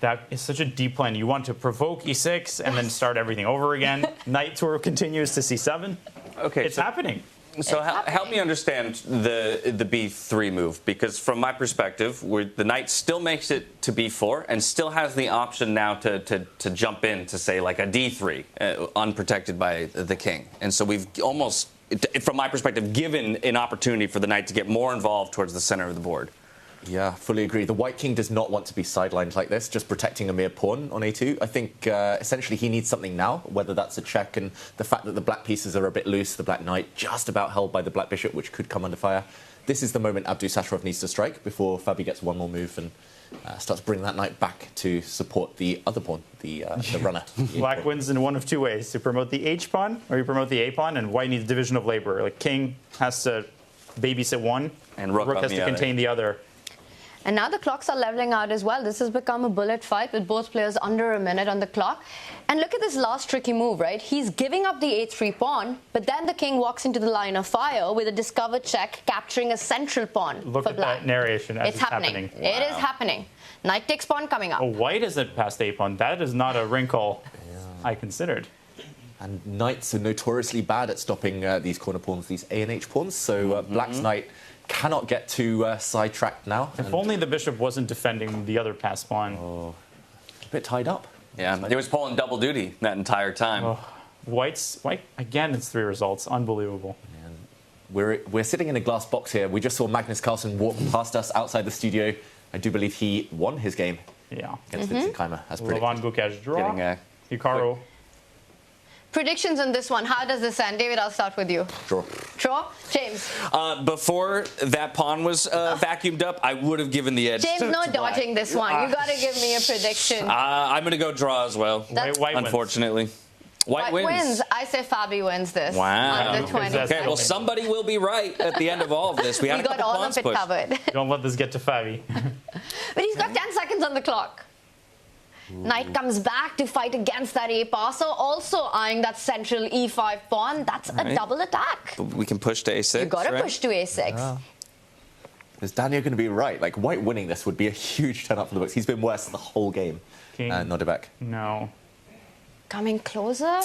Speaker 10: That is such a deep plan. You want to provoke e6 and then start everything over again. Knight tour continues to c7.
Speaker 2: Okay,
Speaker 10: it's happening.
Speaker 2: So help me understand the b3 move, because from my perspective, the knight still makes it to b4 and still has the option now to jump in to say like a d3, unprotected by the king. And so we've almost, from my perspective, given an opportunity for the knight to get more involved towards the center of the board.
Speaker 9: Yeah, fully agree. The white king does not want to be sidelined like this, just protecting a mere pawn on a2. I think essentially he needs something now, whether that's a check, and the fact that the black pieces are a bit loose, the black knight just about held by the black bishop, which could come under fire. This is the moment Abdusattorov needs to strike before Fabi gets one more move and starts bringing that knight back to support the other pawn, the runner.
Speaker 10: Black wins in one of 2 ways: to promote the h pawn or you promote the a pawn, and white needs division of labor. Like king has to babysit one,
Speaker 2: and rook
Speaker 10: has to contain the other.
Speaker 11: And now the clocks are leveling out as well. This has become a bullet fight with both players under a minute on the clock. And look at this last tricky move, right? He's giving up the a3 pawn, but then the king walks into the line of fire with a discovered check, capturing a central pawn.
Speaker 10: Look at that narration as it's happening.
Speaker 11: Wow. It is happening. Knight takes pawn coming up.
Speaker 10: Oh, white isn't past a pawn. That is not a wrinkle I considered.
Speaker 9: And knights are notoriously bad at stopping these corner pawns, these A and H pawns. So black's knight cannot get too sidetracked now.
Speaker 10: If only the bishop wasn't defending the other pass pawn.
Speaker 9: Oh, a bit tied up.
Speaker 2: Yeah, he was pulling double duty that entire time.
Speaker 10: Oh, White, again, it's 3 results. Unbelievable.
Speaker 9: And we're sitting in a glass box here. We just saw Magnus Carlsen walk past us outside the studio. I do believe he won his game.
Speaker 10: Yeah.
Speaker 9: Against Vincent Keymer, as predicted.
Speaker 10: Levon Gukesh draw. Hikaru.
Speaker 11: Predictions on this one. How does this end? David, I'll start with you.
Speaker 9: Draw.
Speaker 11: Draw? James?
Speaker 2: Before that pawn was vacuumed up, I would have given the edge
Speaker 11: James,
Speaker 2: to
Speaker 11: no
Speaker 2: Black.
Speaker 11: dodging this one. You got to give me a prediction.
Speaker 2: I'm going to go draw as well,
Speaker 10: White
Speaker 2: unfortunately. White wins.
Speaker 11: I say Fabi wins this.
Speaker 2: Wow.
Speaker 11: Under 20.
Speaker 2: Okay, well, somebody will be right at the end of all of this. We had a
Speaker 11: got
Speaker 2: couple
Speaker 11: all
Speaker 2: pawns
Speaker 11: of it
Speaker 2: pushed.
Speaker 11: covered.
Speaker 10: Don't let this get to Fabi.
Speaker 11: But he's got 10 seconds on the clock. Knight comes back to fight against that A passer, also eyeing that central E5 pawn. That's a double attack.
Speaker 2: We can push to A6.
Speaker 11: You got to push to A6.
Speaker 9: Yeah. Is Daniel going to be right? Like, White winning this would be a huge turn up for the books. He's been worse the whole game. Nodirbek.
Speaker 10: No.
Speaker 11: Coming closer.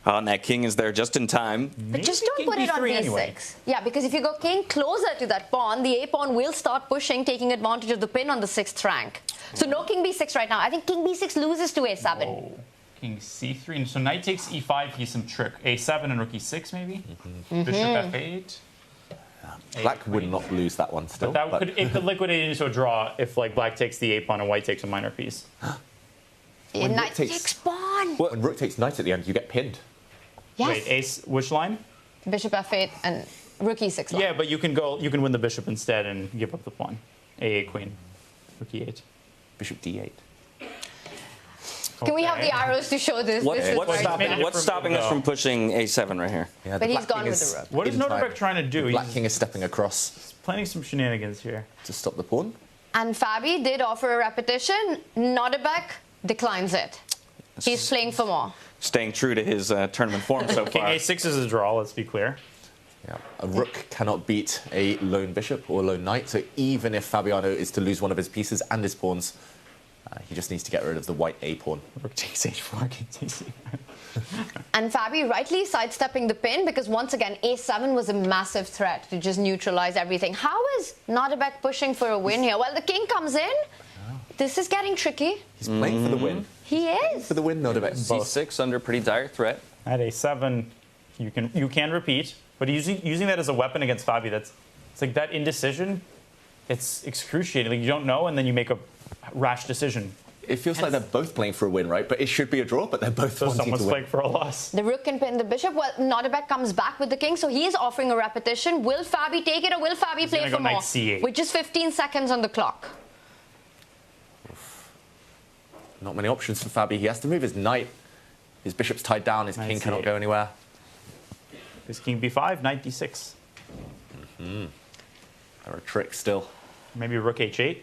Speaker 2: Oh, and that king is there just in time.
Speaker 11: But just don't put it on B6.
Speaker 10: Anyway.
Speaker 11: Yeah, because if you go king closer to that pawn, the A pawn will start pushing, taking advantage of the pin on the 6th rank. So no king B6 right now. I think king B6 loses to A7.
Speaker 10: Whoa. King C3. So knight takes E5. He's some trick. A7 and rook E6 maybe. Bishop F8.
Speaker 9: Black would not lose that one still.
Speaker 10: But it could liquidate into a draw if like Black takes the A pawn and White takes a minor piece.
Speaker 11: Knight takes pawn.
Speaker 9: When rook takes knight at the end, you get pinned.
Speaker 11: Yes.
Speaker 10: Wait, ace, which line?
Speaker 11: Bishop F8 and rook E6 line.
Speaker 10: Yeah, but you can win the bishop instead and give up the pawn. A8 queen. Rook E8.
Speaker 9: Bishop D8.
Speaker 11: Can we have the arrows to show this?
Speaker 2: What's stopping us from pushing A7 right here?
Speaker 9: Yeah,
Speaker 11: but he's gone with the rook.
Speaker 10: What is Nodirbek trying to do?
Speaker 9: The Black King is stepping across.
Speaker 10: He's planning some shenanigans here.
Speaker 9: To stop the pawn.
Speaker 11: And Fabi did offer a repetition. Nodirbek declines it. He's playing for more.
Speaker 2: Staying true to his tournament form so far.
Speaker 10: King A6 is a draw, let's be clear.
Speaker 9: Yeah, a rook cannot beat a lone bishop or a lone knight, so even if Fabiano is to lose one of his pieces and his pawns, he just needs to get rid of the white A pawn.
Speaker 10: Rook takes H4, King takes
Speaker 11: And Fabi rightly sidestepping the pin because once again A7 was a massive threat to just neutralize everything. How is Nodirbek pushing for a win here? Well, the king comes in. This is getting tricky.
Speaker 9: He's playing for the win.
Speaker 11: He is.
Speaker 9: For the win, Nodirbek.
Speaker 2: C6 under pretty dire threat.
Speaker 10: At A7, you can repeat, but using that as a weapon against Fabi, it's like that indecision. It's excruciating. Like you don't know, and then you make a rash decision.
Speaker 9: It feels like they're both playing for a win, right? But it should be a draw, but they're both
Speaker 10: so
Speaker 9: wanting to win.
Speaker 10: someone's playing for a loss.
Speaker 11: The rook can pin the bishop. Well, Nodirbek comes back with the king, so he is offering a repetition. Will Fabi take it or will Fabi play for more?
Speaker 10: C8.
Speaker 11: With just 15 seconds on the clock.
Speaker 9: Not many options for Fabi. He has to move his knight. His bishop's tied down. His king cannot go anywhere.
Speaker 10: His king B5, knight D6.
Speaker 9: There are tricks still.
Speaker 10: Maybe rook H8.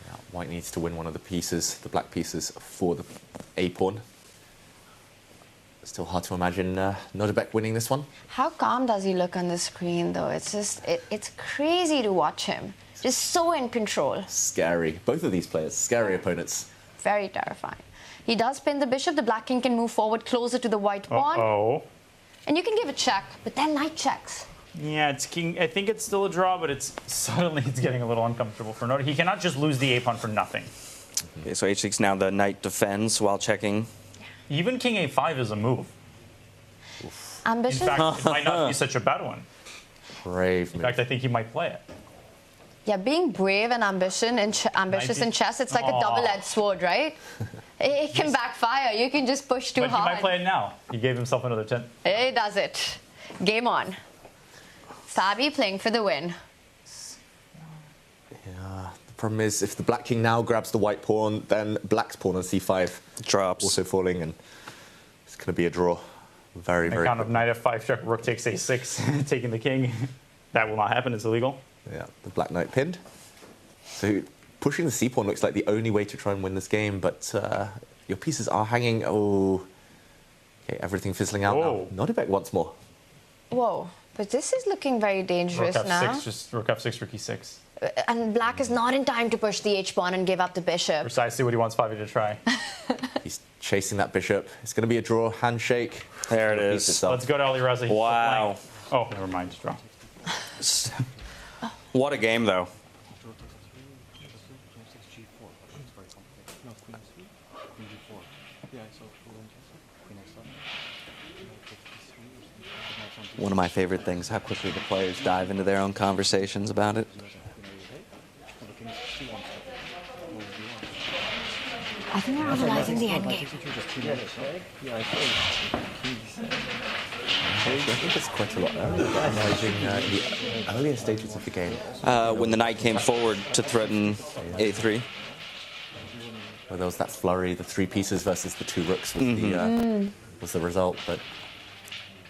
Speaker 9: Yeah, White needs to win one of the pieces, the black pieces, for the A pawn. Still hard to imagine Nodirbek winning this one.
Speaker 11: How calm does he look on the screen, though? It's just, it's crazy to watch him. Just so in control.
Speaker 9: Scary. Both of these players, scary opponents.
Speaker 11: Very terrifying. He does pin the bishop. The black king can move forward closer to the white pawn.
Speaker 10: Uh-oh.
Speaker 11: And you can give a check, but then knight checks.
Speaker 10: Yeah, it's king. I think it's still a draw, but suddenly it's getting a little uncomfortable for Nodirbek. He cannot just lose the A pawn for nothing.
Speaker 2: Okay, so H6 now the knight defends while checking.
Speaker 10: Even king A5 is a move.
Speaker 11: Ambition?
Speaker 10: In fact, it might not be such a bad one.
Speaker 9: Brave move.
Speaker 10: In fact, I think he might play it.
Speaker 11: Yeah, being brave and ambitious in chess, it's like a double-edged sword, right? It can backfire. You can just push too
Speaker 10: but
Speaker 11: hard.
Speaker 10: He might play it now. He gave himself another 10.
Speaker 11: He does it. Game on. Fabi playing for the win.
Speaker 9: Yeah, the problem is if the black king now grabs the white pawn, then black's pawn on C5
Speaker 2: drops.
Speaker 9: Also falling, and it's going to be a draw. Very, very
Speaker 10: count of knight F5 check, rook takes A6, taking the king. That will not happen. It's illegal.
Speaker 9: Yeah, the black knight pinned. So pushing the c-pawn looks like the only way to try and win this game, but your pieces are hanging. Oh, okay, everything fizzling out now. Nodirbek once more.
Speaker 11: Whoa, but this is looking very dangerous
Speaker 10: rook F6,
Speaker 11: now.
Speaker 10: Just rook F6, rook E6.
Speaker 11: And black is not in time to push the H-pawn and give up the bishop.
Speaker 10: Precisely what he wants Fabi to try.
Speaker 9: He's chasing that bishop. It's going to be a draw, handshake.
Speaker 2: There it is.
Speaker 10: Let's go to Alireza.
Speaker 2: Wow.
Speaker 10: Oh, never mind. Draw.
Speaker 2: What a game, though. One of my favorite things, how quickly the players dive into their own conversations about it.
Speaker 11: I think we're analyzing the endgame.
Speaker 9: I think it's quite a lot analysing the earlier stages of the game.
Speaker 2: When the knight came forward to threaten a3.
Speaker 9: Well, there was that flurry, the 3 pieces versus the 2 rooks was the result, but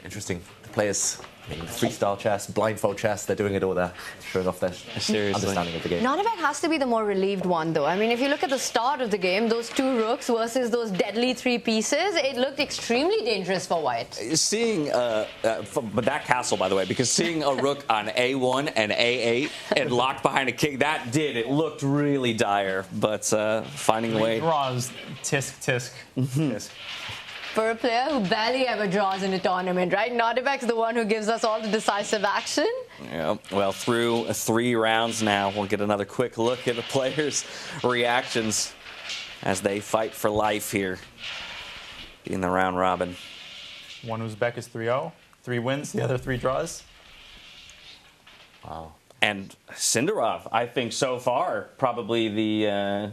Speaker 9: interesting. The players, I mean, freestyle chess, blindfold chess, they're doing it all there, showing off their understanding of the game.
Speaker 11: Nodirbek has to be the more relieved one, though. I mean, if you look at the start of the game, those 2 rooks versus those deadly 3 pieces, it looked extremely dangerous for white.
Speaker 2: Seeing, but that castle, by the way, because seeing a rook on A1 and A8 and locked behind a king, it looked really dire, but finding a way.
Speaker 10: Draws, tisk, tisk, tisk.
Speaker 11: For a player who barely ever draws in a tournament, right? Nodirbek's the one who gives us all the decisive action.
Speaker 2: Yeah, well, through 3 rounds now, we'll get another quick look at the players' reactions as they fight for life here in the round robin.
Speaker 10: One Uzbek is 3-0, 3 wins, the other 3 draws.
Speaker 2: Wow. And Sindarov, I think so far, probably the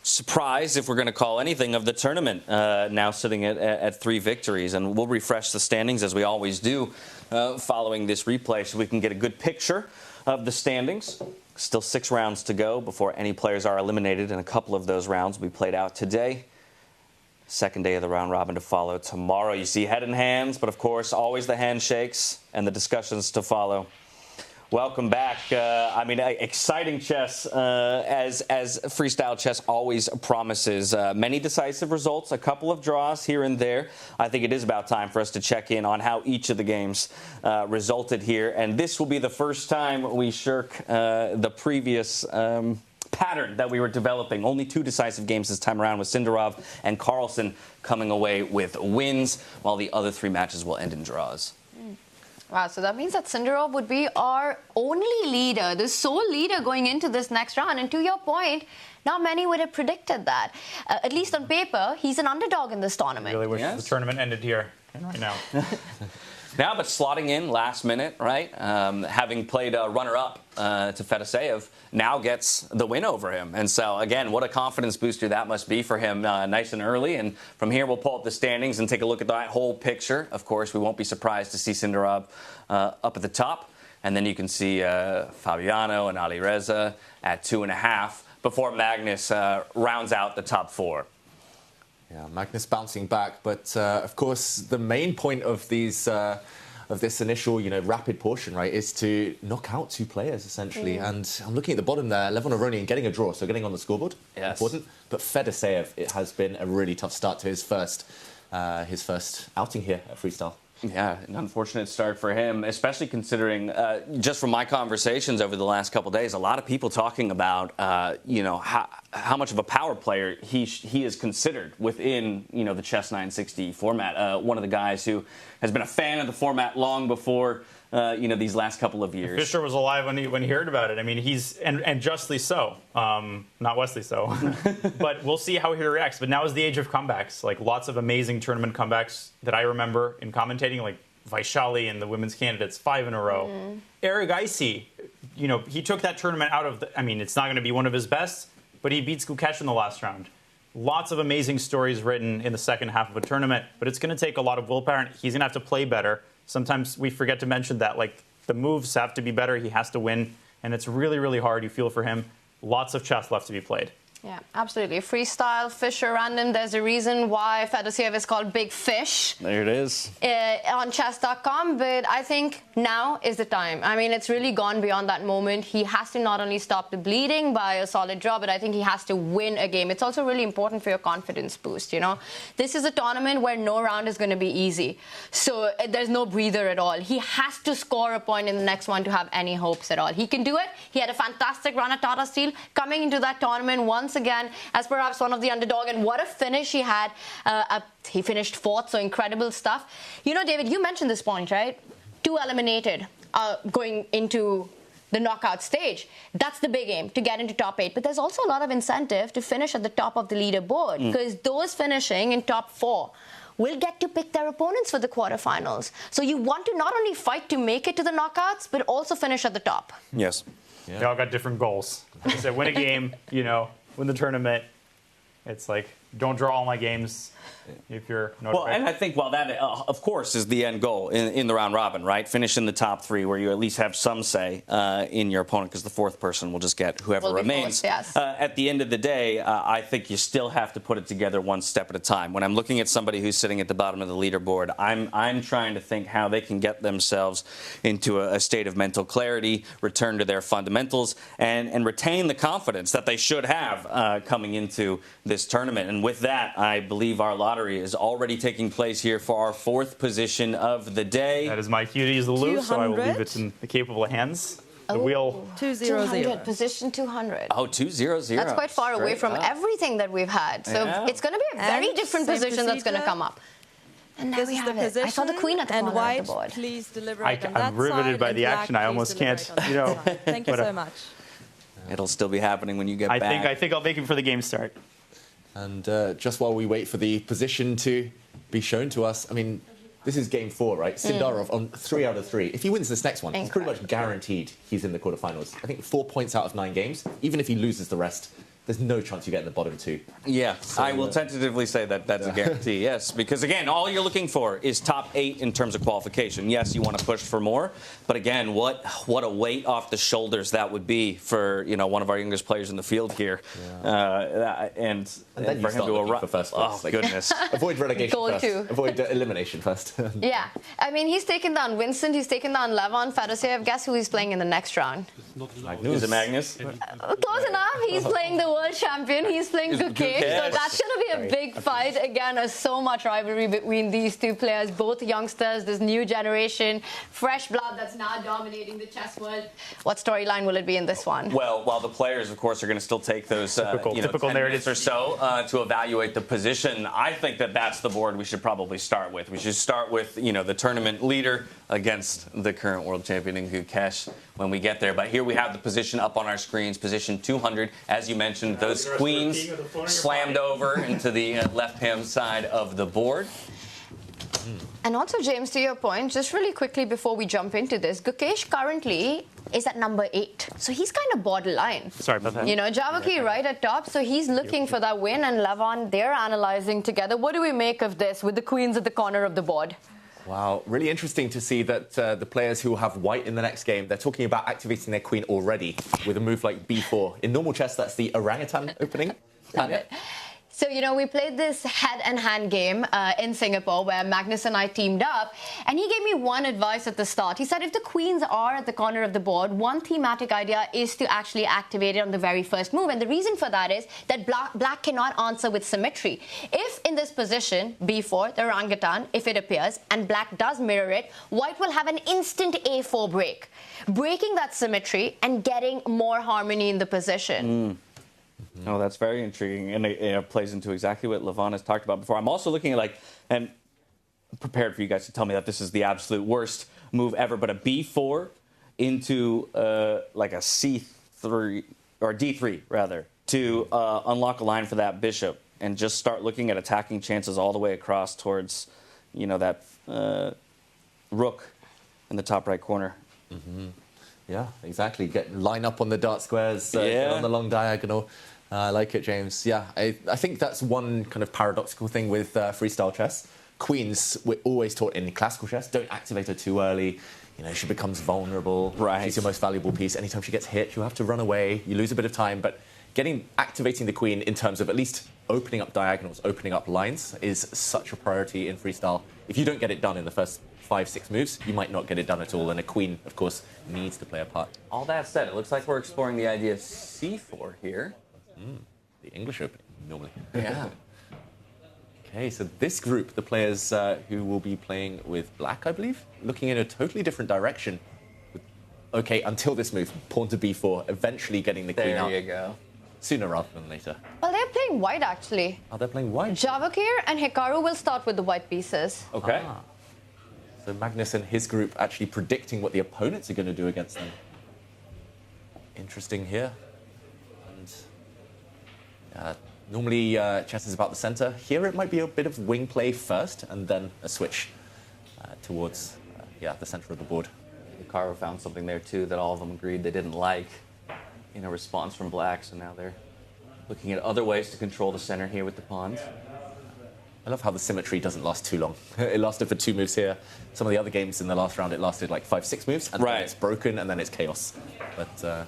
Speaker 2: surprise, if we're going to call anything, of the tournament, now sitting at 3 victories. And we'll refresh the standings as we always do following this replay so we can get a good picture of the standings. Still 6 rounds to go before any players are eliminated, and a couple of those rounds will be played out today. Second day of the round robin to follow tomorrow. You see head and hands, but of course always the handshakes and the discussions to follow. Welcome back. I mean, exciting chess, as freestyle chess always promises. Many decisive results, a couple of draws here and there. I think it is about time for us to check in on how each of the games resulted here. And this will be the first time we shirk the previous pattern that we were developing. Only 2 decisive games this time around, with Sindarov and Carlsen coming away with wins, while the other 3 matches will end in draws.
Speaker 11: Wow, so that means that Sindarov would be our only leader, the sole leader going into this next round. And to your point, not many would have predicted that. At least on paper, he's an underdog in this tournament.
Speaker 10: I really wish the tournament ended here and right now.
Speaker 2: Now, but slotting in last minute, right? Having played runner-up to Fedoseev, now gets the win over him. And so, again, what a confidence booster that must be for him nice and early. And from here, we'll pull up the standings and take a look at that whole picture. Of course, we won't be surprised to see Sindarov up at the top. And then you can see Fabiano and Alireza at 2.5 before Magnus rounds out the top 4.
Speaker 9: Yeah, Magnus bouncing back, but of course the main point of these of this initial, rapid portion, right, is to knock out 2 players essentially. And I'm looking at the bottom there, Levon Aronian getting a draw, so getting on the scoreboard, important. But Fedoseev, it has been a really tough start to his first outing here at Freestyle.
Speaker 2: Yeah, an unfortunate start for him, especially considering, just from my conversations over the last couple of days, a lot of people talking about, how much of a power player he is considered within, the Chess 960 format. One of the guys who has been a fan of the format long before, these last couple of years.
Speaker 10: Fischer was alive when he heard about it. I mean, he's and justly so. Not Wesley so. But we'll see how he reacts. But now is the age of comebacks. Like, lots of amazing tournament comebacks that I remember in commentating, like Vaishali and the women's candidates 5 in a row. Eric Icey, he took that tournament out of it's not going to be one of his best, but he beats Gukesh in the last round. Lots of amazing stories written in the second half of a tournament, but it's going to take a lot of willpower, and he's going to have to play better. Sometimes we forget to mention that, like, the moves have to be better. He has to win, and it's really, really hard. You feel for him. Lots of chess left to be played.
Speaker 11: Yeah, absolutely. Freestyle, Fischer, random. There's a reason why Fedoseev is called Big Fish.
Speaker 2: There it is.
Speaker 11: On chess.com, but I think now is the time. I mean, it's really gone beyond that moment. He has to not only stop the bleeding by a solid draw, but I think he has to win a game. It's also really important for your confidence boost, This is a tournament where no round is going to be easy. So there's no breather at all. He has to score a point in the next one to have any hopes at all. He can do it. He had a fantastic run at Tata Steel. Coming into that tournament once again as perhaps one of the underdog, and what a finish he had. He finished 4th, so incredible stuff. David, you mentioned this point, right? 2 eliminated going into the knockout stage. That's the big aim, to get into top 8. But there's also a lot of incentive to finish at the top of the leaderboard, because those finishing in top 4 will get to pick their opponents for the quarterfinals. So you want to not only fight to make it to the knockouts, but also finish at the top.
Speaker 2: Yes.
Speaker 10: Yeah. They all got different goals. Like I said, win a game, win the tournament. It's like, don't draw all my games if you're Nodirbek.
Speaker 2: Well, and I think while that, of course, is the end goal in the round robin, right? Finish in the top 3 where you at least have some say in your opponent, because the 4th person will just get whoever remains.
Speaker 11: Forced, yes.
Speaker 2: At the end of the day, I think you still have to put it together one step at a time. When I'm looking at somebody who's sitting at the bottom of the leaderboard, I'm trying to think how they can get themselves into a state of mental clarity, return to their fundamentals, and retain the confidence that they should have coming into this tournament. And with that, I believe our lottery is already taking place here for our 4th position of the day.
Speaker 10: That is my cue to use the loop, so I will leave it in the capable hands. The wheel.
Speaker 11: 200, position 200.
Speaker 2: Oh, 200.
Speaker 11: That's quite far away from everything that we've had. So it's going to be a very different position that's going to come up. And now we have it. I saw the queen at the corner
Speaker 13: white,
Speaker 11: of the board.
Speaker 13: Please deliberate on that
Speaker 10: I'm riveted
Speaker 13: side,
Speaker 10: by
Speaker 13: and
Speaker 10: the
Speaker 13: black,
Speaker 10: action. I almost can't,
Speaker 13: Thank you so much.
Speaker 2: It'll still be happening when you get back.
Speaker 10: I think I'll make it for the game start.
Speaker 9: And just while we wait for the position to be shown to us, I mean, this is game 4, right? Sindarov on 3 out of 3. If he wins this next one, he's pretty much guaranteed he's in the quarterfinals. I think 4 points out of 9 games. Even if he loses the rest, there's no chance you get in the bottom 2.
Speaker 2: Yeah, so, I will tentatively say that that's a guarantee, yes. Because, again, all you're looking for is top 8 in terms of qualification. Yes, you want to push for more. But, again, what a weight off the shoulders that would be for, one of our youngest players in the field here.
Speaker 9: Yeah.
Speaker 2: And
Speaker 9: then
Speaker 2: for him to arrive
Speaker 9: for first place.
Speaker 2: Oh, goodness.
Speaker 9: Avoid relegation
Speaker 11: Goal
Speaker 9: first.
Speaker 11: 2.
Speaker 9: Avoid elimination first.
Speaker 11: Yeah. I mean, he's taken down Vincent. He's taken down Levon. Fedosiev. Guess who he's playing in the next round?
Speaker 2: Magnus. Is it Magnus?
Speaker 11: Close enough. He's playing the world champion. He's playing Gukesh. So that's going to be a big fight. Again, there's so much rivalry between these two players, both youngsters, this new generation, fresh blood that's now dominating the chess world. What storyline will it be in this one?
Speaker 2: Well, while the players, of course, are going to still take those
Speaker 10: typical
Speaker 2: 10
Speaker 10: narratives
Speaker 2: or so to evaluate the position, I think that's the board we should probably start with. We should start with, the tournament leader against the current world champion in Gukesh when we get there. But here we have the position up on our screens, position 200. As you mentioned, those queens slammed over into the left-hand side of the board.
Speaker 11: And also, James, to your point, just really quickly before we jump into this, Gukesh currently is at number 8. So he's kind of borderline.
Speaker 10: Sorry about that.
Speaker 11: Javokhir right at top, so he's looking for that win, and Levon, they're analyzing together. What do we make of this with the queens at the corner of the board?
Speaker 9: Wow, really interesting to see that the players who will have white in the next game, they're talking about activating their queen already with a move like b4. In normal chess, that's the orangutan opening.
Speaker 11: Love it. So, we played this head-and-hand game in Singapore where Magnus and I teamed up, and he gave me one advice at the start. He said if the queens are at the corner of the board, one thematic idea is to actually activate it on the very first move. And the reason for that is that black cannot answer with symmetry. If in this position, b4, the orangutan, if it appears, and black does mirror it, white will have an instant a4 break, breaking that symmetry and getting more harmony in the position.
Speaker 2: Oh, that's very intriguing, and it plays into exactly what Levon has talked about before. I'm also looking at and prepared for you guys to tell me that this is the absolute worst move ever, but a b4 into a c3 or d3 rather to unlock a line for that bishop and just start looking at attacking chances all the way across towards that rook in the top right corner.
Speaker 9: Yeah, exactly. Line up on the dart squares, get on the long diagonal. I like it, James. Yeah, I think that's one kind of paradoxical thing with freestyle chess. Queens, we're always taught in classical chess, don't activate her too early. She becomes vulnerable.
Speaker 2: Right.
Speaker 9: She's your most valuable piece. Anytime she gets hit, you have to run away. You lose a bit of time. But activating the queen in terms of at least opening up diagonals, opening up lines is such a priority in freestyle. If you don't get it done in the first 5-6 moves, you might not get it done at all, and a queen, of course, needs to play a part.
Speaker 2: All that said, it looks like we're exploring the idea of c4 here.
Speaker 9: The English opening, normally.
Speaker 2: Yeah.
Speaker 9: Okay, so this group, the players who will be playing with black, I believe, looking in a totally different direction. Okay, until this move, pawn to b4, eventually getting the queen out.
Speaker 2: There you go.
Speaker 9: Sooner rather than later.
Speaker 11: Well, they're playing white, actually.
Speaker 9: Oh, they're playing white?
Speaker 11: Javokhir and Hikaru will start with the white pieces.
Speaker 2: Okay.
Speaker 9: So Magnus and his group actually predicting what the opponents are going to do against them. Interesting here. And normally chess is about the center. Here it might be a bit of wing play first and then a switch towards the center of the board.
Speaker 2: Hikaru found something there too that all of them agreed they didn't like in a response from black, so now they're looking at other ways to control the center here with the pawns.
Speaker 9: I love how the symmetry doesn't last too long. It lasted for 2 moves here. Some of the other games in the last round, it lasted like 5-6 moves, and then it's broken, and then it's chaos. But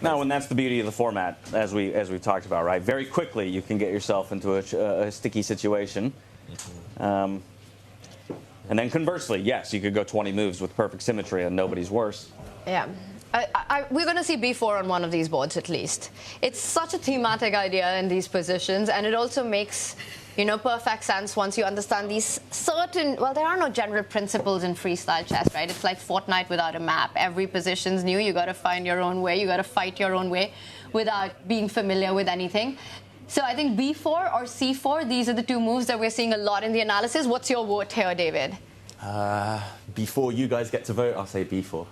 Speaker 2: no, and that's the beauty of the format, as we talked about, right? Very quickly, you can get yourself into a sticky situation. And then conversely, yes, you could go 20 moves with perfect symmetry, and nobody's worse.
Speaker 11: Yeah. We're going to see b4 on one of these boards at least. It's such a thematic idea in these positions, and it also makes perfect sense once you understand these certain, well, there are no general principles in freestyle chess, right? It's like Fortnite without a map. Every position's new. You got to find your own way. You got to fight your own way without being familiar with anything. So I think b4 or c4, these are the 2 moves that we're seeing a lot in the analysis. What's your vote here, David?
Speaker 9: Before you guys get to vote, I'll say b4.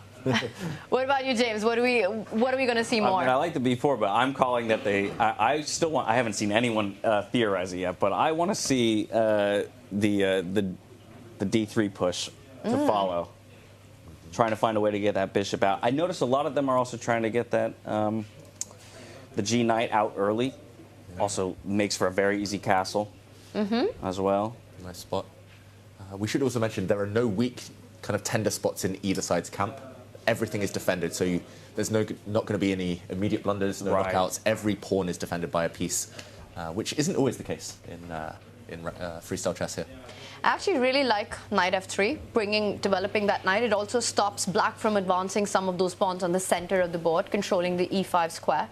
Speaker 11: What about you, James? What are we going to see more?
Speaker 2: I like the b4, but I'm calling that I still want. I haven't seen anyone theorize it yet, but I want to see the d3 push to follow, trying to find a way to get that bishop out. I notice a lot of them are also trying to get that the g knight out early. Also makes for a very easy castle as well.
Speaker 9: Nice spot. We should also mention there are no weak kind of tender spots in either side's camp. Everything is defended, so there's not going to be any immediate blunders, no knockouts. Every pawn is defended by a piece, which isn't always the case in freestyle chess here.
Speaker 11: I actually really like knight f3, developing that knight. It also stops black from advancing some of those pawns on the center of the board, controlling the e5 square.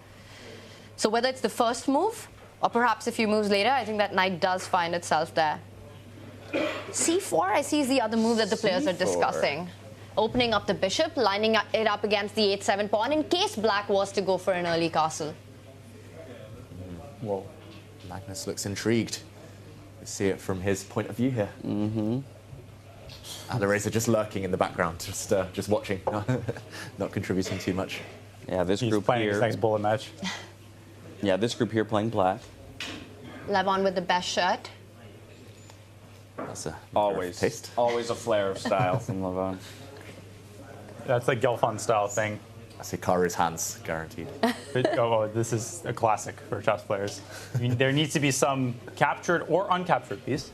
Speaker 11: So whether it's the first move, or perhaps a few moves later, I think that knight does find itself there. c4, I see, is the other move that the players are discussing. Opening up the bishop, lining it up against the 8-7 pawn in case black was to go for an early castle.
Speaker 9: Whoa. Magnus looks intrigued. We see it from his point of view here. Alireza just lurking in the background, just watching, not contributing too much.
Speaker 2: Yeah, this group
Speaker 10: playing
Speaker 2: here.
Speaker 10: His next bullet match.
Speaker 2: Yeah, this group here playing black.
Speaker 11: Levon with the best shirt.
Speaker 9: That's
Speaker 2: always
Speaker 9: taste.
Speaker 2: Always a flare of style from Levon.
Speaker 10: That's the Gelfand style thing.
Speaker 9: That's Hikaru's hands, guaranteed.
Speaker 10: This is a classic for chess players. I mean, there needs to be some captured or uncaptured piece.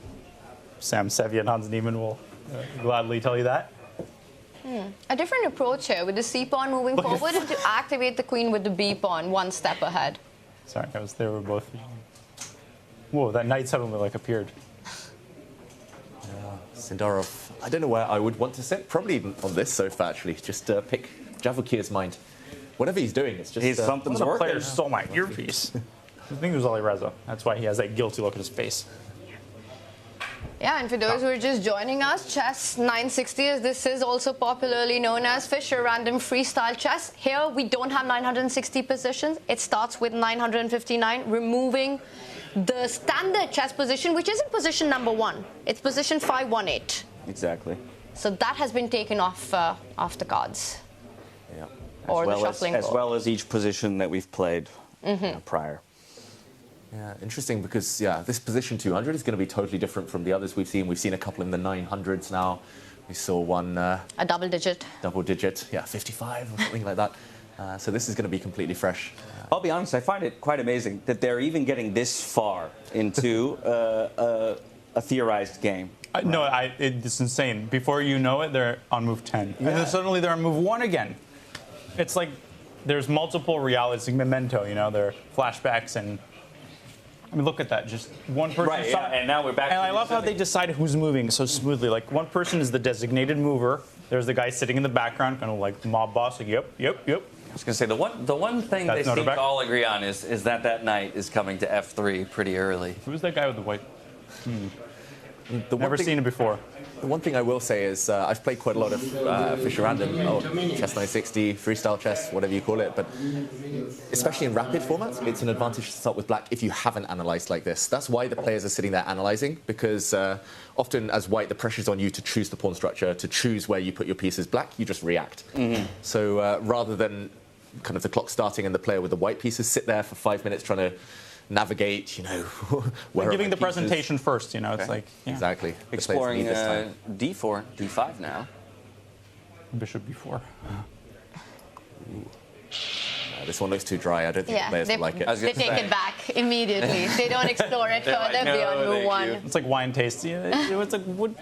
Speaker 10: Sam Sevi and Hans Niemann will gladly tell you that.
Speaker 11: A different approach here with the c pawn moving forward and to activate the queen with the b pawn 1 step ahead.
Speaker 10: Sorry, they were both. Whoa, that knight suddenly appeared.
Speaker 9: Sindarov, I don't know where I would want to sit. Probably on this sofa, actually. Just pick Javokhir's mind. Whatever he's doing, it's just...
Speaker 2: something's
Speaker 10: One of the
Speaker 2: working.
Speaker 10: players stole my earpiece. I think it was Alireza. That's why he has that guilty look at his face.
Speaker 11: Yeah, and for those who are just joining us, Chess 960, as this is also popularly known as Fisher Random Freestyle Chess. Here, we don't have 960 positions. It starts with 959, removing the standard chess position, which isn't position number 1. It's position 518.
Speaker 2: Exactly.
Speaker 11: So that has been taken off the cards.
Speaker 2: Yeah.
Speaker 11: Or the shuffling board.
Speaker 2: As well as each position that we've played prior.
Speaker 9: Yeah, interesting because, this position 200 is going to be totally different from the others we've seen. We've seen a couple in the 900s now. We saw one...
Speaker 11: a double digit.
Speaker 9: 55 or something like that. So this is going to be completely fresh.
Speaker 2: I'll be honest, I find it quite amazing that they're even getting this far into a theorized game.
Speaker 10: No, it's insane. Before you know it, they're on move 10. And then suddenly they're on move 1 again. It's like there's multiple realities, like Memento, there are flashbacks and... I mean, look at that. Just one person.
Speaker 2: Right, and now we're back.
Speaker 10: And I love how they decide who's moving so smoothly. Like, one person is the designated mover. There's the guy sitting in the background, kind of like mob boss. Like, yep.
Speaker 2: I was going to say, the one thing they seem to all agree on is that knight is coming to f3 pretty early.
Speaker 10: Who's that guy with the white? Never seen it before.
Speaker 9: The one thing I will say is I've played quite a lot of Fisher Random, Chess 960, Freestyle Chess, whatever you call it, but especially in rapid formats, it's an advantage to start with black if you haven't analysed like this. That's why the players are sitting there analysing, because often as white, the pressure's on you to choose the pawn structure, to choose where you put your pieces. Black, you just react. So rather than kind of the clock starting and the player with the white pieces sit there for 5 minutes trying to navigate, where
Speaker 10: giving the presentation first, it's like
Speaker 9: exactly
Speaker 2: exploring d4, d5 now.
Speaker 10: Bishop b4.
Speaker 9: This one looks too dry. I don't think the players will like it.
Speaker 11: They take it back immediately. They don't explore it further beyond move 1.
Speaker 10: It's like wine tasting. It's like wood.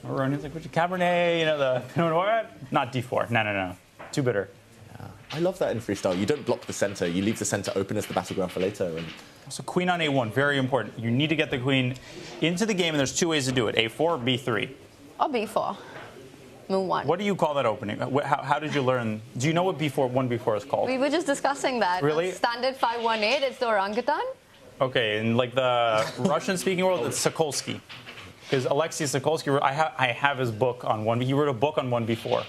Speaker 10: Aronian's like, which Cabernet, the Pinot Noir? Not d4. No. Too bitter.
Speaker 9: I love that in freestyle. You don't block the center. You leave the center open as the battleground for later.
Speaker 10: So queen on a1, very important. You need to get the queen into the game, and there's 2 ways to do it: a4 or b3.
Speaker 11: Or b4. Move 1.
Speaker 10: What do you call that opening? How did you learn? Do you know what b4 is called?
Speaker 11: We were just discussing that.
Speaker 10: Really?
Speaker 11: Standard 518, it's the orangutan.
Speaker 10: Okay, in like the Russian-speaking world, it's Sokolsky. Because Alexei Sokolsky, I have his book on 1B. He wrote a book on 1B4.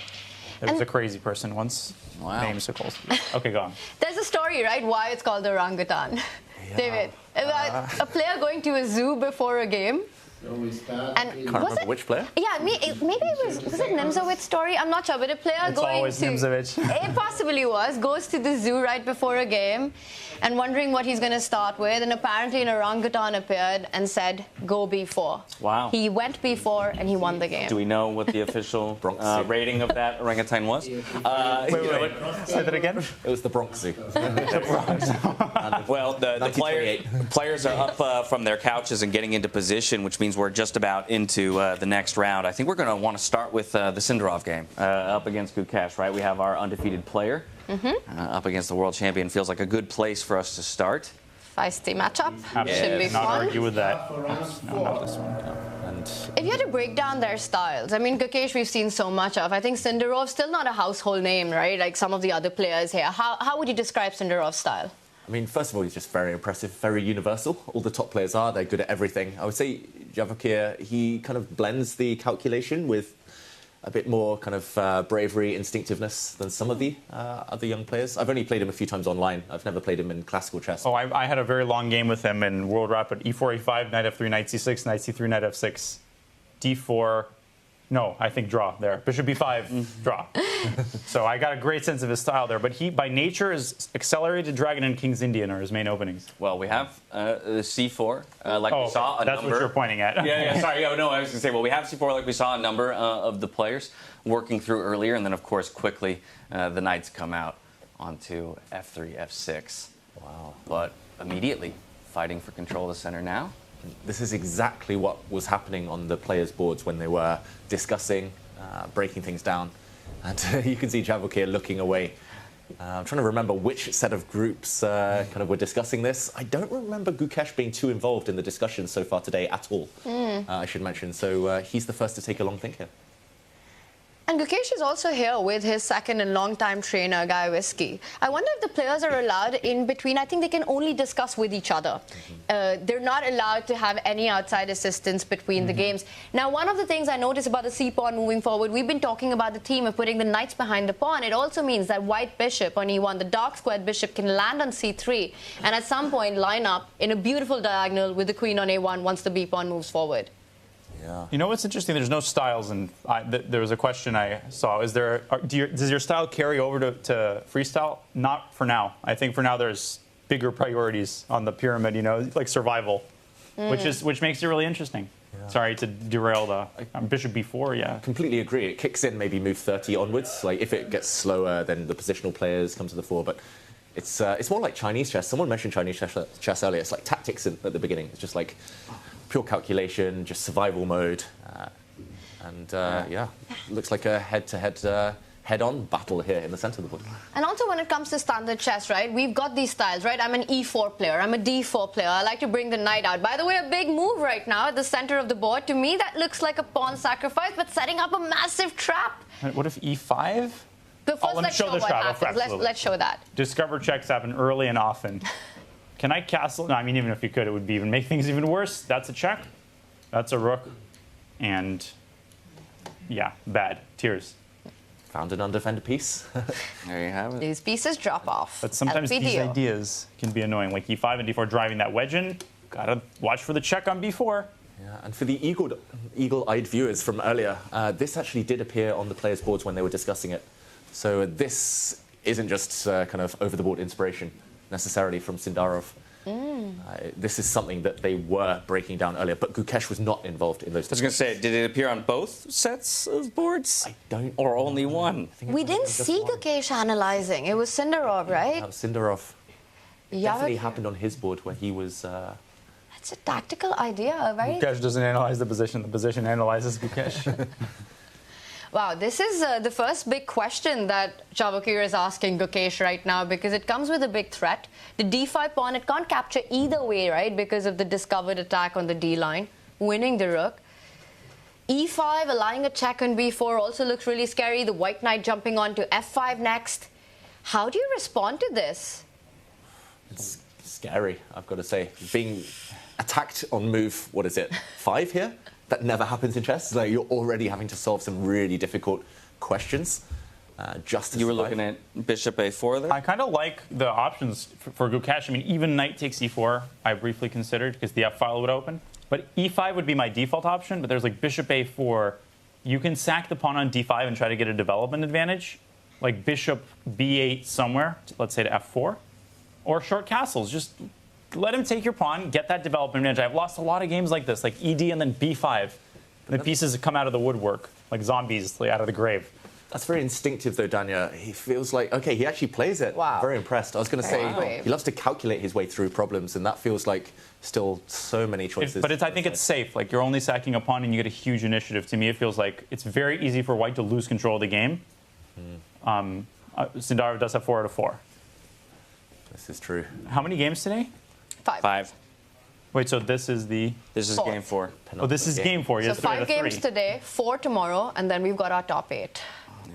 Speaker 10: There was a crazy person once named Sokolsky. Okay, go on.
Speaker 11: There's a story, right, why it's called the orangutan. David, a player going to a zoo before a game.
Speaker 9: And can't remember which player?
Speaker 11: Yeah, maybe it was it Nimzovich's story? I'm not sure, but a player
Speaker 10: it's
Speaker 11: going
Speaker 10: always
Speaker 11: to...
Speaker 10: Nimzovich.
Speaker 11: It possibly goes to the zoo right before a game and wondering what he's going to start with, and apparently an orangutan appeared and said, go b4.
Speaker 2: Wow.
Speaker 11: He went b4 and he won the game.
Speaker 2: Do we know what the official rating of that orangutan was?
Speaker 10: Wait. Say that again?
Speaker 9: It was the Bronx Zoo.
Speaker 2: Well, the players are up from their couches and getting into position, which means we're just about into the next round. I think we're going to want to start with the Sindarov game up against Gukesh, right? We have our undefeated player up against the world champion. Feels like a good place for us to start.
Speaker 11: Feisty matchup.
Speaker 10: Should be
Speaker 11: fun.
Speaker 10: Not argue with that. No, not this one.
Speaker 9: And
Speaker 11: if you had to break down their styles, I mean, Gukesh we've seen so much of. I think Sindarov's still not a household name, right? Like some of the other players here. How would you describe Sindarov's style?
Speaker 9: I mean, first of all, he's just very impressive, very universal. All the top players are. They're good at everything. I would say Javokhir, he kind of blends the calculation with a bit more kind of bravery, instinctiveness than some of the other young players. I've only played him a few times online. I've never played him in classical chess.
Speaker 10: Oh, I had a very long game with him in World Rapid. E4, E5, knight F3, knight C6, knight C3, knight F6, D4. No, I think draw there. Bishop B5, draw. So I got a great sense of his style there. But he, by nature, is accelerated dragon and king's Indian are his main openings.
Speaker 2: Well, we have the C4, like we saw a
Speaker 10: that's
Speaker 2: number.
Speaker 10: what you're pointing at.
Speaker 2: Yeah, sorry. No, I was going to say, well, we have C4 like we saw a number of the players working through earlier. And then, of course, quickly, the knights come out onto F3, F6.
Speaker 9: Wow.
Speaker 2: But immediately fighting for control of the center now.
Speaker 9: This is exactly what was happening on the players' boards when they were discussing, breaking things down. And you can see Javokhir looking away. I'm trying to remember which set of groups kind of were discussing this. I don't remember Gukesh being too involved in the discussion so far today at all, I should mention. So he's the first to take a long think here.
Speaker 11: And Gukesh is also here with his second and long-time trainer, Guy Whiskey. I wonder if the players are allowed in between. I think they can only discuss with each other. They're not allowed to have any outside assistance between the games. Now, one of the things I noticed about the C-pawn moving forward, we've been talking about the theme of putting the knights behind the pawn. It also means that white bishop on E1, the dark squared bishop, can land on C3 and at some point line up in a beautiful diagonal with the queen on A1 once the B-pawn moves forward.
Speaker 9: Yeah.
Speaker 10: You know what's interesting? There's no styles, and there was a question I saw. Does your style carry over to freestyle? Not for now. I think for now there's bigger priorities on the pyramid. Like survival, which makes it really interesting. Yeah. Sorry to derail the bishop b4. Yeah,
Speaker 9: completely agree. It kicks in maybe move 30 onwards. Like if it gets slower, then the positional players come to the fore. But it's more like Chinese chess. Someone mentioned Chinese chess earlier. It's like tactics at the beginning. It's just like pure calculation, just survival mode, looks like a head-on battle here in the center of the board.
Speaker 11: And also when it comes to standard chess, right, we've got these styles, right? I'm an E4 player, I'm a D4 player, I like to bring the knight out. By the way, a big move right now at the center of the board. To me, that looks like a pawn sacrifice, but setting up a massive trap.
Speaker 10: What if E5?
Speaker 11: But first, let's show what happens. Let's show that.
Speaker 10: Discover checks happen early and often. Can I castle? No, I mean, even if you could, it would be even make things even worse. That's a check. That's a rook. And, yeah, bad. Tears.
Speaker 9: Found an undefended piece.
Speaker 2: There you have it.
Speaker 11: These pieces drop off.
Speaker 10: But sometimes these ideas can be annoying, like E5 and D4 driving that wedge in. Gotta watch for the check on B4.
Speaker 9: Yeah, and for the eagle-eyed viewers from earlier, this actually did appear on the players' boards when they were discussing it. So this isn't just kind of over-the-board inspiration necessarily from Sindarov. This is something that they were breaking down earlier, but Gukesh was not involved in those.
Speaker 2: I was going to say, did it appear on both sets of boards?
Speaker 9: I don't.
Speaker 2: Or only one?
Speaker 11: We didn't see Gukesh analyzing. It was Sindarov, right?
Speaker 9: Sindarov. It definitely happened on his board where he was.
Speaker 11: That's a tactical idea, right?
Speaker 10: Gukesh doesn't analyze the position analyzes Gukesh.
Speaker 11: Wow, this is the first big question that Javokhir is asking Gukesh right now, because it comes with a big threat. The d5 pawn, it can't capture either way, right, because of the discovered attack on the d line, winning the rook. e5, allowing a check on b4 also looks really scary. The white knight jumping on to f5 next. How do you respond to this?
Speaker 9: It's scary, I've got to say. Being attacked on move, what is it, 5 here? That never happens in chess. Like, you're already having to solve some really difficult questions.
Speaker 2: You were looking at bishop a4 there?
Speaker 10: I kind of like the options for Gukesh. I mean, even knight takes e4, I briefly considered, because the f file would open. But e5 would be my default option, but there's like bishop a4. You can sack the pawn on d5 and try to get a development advantage, like bishop b8 somewhere, let's say to f4. Or short castles, just let him take your pawn, get that development advantage. I've lost a lot of games like this, like ed and then b5. The pieces come out of the woodwork, like zombies out of the grave.
Speaker 9: That's very instinctive, though, Danya. He feels like, okay, he actually plays it. Wow. Very impressed. I was going to say, he loves to calculate his way through problems, and that feels like still so many choices.
Speaker 10: I think it's safe. Like, you're only sacking a pawn and you get a huge initiative. To me, it feels like it's very easy for white to lose control of the game. Sindarov does have 4 out of 4.
Speaker 9: This is true.
Speaker 10: How many games today?
Speaker 2: 5.
Speaker 10: Wait, so this is the...
Speaker 2: This is game 4.
Speaker 10: Oh, this is game 4.
Speaker 11: So 5 games today, 4 tomorrow, and then we've got our top 8.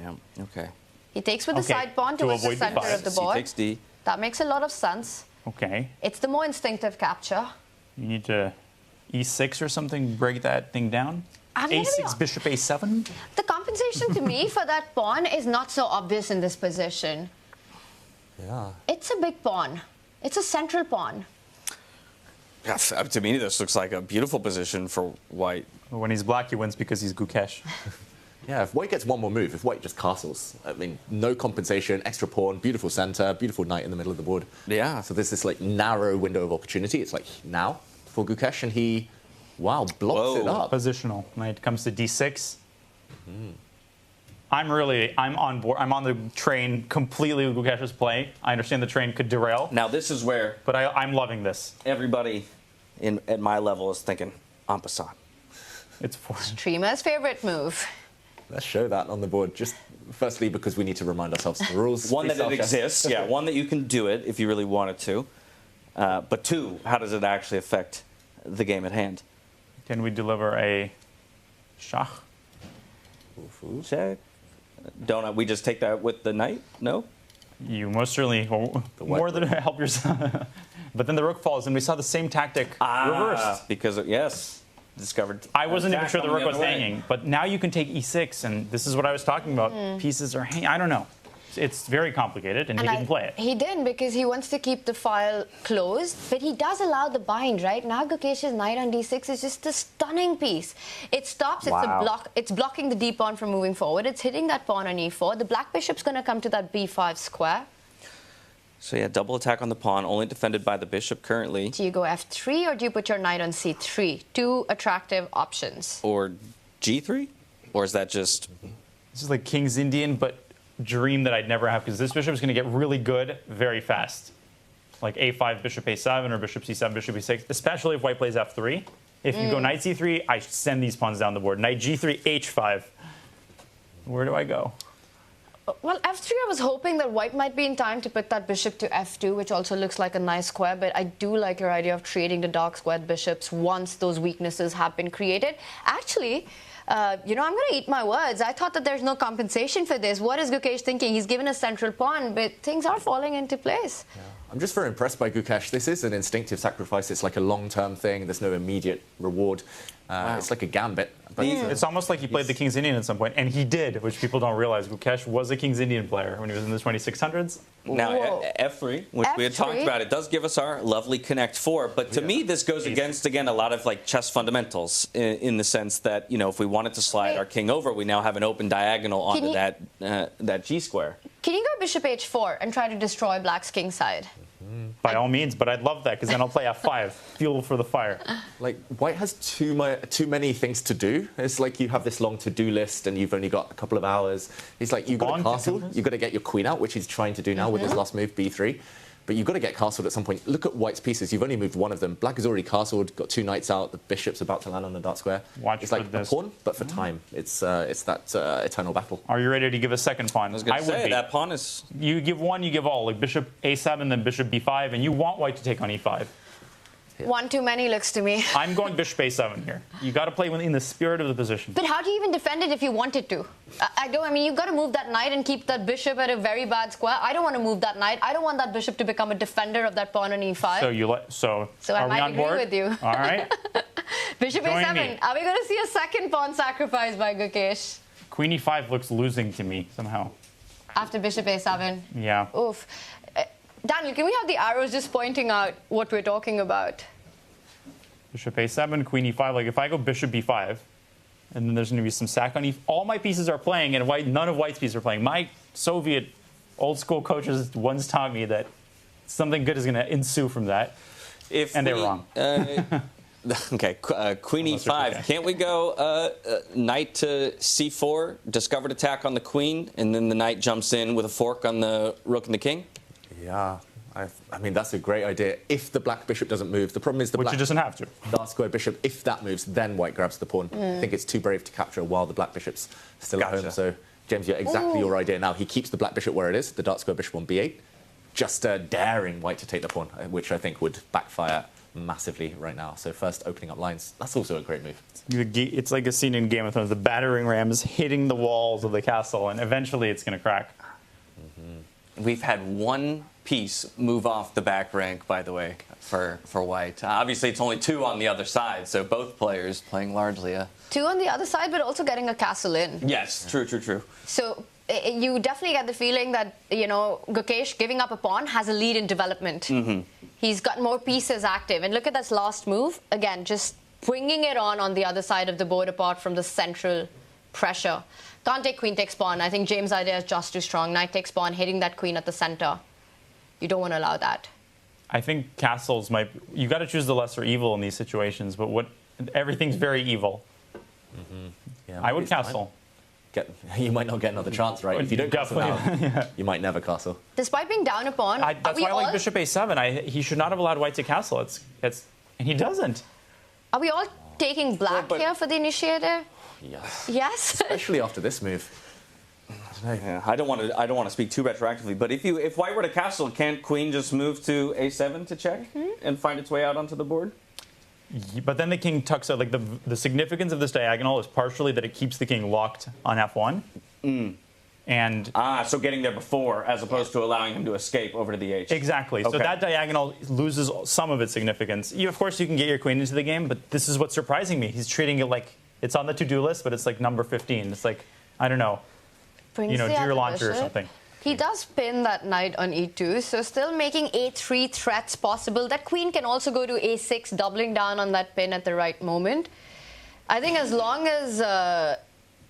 Speaker 2: Yeah, okay.
Speaker 11: He takes with the side pawn towards the center of the board.
Speaker 2: C takes D.
Speaker 11: That makes a lot of sense.
Speaker 10: Okay.
Speaker 11: It's the more instinctive capture.
Speaker 10: You need to e6 or something, break that thing down. A6, bishop a7?
Speaker 11: The compensation to me for that pawn is not so obvious in this position.
Speaker 9: Yeah.
Speaker 11: It's a big pawn. It's a central pawn.
Speaker 2: Yeah, to me, this looks like a beautiful position for white.
Speaker 10: When he's black, he wins because he's Gukesh.
Speaker 9: Yeah, if white gets one more move, if white just castles, I mean, no compensation, extra pawn, beautiful center, beautiful knight in the middle of the board.
Speaker 2: Yeah.
Speaker 9: So there's this like narrow window of opportunity. It's like now for Gukesh, and he, wow, blocks it up.
Speaker 10: Positional. Knight comes to d6. I'm on board. I'm on the train completely with Gukesh's play. I understand the train could derail.
Speaker 2: Now this is where...
Speaker 10: But I'm loving this.
Speaker 2: Everybody at my level is thinking, en passant.
Speaker 10: It's for...
Speaker 11: Streamer's favorite move.
Speaker 9: Let's show that on the board. Just firstly, because we need to remind ourselves of the rules.
Speaker 2: One, that it exists. Yeah, one, that you can do it if you really wanted to. But 2, how does it actually affect the game at hand?
Speaker 10: Can we deliver a schach?
Speaker 2: Check. Don't we just take that with the knight? No?
Speaker 10: You most certainly more than help yourself. But then the rook falls, and we saw the same tactic reversed.
Speaker 2: Because, yes, discovered.
Speaker 10: I wasn't even sure the rook was hanging. But now you can take e6, and this is what I was talking about. Pieces are hanging. I don't know. It's very complicated, and he didn't play it.
Speaker 11: He didn't, because he wants to keep the file closed, but he does allow the bind, right? Now Gukesh's knight on d6 is just a stunning piece. It stops, it's blocking the d pawn from moving forward, it's hitting that pawn on e4. The black bishop's going to come to that b5 square.
Speaker 2: So yeah, double attack on the pawn, only defended by the bishop currently.
Speaker 11: Do you go f3, or do you put your knight on c3? 2 attractive options.
Speaker 2: Or g3? Or is that just...
Speaker 10: This is like King's Indian, but dream that I'd never have, because this bishop is going to get really good very fast. Like a5, bishop a7, or bishop c7, bishop e6, especially if white plays f3. If you go knight c3, I send these pawns down the board. Knight g3, h5. Where do I go?
Speaker 11: Well, f3, I was hoping that white might be in time to put that bishop to f2, which also looks like a nice square, but I do like your idea of creating the dark squared bishops once those weaknesses have been created. Actually, I'm going to eat my words. I thought that there's no compensation for this. What is Gukesh thinking? He's given a central pawn, but things are falling into place.
Speaker 9: Yeah. I'm just very impressed by Gukesh. This is an instinctive sacrifice. It's like a long-term thing. There's no immediate reward. It's like a gambit. But
Speaker 10: it's almost like he played the King's Indian at some point, and he did, which people don't realize. Gukesh was a King's Indian player when he was in the 2600s.
Speaker 2: Now, F3, which we had talked about, it does give us our lovely Connect 4, but to me this goes against, again, a lot of like chess fundamentals in the sense that, you know, if we wanted to slide our king over, we now have an open diagonal onto that G-square.
Speaker 11: Can you go bishop h4 and try to destroy black's king side?
Speaker 10: By all means, but I'd love that because then I'll play f5, fuel for the fire.
Speaker 9: Like, white has too many things to do. It's like you have this long to-do list and you've only got a couple of hours. It's like you've got to castle, you've got to get your queen out, which he's trying to do now with his last move, b3. But you've got to get castled at some point. Look at white's pieces. You've only moved one of them. Black has already castled, got 2 knights out. The bishop's about to land on the dark square. It's like a pawn, but for time. It's that eternal battle.
Speaker 10: Are you ready to give a second pawn?
Speaker 2: I was going to say, that pawn is...
Speaker 10: You give one, you give all. Like bishop a7, then bishop b5, and you want white to take on e5.
Speaker 11: One too many looks to me.
Speaker 10: I'm going bishop a7 here. You got to play in the spirit of the position.
Speaker 11: But how do you even defend it if you wanted to? I mean, you've got to move that knight and keep that bishop at a very bad square. I don't want to move that knight. I don't want that bishop to become a defender of that pawn on e5.
Speaker 10: So
Speaker 11: I
Speaker 10: are we
Speaker 11: might
Speaker 10: on
Speaker 11: agree
Speaker 10: board?
Speaker 11: with you.
Speaker 10: All right.
Speaker 11: Bishop
Speaker 10: Join
Speaker 11: a7.
Speaker 10: me.
Speaker 11: Are we going to see a second pawn sacrifice by Gukesh?
Speaker 10: Queen e5 looks losing to me somehow.
Speaker 11: After bishop a7.
Speaker 10: Yeah.
Speaker 11: Oof. Daniel, can we have the arrows just pointing out what we're talking about?
Speaker 10: Bishop a7, queen e5. Like if I go bishop b5, and then there's going to be some sack on e. All my pieces are playing, and none of white's pieces are playing. My Soviet old school coaches once taught me that something good is going to ensue from that. And they were wrong.
Speaker 2: Okay, queen e5. Can't we go knight to c4, discovered attack on the queen, and then the knight jumps in with a fork on the rook and the king?
Speaker 9: Yeah. I mean, that's a great idea if the black bishop doesn't move. The problem is
Speaker 10: Which it doesn't have to.
Speaker 9: Dark square bishop, if that moves, then white grabs the pawn. I think it's too brave to capture while the black bishop's still at home. So, James, you're exactly your idea now. He keeps the black bishop where it is, the dark square bishop on b8, just daring white to take the pawn, which I think would backfire massively right now. So first opening up lines, that's also a great move.
Speaker 10: It's like a scene in Game of Thrones. The battering rams hitting the walls of the castle, and eventually it's going to crack.
Speaker 2: We've had one piece move off the back rank, by the way, for white. Obviously, it's only 2 on the other side, so both players playing largely a...
Speaker 11: 2 on the other side, but also getting a castle in.
Speaker 2: Yes, true.
Speaker 11: So you definitely get the feeling that, you know, Gukesh giving up a pawn has a lead in development. He's got more pieces active. And look at this last move. Again, just bringing it on the other side of the board apart from the central pressure. Can't take queen takes pawn. I think James' idea is just too strong. Knight takes pawn, hitting that queen at the center. You don't want to allow that.
Speaker 10: I think castles might... You got to choose the lesser evil in these situations, but everything's very evil.
Speaker 9: Yeah,
Speaker 10: I would castle.
Speaker 9: You might not get another chance, right? If you don't castle now, you might never castle.
Speaker 11: Despite being down a pawn,
Speaker 10: that's why I like bishop a7. He should not have allowed white to castle. And he doesn't.
Speaker 11: Are we all taking black here for the initiative?
Speaker 9: Yes.
Speaker 11: Yes.
Speaker 9: Especially after this move.
Speaker 2: I don't want to speak too retroactively, but if white were to castle, can't queen just move to a7 to check and find its way out onto the board?
Speaker 10: But then the king tucks out. Like the significance of this diagonal is partially that it keeps the king locked on f1. And
Speaker 2: so getting there before, as opposed to allowing him to escape over to the h.
Speaker 10: Exactly. Okay. So that diagonal loses some of its significance. Of course, you can get your queen into the game, but this is what's surprising me. He's treating it like it's on the to-do list, but it's like number 15. It's like, I don't know, do your launcher or something.
Speaker 11: He does pin that knight on e2, so still making a3 threats possible. That queen can also go to a6, doubling down on that pin at the right moment. I think as long as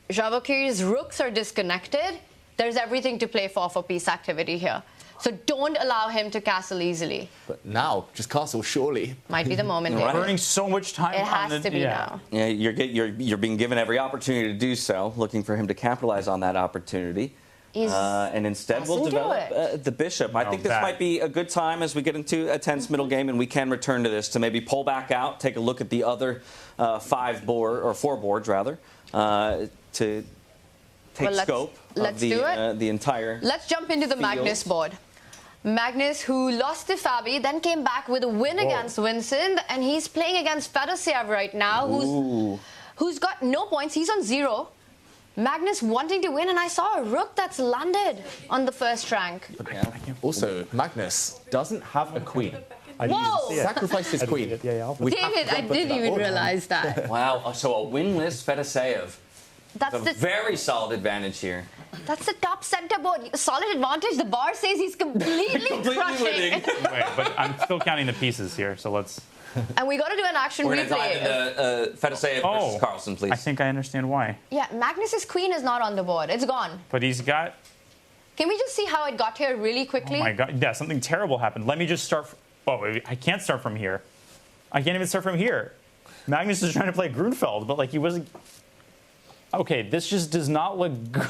Speaker 11: Javokhir's rooks are disconnected, there's everything to play for piece activity here. So don't allow him to castle easily.
Speaker 9: But now, just castle, surely.
Speaker 11: Might be the moment.
Speaker 10: We're burning so much time.
Speaker 11: It has to be now.
Speaker 2: Yeah, you're being given every opportunity to do so, looking for him to capitalize on that opportunity. And instead we'll develop the bishop. I think this might be a good time as we get into a tense middle game, and we can return to this to maybe pull back out, take a look at the other 4 boards rather, to take scope of the entire.
Speaker 11: Let's jump into the
Speaker 2: field.
Speaker 11: Magnus board. Magnus, who lost to Fabi, then came back with a win against Vincent, and he's playing against Fedoseev right now, who's got no points. He's on 0. Magnus wanting to win, and I saw a rook that's landed on the first rank.
Speaker 9: Also, Magnus doesn't have a queen.
Speaker 11: Whoa!
Speaker 9: Sacrificed his queen.
Speaker 11: David, I didn't even realize that.
Speaker 2: Wow, so a winless Fedoseev.
Speaker 11: That's
Speaker 2: A very solid advantage here.
Speaker 11: That's the top center board. Solid advantage. The bar says he's completely crushing.
Speaker 10: Wait, but I'm still counting the pieces here, so let's...
Speaker 11: And we got to do an action
Speaker 2: We're going to dive
Speaker 11: replay.
Speaker 2: into Fedoseev versus Carlsen, please.
Speaker 10: I think I understand why.
Speaker 11: Yeah, Magnus's queen is not on the board. It's gone.
Speaker 10: But he's got...
Speaker 11: Can we just see how it got here really quickly?
Speaker 10: Oh my God, yeah, something terrible happened. Let me just start... Oh, wait, I can't start from here. I can't even start from here. Magnus is trying to play Grunfeld, but like he wasn't... Okay, this just does not look good.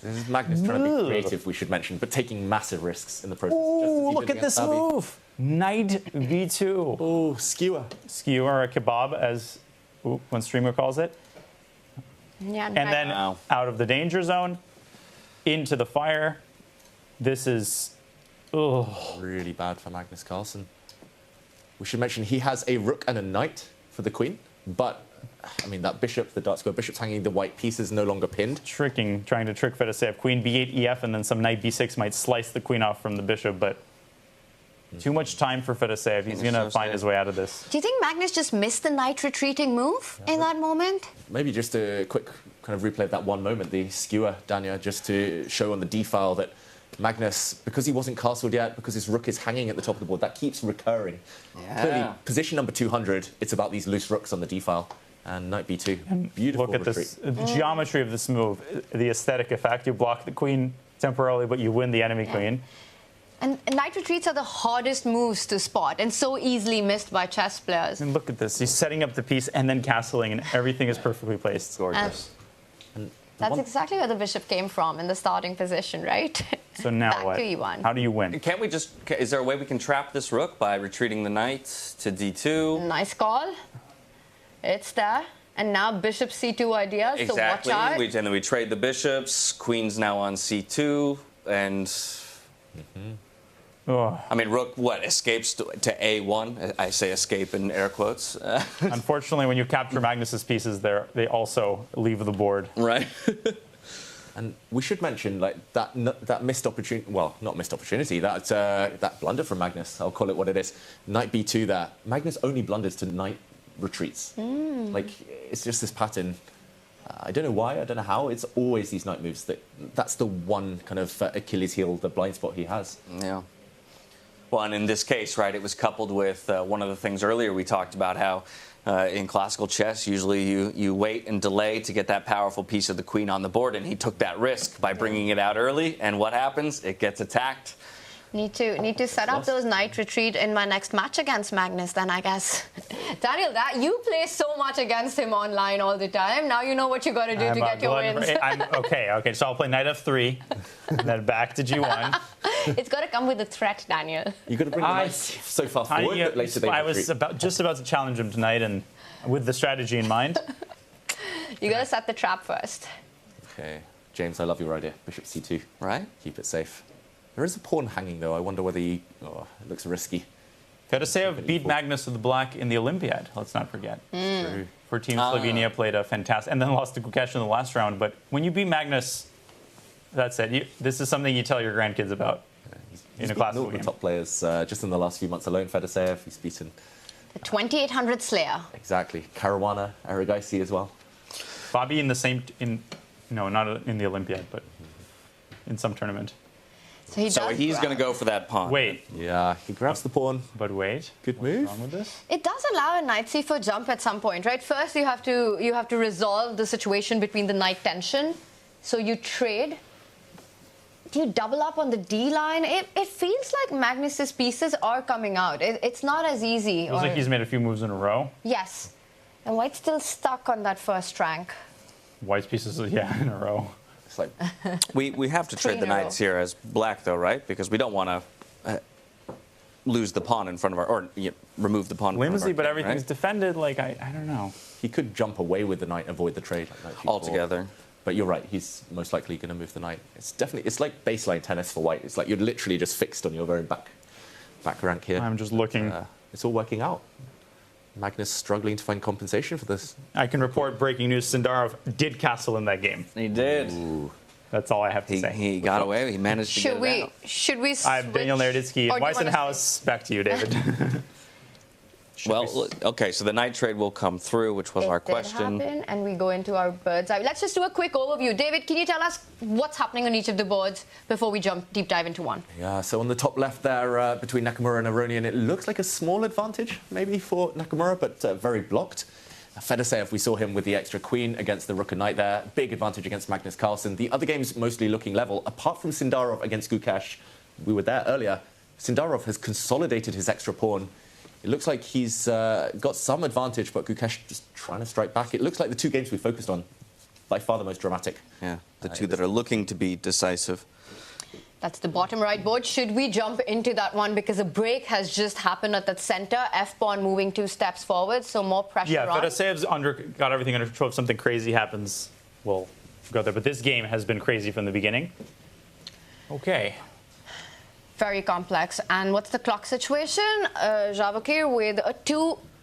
Speaker 9: This is Magnus trying to be creative, we should mention, but taking massive risks in the process.
Speaker 10: Ooh, look at this move. Knight v2.
Speaker 9: Oh, skewer.
Speaker 10: Skewer, or a kebab, as one streamer calls it.
Speaker 11: Yeah,
Speaker 10: and then out of the danger zone, into the fire. This is
Speaker 9: really bad for Magnus Carlsen. We should mention he has a rook and a knight for the queen, but I mean that bishop, the dark square bishop's hanging, the white piece is no longer pinned.
Speaker 10: Trying to trick Fedoseev. Queen b8 ef, and then some knight b6 might slice the queen off from the bishop, but too much time for Fedoseev. He's going to find his way out of this.
Speaker 11: Do you think Magnus just missed the knight retreating move in that moment?
Speaker 9: Maybe just a quick kind of replay of that one moment, the skewer, Danya, just to show on the d-file that Magnus, because he wasn't castled yet, because his rook is hanging at the top of the board, that keeps recurring.
Speaker 2: Yeah.
Speaker 9: Clearly, position number 200, it's about these loose rooks on the d-file. And knight b2, beautiful
Speaker 10: Look at
Speaker 9: retreat.
Speaker 10: this, the geometry of this move, the aesthetic effect. You block the queen temporarily, but you win the enemy queen.
Speaker 11: And knight retreats are the hardest moves to spot and so easily missed by chess players.
Speaker 10: And look at this. He's setting up the piece and then castling, and everything is perfectly placed.
Speaker 2: Gorgeous.
Speaker 11: That's exactly where the bishop came from in the starting position, right?
Speaker 10: So now
Speaker 11: Back
Speaker 10: what?
Speaker 11: to E1.
Speaker 10: How do you win?
Speaker 2: Can't we just... Is there a way we can trap this rook by retreating the knight to d2?
Speaker 11: Nice call. It's there. And now bishop c2 ideas,
Speaker 2: Exactly.
Speaker 11: so watch out.
Speaker 2: And then we trade the bishops. Queen's now on c2. And... I mean, rook, escapes to a1? I say escape in air quotes.
Speaker 10: Unfortunately, when you capture Magnus's pieces, they also leave the board.
Speaker 2: Right.
Speaker 9: And we should mention like that missed opportunity. Well, not missed opportunity. That blunder from Magnus. I'll call it what it is. Knight b2. That Magnus only blunders to knight retreats. Like it's just this pattern. I don't know why. I don't know how. It's always these knight moves. That's the one kind of Achilles heel, the blind spot he has.
Speaker 2: Yeah. Well, and in this case, right, it was coupled with one of the things earlier we talked about how in classical chess, usually you wait and delay to get that powerful piece of the queen on the board, and he took that risk by bringing it out early, and what happens? It gets attacked.
Speaker 11: Need to set up those knight retreat in my next match against Magnus then, I guess. Daniel, you play so much against him online all the time. Now you know what you got to do to get your wins.
Speaker 10: Okay, so I'll play knight f3, and then back to g1.
Speaker 11: It's got to come with a threat, Daniel.
Speaker 9: You got to bring the knight so far forward that later they
Speaker 10: I was just about to challenge him tonight, and with the strategy in mind.
Speaker 11: You got to set the trap first.
Speaker 9: Okay, James, I love your idea. Bishop c2.
Speaker 2: Right.
Speaker 9: Keep it safe. There is a pawn hanging, though. I wonder whether it looks risky.
Speaker 10: Fedoseev beat Magnus of the Black in the Olympiad, let's not forget.
Speaker 9: True.
Speaker 10: For Team Slovenia, played a fantastic... And then lost to Gukesh in the last round. But when you beat Magnus, that's it. This is something you tell your grandkids about in a classical game.
Speaker 9: The top players just in the last few months alone. Fedoseev, he's beaten...
Speaker 11: The 2800 Slayer.
Speaker 9: Exactly. Caruana, Aragaisi as well.
Speaker 10: Bobby in the same... No, not in the Olympiad, but in some tournament.
Speaker 11: So
Speaker 2: he's going to go for that pawn.
Speaker 10: Wait.
Speaker 9: Yeah, he grabs the pawn.
Speaker 10: But wait.
Speaker 9: Good move.
Speaker 10: What's wrong with this?
Speaker 11: It does allow a knight c4 jump at some point, right? First, you have to resolve the situation between the knight tension. So you trade. Do you double up on the D line? It feels like Magnus's pieces are coming out. It's not as easy.
Speaker 10: Feels like he's made a few moves in a row.
Speaker 11: Yes. And White's still stuck on that first rank.
Speaker 10: White's pieces, yeah, in a row.
Speaker 9: It's like
Speaker 2: we have to trade the knights here as black, though, right? Because we don't want to lose the pawn in front of our... Or remove the pawn in front of our
Speaker 10: but
Speaker 2: king,
Speaker 10: everything's
Speaker 2: right?
Speaker 10: defended. Like, I don't know.
Speaker 9: He could jump away with the knight and avoid the trade. Like
Speaker 2: Altogether.
Speaker 9: But you're right, he's most likely going to move the knight. It's like baseline tennis for White. It's like you're literally just fixed on your very back rank here.
Speaker 10: I'm just looking.
Speaker 9: It's all working out. Magnus struggling to find compensation for this.
Speaker 10: I can report breaking news. Sindarov did castle in that game.
Speaker 2: He did.
Speaker 9: Ooh.
Speaker 10: That's all I have to say.
Speaker 2: He got away. He managed to get it out.
Speaker 11: Should we
Speaker 10: I'm Daniel Nerditsky.
Speaker 11: Or do you wanna
Speaker 10: Weissenhaus, back to you, David.
Speaker 2: Well, okay, so the knight trade will come through, which was our question.
Speaker 11: Happen, and we go into our bird's eye. Let's just do a quick overview. David, can you tell us what's happening on each of the boards before we deep dive into one?
Speaker 9: Yeah, so on the top left there, between Nakamura and Aronian, it looks like a small advantage, maybe, for Nakamura, but very blocked. Fedoseev, we saw him with the extra queen against the rook and knight there. Big advantage against Magnus Carlsen. The other games mostly looking level, apart from Sindarov against Gukesh. We were there earlier. Sindarov has consolidated his extra pawn. It looks like he's got some advantage, but Gukesh just trying to strike back. It looks like the two games we focused on, by far the most dramatic.
Speaker 2: Yeah, the two that are looking to be decisive.
Speaker 11: That's the bottom right board. Should we jump into that one? Because a break has just happened at that center. F-pawn moving 2 steps forward, so more pressure on.
Speaker 10: Fedoseev's got everything under control. If something crazy happens, we'll go there. But this game has been crazy from the beginning. Okay.
Speaker 11: Very complex. And what's the clock situation? Javokhir with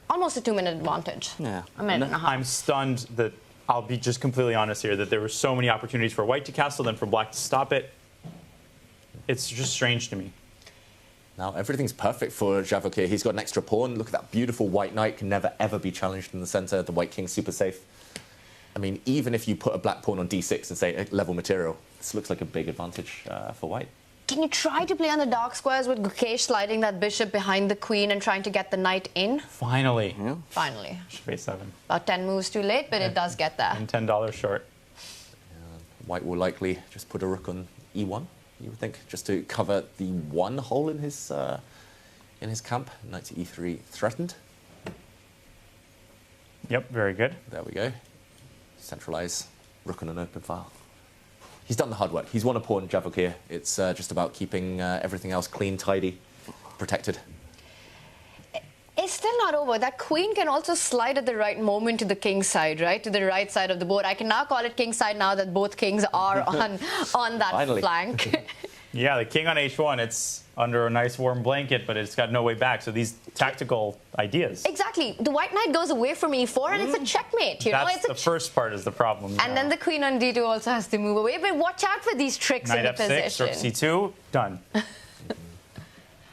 Speaker 11: almost a 2-minute advantage.
Speaker 2: Yeah.
Speaker 11: A minute and a half.
Speaker 10: I'm stunned that, I'll be just completely honest here, that there were so many opportunities for white to castle, then for black to stop it. It's just strange to me.
Speaker 9: Now, everything's perfect for Javokhir. He's got an extra pawn. Look at that beautiful white knight. Can never, ever be challenged in the center. The white king's super safe. I mean, even if you put a black pawn on d6 and say level material, this looks like a big advantage for white.
Speaker 11: Can you try to play on the dark squares with Gukesh sliding that bishop behind the queen and trying to get the knight in?
Speaker 10: Finally.
Speaker 2: Yeah.
Speaker 11: Finally.
Speaker 10: A7.
Speaker 11: About 10 moves too late, but it does get there.
Speaker 10: And $10 short.
Speaker 9: White will likely just put a rook on e1, you would think, just to cover the one hole in his camp. Knight to e3 threatened.
Speaker 10: Yep, very good.
Speaker 9: There we go. Centralize, rook on an open file. He's done the hard work. He's won a pawn, Javokhir. It's just about keeping everything else clean, tidy, protected.
Speaker 11: It's still not over. That queen can also slide at the right moment to the king's side, right? To the right side of the board. I can now call it king's side now that both kings are on that
Speaker 9: Finally.
Speaker 11: flank.
Speaker 10: Yeah, the king on h1, it's under a nice warm blanket, but it's got no way back. So these tactical ideas.
Speaker 11: Exactly. The white knight goes away from e4 and it's a checkmate. You know,
Speaker 10: That's
Speaker 11: it's
Speaker 10: the first part is the problem.
Speaker 11: And then the queen on d2 also has to move away. But watch out for these tricks
Speaker 10: Knight
Speaker 11: in the
Speaker 10: f6,
Speaker 11: position.
Speaker 10: rook c2, done.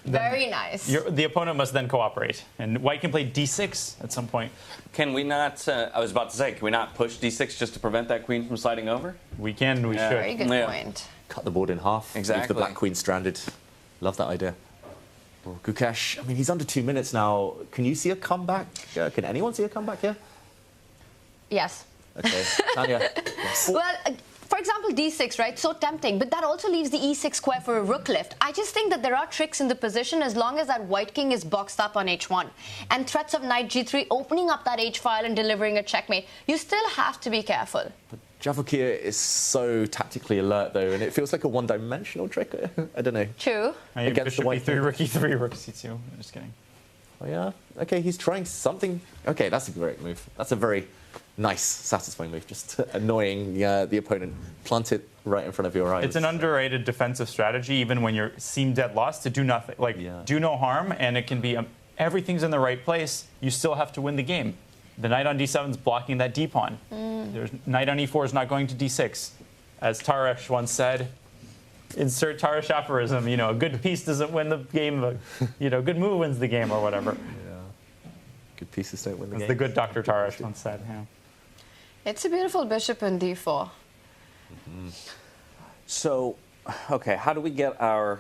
Speaker 11: Very nice.
Speaker 10: The opponent must then cooperate. And white can play d6 at some point.
Speaker 2: Can we not, I was about to say, can we not push d6 just to prevent that queen from sliding over?
Speaker 10: We can, we should.
Speaker 11: Very good point.
Speaker 9: Cut the board in half.
Speaker 2: Exactly.
Speaker 9: Leave the black queen stranded. Love that idea. Well, Gukesh, I mean, he's under 2 minutes now. Can you see a comeback? Can anyone see a comeback here?
Speaker 11: Yes.
Speaker 9: Okay. Tanya. Yes.
Speaker 11: Well, for example, d6, right? So tempting. But that also leaves the e6 square for a rook lift. I just think that there are tricks in the position as long as that white king is boxed up on h1. And threats of knight g3 opening up that h file and delivering a checkmate. You still have to be careful.
Speaker 9: But Javokhir is so tactically alert, though, and it feels like a one-dimensional trick. I don't know.
Speaker 11: True.
Speaker 10: Against the white e3, rook e3, rook c2. I'm just kidding.
Speaker 9: Oh, yeah? Okay, he's trying something. Okay, that's a great move. That's a very nice, satisfying move. Just annoying the opponent. Plant it right in front of your eyes.
Speaker 10: It's an underrated defensive strategy, even when you seem dead lost, to do nothing. Like, do no harm, and it can be everything's in the right place. You still have to win the game. The knight on d7 is blocking that d-pawn. Knight on e4 is not going to d6. As Taresh once said, insert Taresh aphorism, you know, a good piece doesn't win the game, but, you know, good move wins the game or whatever.
Speaker 9: Yeah. Good pieces don't win the
Speaker 10: That's
Speaker 9: game.
Speaker 10: the good Dr. Taresh once said, yeah.
Speaker 11: It's a beautiful bishop in d4.
Speaker 2: So, okay, how do we get our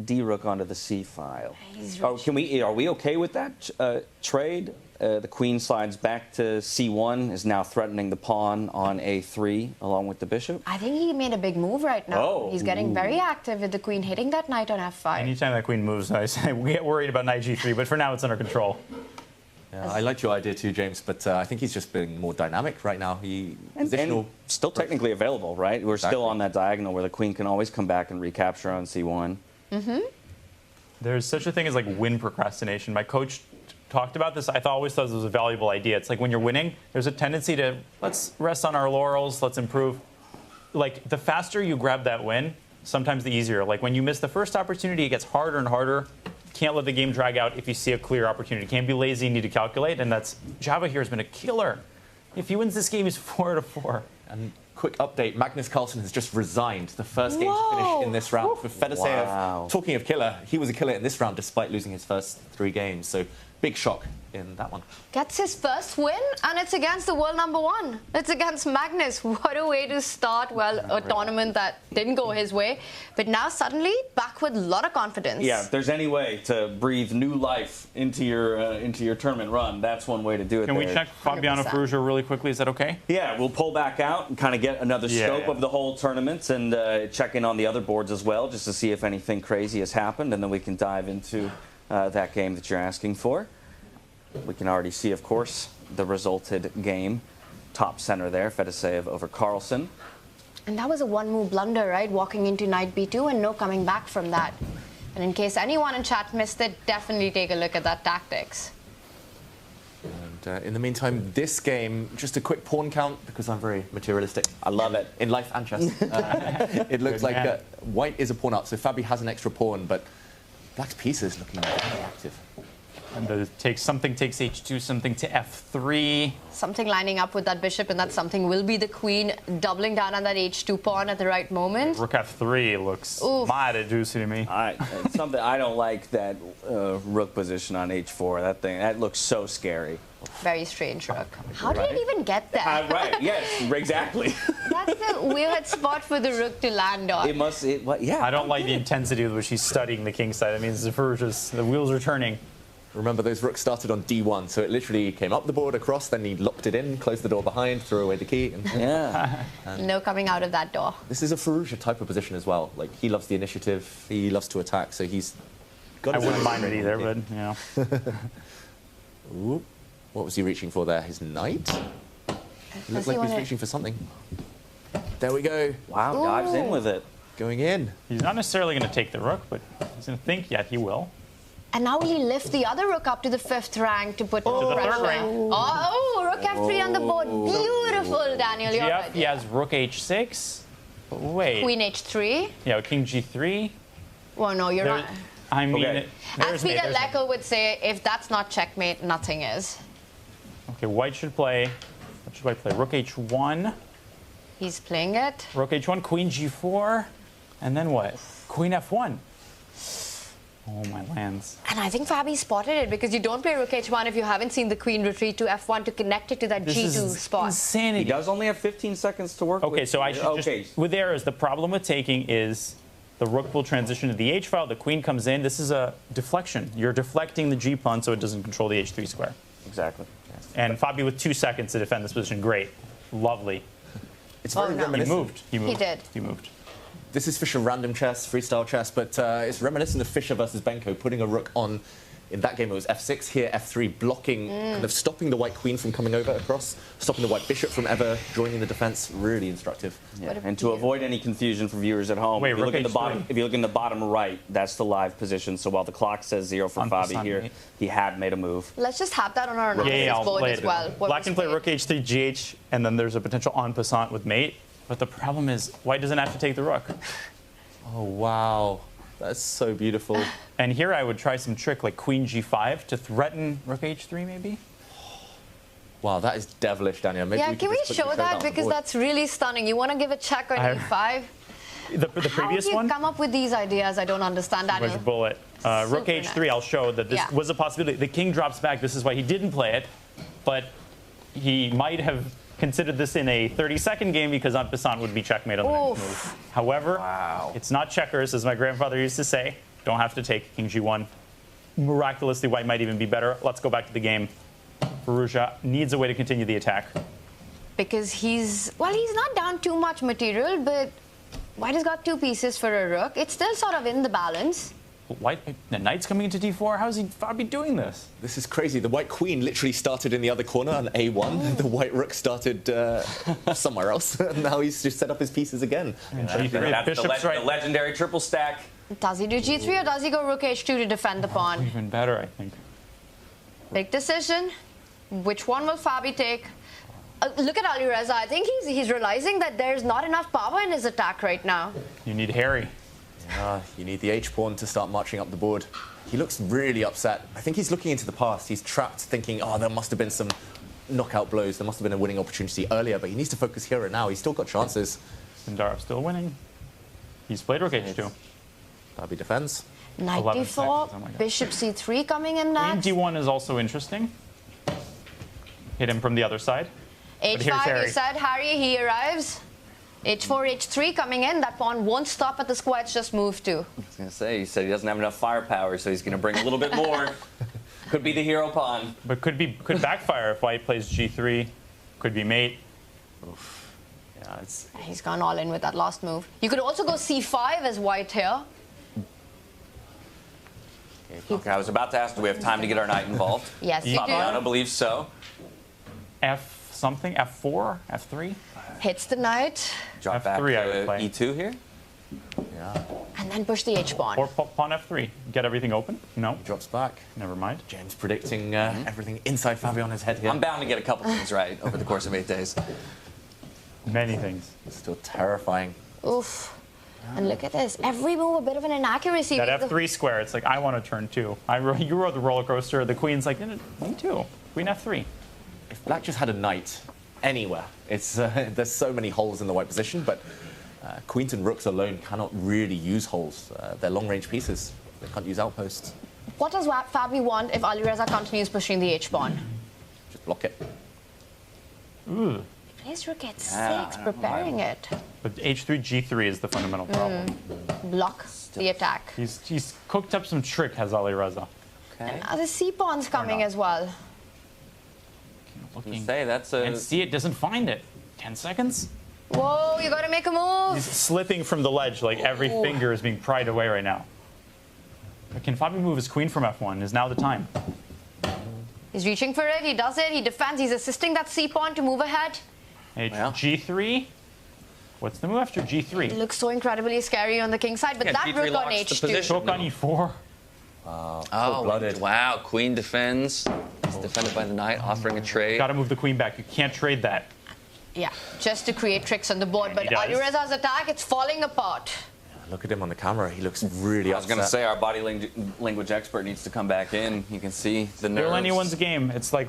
Speaker 2: d-rook onto the c file? Are we okay with that trade? The queen slides back to c1, is now threatening the pawn on a3 along with the bishop.
Speaker 11: I think he made a big move right now.
Speaker 2: Oh.
Speaker 11: He's getting very active with the queen hitting that knight on f5.
Speaker 10: Anytime that queen moves, we get worried about knight g3, but for now it's under control.
Speaker 9: Yeah, I liked your idea too, James, but I think he's just being more dynamic right now.
Speaker 2: And still technically available, right? We're still on that diagonal where the queen can always come back and recapture on c1.
Speaker 10: There's such a thing as like win procrastination. My coach talked about this. I always thought this was a valuable idea. It's like when you're winning, there's a tendency to let's rest on our laurels, let's improve. Like the faster you grab that win, sometimes the easier. Like when you miss the first opportunity, it gets harder and harder. Can't let the game drag out if you see a clear opportunity. Can't be lazy, you need to calculate, and that's Javokhir has been a killer. If he wins this game, he's 4-4.
Speaker 9: And quick update. Magnus Carlsen has just resigned. The first game to finish in this round for Fedoseev. Talking of killer, he was a killer in this round despite losing his first 3 games. So big shock in that one.
Speaker 11: Gets his first win, and it's against the world #1. It's against Magnus. What a way to start, well, a tournament that didn't go his way. But now suddenly back with a lot of confidence.
Speaker 2: Yeah, if there's any way to breathe new life into your tournament run, that's one way to do it.
Speaker 10: Can we check Fabiano Caruana really quickly? Is that okay?
Speaker 2: Yeah, we'll pull back out and kind of get another scope of the whole tournament and check in on the other boards as well, just to see if anything crazy has happened, and then we can dive into that game that you're asking for. We can already see, of course, the resulted game. Top center there, Fedoseev over Carlsen.
Speaker 11: And that was a one-move blunder, right? Walking into knight b2 and no coming back from that. And in case anyone in chat missed it, definitely take a look at that tactics.
Speaker 9: And in the meantime, this game, just a quick pawn count, because I'm very materialistic.
Speaker 2: I love it.
Speaker 9: In life and chess. It looks like white is a pawn up, so Fabi has an extra pawn, but black's piece is looking very active.
Speaker 10: And something takes h2, something to f3.
Speaker 11: Something lining up with that bishop, and that something will be the queen, doubling down on that h2 pawn at the right moment.
Speaker 10: Rook f3 looks mighty juicy to me.
Speaker 2: It's something I don't like, that rook position on h4. That looks so scary.
Speaker 11: Very strange rook. How did it even get there?
Speaker 2: Right, yes, exactly.
Speaker 11: That's a weird spot for the rook to land on.
Speaker 2: Yeah.
Speaker 10: I don't like the intensity with which he's studying the king side. I mean, the wheels are turning.
Speaker 9: Remember, those rooks started on d1, so it literally came up the board, across, then he locked it in, closed the door behind, threw away the key. And
Speaker 11: no coming out of that door.
Speaker 9: This is a Firouzja type of position as well. Like, he loves the initiative, he loves to attack, so he's got
Speaker 10: I wouldn't mind it either, but, you know.
Speaker 9: Ooh, what was he reaching for there? His knight? It looked like he was reaching for something. There we go.
Speaker 2: Wow, dives in with it.
Speaker 9: Going in.
Speaker 10: He's not necessarily going to take the rook, but he's going to think, yeah, he will.
Speaker 11: And now will he lift the other rook up to the 5th rank to put more pressure?
Speaker 10: To the 3rd rank.
Speaker 11: Rook f3 on the board. Beautiful, Daniel. You're right.
Speaker 10: He has rook h6. Wait.
Speaker 11: Queen h3.
Speaker 10: Yeah, king g3.
Speaker 11: Well, no, you're not.
Speaker 10: I mean,
Speaker 11: as Peter Leckel would say, if that's not checkmate, nothing is.
Speaker 10: Okay, white should play. What should white play? Rook h1.
Speaker 11: He's playing it.
Speaker 10: Rook h1, queen g4. And then what? Queen f1. Oh, my lands.
Speaker 11: And I think Fabi spotted it, because you don't play rook h1 if you haven't seen the queen retreat to f1 to connect it to that g2 spot.
Speaker 10: Insanity.
Speaker 2: He does only have 15 seconds to work with.
Speaker 10: Okay, so I should just... With arrows, the problem with taking is the rook will transition to the h file, the queen comes in. This is a deflection. You're deflecting the g pawn so it doesn't control the h3 square.
Speaker 2: Exactly.
Speaker 10: Yes. And Fabi with 2 seconds to defend this position. Great. Lovely.
Speaker 9: It's very reminiscent.
Speaker 10: He moved.
Speaker 11: He did.
Speaker 10: He moved.
Speaker 9: This is Fischer random chess, freestyle chess, but it's reminiscent of Fischer versus Benko, putting a rook on. In that game, it was f6, here f3, blocking, kind of stopping the white queen from coming over across, stopping the white bishop from ever joining the defense. Really instructive.
Speaker 2: Yeah. And to avoid any confusion for viewers at home, if you look in the bottom right, that's the live position. So while the clock says 0 for Fabi here, he had made a move.
Speaker 11: Let's just have that on our analysis board as well.
Speaker 10: Black can play rook h3, gh, and then there's a potential en passant with mate. But the problem is, white doesn't have to take the rook.
Speaker 9: Oh, wow. That's so beautiful.
Speaker 10: And here I would try some trick like queen g5 to threaten rook h3 maybe.
Speaker 9: Wow, that is devilish, Daniel. Maybe
Speaker 11: can we show that? Because that's really stunning. You want to give a check on e5?
Speaker 10: The previous
Speaker 11: one? How do you come up with these ideas? I don't understand, Daniel.
Speaker 10: Which bullet? Rook h3, I'll show that this was a possibility. The king drops back. This is why he didn't play it. But he might have considered this in a 30-second game because en passant would be checkmate on the next move. However, it's not checkers, as my grandfather used to say. Don't have to take king g1. Miraculously, white might even be better. Let's go back to the game. Firouzja needs a way to continue the attack.
Speaker 11: Because he's not down too much material, but white has got 2 pieces for a rook. It's still sort of in the balance.
Speaker 10: White, the knight's coming into d4. How's he Fabi doing this?
Speaker 9: This is crazy. The white queen literally started in the other corner on a1. The white rook started somewhere else. Now he's just set up his pieces again.
Speaker 2: That's the legendary triple stack.
Speaker 11: Does he do g3 or does he go rook h2 to defend the pawn?
Speaker 10: Even better, I think.
Speaker 11: Big decision. Which one will Fabi take? Look at Alireza. I think he's realizing that there's not enough power in his attack right now.
Speaker 10: You need Harry.
Speaker 9: You need the h-pawn to start marching up the board. He looks really upset. I think he's looking into the past. He's trapped thinking, oh, there must have been some knockout blows. There must have been a winning opportunity earlier, but he needs to focus here and now. He's still got chances.
Speaker 10: Sindarov still winning. He's played rook h2.
Speaker 9: Derby defends.
Speaker 11: Knight d4,
Speaker 10: seconds. Oh my God.
Speaker 11: bishop c3 coming in next.
Speaker 10: Queen d1 is also interesting. Hit him from the other side. But here's
Speaker 11: h5,
Speaker 10: Harry.
Speaker 11: you said Harry, he arrives. h4, h3 coming in. That pawn won't stop at the square, it's just move to.
Speaker 2: I was going to say, he said he doesn't have enough firepower, so he's going to bring a little bit more. Could be the hero pawn.
Speaker 10: But could backfire if white plays g3. Could be mate.
Speaker 2: Oof. Yeah, it's...
Speaker 11: He's gone all in with that last move. You could also go c5 as white here.
Speaker 2: Okay, I was about to ask, do we have time to get our knight involved?
Speaker 11: Yes, you do.
Speaker 2: Fabiano believes so.
Speaker 10: F something? F4? F3?
Speaker 11: Hits the knight.
Speaker 2: Drop back
Speaker 10: F3 I would
Speaker 2: to
Speaker 10: play.
Speaker 2: E2 here.
Speaker 9: Yeah.
Speaker 11: And then push the h-pawn.
Speaker 10: Or pawn F3. Get everything open? No.
Speaker 9: Drops back.
Speaker 10: Never mind.
Speaker 9: James predicting everything inside Fabiano's head here.
Speaker 2: I'm bound to get a couple things right over the course of 8 days.
Speaker 10: Many things.
Speaker 9: Still terrifying.
Speaker 11: Oof. And look at this. Every move a bit of an inaccuracy.
Speaker 10: That F3 square, it's like, I want to turn 2. You rode the roller coaster. The queen's like, me too. Queen F3.
Speaker 9: If black just had a knight anywhere, it's there's so many holes in the white position, but queens and rooks alone cannot really use holes. They're long-range pieces. They can't use outposts.
Speaker 11: What does Fabi want if Alireza continues pushing the h-pawn?
Speaker 9: Just block it.
Speaker 10: Ooh.
Speaker 11: Plays rook h6, preparing it.
Speaker 10: But H3, G3 is the fundamental problem.
Speaker 11: Block the attack.
Speaker 10: He's cooked up some trick, has Alireza.
Speaker 2: Okay.
Speaker 11: Now the c-pawn's coming as well.
Speaker 2: Looking. Say that's a...
Speaker 10: And see, it doesn't find it. 10 seconds?
Speaker 11: Whoa, you gotta make a move.
Speaker 10: He's slipping from the ledge, like every finger is being pried away right now. But can Fabi move his queen from F1? Is now the time.
Speaker 11: He's reaching for it, he does it, he defends, he's assisting that c-pawn to move ahead.
Speaker 10: G3? What's the move after G3?
Speaker 11: It looks so incredibly scary on the king side, but
Speaker 2: Yeah,
Speaker 11: that
Speaker 2: G3
Speaker 11: rook on
Speaker 2: locks the
Speaker 11: h2.
Speaker 2: position.
Speaker 10: Rook on E4.
Speaker 2: Oh, wow. Queen defends. It's defended by the knight, offering a trade.
Speaker 10: Gotta move the queen back. You can't trade that.
Speaker 11: Yeah, just to create tricks on the board. But
Speaker 10: he does.
Speaker 11: Alireza's attack, it's falling apart.
Speaker 9: Look at him on the camera. He looks really
Speaker 2: I was going to
Speaker 9: upset.
Speaker 2: say, our body language expert needs to come back in. You can see the nerves.
Speaker 10: Still anyone's game. It's like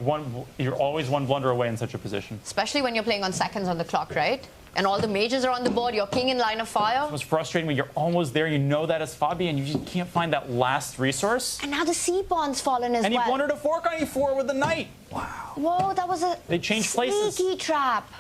Speaker 10: you're always one blunder away in such a position.
Speaker 11: Especially when you're playing on seconds on the clock, right? And all the mages are on the board, your king in line of fire.
Speaker 10: It was frustrating when you're almost there, you know that as Fabi, and you just can't find that last resource.
Speaker 11: And now the c-pawn's fallen as
Speaker 10: And
Speaker 11: well.
Speaker 10: he wanted a fork on E4 with the knight. Wow.
Speaker 11: Whoa, that was a
Speaker 10: They changed places.
Speaker 11: sneaky trap.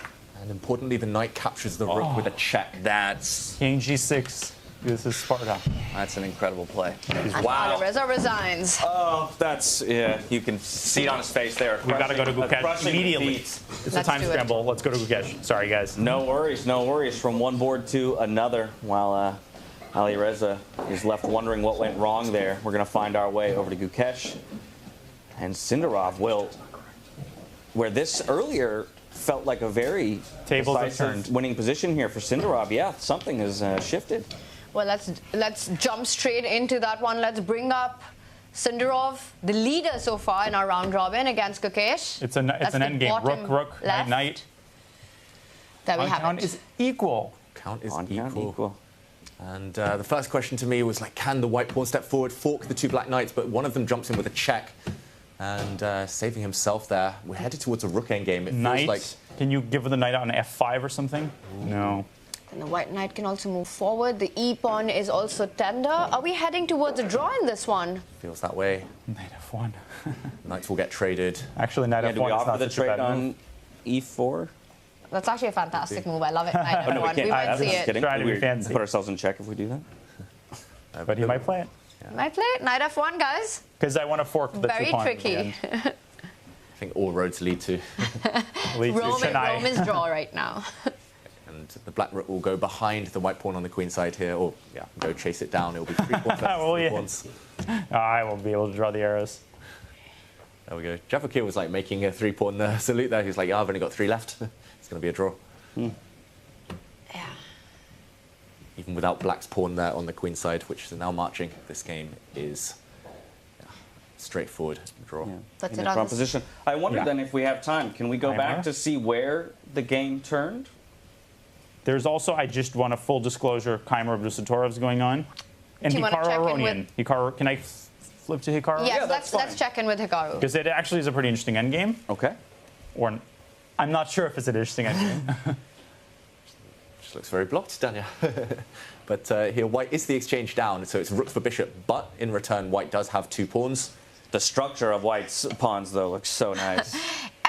Speaker 9: And importantly, the knight captures the rook with a check.
Speaker 2: That's
Speaker 10: King G6. This is Sparta.
Speaker 2: That's an incredible play.
Speaker 11: And
Speaker 2: Wow.
Speaker 11: Alireza resigns.
Speaker 2: Oh, that's, yeah, you can see it on his face there.
Speaker 10: We've got to go to Gukesh
Speaker 2: crushing
Speaker 10: immediately.
Speaker 2: defeat.
Speaker 10: It's a
Speaker 11: Let's
Speaker 10: time
Speaker 11: do it.
Speaker 10: scramble. Let's go to Gukesh. Sorry, guys.
Speaker 2: No worries, no worries. From one board to another, while Alireza is left wondering what went wrong there. We're going to find our way over to Gukesh. And Sindarov will, where this earlier felt like a very
Speaker 10: Tables have
Speaker 2: decisive
Speaker 10: turned.
Speaker 2: winning position here for Sindarov. Yeah, something has shifted.
Speaker 11: Well, let's jump straight into that one. Let's bring up Sindarov, the leader so far in our round robin against Gukesh.
Speaker 10: It's an endgame.
Speaker 11: bottom
Speaker 10: Rook,
Speaker 11: left.
Speaker 10: knight.
Speaker 11: There we have
Speaker 10: Count
Speaker 11: it.
Speaker 10: is equal.
Speaker 9: Count is
Speaker 2: Count
Speaker 9: equal. And the first question to me was like, can the white pawn step forward, fork the two black knights? But one of them jumps in with a check and saving himself there. We're headed towards a rook endgame. It
Speaker 10: Knight.
Speaker 9: feels like
Speaker 10: Can you give the knight on F5 or something? No.
Speaker 11: And the white knight can also move forward. The e-pawn is also tender. Are we heading towards a draw in this one?
Speaker 9: feels that way.
Speaker 10: Knight F1.
Speaker 9: Knights will get traded.
Speaker 10: Actually, knight
Speaker 2: Do we
Speaker 10: F1 is
Speaker 2: offer
Speaker 10: not
Speaker 2: the
Speaker 10: such a
Speaker 2: trade
Speaker 10: bad
Speaker 2: on
Speaker 10: move.
Speaker 2: E4?
Speaker 11: That's actually a fantastic move. I love it. Knight
Speaker 2: Oh, no, we
Speaker 11: F1.
Speaker 2: can't.
Speaker 11: We might see
Speaker 2: Just
Speaker 11: it.
Speaker 2: kidding.
Speaker 10: Trying to be
Speaker 2: We
Speaker 10: fancy.
Speaker 2: put ourselves in check if we do that.
Speaker 10: But he might play it.
Speaker 11: Might play it. Knight F1, guys.
Speaker 10: Because I want to fork the
Speaker 11: Very
Speaker 10: two pawns at the
Speaker 11: tricky.
Speaker 10: end.
Speaker 9: I think all roads lead to.
Speaker 10: Leads to
Speaker 11: Rome
Speaker 10: Chennai.
Speaker 11: is draw right now.
Speaker 9: And the black rook will go behind the white pawn on the queen side here, or go chase it down. It'll be 3 pawns.
Speaker 10: Oh,
Speaker 9: three
Speaker 10: yeah.
Speaker 9: pawns.
Speaker 10: I won't be able to draw the arrows.
Speaker 9: There we go. Javokhir was like making a 3-pawn salute there. He's like, I've only got 3 left. It's going to be a draw.
Speaker 11: Yeah.
Speaker 9: Even without black's pawn there on the queen side, which is now marching, this game is straightforward draw.
Speaker 11: That's
Speaker 2: In
Speaker 11: it
Speaker 2: the
Speaker 11: on
Speaker 2: front
Speaker 11: this.
Speaker 2: position. I wonder
Speaker 10: Yeah.
Speaker 2: then if we have time, can we go back
Speaker 10: Timer.
Speaker 2: to see where the game turned?
Speaker 10: There's also, I just want a full disclosure, Keymer Abdusattorov's going on. And
Speaker 11: Do you wanna
Speaker 10: Hikaru
Speaker 11: check in
Speaker 10: Aronian. Hikaru, can I flip to Hikaru?
Speaker 11: Yes,
Speaker 2: that's
Speaker 11: let's
Speaker 2: fine.
Speaker 11: check in with Hikaru.
Speaker 10: Because it actually is a pretty interesting endgame.
Speaker 2: Okay.
Speaker 10: or I'm not sure if it's an interesting idea.
Speaker 9: Just looks very blocked, Daniel. But here, white is the exchange down, so it's rook for bishop. But in return, white does have 2 pawns.
Speaker 2: The structure of white's pawns, though, looks so nice.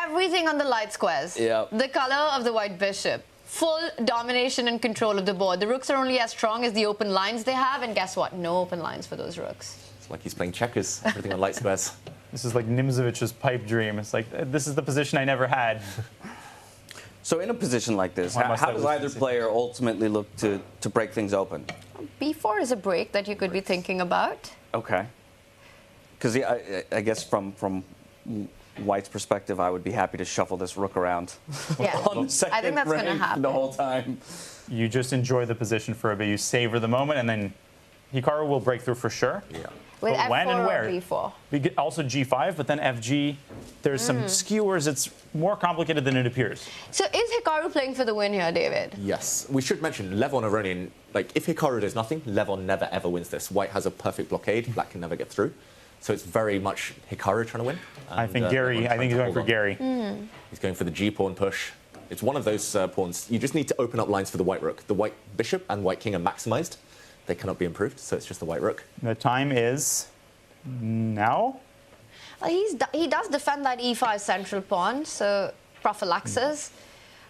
Speaker 11: Everything on the light squares.
Speaker 2: Yep.
Speaker 11: The color of the white bishop. Full domination and control of the board. The rooks are only as strong as the open lines they have, and guess what? No open lines for those rooks.
Speaker 9: It's like he's playing checkers, everything on light squares.
Speaker 10: This is like Nimzovic's pipe dream. It's like, this is the position I never had.
Speaker 2: So in a position like this, how does either player ultimately look to break things open?
Speaker 11: B4 is a break that you could be thinking about.
Speaker 2: Okay. Because I guess from white's perspective, I would be happy to shuffle this rook around
Speaker 11: Yeah.
Speaker 2: on the second
Speaker 11: I think that's going to
Speaker 2: rank
Speaker 11: happen.
Speaker 2: the whole time.
Speaker 10: You just enjoy the position for a bit. You savor the moment, and then Hikaru will break through for sure.
Speaker 9: Yeah.
Speaker 11: With
Speaker 10: But
Speaker 11: F4
Speaker 10: when and
Speaker 11: or
Speaker 10: where?
Speaker 11: B4.
Speaker 10: We get also G5, but then FG. There's some skewers. It's more complicated than it appears.
Speaker 11: So is Hikaru playing for the win here, David?
Speaker 9: Yes. We should mention Levon Aronian. Like, if Hikaru does nothing, Levon never ever wins this. White has a perfect blockade. Black can never get through. So it's very much Hikaru trying to win.
Speaker 10: I think Gary. I think he's going for Gary.
Speaker 9: He's going for the G pawn push. It's one of those pawns. You just need to open up lines for the white rook. The white bishop and white king are maximized. They cannot be improved, so it's just the white rook.
Speaker 10: The time is now.
Speaker 11: Well, he does defend that E5 central pawn, so prophylaxis.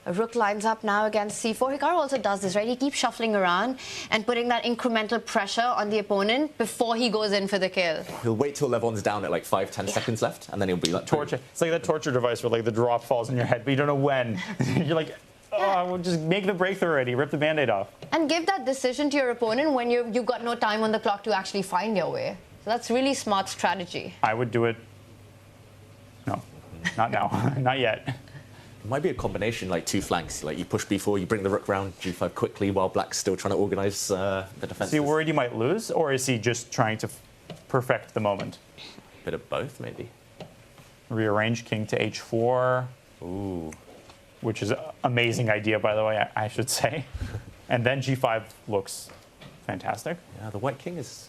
Speaker 11: A rook lines up now against C4. Hikaru also does this, right? He keeps shuffling around and putting that incremental pressure on the opponent before he goes in for the kill.
Speaker 9: He'll wait till Levon's down at like 5-10 seconds left, and then he'll be like...
Speaker 10: Torture. It's like that torture device where like the drop falls on your head, but you don't know when. You're like, oh, well, just make the breakthrough already. Rip the Band-Aid off.
Speaker 11: And give that decision to your opponent when you've got no time on the clock to actually find your way. So that's really smart strategy.
Speaker 10: I would do it. No, not now. Not yet.
Speaker 9: It might be a combination, like 2 flanks. Like you push b4, you bring the rook round, g5 quickly, while black's still trying to organize the defense.
Speaker 10: Is he worried he might lose, or is he just trying to perfect the moment?
Speaker 9: Bit of both, maybe.
Speaker 10: Rearrange king to h4.
Speaker 9: Ooh.
Speaker 10: Which is an amazing idea, by the way, I should say. And then g5 looks fantastic.
Speaker 9: Yeah, the white king is,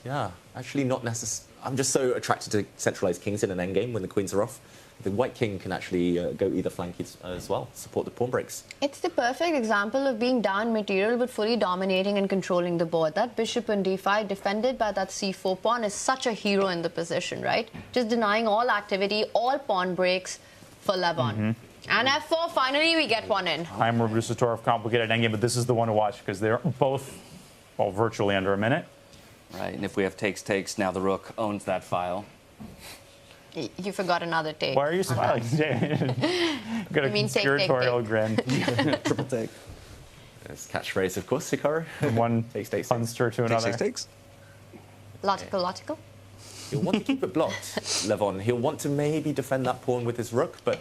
Speaker 9: actually not necessary. I'm just so attracted to centralized kings in an endgame when the queens are off. The white king can actually go either flank as well, support the pawn breaks.
Speaker 11: It's the perfect example of being down material but fully dominating and controlling the board. That bishop in d5 defended by that c4 pawn is such a hero in the position, right? Just denying all activity, all pawn breaks for Levon. And f4, finally we get one in.
Speaker 10: Hikaru Abdusattorov complicated endgame, but this is the one to watch because they're both, well, virtually under a minute.
Speaker 2: Right, and if we have takes, now the rook owns that file.
Speaker 11: You forgot another take.
Speaker 10: Why are you smiling, David? Got a conspiratorial grin.
Speaker 9: Triple take. There's catchphrase, of course, Hikaru.
Speaker 10: One punster to another.
Speaker 9: Takes.
Speaker 11: Logical.
Speaker 9: He'll want to keep it blocked, Levon. He'll want to maybe defend that pawn with his rook, but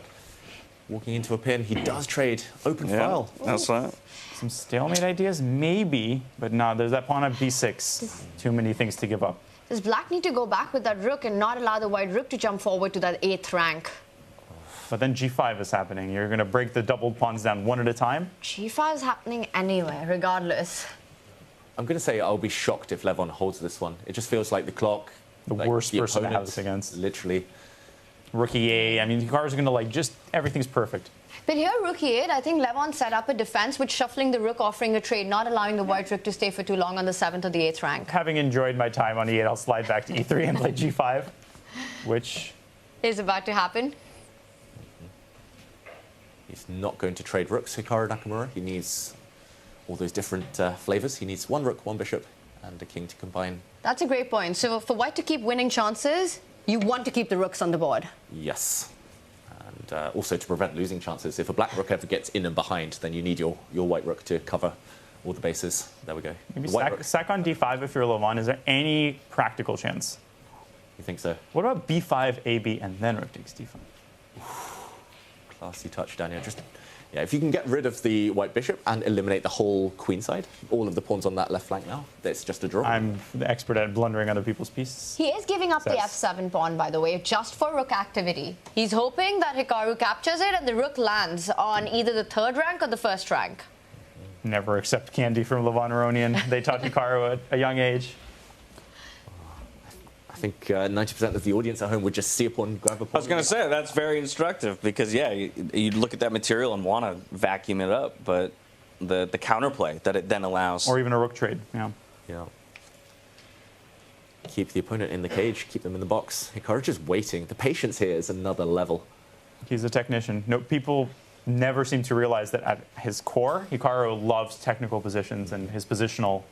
Speaker 9: walking into a pin, he does trade open file.
Speaker 2: That's that.
Speaker 10: Some stalemate ideas, maybe, but no, there's that pawn at b6. Too many things to give up.
Speaker 11: Does black need to go back with that rook and not allow the white rook to jump forward to that 8th rank?
Speaker 10: But then g5 is happening. You're going to break the doubled pawns down one at a time.
Speaker 11: g5 is happening anyway, regardless.
Speaker 9: I'm going to say I'll be shocked if Levon holds this one. It just feels like the clock.
Speaker 10: The worst person to have this against.
Speaker 9: Literally.
Speaker 10: Rook e8. I mean, Hikaru's going to just everything's perfect.
Speaker 11: But here, rook e8, I think Levon set up a defense with shuffling the rook, offering a trade, not allowing the white rook to stay for too long on the 7th or the 8th rank.
Speaker 10: Having enjoyed my time on e8, I'll slide back to e3 and play g5, which
Speaker 11: is about to happen.
Speaker 9: He's not going to trade rooks, Hikaru Nakamura. He needs all those different flavors. He needs one rook, one bishop, and a king to combine.
Speaker 11: That's a great point. So for white to keep winning chances, you want to keep the rooks on the board.
Speaker 9: Yes. And also to prevent losing chances. If a black rook ever gets in and behind, then you need your white rook to cover all the bases. There we go.
Speaker 10: Maybe sack on d5 if you're Levon. Is there any practical chance?
Speaker 9: You think so?
Speaker 10: What about b5, ab, and then rook takes d5?
Speaker 9: Classy touch, Daniel. If you can get rid of the white bishop and eliminate the whole queen side, all of the pawns on that left flank now, it's just a draw.
Speaker 10: I'm the expert at blundering other people's pieces.
Speaker 11: He is giving up the f7 pawn, by the way, just for rook activity. He's hoping that Hikaru captures it and the rook lands on either the 3rd rank or the 1st rank.
Speaker 10: Never accept candy from Levon Aronian. They taught Hikaru at a young age.
Speaker 9: think 90% of the audience at home would just see a pawn, grab a pawn.
Speaker 2: I was going to say, that's very instructive because, yeah, you'd look at that material and want to vacuum it up, but the counterplay that it then allows.
Speaker 10: Or even a rook trade, yeah.
Speaker 9: Yeah. Keep the opponent in the cage, keep them in the box. Hikaru just waiting. The patience here is another level.
Speaker 10: He's a technician. No, people never seem to realize that at his core, Hikaru loves technical positions, and his positional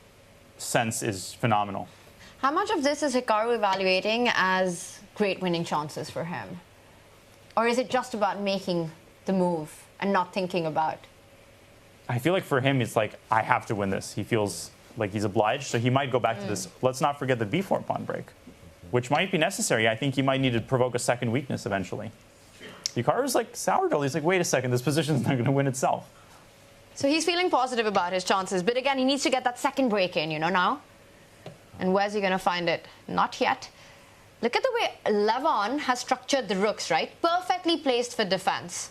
Speaker 10: sense is phenomenal.
Speaker 11: How much of this is Hikaru evaluating as great winning chances for him? Or is it just about making the move and not thinking about?
Speaker 10: I feel like for him, it's like, I have to win this. He feels like he's obliged, so he might go back to this. Let's not forget the b4 pawn break, which might be necessary. I think he might need to provoke a second weakness eventually. Hikaru's like sourdough. He's like, wait a second, this position's not going to win itself.
Speaker 11: So he's feeling positive about his chances, but again, he needs to get that second break in, you know, now. And where's he going to find it? Not yet. Look at the way Levon has structured the rooks, right? Perfectly placed for defense.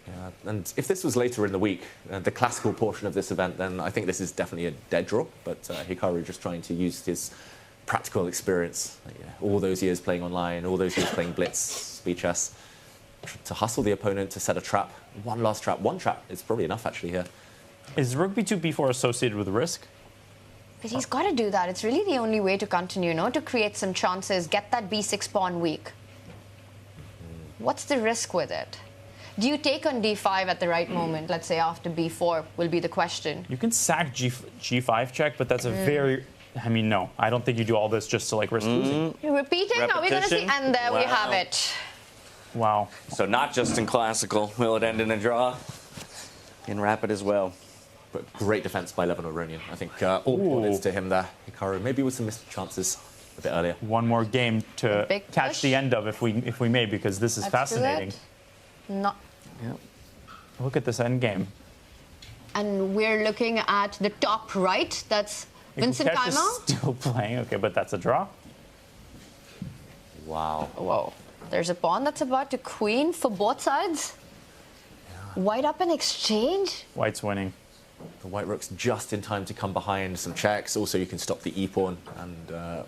Speaker 9: Yeah, and if this was later in the week, the classical portion of this event, then I think this is definitely a dead draw. But Hikaru just trying to use his practical experience, all those years playing online, all those years playing blitz, speed chess, to hustle the opponent, to set a trap. One last trap. One trap is probably enough, actually, here.
Speaker 10: Is rook b2, b4 associated with risk?
Speaker 11: But he's got to do that. It's really the only way to continue, no? To create some chances, get that b6 pawn weak. What's the risk with it? Do you take on d5 at the right moment? Let's say after b4 will be the question.
Speaker 10: You can sack g5 check, but that's a very... I mean, no. I don't think you do all this just to, like, risk losing.
Speaker 11: You're repeating? Are we going to see? And there we have it.
Speaker 10: Wow.
Speaker 2: So not just in classical will it end in a draw, in rapid as well.
Speaker 9: But great defense by Levon Aronian. I think all points to him there. Hikaru, maybe with some missed chances a bit earlier.
Speaker 10: One more game to catch the end of, if we may, because this is fascinating.
Speaker 11: Not.
Speaker 10: Yep. Look at this end game.
Speaker 11: And we're looking at the top right. That's Vincent
Speaker 10: Gukesh
Speaker 11: Keymer.
Speaker 10: is still playing. Okay, but that's a draw.
Speaker 9: Wow.
Speaker 11: Whoa. There's a pawn that's about to queen for both sides. Yeah. White up in exchange.
Speaker 10: White's winning.
Speaker 9: The white rook's just in time to come behind some checks. Also, you can stop the e-pawn. And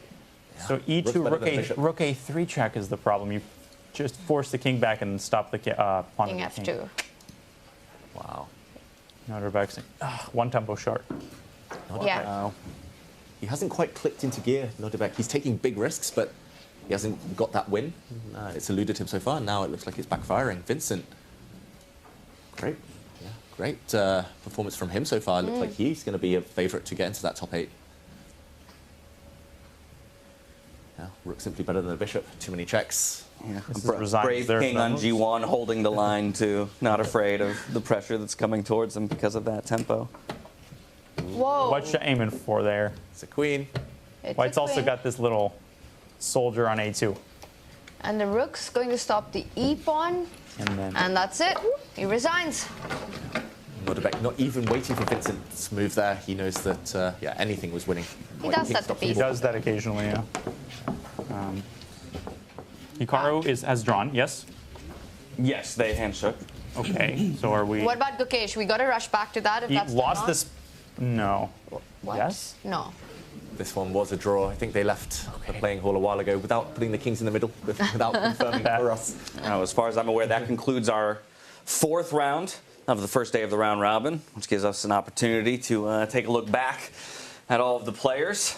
Speaker 10: so e2, rook a3 check is the problem. You just force the king back and stop the pawn.
Speaker 11: King f2. King.
Speaker 9: Wow.
Speaker 10: Nodirbek, one tempo short.
Speaker 11: Yeah.
Speaker 9: Wow. He hasn't quite clicked into gear, Nodirbek. He's taking big risks, but he hasn't got that win. It's eluded him so far, and now it looks like it's backfiring. Vincent, great. Yeah, great performance from him so far. Looks like he's going to be a favourite to get into that top 8. Yeah, rook simply better than the bishop. Too many checks.
Speaker 2: Yeah. Brave king on g1, holding the line too. Not afraid of the pressure that's coming towards him because of that tempo.
Speaker 11: Whoa.
Speaker 10: What's you aiming for there?
Speaker 9: It's a queen.
Speaker 10: White's also got this little soldier on a2.
Speaker 11: And the rook's going to stop the e-pawn. And that's it. He resigns.
Speaker 9: Nodirbek not even waiting for Vincent's move there. He knows that anything was winning.
Speaker 11: He does that to people.
Speaker 10: He does that occasionally, yeah. Hikaru has drawn, yes?
Speaker 2: Yes, they handshook.
Speaker 10: Okay, so are we...
Speaker 11: What about Gukesh? We got to rush back to that if that's
Speaker 10: lost this... No.
Speaker 11: What?
Speaker 10: Yes?
Speaker 11: No.
Speaker 9: This one was a draw. I think they left the playing hall a while ago without putting the kings in the middle, without confirming for us.
Speaker 2: Now, as far as I'm aware, that concludes our 4th round of the first day of the round robin, which gives us an opportunity to take a look back at all of the players.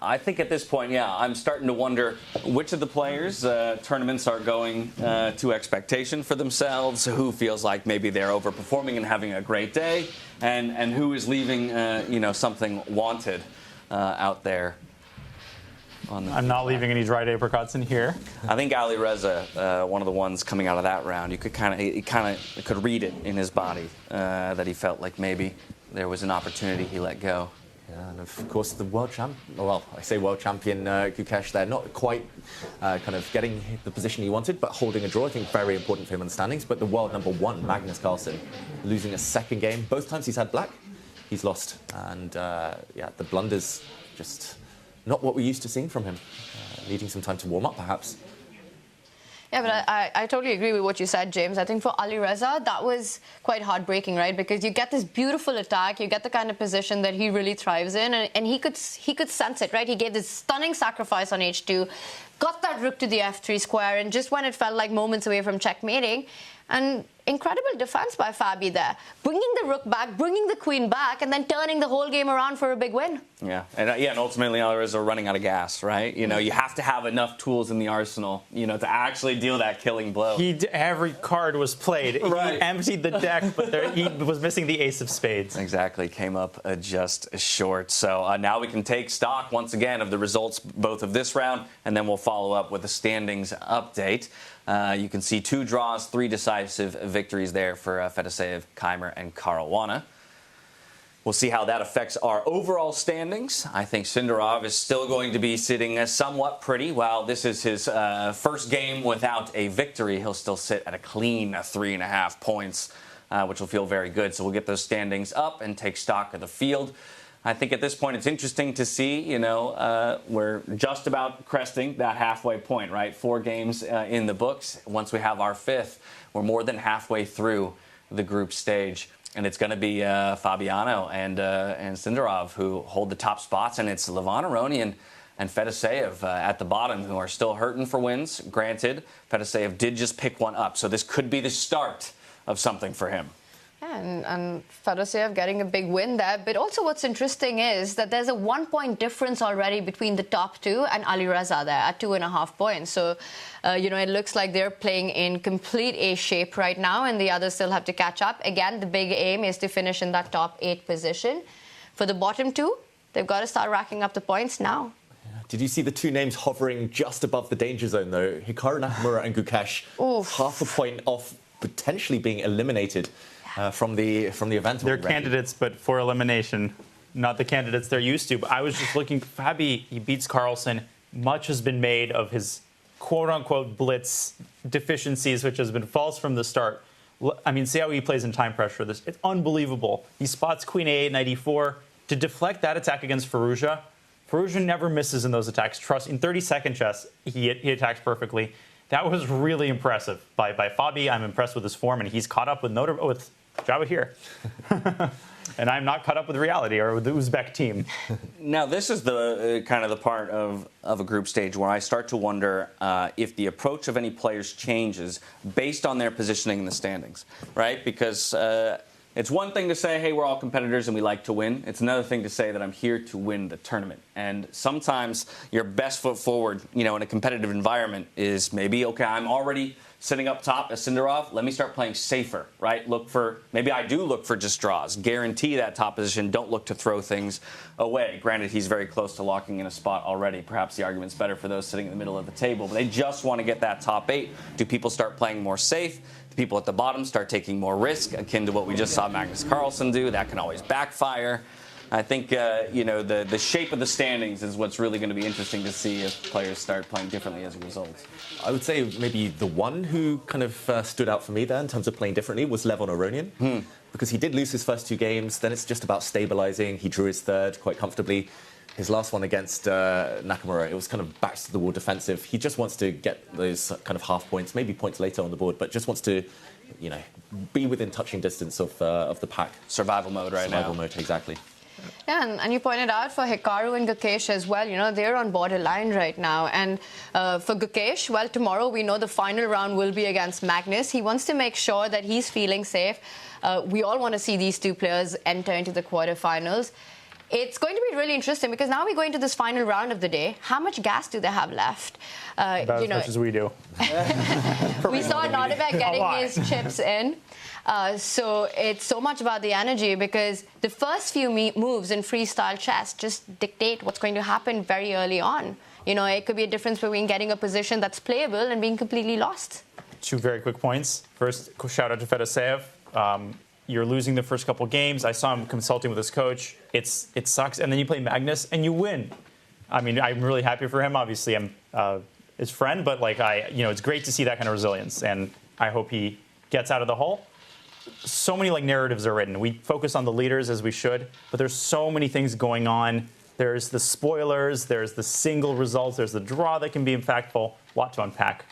Speaker 2: I think at this point, I'm starting to wonder which of the players' tournaments are going to expectation for themselves, who feels like maybe they're overperforming and having a great day, and who is leaving, something wanted out there.
Speaker 10: I'm not leaving any dried apricots in here.
Speaker 2: I think Alireza, one of the ones coming out of that round, you could could read it in his body that he felt like maybe there was an opportunity he let go.
Speaker 9: Yeah, and of course the world champion, well, I say world champion Gukesh there, not quite kind of getting the position he wanted, but holding a draw. I think very important for him on the standings. But the world #1, Magnus Carlsen, losing a second game. Both times he's had black, he's lost. And the blunders just not what we're used to seeing from him. Needing some time to warm up, perhaps.
Speaker 11: Yeah, but I totally agree with what you said, James. I think for Alireza, that was quite heartbreaking, right? Because you get this beautiful attack, you get the kind of position that he really thrives in, and he could sense it, right? He gave this stunning sacrifice on H2, got that rook to the F3 square, and just when it felt like moments away from checkmating, and incredible defense by Fabi there. Bringing the rook back, bringing the queen back, and then turning the whole game around for a big win.
Speaker 2: Yeah, and ultimately Alireza running out of gas, right? You know, you have to have enough tools in the arsenal, you know, to actually deal that killing blow.
Speaker 10: Every card was played. Right. He emptied the deck, but he was missing the ace of spades.
Speaker 2: Exactly, came up just short. So now we can take stock once again of the results both of this round, and then we'll follow up with the standings update. You can see 2 draws, 3 decisive victories there for Fedoseev, Keymer, and Caruana. We'll see how that affects our overall standings. I think Sindarov is still going to be sitting somewhat pretty. While this is his first game without a victory, he'll still sit at a clean 3.5 points, which will feel very good. So we'll get those standings up and take stock of the field. I think at this point it's interesting to see, you know, we're just about cresting that halfway point, right? 4 games in the books. Once we have our 5th, we're more than halfway through the group stage. And it's going to be Fabiano and Sindarov who hold the top spots. And it's Levon Aronian and Fedoseev at the bottom who are still hurting for wins. Granted, Fedoseev did just pick one up. So this could be the start of something for him.
Speaker 11: Yeah, and Fedoseev getting a big win there. But also what's interesting is that there's a 1-point difference already between the top 2 and Alireza there at 2.5 points. So, you know, it looks like they're playing in complete A shape right now, and the others still have to catch up. Again, the big aim is to finish in that top 8 position. For the bottom 2, they've got to start racking up the points now.
Speaker 9: Did you see the 2 names hovering just above the danger zone, though? Hikaru Nakamura and Gukesh, half a point off potentially being eliminated from the event.
Speaker 10: They're candidates, but for elimination, not the candidates they're used to. But I was just looking, Fabi, he beats Carlsen. Much has been made of his quote-unquote blitz deficiencies, which has been false from the start. I mean, see how he plays in time pressure. It's unbelievable. He spots Queen A8, Knight E4 to deflect that attack against Firouzja. Firouzja never misses in those attacks. Trust, in 30-second chess, he attacks perfectly. That was really impressive by Fabi. I'm impressed with his form, and he's caught up with Javokhir. And I'm not caught up with reality or with the Uzbek team.
Speaker 2: Now, this is the kind of the part of a group stage where I start to wonder if the approach of any players changes based on their positioning in the standings, right? Because it's one thing to say, hey, we're all competitors and we like to win. It's another thing to say that I'm here to win the tournament. And sometimes your best foot forward, you know, in a competitive environment is maybe, okay, I'm already sitting up top as Sindarov, let me start playing safer, right? Maybe I do look for just draws. Guarantee that top position. Don't look to throw things away. Granted, he's very close to locking in a spot already. Perhaps the argument's better for those sitting in the middle of the table. But they just want to get that top 8. Do people start playing more safe? Do people at the bottom start taking more risk, akin to what we just saw Magnus Carlsen do? That can always backfire. I think, you know, the shape of the standings is what's really going to be interesting to see if players start playing differently as a result.
Speaker 9: I would say maybe the one who kind of stood out for me there in terms of playing differently was Levon Aronian, because he did lose his first 2 games. Then it's just about stabilizing. He drew his 3rd quite comfortably. His last one against Nakamura, it was kind of backs to the wall defensive. He just wants to get those kind of half points, maybe points later on the board, but just wants to, you know, be within touching distance of the pack.
Speaker 2: Survival mode right now.
Speaker 9: Survival mode, exactly.
Speaker 11: Yeah, and you pointed out for Hikaru and Gukesh as well, you know, they're on borderline right now. And for Gukesh, well, tomorrow we know the final round will be against Magnus. He wants to make sure that he's feeling safe. We all want to see these 2 players enter into the quarterfinals. It's going to be really interesting because now we go into this final round of the day. How much gas do they have left?
Speaker 10: About as much as we do.
Speaker 11: We saw Nodirbek getting his chips in. So it's so much about the energy because the first few moves in freestyle chess just dictate what's going to happen very early on. You know, it could be a difference between getting a position that's playable and being completely lost.
Speaker 10: 2 very quick points. First, shout out to Fedoseev. You're losing the first couple games. I saw him consulting with his coach. It sucks. And then you play Magnus and you win. I mean, I'm really happy for him. Obviously, I'm his friend, but it's great to see that kind of resilience. And I hope he gets out of the hole. So many narratives are written. We focus on the leaders as we should, but there's so many things going on. There's the spoilers, there's the single results, there's the draw that can be impactful. A lot to unpack.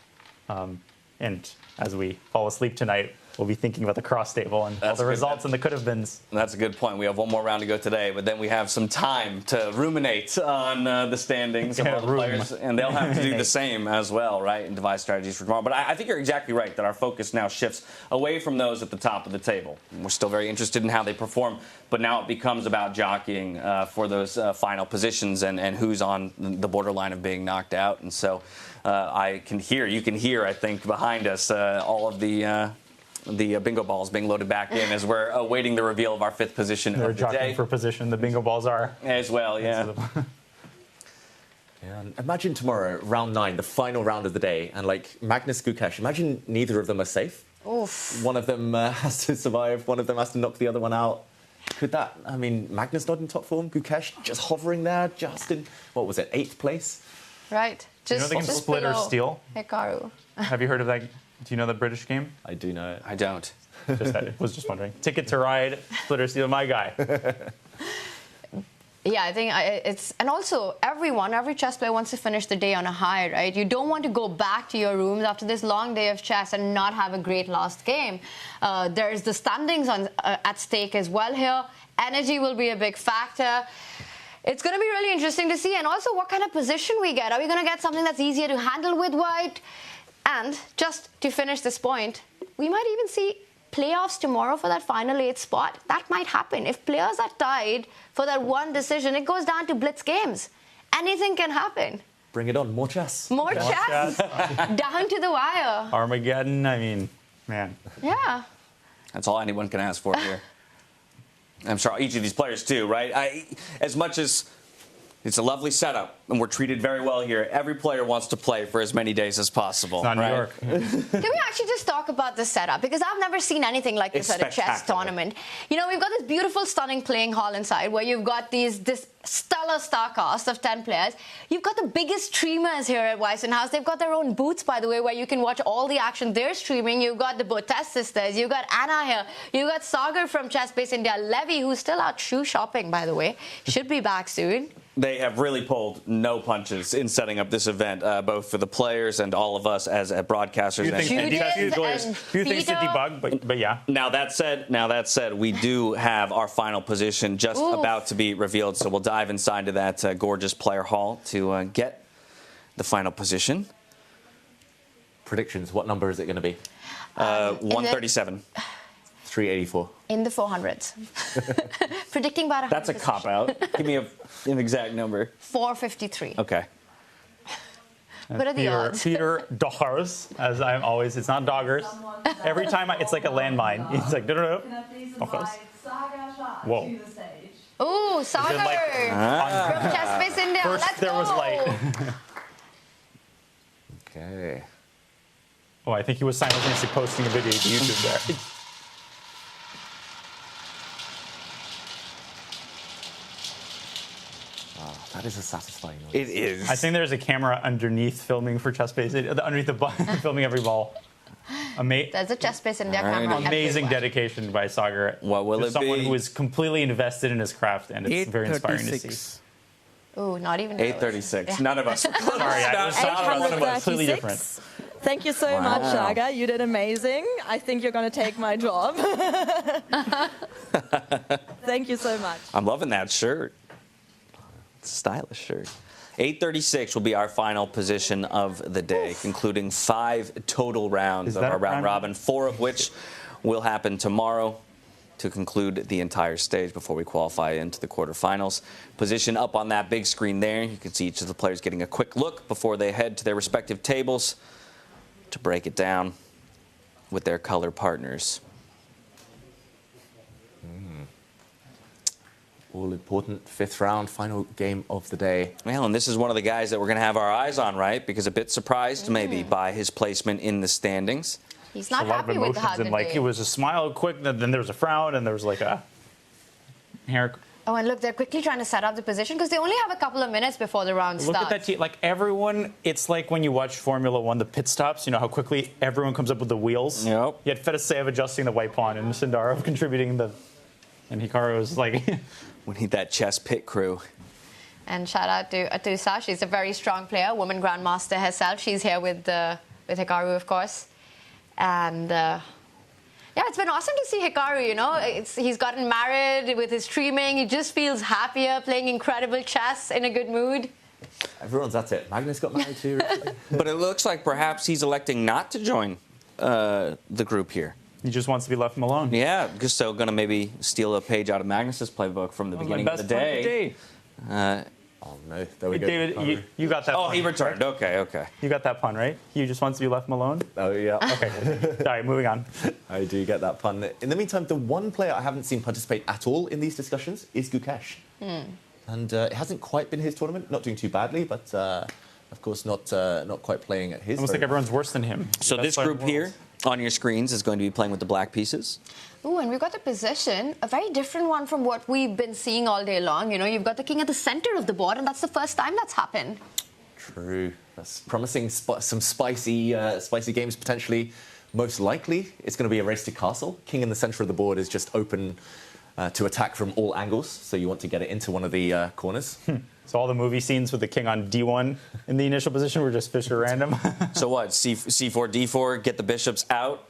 Speaker 10: And as we fall asleep tonight, we'll be thinking about the cross table and all the results and the could-have-beens.
Speaker 2: That's a good point. We have one more round to go today, but then we have some time to ruminate on the standings of all the players, and they'll have to do the same as well, right, and devise strategies for tomorrow. But I think you're exactly right that our focus now shifts away from those at the top of the table. We're still very interested in how they perform, but now it becomes about jockeying for those final positions and who's on the borderline of being knocked out. And so you can hear, I think, behind us all of the bingo balls being loaded back in as we're awaiting the reveal of our fifth position of the day.
Speaker 10: They're jockeying for position. The bingo balls are.
Speaker 2: As well, yeah.
Speaker 9: Yeah, imagine tomorrow, round 9, the final round of the day, and like Magnus, Gukesh, imagine neither of them are safe.
Speaker 11: Oof.
Speaker 9: One of them has to survive, one of them has to knock the other one out. Could that, I mean, Magnus not in top form, Gukesh just hovering there, just in, what was it, 8th place?
Speaker 11: Right.
Speaker 10: Just, they can split or steal?
Speaker 11: Hikaru.
Speaker 10: Have you heard of that? Do you know the British game?
Speaker 9: I do know it.
Speaker 2: I don't.
Speaker 10: Was just wondering. Ticket to Ride, split or steal, my guy.
Speaker 11: Yeah, I think and also every chess player wants to finish the day on a high, right? You don't want to go back to your rooms after this long day of chess and not have a great last game. There's the standings at stake as well here. Energy will be a big factor. It's going to be really interesting to see, and also what kind of position we get. Are we going to get something that's easier to handle with white? And just to finish this point, we might even see playoffs tomorrow for that final 8th spot. That might happen. If players are tied for that one decision, it goes down to blitz games. Anything can happen.
Speaker 9: Bring it on, more chess.
Speaker 11: More chess. Down to the wire.
Speaker 10: Armageddon, I mean, man.
Speaker 11: Yeah.
Speaker 2: That's all anyone can ask for here. I'm sure each of these players too, right? As much as it's a lovely setup, and we're treated very well here. Every player wants to play for as many days as possible.
Speaker 10: It's not
Speaker 2: right?
Speaker 10: New York.
Speaker 11: Can we actually just talk about the setup? Because I've never seen anything like this at a chess tournament. You know, we've got this beautiful, stunning playing hall inside where you've got this stellar star cast of 10 players. You've got the biggest streamers here at Weissenhaus. They've got their own booths, by the way, where you can watch all the action they're streaming. You've got the Botes sisters. You've got Anna here. You've got Sagar from Chess Base India. Levy, who's still out shoe shopping, by the way. Should be back soon.
Speaker 2: They have really pulled no punches in setting up this event, both for the players and all of us as broadcasters.
Speaker 10: Few things to debug, but yeah.
Speaker 2: Now that said, we do have our final position just about to be revealed, so we'll dive inside to that gorgeous player hall to get the final position.
Speaker 9: Predictions, what number is it going to be?
Speaker 2: 137.
Speaker 9: 384.
Speaker 11: In the 400s. Predicting about 100.
Speaker 2: That's a cop-out. Give me an exact number.
Speaker 11: 453.
Speaker 2: Okay.
Speaker 11: What are the odds?
Speaker 10: Peter Doggers, as I'm always, it's not Doggers. Every time it's like a landmine. It's like, no. Whoa.
Speaker 11: Ooh, Sagar from Chess Base India.
Speaker 10: First
Speaker 11: Let's
Speaker 10: there
Speaker 11: go.
Speaker 10: was light.
Speaker 9: Okay.
Speaker 10: Oh, I think he was simultaneously posting a video to YouTube there.
Speaker 9: That is a satisfying noise.
Speaker 2: It is.
Speaker 10: I think there's a camera underneath filming for Chess Base, underneath the button, filming every ball.
Speaker 11: There's a Chess Base India camera.
Speaker 10: Amazing dedication by Sagar.
Speaker 2: What will it be?
Speaker 10: Someone who is completely invested in his craft, and it's very inspiring to see.
Speaker 11: Ooh, not even
Speaker 2: 836. Yeah. None of us.
Speaker 10: Sorry, I was completely different.
Speaker 13: Thank you so much, Sagar. You did amazing. I think you're going to take my job. Thank you so much.
Speaker 2: I'm loving that shirt. Stylish shirt. 836 will be our final position of the day, concluding 5 total rounds of our round robin, 4 of which will happen tomorrow to conclude the entire stage before we qualify into the quarterfinals. Position up on that big screen there. You can see each of the players getting a quick look before they head to their respective tables to break it down with their color partners.
Speaker 9: All-important 5th round, final game of the day.
Speaker 2: Well, and this is one of the guys that we're going to have our eyes on, right? Because a bit surprised maybe by his placement in the standings.
Speaker 11: He's not happy with how
Speaker 10: and like it was a smile quick, then there was a frown, and there was like a hair.
Speaker 11: Oh, and look, they're quickly trying to set up the position because they only have a couple of minutes before the round starts.
Speaker 10: Look at that team. Like everyone, it's like when you watch Formula One, the pit stops, you know how quickly everyone comes up with the wheels?
Speaker 2: Yep.
Speaker 10: You had Fedoseev adjusting the white pawn and Sindarov contributing and Hikaru was like...
Speaker 2: We need that chess pit crew.
Speaker 11: And shout out to Atusa. She's a very strong player, woman grandmaster herself. She's here with with Hikaru, of course. And yeah, it's been awesome to see Hikaru, you know. He's gotten married with his streaming. He just feels happier, playing incredible chess, in a good mood.
Speaker 9: Everyone's at it. Magnus got married too.
Speaker 2: But it looks like perhaps he's electing not to join the group here.
Speaker 10: He just wants to be left alone.
Speaker 2: Yeah, so going to maybe steal a page out of Magnus's playbook from the beginning of the day.
Speaker 9: Oh no, there we go.
Speaker 10: David, you got that.
Speaker 2: Oh,
Speaker 10: pun,
Speaker 2: he returned.
Speaker 10: Right?
Speaker 2: Okay.
Speaker 10: You got that pun, right? He just wants to be left alone?
Speaker 9: Oh, yeah.
Speaker 10: Okay. Sorry, moving on.
Speaker 9: I do get that pun. In the meantime, the one player I haven't seen participate at all in these discussions is Gukesh. And it hasn't quite been his tournament. Not doing too badly, but of course not quite playing at his.
Speaker 10: Almost like everyone's worse than him.
Speaker 2: So this group here on your screens is going to be playing with the black pieces.
Speaker 11: Ooh, and we've got the position, a very different one from what we've been seeing all day long. You know, you've got the king at the center of the board, and that's the first time that's happened.
Speaker 9: True. That's promising some spicy games potentially. Most likely, it's going to be a race to castle. King in the center of the board is just open to attack from all angles, so you want to get it into one of the corners.
Speaker 10: So all the movie scenes with the king on d1 in the initial position were just Fischer random.
Speaker 2: So what? C4, D4, get the bishops out,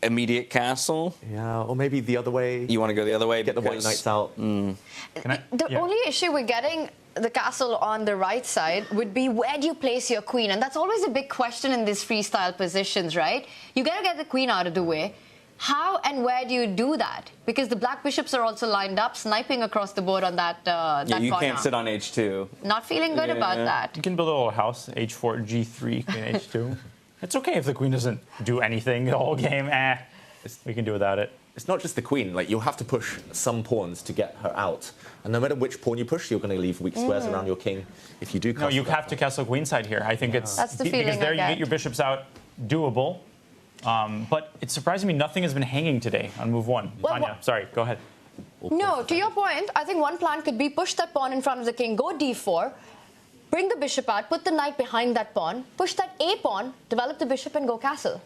Speaker 2: immediate castle?
Speaker 9: Yeah, or maybe the other way.
Speaker 2: You want to go the other way?
Speaker 9: Get the white knights out.
Speaker 11: The only issue with getting the castle on the right side would be, where do you place your queen? And that's always a big question in these freestyle positions, right? You got to get the queen out of the way. How and where do you do that? Because the black bishops are also lined up, sniping across the board on that
Speaker 2: Yeah, you
Speaker 11: corner.
Speaker 2: can't sit on H2.
Speaker 11: Not feeling good about that.
Speaker 10: You can build a little house, H4, G3, Queen H2. It's okay if the queen doesn't do anything the whole game. We can do without it.
Speaker 9: It's not just the queen. Like, you'll have to push some pawns to get her out. And no matter which pawn you push, you're going to leave weak squares around your king. If you do castle,
Speaker 10: No, you have to castle queenside here. I think it's...
Speaker 11: That's the feeling
Speaker 10: because there
Speaker 11: I
Speaker 10: you
Speaker 11: get.
Speaker 10: get your bishops out, doable. But it's surprising me nothing has been hanging today on move one.
Speaker 11: Well,
Speaker 10: Tanya, sorry, go ahead.
Speaker 11: No, to your point, I think one plan could be push that pawn in front of the king, go d4, bring the bishop out, put the knight behind that pawn, push that a pawn, develop the bishop, and go castle.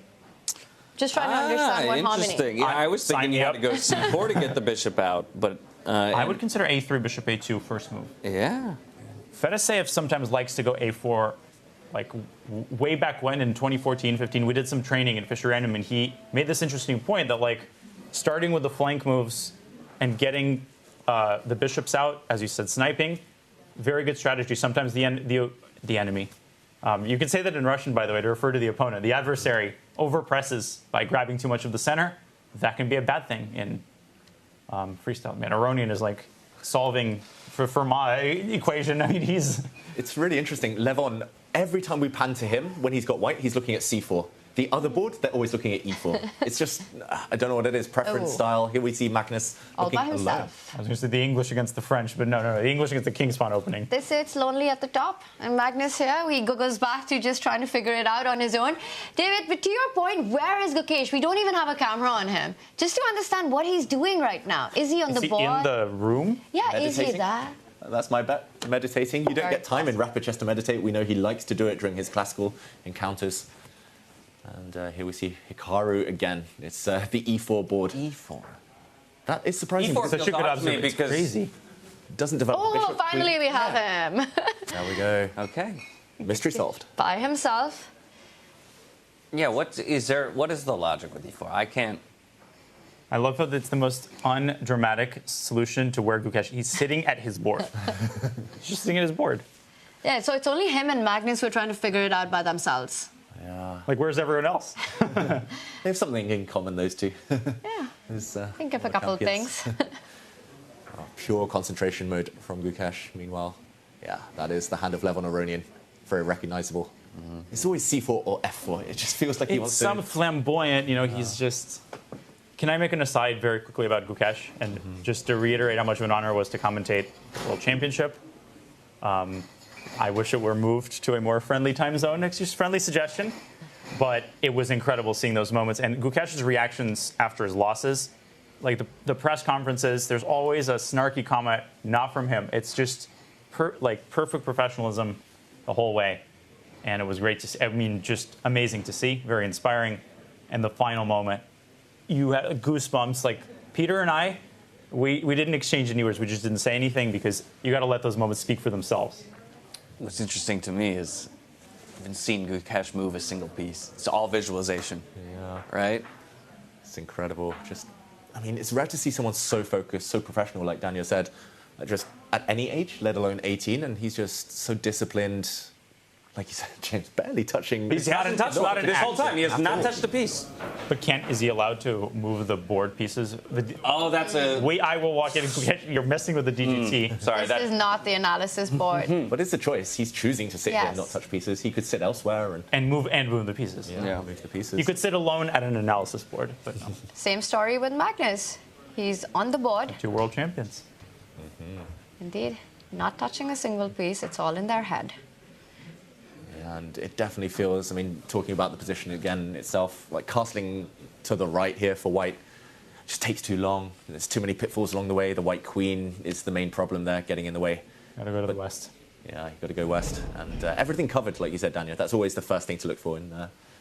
Speaker 11: Just trying to understand what harmony.
Speaker 2: Interesting. Yeah, I was thinking you had to go C4 to get the bishop out, but...
Speaker 10: I would consider a3, bishop a2 first move.
Speaker 2: Yeah.
Speaker 10: Fedoseev sometimes likes to go a4. Like, way back when in 2014-15, we did some training in Fischer Random, and he made this interesting point that, like, starting with the flank moves and getting the bishops out, as you said, sniping, very good strategy. Sometimes the enemy. You can say that in Russian, by the way, to refer to the opponent. The adversary overpresses by grabbing too much of the center. That can be a bad thing in freestyle. Man, Aronian is like solving for my equation. I mean,
Speaker 9: It's really interesting. Levon, every time we pan to him, when he's got white, he's looking at c4. The other board, they're always looking at e4. It's just, I don't know what it is, preference style. Here we see Magnus
Speaker 11: all
Speaker 9: looking
Speaker 11: by himself.
Speaker 10: I was going to say the English against the French, but no, the English against the king's pawn opening.
Speaker 11: They say it's lonely at the top, and Magnus here, he goes back to just trying to figure it out on his own. David, but to your point, where is Gukesh? We don't even have a camera on him. Just to understand what he's doing right now. Is he on the board?
Speaker 10: In the room?
Speaker 11: Yeah, is he there?
Speaker 9: That's my bet. Meditating. You don't get time in rapid chess to meditate. We know he likes to do it during his classical encounters. And here we see Hikaru again. It's the e4 board.
Speaker 2: E4.
Speaker 9: That is surprising.
Speaker 2: E4 feels odd to me because
Speaker 10: crazy.
Speaker 9: Doesn't develop.
Speaker 11: Oh,
Speaker 9: bishop,
Speaker 11: finally we have him.
Speaker 9: There we go.
Speaker 2: Okay.
Speaker 9: Mystery solved.
Speaker 11: By himself.
Speaker 2: Yeah, what is the logic with E4? I can't...
Speaker 10: I love how it's the most undramatic solution to where Gukesh, he's sitting at his board. He's just sitting at his board.
Speaker 11: Yeah, so it's only him and Magnus who are trying to figure it out by themselves.
Speaker 9: Yeah.
Speaker 10: Like, where's everyone else?
Speaker 9: They have something in common, those two.
Speaker 11: Yeah. Think of a couple of things.
Speaker 9: Pure concentration mode from Gukesh. Meanwhile, yeah, that is the hand of Levon Aronian. Very recognizable. It's always c4 or f4. It just feels like he wants
Speaker 10: It's some
Speaker 9: to...
Speaker 10: flamboyant, he's just... Can I make an aside very quickly about Gukesh? And just to reiterate how much of an honor it was to commentate the World Championship. I wish it were moved to a more friendly time zone. Next year's friendly suggestion. But it was incredible seeing those moments. And Gukesh's reactions after his losses, like the press conferences, there's always a snarky comment, not from him. It's just perfect professionalism the whole way. And it was great to see. I mean, just amazing to see. Very inspiring. And the final moment, you had goosebumps. Like, Peter and I, we didn't exchange any words. We just didn't say anything because you got to let those moments speak for themselves.
Speaker 2: What's interesting to me is haven't seen Gukesh move a single piece. It's all visualization.
Speaker 9: Yeah.
Speaker 2: Right?
Speaker 9: It's incredible. I mean, it's rare to see someone so focused, so professional, like Daniel said, just at any age, let alone 18, and he's just so disciplined. Like you said, James, barely touching.
Speaker 2: He hasn't touched it this whole time. He has not touched a piece.
Speaker 10: But is he allowed to move the board pieces?
Speaker 2: That's a...
Speaker 10: Wait, I will walk in. You're messing with the DGT.
Speaker 2: Sorry,
Speaker 11: this is not the analysis board.
Speaker 9: But it's a choice. He's choosing to sit here and not touch pieces. He could sit elsewhere and
Speaker 10: move the pieces.
Speaker 9: Yeah, move the pieces.
Speaker 10: He could sit alone at an analysis board, but no.
Speaker 11: Same story with Magnus. He's on the board.
Speaker 10: 2 world champions.
Speaker 11: Indeed. Not touching a single piece. It's all in their head.
Speaker 9: And it definitely feels, I mean, talking about the position again itself, like castling to the right here for white just takes too long. There's too many pitfalls along the way. The white queen is the main problem there, getting in the way.
Speaker 10: Gotta go to the west.
Speaker 9: Yeah, you gotta go west. And everything covered, like you said, Daniel. That's always the first thing to look for in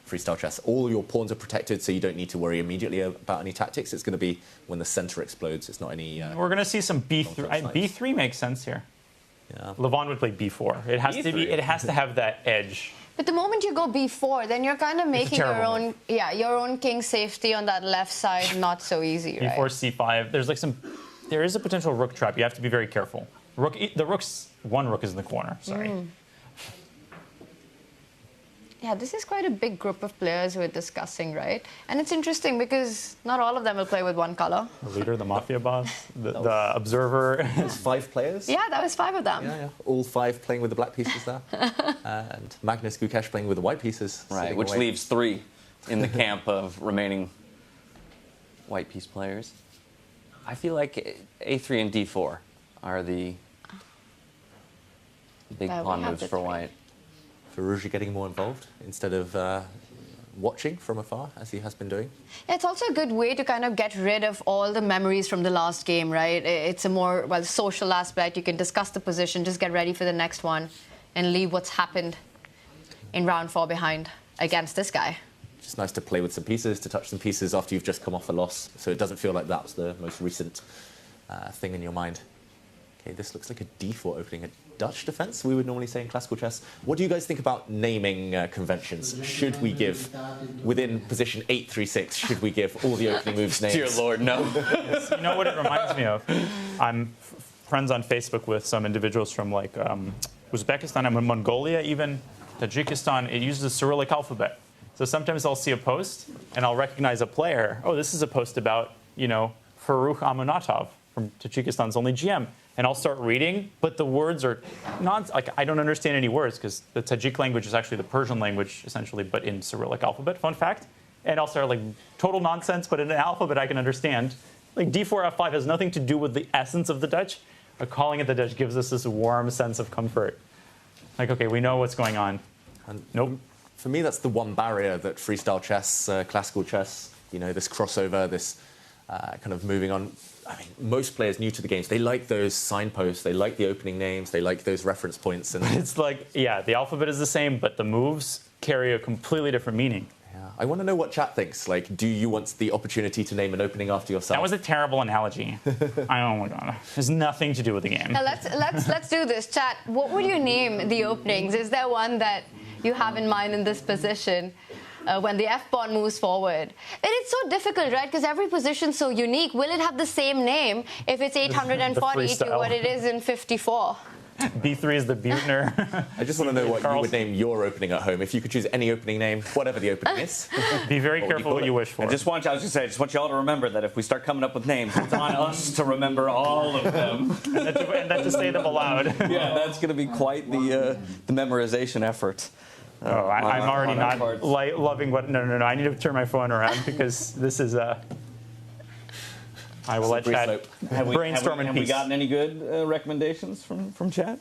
Speaker 9: freestyle chess. All your pawns are protected, so you don't need to worry immediately about any tactics. It's going to be when the center explodes. It's not any...
Speaker 10: We're going to see some B3. B3 makes sense here.
Speaker 9: Yeah.
Speaker 10: Levon would play B4. It has to be. It has to have that edge.
Speaker 11: But the moment you go B4, then you're kind of making your own, your own king safety on that left side not so easy, right?
Speaker 10: B4, C5. There's like there is a potential rook trap. You have to be very careful. One rook is in the corner. Sorry.
Speaker 11: Yeah, this is quite a big group of players who are discussing, right? And it's interesting because not all of them will play with one color.
Speaker 10: The leader, the mafia boss, the observer.
Speaker 9: It's 5 players?
Speaker 11: Yeah, that was 5 of them.
Speaker 9: Yeah. All 5 playing with the black pieces there. And Magnus Gukesh playing with the white pieces.
Speaker 2: Right, which leaves 3 in the camp of remaining white piece players. I feel like A3 and D4 are the big pawn moves for white.
Speaker 9: Firouzja getting more involved instead of watching from afar, as he has been doing.
Speaker 11: Yeah, it's also a good way to kind of get rid of all the memories from the last game, right? It's a more, social aspect. You can discuss the position, just get ready for the next one, and leave what's happened in round 4 behind against this guy.
Speaker 9: Just nice to play with some pieces, to touch some pieces after you've just come off a loss, so it doesn't feel like that's the most recent thing in your mind. Okay, this looks like a D4 opening, a Dutch defense, we would normally say in classical chess. What do you guys think about naming conventions? Should we give, within position 836, should we give all the opening moves names?
Speaker 2: Dear Lord, no.
Speaker 10: You know what it reminds me of? I'm friends on Facebook with some individuals from like Uzbekistan and Mongolia, even Tajikistan. It uses the Cyrillic alphabet. So sometimes I'll see a post and I'll recognize a player. Oh, this is a post about, Farukh Amunatov from Tajikistan's only GM. And I'll start reading, but the words are I don't understand any words because the Tajik language is actually the Persian language, essentially, but in Cyrillic alphabet, fun fact. And I'll start total nonsense, but in an alphabet I can understand. D4, F5 has nothing to do with the essence of the Dutch. But calling it the Dutch gives us this warm sense of comfort. Okay, we know what's going on.
Speaker 9: And
Speaker 10: nope.
Speaker 9: For me, that's the one barrier that freestyle chess, classical chess, this crossover, this kind of moving on. I mean, most players new to the games, they like those signposts, they like the opening names, they like those reference points. And
Speaker 10: it's the alphabet is the same, but the moves carry a completely different meaning.
Speaker 9: Yeah. I want to know what chat thinks. Do you want the opportunity to name an opening after yourself?
Speaker 10: That was a terrible analogy. Oh my God. It has nothing to do with the game.
Speaker 11: Now let's do this. Chat, what would you name the openings? Is there one that you have in mind in this position? When the F-pawn moves forward. And it's so difficult, right? Because every position's so unique. Will it have the same name if it's 840 to what it is in 54?
Speaker 10: B3 is the Buettner.
Speaker 9: I just want to know what you would name your opening at home. If you could choose any opening name, whatever the opening is.
Speaker 10: Be very careful what you wish for.
Speaker 2: I just want y'all to remember that if we start coming up with names, it's on us to remember all of them.
Speaker 10: and then to say them aloud.
Speaker 2: Yeah, that's going to be quite the memorization effort.
Speaker 10: I'm already not loving what... No. I need to turn my phone around because this is I will let chat brainstorm in peace.
Speaker 2: Have we gotten any good recommendations from chat?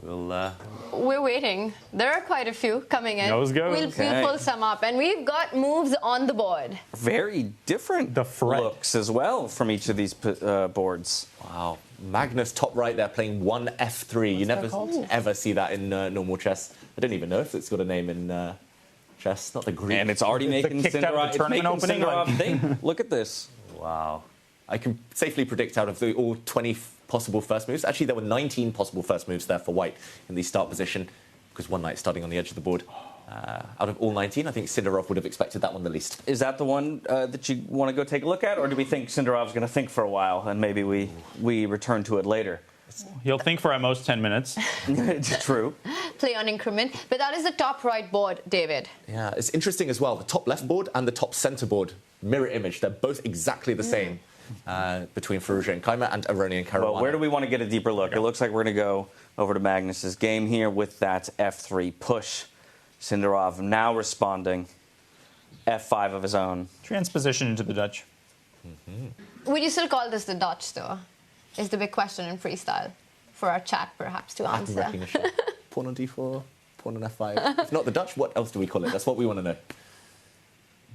Speaker 11: We're waiting. There are quite a few coming in.
Speaker 10: Those go.
Speaker 11: We'll pull some up. And we've got moves on the board.
Speaker 2: Very different looks as well from each of these boards.
Speaker 9: Wow. Magnus top right there playing 1 F3. You never ever see that in normal chess. I don't even know if it's got a name in chess. Not the Greek.
Speaker 2: And it's already making Sindarov think. Look at this.
Speaker 9: Wow. I can safely predict out of all 20 possible first moves. Actually, there were 19 possible first moves there for white in the start position. because one knight starting on the edge of the board. Out of all 19, I think Sindarov would have expected that one the least.
Speaker 2: Is that the one that you want to go take a look at, or do we think Sindarov's going to think for a while and maybe we return to it later?
Speaker 10: He'll think for at most 10 minutes.
Speaker 2: True.
Speaker 11: Play on increment. But that is the top right board, David.
Speaker 9: Yeah, it's interesting as well. The top left board and the top center board, mirror image, they're both exactly the same between Firouzja and Keymer and Aronian Caruana.
Speaker 2: Well, where do we want to get a deeper look? It looks like we're going to go over to Magnus's game here with that F3 push. Sindarov now responding. F5 of his own.
Speaker 10: Transposition into the Dutch.
Speaker 11: Would you still call this the Dutch, though? Is the big question in freestyle for our chat, perhaps, to answer.
Speaker 9: Recognition. Pawn on d4, pawn on f5. If not the Dutch, what else do we call it? That's what we want to know.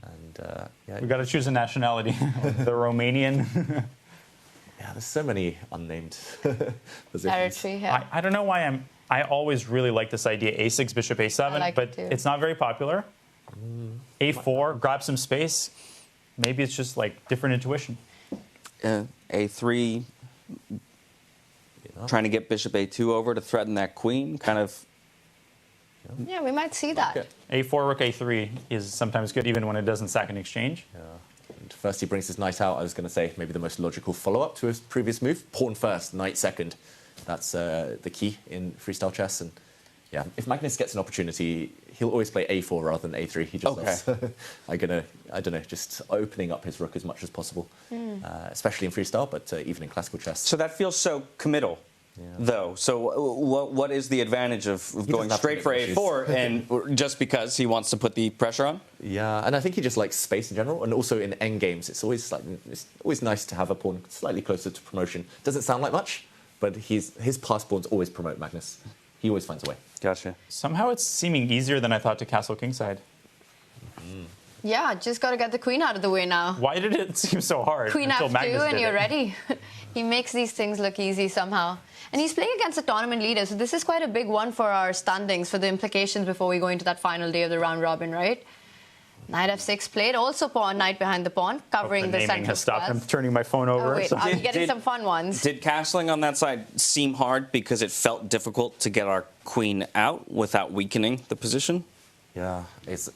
Speaker 9: And yeah,
Speaker 10: We've got to choose a nationality. The Romanian.
Speaker 9: Yeah, there's so many unnamed positions.
Speaker 11: Territory, yeah.
Speaker 10: I don't know why I always really like this idea, a6, bishop a7,
Speaker 11: like
Speaker 10: but
Speaker 11: it too.
Speaker 10: it's not very popular. A4, grab some space. Maybe it's just like different intuition.
Speaker 2: A3, trying to get bishop a2 over to threaten that queen, kind of.
Speaker 11: Yeah, we might see that.
Speaker 10: Okay. A4, rook a3 is sometimes good, even when it doesn't sack in exchange.
Speaker 9: Yeah. And first he brings his knight out. I was going to say maybe the most logical follow-up to his previous move. Pawn first, knight second. That's the key in freestyle chess. And yeah, if Magnus gets an opportunity, he'll always play a4 rather than a3. He just loves, I don't know, just opening up his rook as much as possible, especially in freestyle, but even in classical chess.
Speaker 2: So that feels so committal, though. So what is the advantage of going straight for a4 and just because he wants to put the pressure on?
Speaker 9: Yeah, and I think he just likes space in general, and also in endgames, it's always nice to have a pawn slightly closer to promotion. Doesn't sound like much, but his pass pawns always promote Magnus. He always finds a way.
Speaker 2: Gotcha.
Speaker 10: Somehow it's seeming easier than I thought to castle kingside.
Speaker 11: Yeah, just got to get the queen out of the way now.
Speaker 10: Why did it seem so hard?
Speaker 11: Queen
Speaker 10: until
Speaker 11: F2
Speaker 10: Magnus
Speaker 11: and
Speaker 10: did
Speaker 11: you're
Speaker 10: it?
Speaker 11: ready. He makes these things look easy somehow. And he's playing against a tournament leader, so this is quite a big one for our standings, for the implications before we go into that final day of the round robin, right? Knight F6 played, also pawn, knight behind the pawn, covering the
Speaker 10: naming
Speaker 11: central
Speaker 10: has stopped.
Speaker 11: squares.
Speaker 10: I'm turning my phone over.
Speaker 11: Oh, wait, are we getting some fun ones?
Speaker 2: Did castling on that side seem hard because it felt difficult to get our queen out without weakening the position?
Speaker 9: Yeah,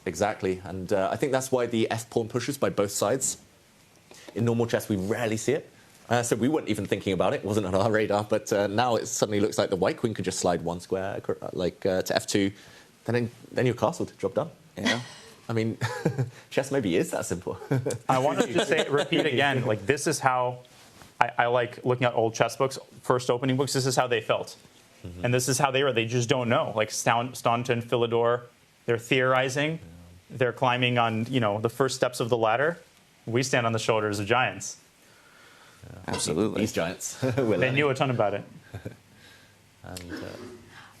Speaker 9: exactly. And I think that's why the f-pawn pushes by both sides. In normal chess, we rarely see it. So we weren't even thinking about it. It wasn't on our radar. But now it suddenly looks like the white queen could just slide one square like to f2. Then you're castled. Job done.
Speaker 2: Yeah.
Speaker 9: I mean, chess maybe is that simple.
Speaker 10: I wanted to repeat again, like this is how I like looking at old chess books, first opening books, this is how they felt. And this is how they were. They just don't know. Like Staunton, Philidor, they're theorizing. They're climbing on, the first steps of the ladder. We stand on the shoulders of giants.
Speaker 2: Absolutely.
Speaker 9: These giants.
Speaker 10: They knew a ton about it.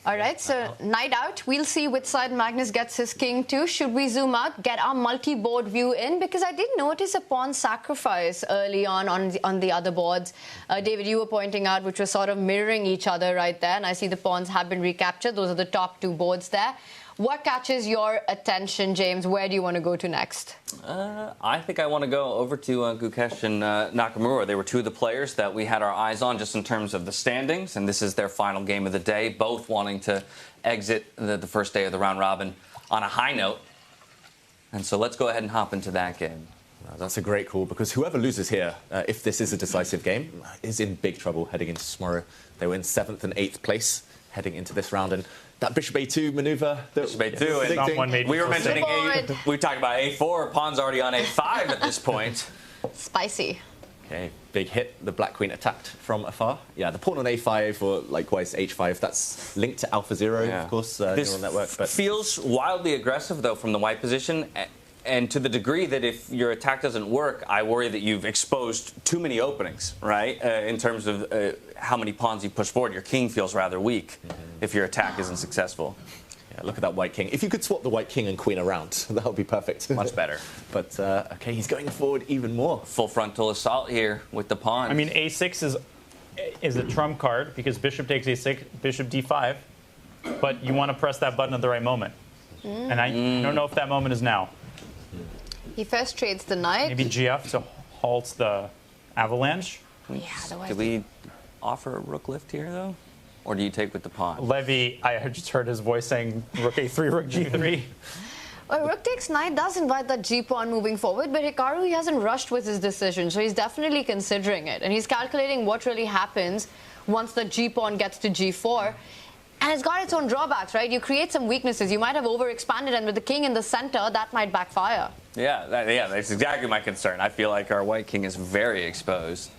Speaker 11: All right, so knight out. We'll see which side Magnus gets his king to. Should we zoom out, get our multi-board view in? Because I did notice a pawn sacrifice early on the other boards. David, you were pointing out, which was sort of mirroring each other right there. And I see the pawns have been recaptured. Those are the top two boards there. What catches your attention, James? Where do you want to go to next?
Speaker 2: I think I want to go over to Gukesh and Nakamura. They were two of the players that we had our eyes on just in terms of the standings, and this is their final game of the day, both wanting to exit the first day of the round robin on a high note. And so let's go ahead and hop into that game.
Speaker 9: That's a great call, because whoever loses here, if this is a decisive game, is in big trouble heading into tomorrow. They were in 7th and 8th place heading into this round, and that bishop a2 maneuver.
Speaker 2: Bishop a2. We were mentioning we talked about a4. Pawn's already on a5 at this point.
Speaker 11: Spicy.
Speaker 9: Okay, big hit. The black queen attacked from afar. Yeah, the pawn on a5 or likewise h5. That's linked to AlphaZero, of course, neural network. But
Speaker 2: feels wildly aggressive though from the white position. And to the degree that if your attack doesn't work, I worry that you've exposed too many openings, right? In terms of how many pawns you push forward. Your king feels rather weak if your attack isn't successful.
Speaker 9: Yeah, look at that white king. If you could swap the white king and queen around, that would be perfect.
Speaker 2: Much better.
Speaker 9: But, OK, he's going forward even more.
Speaker 2: Full frontal assault here with the pawn.
Speaker 10: I mean, a6 is a trump card because bishop takes a6, bishop d5. But you want to press that button at the right moment. And I don't know if that moment is now.
Speaker 11: He first trades the knight.
Speaker 10: Maybe GF to halt the avalanche.
Speaker 2: Did we offer a rook lift here, though? or do you take with the pawn?
Speaker 10: Levy, I just heard his voice saying rook a3, rook g3.
Speaker 11: Well, rook takes knight does invite that g-pawn moving forward, but Hikaru, he hasn't rushed with his decision, so he's definitely considering it. And he's calculating what really happens once the g-pawn gets to g4. And it's got its own drawbacks, right? You create some weaknesses. You might have overexpanded, and with the king in the center, that might backfire.
Speaker 2: Yeah, that's exactly my concern. I feel like our white king is very exposed.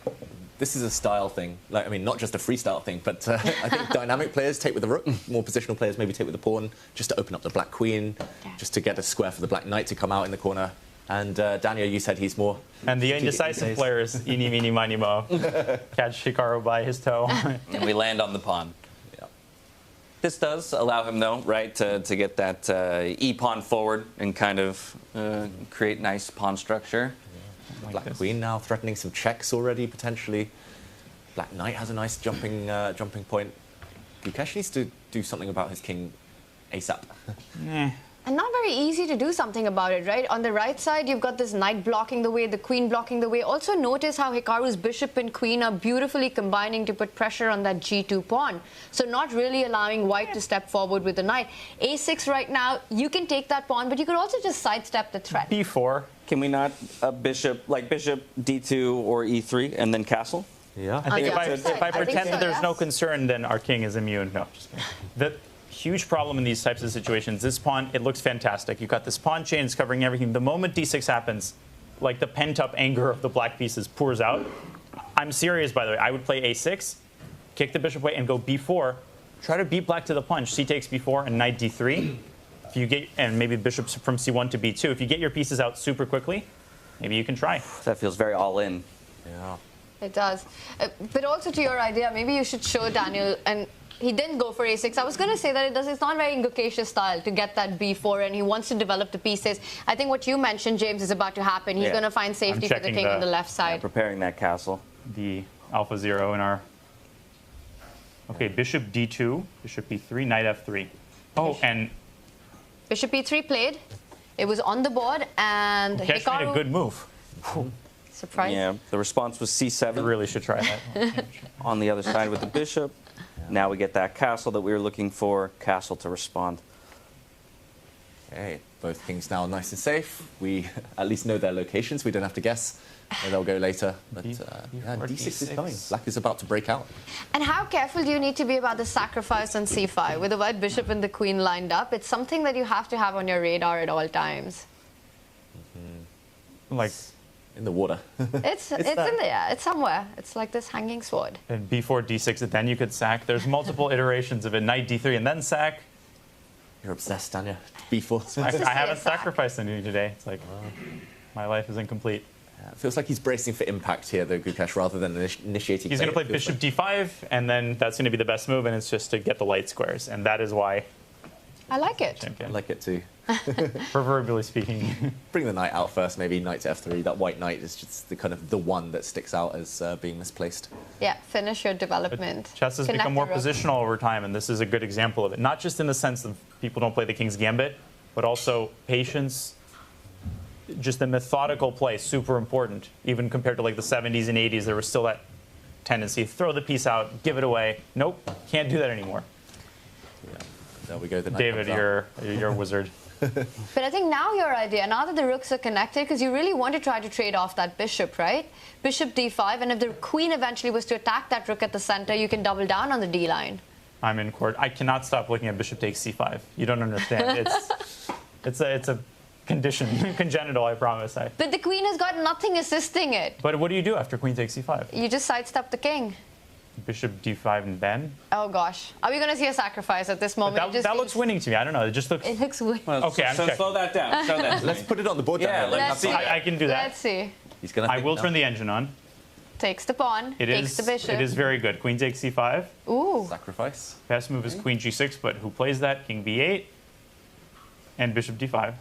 Speaker 9: This is a style thing. Like, I mean, not just a freestyle thing, but I think dynamic players take with the rook. More positional players maybe take with the pawn, just to open up the black queen, just to get a square for the black knight to come out in the corner. And Daniel, you said he's more...
Speaker 10: And the indecisive players, eeny, meeny, miny, mo, catch Hikaru by his toe.
Speaker 2: And we land on the pawn. Yeah. This does allow him, though, right, to get that e-pawn forward and kind of create nice pawn structure.
Speaker 9: Black queen now threatening some checks already, potentially. Black knight has a nice jumping point. Gukesh needs to do something about his king ASAP.
Speaker 11: And not very easy to do something about it, right? On the right side, you've got this knight blocking the way, the queen blocking the way. Also notice how Hikaru's bishop and queen are beautifully combining to put pressure on that g2 pawn. So not really allowing white to step forward with the knight. a6 right now, you can take that pawn, but you could also just sidestep the threat.
Speaker 10: b4.
Speaker 2: Can we not bishop d2 or e3 and then castle?
Speaker 9: Yeah.
Speaker 10: I think if I pretend that there's no concern, then our king is immune. No, just kidding. The huge problem in these types of situations, this pawn, it looks fantastic. You've got this pawn chain, it's covering everything. The moment d6 happens, like the pent-up anger of the black pieces pours out. I'm serious, by the way. I would play a6, kick the bishop away, and go b4. Try to beat black to the punch. C takes b4 and knight d3. If you get, and maybe bishop from c1 to b2. If you get your pieces out super quickly, maybe you can try.
Speaker 2: That feels very all in.
Speaker 9: Yeah.
Speaker 11: It does. But also to your idea, maybe you should show Daniel, and he didn't go for a6. I was going to say that it's not very in Gukesh's style to get that b4, and he wants to develop the pieces. I think what you mentioned, James, is about to happen. He's going to find safety for the king on the left side.
Speaker 2: Yeah, preparing that castle.
Speaker 10: The alpha 0 in our... Okay, bishop d2, bishop b3, knight f3. Oh, and...
Speaker 11: Bishop e3 played. It was on the board, and
Speaker 10: Hikaru made a good move.
Speaker 11: Surprise.
Speaker 2: Yeah, the response was c7.
Speaker 10: I really should try that.
Speaker 2: On the other side with the bishop. Now we get that castle that we were looking for. Castle to respond.
Speaker 9: Okay, both kings now nice and safe. We at least know their locations. We don't have to guess where they'll go later. But yeah, d6 is coming. Black is about to break out.
Speaker 11: And how careful do you need to be about the sacrifice on c5? With the white bishop and the queen lined up, it's something that you have to have on your radar at all times.
Speaker 10: Like...
Speaker 9: in the water.
Speaker 11: It's in there. It's somewhere. It's like this hanging sword.
Speaker 10: And b4, d6, and then you could sack. There's multiple iterations of it. Knight d3 and then sack.
Speaker 9: You're obsessed, Tanya. b4.
Speaker 10: I haven't sacrificed any today. It's like, my life is incomplete.
Speaker 9: Yeah, it feels like he's bracing for impact here, though, Gukesh, rather than initiating.
Speaker 10: He's going to play bishop d5, and then that's going to be the best move, and it's just to get the light squares. And that is why...
Speaker 11: I like it.
Speaker 9: I like it too.
Speaker 10: Proverbially speaking.
Speaker 9: Bring the knight out first, maybe knight to f3. That white knight is just the kind of the one that sticks out as being misplaced.
Speaker 11: Yeah, finish your development.
Speaker 10: But chess has become more positional over time, and this is a good example of it. Not just in the sense of people don't play the king's gambit, but also patience. Just the methodical play, super important. Even compared to like the 70s and 80s, there was still that tendency. Throw the piece out, give it away. Nope, can't do that anymore.
Speaker 9: Yeah. There we go. The knight
Speaker 10: David, you're a wizard.
Speaker 11: But I think now your idea, now that the rooks are connected, because you really want to try to trade off that bishop, right? Bishop d5, and if the queen eventually was to attack that rook at the center, you can double down on the d line.
Speaker 10: I'm in court. I cannot stop looking at bishop takes c5. You don't understand. It's a condition, congenital, I promise.
Speaker 11: But the queen has got nothing assisting it.
Speaker 10: But what do you do after queen takes c5?
Speaker 11: You just sidestep the king.
Speaker 10: Bishop d5 and then?
Speaker 11: Oh gosh, are we going to see a sacrifice at this moment?
Speaker 10: That looks winning to me. I don't know. It just looks.
Speaker 11: It looks winning.
Speaker 10: Well, okay, I'm checking.
Speaker 2: Slow that down. Show that.
Speaker 9: Let's put it on the board.
Speaker 2: Yeah,
Speaker 11: let's see.
Speaker 10: I can do that.
Speaker 11: Let's see.
Speaker 9: He's gonna.
Speaker 10: I will turn the engine on.
Speaker 11: Takes the pawn. Takes the bishop.
Speaker 10: It is very good. Queen takes c5.
Speaker 11: Ooh.
Speaker 9: Sacrifice.
Speaker 10: Best move is queen g6, but who plays that? King b8 and bishop d5.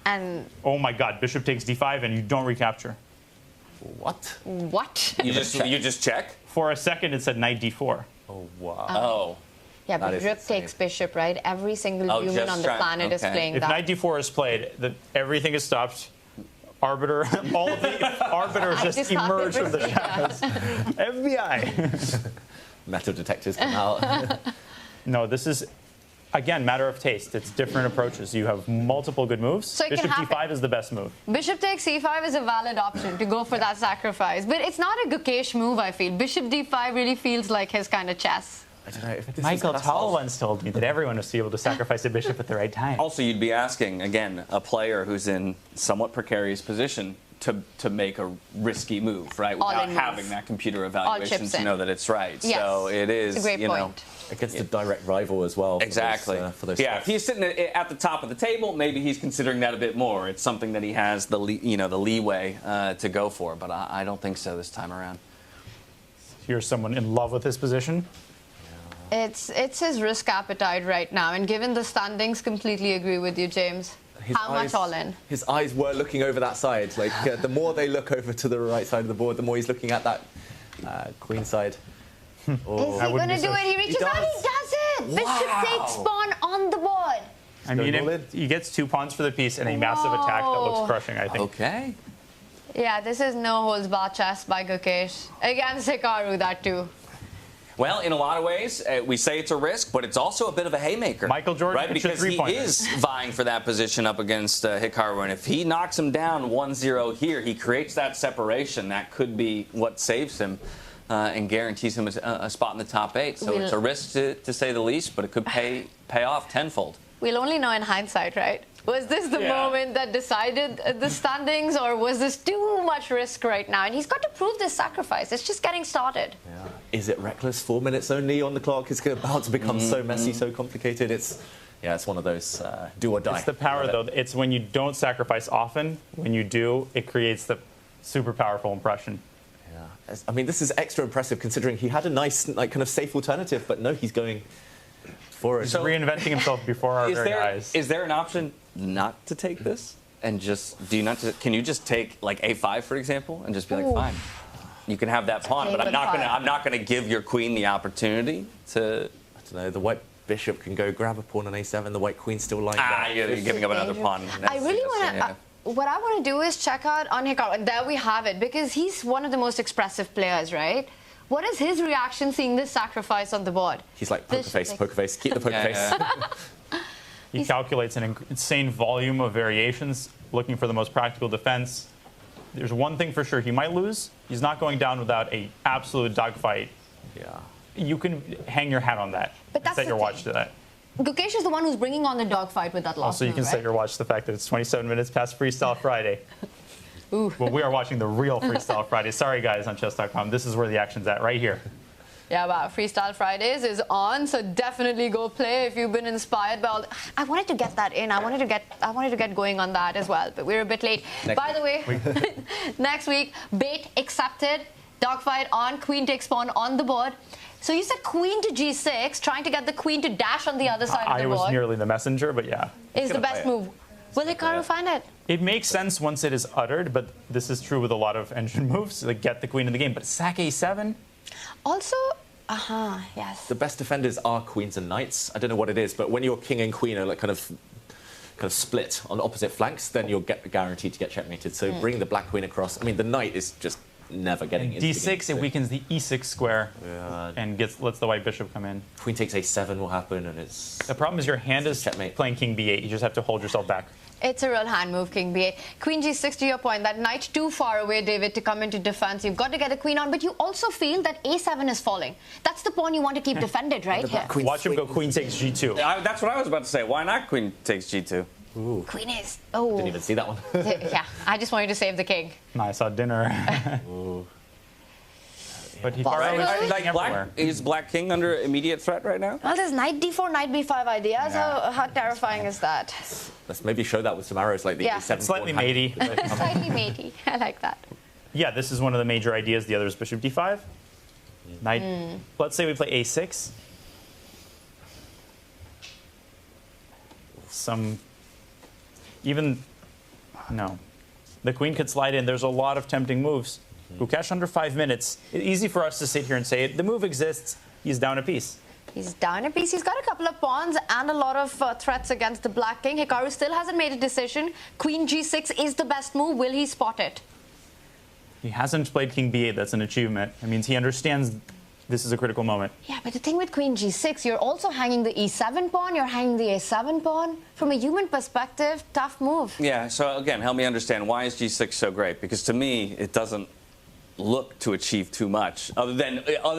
Speaker 11: And.
Speaker 10: Oh my God! Bishop takes d5 and you don't recapture.
Speaker 9: What?
Speaker 11: What?
Speaker 2: You just check?
Speaker 10: For a second, it said knight d4.
Speaker 9: Oh, wow.
Speaker 2: Oh.
Speaker 11: Yeah, but rook takes bishop, right? Every single human on the planet is playing that.
Speaker 10: If knight d4 is played, everything is stopped. Arbiter, all of the arbiters just emerge from the shadows. FBI.
Speaker 9: metal detectors come out.
Speaker 10: No, this is, again, matter of taste. It's different approaches. You have multiple good moves.
Speaker 11: So
Speaker 10: Bishop d5 is the best move.
Speaker 11: Bishop takes c5 is a valid option to go for that sacrifice. But it's not a Gukesh move, I feel. Bishop d5 really feels like his kind of chess.
Speaker 9: I don't know if this
Speaker 10: Michael
Speaker 9: is
Speaker 10: Tull once told me that everyone was able to sacrifice a bishop at the right time.
Speaker 2: Also, you'd be asking, again, a player who's in somewhat precarious position to make a risky move, right? Without having that computer evaluation to know that it's right.
Speaker 11: Yes.
Speaker 2: So it is,
Speaker 11: It's a great
Speaker 2: you know,
Speaker 11: point.
Speaker 9: against a direct rival as well.
Speaker 2: Exactly.
Speaker 9: For those
Speaker 2: yeah, if he's sitting at the top of the table, maybe he's considering that a bit more. It's something that he has the leeway to go for, but I don't think so this time around.
Speaker 10: Here's someone in love with his position.
Speaker 11: It's his risk appetite right now, and given the standings, completely agree with you, James. How much all in?
Speaker 9: His eyes were looking over that side. Like the more they look over to the right side of the board, the more he's looking at that queen side.
Speaker 11: Is he going to do it? He reaches out. He does it. Bishop takes pawn on the board.
Speaker 10: I mean, he gets 2 pawns for the piece and a massive attack that looks crushing, I think.
Speaker 2: Okay.
Speaker 11: Yeah, this is no holds barred chess by Gukesh. Against Hikaru, that too.
Speaker 2: Well, in a lot of ways, we say it's a risk, but it's also a bit of a haymaker.
Speaker 10: Michael Jordan,
Speaker 2: right? Because he is vying for that position up against Hikaru, and if he knocks him down 1-0 here, he creates that separation. That could be what saves him and guarantees him a spot in the top 8. So it's a risk to say the least, but it could pay off tenfold.
Speaker 11: We'll only know in hindsight, right? Was this the moment that decided the standings, or was this too much risk right now? And he's got to prove this sacrifice. It's just getting started.
Speaker 9: Yeah. Is it reckless? 4 minutes only on the clock. It's about to become so messy, so complicated. It's one of those do or die.
Speaker 10: It's the power, though. It's when you don't sacrifice often. When you do, it creates the super powerful impression.
Speaker 9: Yeah. I mean, this is extra impressive considering he had a nice, kind of safe alternative, but no, he's going for it.
Speaker 10: He's reinventing himself before our very eyes.
Speaker 2: Is there an option not to take this? And can you just take like a5, for example, and just be like, fine, you can have that pawn, but I'm not gonna give your queen the opportunity to.
Speaker 9: I don't know. The white bishop can go grab a pawn on a7. The white queen's still lying there.
Speaker 2: You're giving up another pawn.
Speaker 11: I really want to. What I want to do is check out on Hikaru, and there we have it, because he's one of the most expressive players, right? What is his reaction seeing this sacrifice on the board?
Speaker 9: He's like, poker face, keep the poker face.
Speaker 10: He calculates an insane volume of variations, looking for the most practical defense. There's one thing for sure, he might lose. He's not going down without an absolute dogfight.
Speaker 9: Yeah.
Speaker 10: You can hang your hat on that.
Speaker 11: But that's
Speaker 10: set your watch to that.
Speaker 11: Gukesh is the one who's bringing on the dogfight with that last
Speaker 10: Also, you can set your watch to the fact that it's 27 minutes past Freestyle Friday.
Speaker 11: Ooh.
Speaker 10: Well, we are watching the real Freestyle Friday. Sorry, guys, on chess.com. This is where the action's at, right here.
Speaker 11: Yeah, wow. Freestyle Fridays is on, so definitely go play if you've been inspired by all the, I wanted to get that in. I wanted to get going on that as well, but we're a bit late. By the way, next week, bait accepted, dogfight on, queen takes pawn on the board. So you said queen to g6, trying to get the queen to dash on the other side of the board.
Speaker 10: I was nearly the messenger, but yeah.
Speaker 11: Is the best move. Will Hikaru find it?
Speaker 10: It makes sense once it is uttered, but this is true with a lot of engine moves, like get the queen in the game. But sack a7?
Speaker 11: Also, yes.
Speaker 9: The best defenders are queens and knights. I don't know what it is, but when your king and queen are like kind of split on opposite flanks, then you're guaranteed to get checkmated. So bring the black queen across. I mean, the knight is just never getting into
Speaker 10: d6, it weakens the e6 square and lets the white bishop come in.
Speaker 9: Queen takes a7 will happen, and it's...
Speaker 10: The problem is your hand is playing king b8. You just have to hold yourself back.
Speaker 11: It's a real hand move, king b8. Queen g6, to your point, that knight too far away, David, to come into defense. You've got to get a queen on, but you also feel that a7 is falling. That's the pawn you want to keep defended, right? Here.
Speaker 10: Watch him go queen takes g2.
Speaker 2: That's what I was about to say. Why not queen takes g2?
Speaker 9: Ooh.
Speaker 11: Queen is...
Speaker 9: Didn't even see that one.
Speaker 11: Yeah, I just wanted to save the king.
Speaker 10: No, I saw dinner.
Speaker 9: Ooh.
Speaker 10: But he
Speaker 2: is black king under immediate threat right now?
Speaker 11: Well, there's knight d4, knight b5 ideas. How terrifying is that?
Speaker 9: Let's maybe show that with some arrows like the a7.
Speaker 10: Slightly matey.
Speaker 11: Slightly matey. I like that.
Speaker 10: Yeah, this is one of the major ideas. The other is bishop d5. Knight. Let's say we play a6. No. The queen could slide in. There's a lot of tempting moves. Gukesh under 5 minutes. It's easy for us to sit here and say the move exists. He's down a piece.
Speaker 11: He's down a piece. He's got a couple of pawns and a lot of threats against the black king. Hikaru still hasn't made a decision. Queen g6 is the best move. Will he spot it?
Speaker 10: He hasn't played king b8. That's an achievement. It means he understands this is a critical moment.
Speaker 11: Yeah, but the thing with queen g6, you're also hanging the e7 pawn, you're hanging the a7 pawn. From a human perspective, tough move.
Speaker 2: Yeah, so again, help me understand, why is g6 so great? Because to me, it doesn't look to achieve too much, other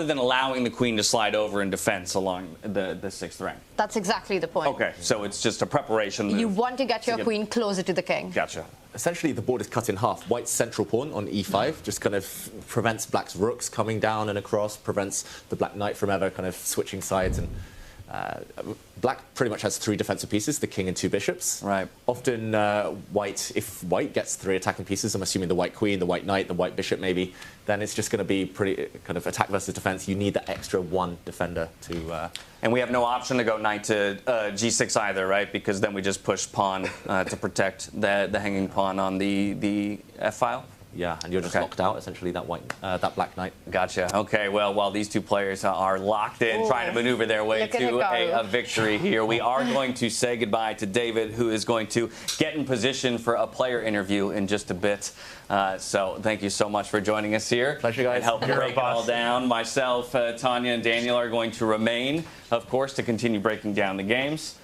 Speaker 2: than allowing the queen to slide over in defense along the sixth rank.
Speaker 11: That's exactly the point.
Speaker 2: Okay, so it's just a preparation move.
Speaker 11: You want to get your queen closer to the king.
Speaker 2: Gotcha.
Speaker 9: Essentially, the board is cut in half. White's central pawn on e5 just kind of prevents black's rooks coming down and across, prevents the black knight from ever kind of switching sides. And black pretty much has 3 defensive pieces, the king and 2 bishops.
Speaker 2: Right.
Speaker 9: Often if white gets 3 attacking pieces, I'm assuming the white queen, the white knight, the white bishop maybe, then it's just going to be pretty kind of attack versus defense. You need that extra 1 defender to...
Speaker 2: And we have no option to go knight to g6 either, right? Because then we just push pawn to protect the hanging pawn on the f-file.
Speaker 9: Yeah, and you're just locked out, essentially, that that black knight.
Speaker 2: Gotcha. Okay, well, while these two players are locked in, trying to maneuver their way to a victory here, we are going to say goodbye to David, who is going to get in position for a player interview in just a bit. So thank you so much for joining us here.
Speaker 9: Pleasure, guys.
Speaker 2: And help break it all down. Myself, Tanya, and Daniel are going to remain, of course, to continue breaking down the games.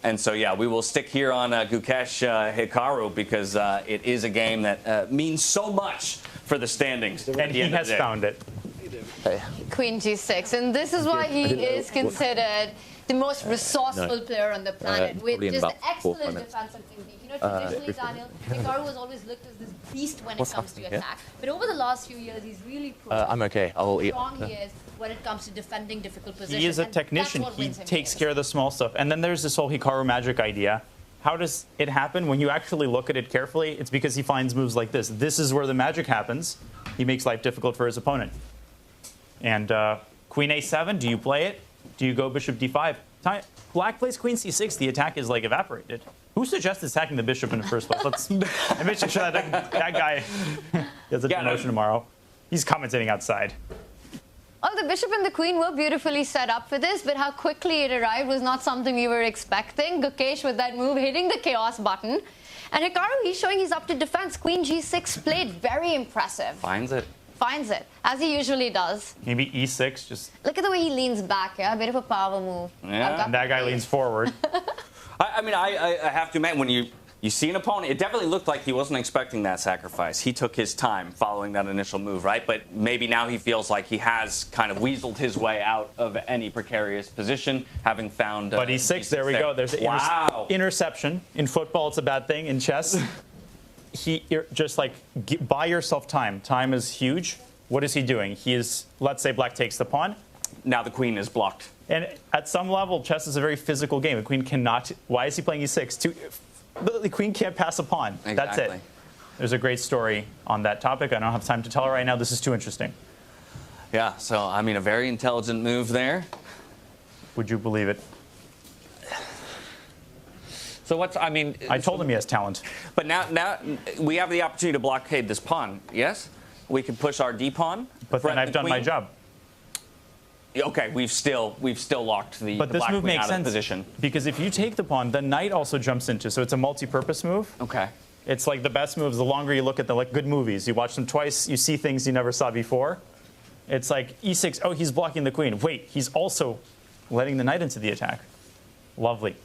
Speaker 2: And so, yeah, we will stick here on Gukesh Hikaru because it is a game that means so much for the standings.
Speaker 10: And he has found it.
Speaker 11: Queen g6, and this is why he is considered the most resourceful player on the planet, with just excellent defensive technique. You know, traditionally, Daniel, Hikaru has always looked as this beast when it comes to attack. But over the last few years, he's really proven
Speaker 9: I'm okay.
Speaker 11: how strong he is when it comes to defending difficult positions.
Speaker 10: He is a technician. He takes care of the small stuff. And then there's this whole Hikaru magic idea. How does it happen? When you actually look at it carefully, it's because he finds moves like this. This is where the magic happens. He makes life difficult for his opponent. And queen a7, do you play it? Do you go bishop d5? Black plays queen c6, the attack is like evaporated. Who suggested attacking the bishop in the first place? Let's make sure that guy gets a promotion tomorrow. He's commentating outside.
Speaker 11: Oh, the bishop and the queen were beautifully set up for this, but how quickly it arrived was not something we were expecting. Gukesh with that move hitting the chaos button. And Hikaru, he's showing he's up to defense. Queen g6 played, very impressive.
Speaker 2: Finds it.
Speaker 11: Finds it, as he usually does.
Speaker 10: Maybe e6, just...
Speaker 11: Look at the way he leans back, yeah? A bit of a power move.
Speaker 10: Yeah, and that guy leans forward.
Speaker 2: I mean, I have to admit, when you see an opponent, it definitely looked like he wasn't expecting that sacrifice. He took his time following that initial move, right? But maybe now he feels like he has kind of weaseled his way out of any precarious position, having found...
Speaker 10: But e6, there we go. There's an interception. In football, it's a bad thing. In chess... just like, buy yourself time. Time is huge. What is he doing? He is, let's say black takes the pawn.
Speaker 2: Now the queen is blocked.
Speaker 10: And at some level, chess is a very physical game. The queen cannot, why is he playing e6? The queen can't pass a pawn.
Speaker 2: Exactly.
Speaker 10: That's it. There's a great story on that topic. I don't have time to tell it right now. This is too interesting.
Speaker 2: Yeah, so, I mean, a very intelligent move there.
Speaker 10: Would you believe it?
Speaker 2: So
Speaker 10: I told him he has talent.
Speaker 2: But now we have the opportunity to blockade this pawn, yes? We can push our d-pawn.
Speaker 10: But then I've done my job.
Speaker 2: Okay, we've still locked the black queen out of position.
Speaker 10: Because if you take the pawn, the knight also jumps into, so it's a multi-purpose move.
Speaker 2: Okay.
Speaker 10: It's like the best moves. The longer you look at the good movies, you watch them twice, you see things you never saw before. It's like e6, oh, he's blocking the queen. Wait, he's also letting the knight into the attack. Lovely.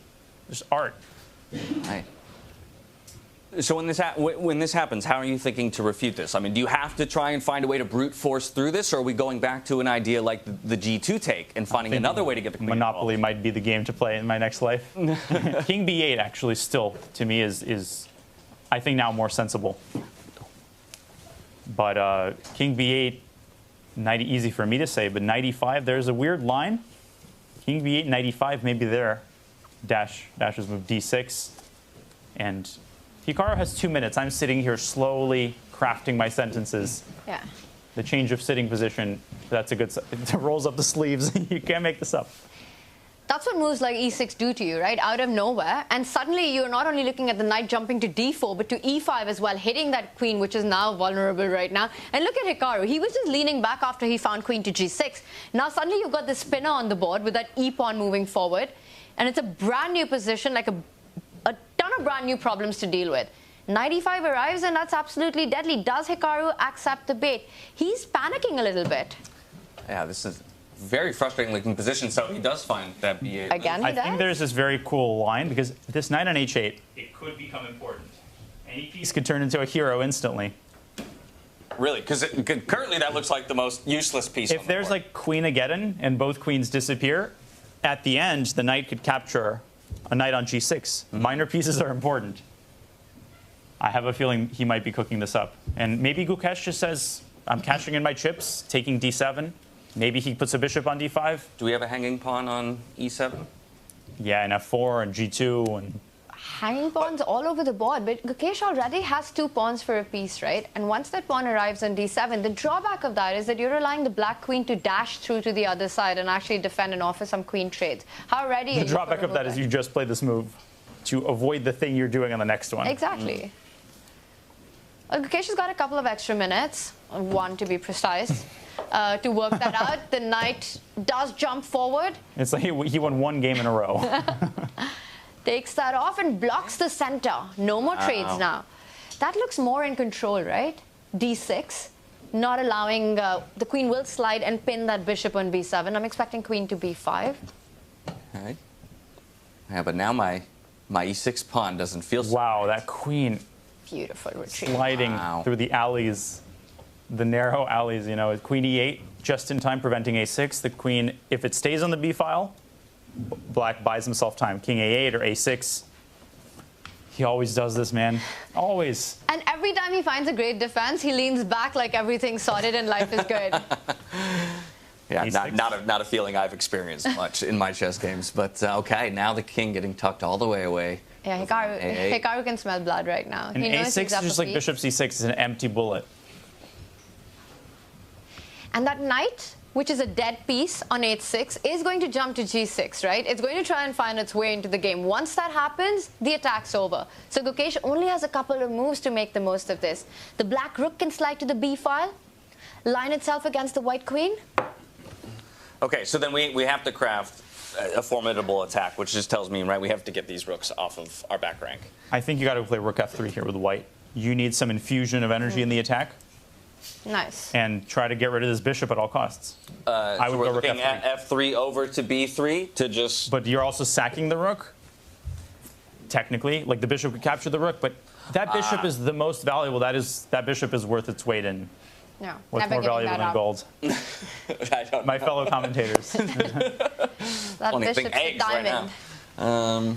Speaker 10: There's art.
Speaker 2: Right. So when this happens, how are you thinking to refute this? I mean, do you have to try and find a way to brute force through this, or are we going back to an idea like the G2 take and finding another way to get the queen
Speaker 10: Monopoly
Speaker 2: involved?
Speaker 10: Might be the game to play in my next life. King B8 actually still, to me, is I think now more sensible. But King B8, knight easy for me to say, but knight E5, there's a weird line. King B8, knight E5, maybe there. Dashes move D6, and Hikaru has 2 minutes. I'm sitting here slowly crafting my sentences.
Speaker 11: Yeah.
Speaker 10: The change of sitting position, that's a good... It rolls up the sleeves. You can't make this up.
Speaker 11: That's what moves like e6 do to you, right? Out of nowhere. And suddenly you're not only looking at the knight jumping to d4, but to e5 as well, hitting that queen, which is now vulnerable right now. And look at Hikaru. He was just leaning back after he found queen to g6. Now suddenly you've got the spinner on the board with that e-pawn moving forward. And it's a brand new position, like a ton of brand new problems to deal with. Knight e5 arrives, and that's absolutely deadly. Does Hikaru accept the bait? He's panicking a little bit.
Speaker 2: Yeah, this is very frustrating looking position, so he does find that B8.
Speaker 11: Again,
Speaker 10: I think there's this very cool line, because this knight on H8, it could become important. Any piece could turn into a hero instantly.
Speaker 2: Really? Because currently that looks like the most useless piece.
Speaker 10: If there's like Queen Ageddon and both queens disappear, at the end, the knight could capture a knight on G6.
Speaker 2: Mm-hmm.
Speaker 10: Minor pieces are important. I have a feeling he might be cooking this up. And maybe Gukesh just says, I'm cashing in my chips, taking D7. Maybe he puts a bishop on D5.
Speaker 2: Do we have a hanging pawn on E7?
Speaker 10: Yeah, and F4 and G2 and...
Speaker 11: Hanging pawns all over the board, but Gukesh already has 2 pawns for a piece, right? And once that pawn arrives on D7, the drawback of that is that you're allowing the black queen to dash through to the other side and actually defend and offer some queen trades. How ready are you?
Speaker 10: The drawback of that is you just play this move to avoid the thing you're doing on the next one.
Speaker 11: Exactly. Well, Gukesh has got a couple of extra minutes, 1 to be precise, to work that out. The knight does jump forward.
Speaker 10: It's like he won 1 game in a row.
Speaker 11: Takes that off and blocks the center. No more trades now. That looks more in control, right? D6, not allowing, the queen will slide and pin that bishop on B7. I'm expecting queen to B5.
Speaker 2: Okay. Yeah, but now my E6 pawn doesn't feel so...
Speaker 10: Wow, that queen...
Speaker 11: Beautiful retreat.
Speaker 10: Sliding through the alleys, the narrow alleys, you know. Queen E8, just in time, preventing A6. The queen, if it stays on the B file, black buys himself time. King A8 or A6. He always does this, man. Always.
Speaker 11: And every time he finds a great defense, he leans back like everything's sorted and life is good.
Speaker 2: Yeah, not a feeling I've experienced much in my chess games. But okay, now the king getting tucked all the way away.
Speaker 11: Yeah, Hikaru can smell blood right now.
Speaker 10: And A6 is just like bishop C6 is an empty bullet.
Speaker 11: And that knight, which is a dead piece on H6, is going to jump to G6, right? It's going to try and find its way into the game. Once that happens, the attack's over. So Gukesh only has a couple of moves to make the most of this. The black rook can slide to the B file, line itself against the white queen.
Speaker 2: Okay, so then we have to craft a formidable attack, which just tells me, right, we have to get these rooks off of our back rank.
Speaker 10: I think you got to play rook F3 here with white. You need some infusion of energy in the attack.
Speaker 11: Nice.
Speaker 10: And try to get rid of this bishop at all costs. I would go rook F3.
Speaker 2: At F3 over to B3 to just...
Speaker 10: But you're also sacking the rook, technically. Like, the bishop could capture the rook, but that bishop is the most valuable. That bishop is worth its weight in...
Speaker 11: No,
Speaker 10: what's more valuable than gold? My fellow commentators.
Speaker 11: That bishop's a diamond.
Speaker 2: Right,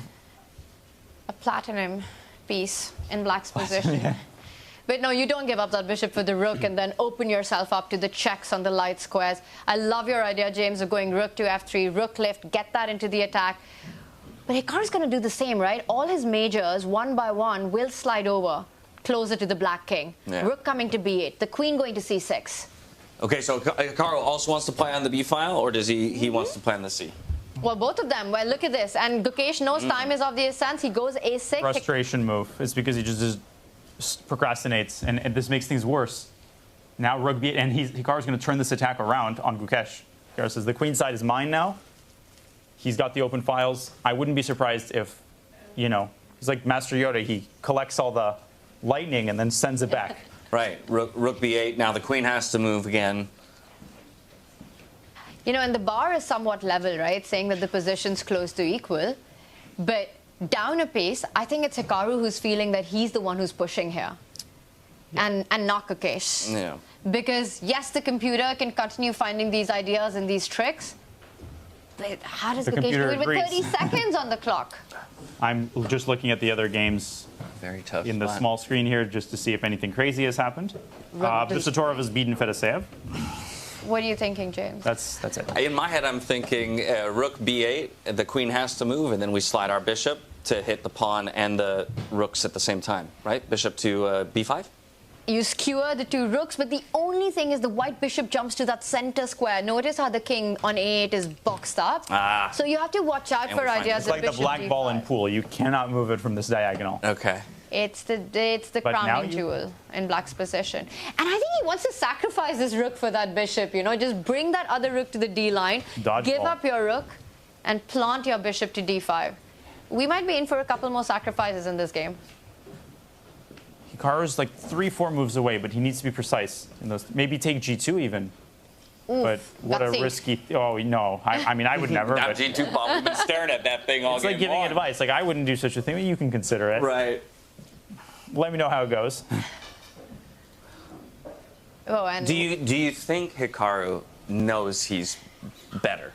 Speaker 11: a platinum piece in black's position. But no, you don't give up that bishop for the rook and then open yourself up to the checks on the light squares. I love your idea, James, of going rook to F3, rook lift, get that into the attack. But Hikaru's going to do the same, right? All his majors, one by one, will slide over closer to the black king. Yeah. Rook coming to B8, the queen going to C6.
Speaker 2: Okay, so Hikaru also wants to play on the B file, or does he wants to play on the C?
Speaker 11: Well, both of them. Well, look at this. And Gukesh knows time is of the essence. He goes A6.
Speaker 10: Frustration move. It's because he just procrastinates, and this makes things worse. Now rook B8, and Hikaru's going to turn this attack around on Gukesh. Hikaru says, the queen side is mine now. He's got the open files. I wouldn't be surprised if, you know, he's like Master Yoda. He collects all the lightning and then sends it back.
Speaker 2: Right. Rook B8. Now the queen has to move again.
Speaker 11: You know, and the bar is somewhat level, right? Saying that the position's close to equal. But down a pace, I think it's Hikaru who's feeling that he's the one who's pushing here. Yeah. And not Gukesh.
Speaker 2: Yeah.
Speaker 11: Because, yes, the computer can continue finding these ideas and these tricks. But how does Gukesh do it with 30 seconds on the clock?
Speaker 10: I'm just looking at the other games.
Speaker 2: Very tough.
Speaker 10: In the small screen here, just to see if anything crazy has happened. Abdusattorov has beaten Fedoseev.
Speaker 11: What are you thinking, James?
Speaker 10: That's it.
Speaker 2: In my head, I'm thinking rook B8. The queen has to move, and then we slide our bishop to hit the pawn and the rooks at the same time, right? Bishop to B5.
Speaker 11: You skewer the 2 rooks, but the only thing is the white bishop jumps to that center square. Notice how the king on A8 is boxed up. So you have to watch out for ideas.
Speaker 10: It's like the black ball in pool. You cannot move it from this diagonal.
Speaker 2: Okay.
Speaker 11: It's the crowning jewel in black's position. And I think he wants to sacrifice this rook for that bishop, you know, just bring that other rook to the D line, give up your rook, and plant your bishop to D5. We might be in for a couple more sacrifices in this game.
Speaker 10: Hikaru's like 3-4 moves away, but he needs to be precise in those. Maybe take G2 even. But what a risky. Oh no! I mean, I would never.
Speaker 2: Now G2 pawn. We've been staring at that thing all
Speaker 10: It's like giving advice. Like, I wouldn't do such a thing, but you can consider it.
Speaker 2: Right.
Speaker 10: Let me know how it goes.
Speaker 11: Oh, and
Speaker 2: do you think Hikaru knows he's better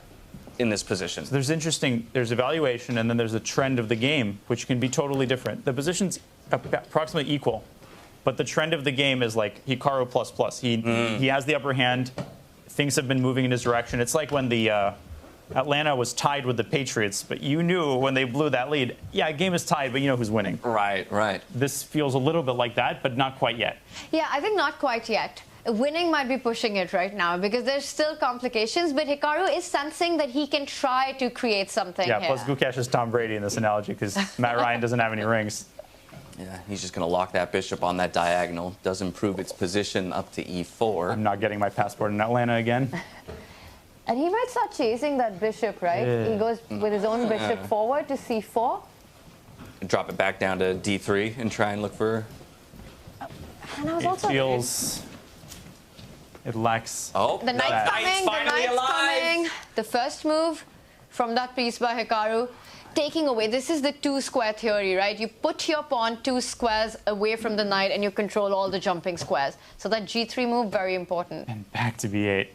Speaker 2: in this position?
Speaker 10: So there's evaluation, and then there's a trend of the game, which can be totally different. The position's approximately equal, but the trend of the game is like Hikaru plus. He has the upper hand. Things have been moving in his direction. It's like when the Atlanta was tied with the Patriots, but you knew when they blew that lead, yeah, game is tied, but you know who's winning.
Speaker 2: Right.
Speaker 10: This feels a little bit like that, but not quite yet.
Speaker 11: Yeah, I think not quite yet. Winning might be pushing it right now because there's still complications, but Hikaru is sensing that he can try to create something
Speaker 10: Yeah,
Speaker 11: here.
Speaker 10: plus Gukesh is Tom Brady in this analogy because Matt Ryan doesn't have any rings.
Speaker 2: Yeah, he's just going to lock that bishop on that diagonal. Does improve its position up to e4.
Speaker 10: I'm not getting my passport in Atlanta again.
Speaker 11: And he might start chasing that bishop, right?
Speaker 10: Yeah.
Speaker 11: He goes with his own bishop forward to c4.
Speaker 2: Drop it back down to d3 and try and look for...
Speaker 11: And I was
Speaker 10: It lacks...
Speaker 2: Oh,
Speaker 11: the knight's coming, the knight's
Speaker 2: alive.
Speaker 11: coming. The first move from that piece by Hikaru, taking away, this is the two-square theory, right? You put your pawn 2 squares away from the knight and you control all the jumping squares. So that g3 move, very important.
Speaker 10: And back to b8.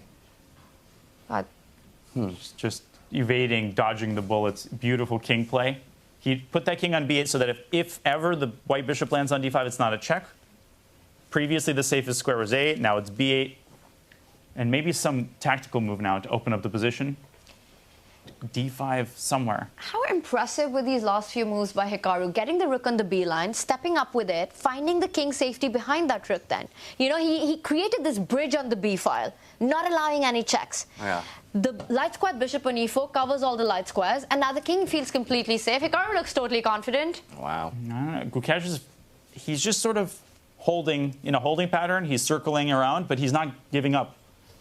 Speaker 10: Just evading, dodging the bullets. Beautiful king play. He put that king on b8 so that if ever the white bishop lands on d5, it's not a check. Previously, the safest square was a8. Now it's b8. And maybe some tactical move now to open up the position. d5 somewhere.
Speaker 11: How impressive were these last few moves by Hikaru? Getting the rook on the b line, stepping up with it, finding the king safety behind that rook then. You know, he created this bridge on the b file, not allowing any checks.
Speaker 2: Yeah.
Speaker 11: The light squared bishop on e4 covers all the light squares, and now the king feels completely safe. Hikaru looks totally confident.
Speaker 2: Wow.
Speaker 10: Gukesh he's just sort of holding in a holding pattern. He's circling around, but he's not giving up.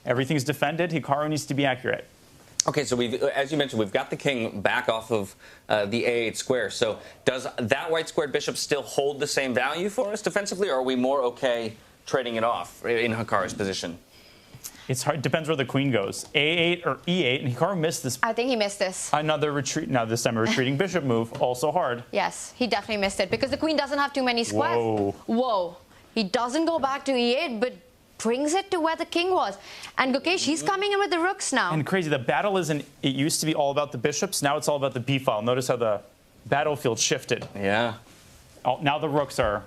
Speaker 10: Everything's defended. Hikaru needs to be accurate.
Speaker 2: Okay, so as you mentioned, we've got the king back off of the a8 square. So does that white squared bishop still hold the same value for us defensively, or are we more okay trading it off in Hikaru's position?
Speaker 10: It's hard. Depends where the queen goes. A8 or e8, and Hikaru missed this.
Speaker 11: I think he missed this.
Speaker 10: Another retreat. Now this time a retreating bishop move, also hard.
Speaker 11: Yes, he definitely missed it because the queen doesn't have too many squares. Whoa. He doesn't go back to e8, but brings it to where the king was. And Gukesh, he's coming in with the rooks now.
Speaker 10: And crazy, the battle isn't, it used to be all about the bishops. Now it's all about the b file. Notice how the battlefield shifted.
Speaker 2: Yeah.
Speaker 10: Now the rooks are,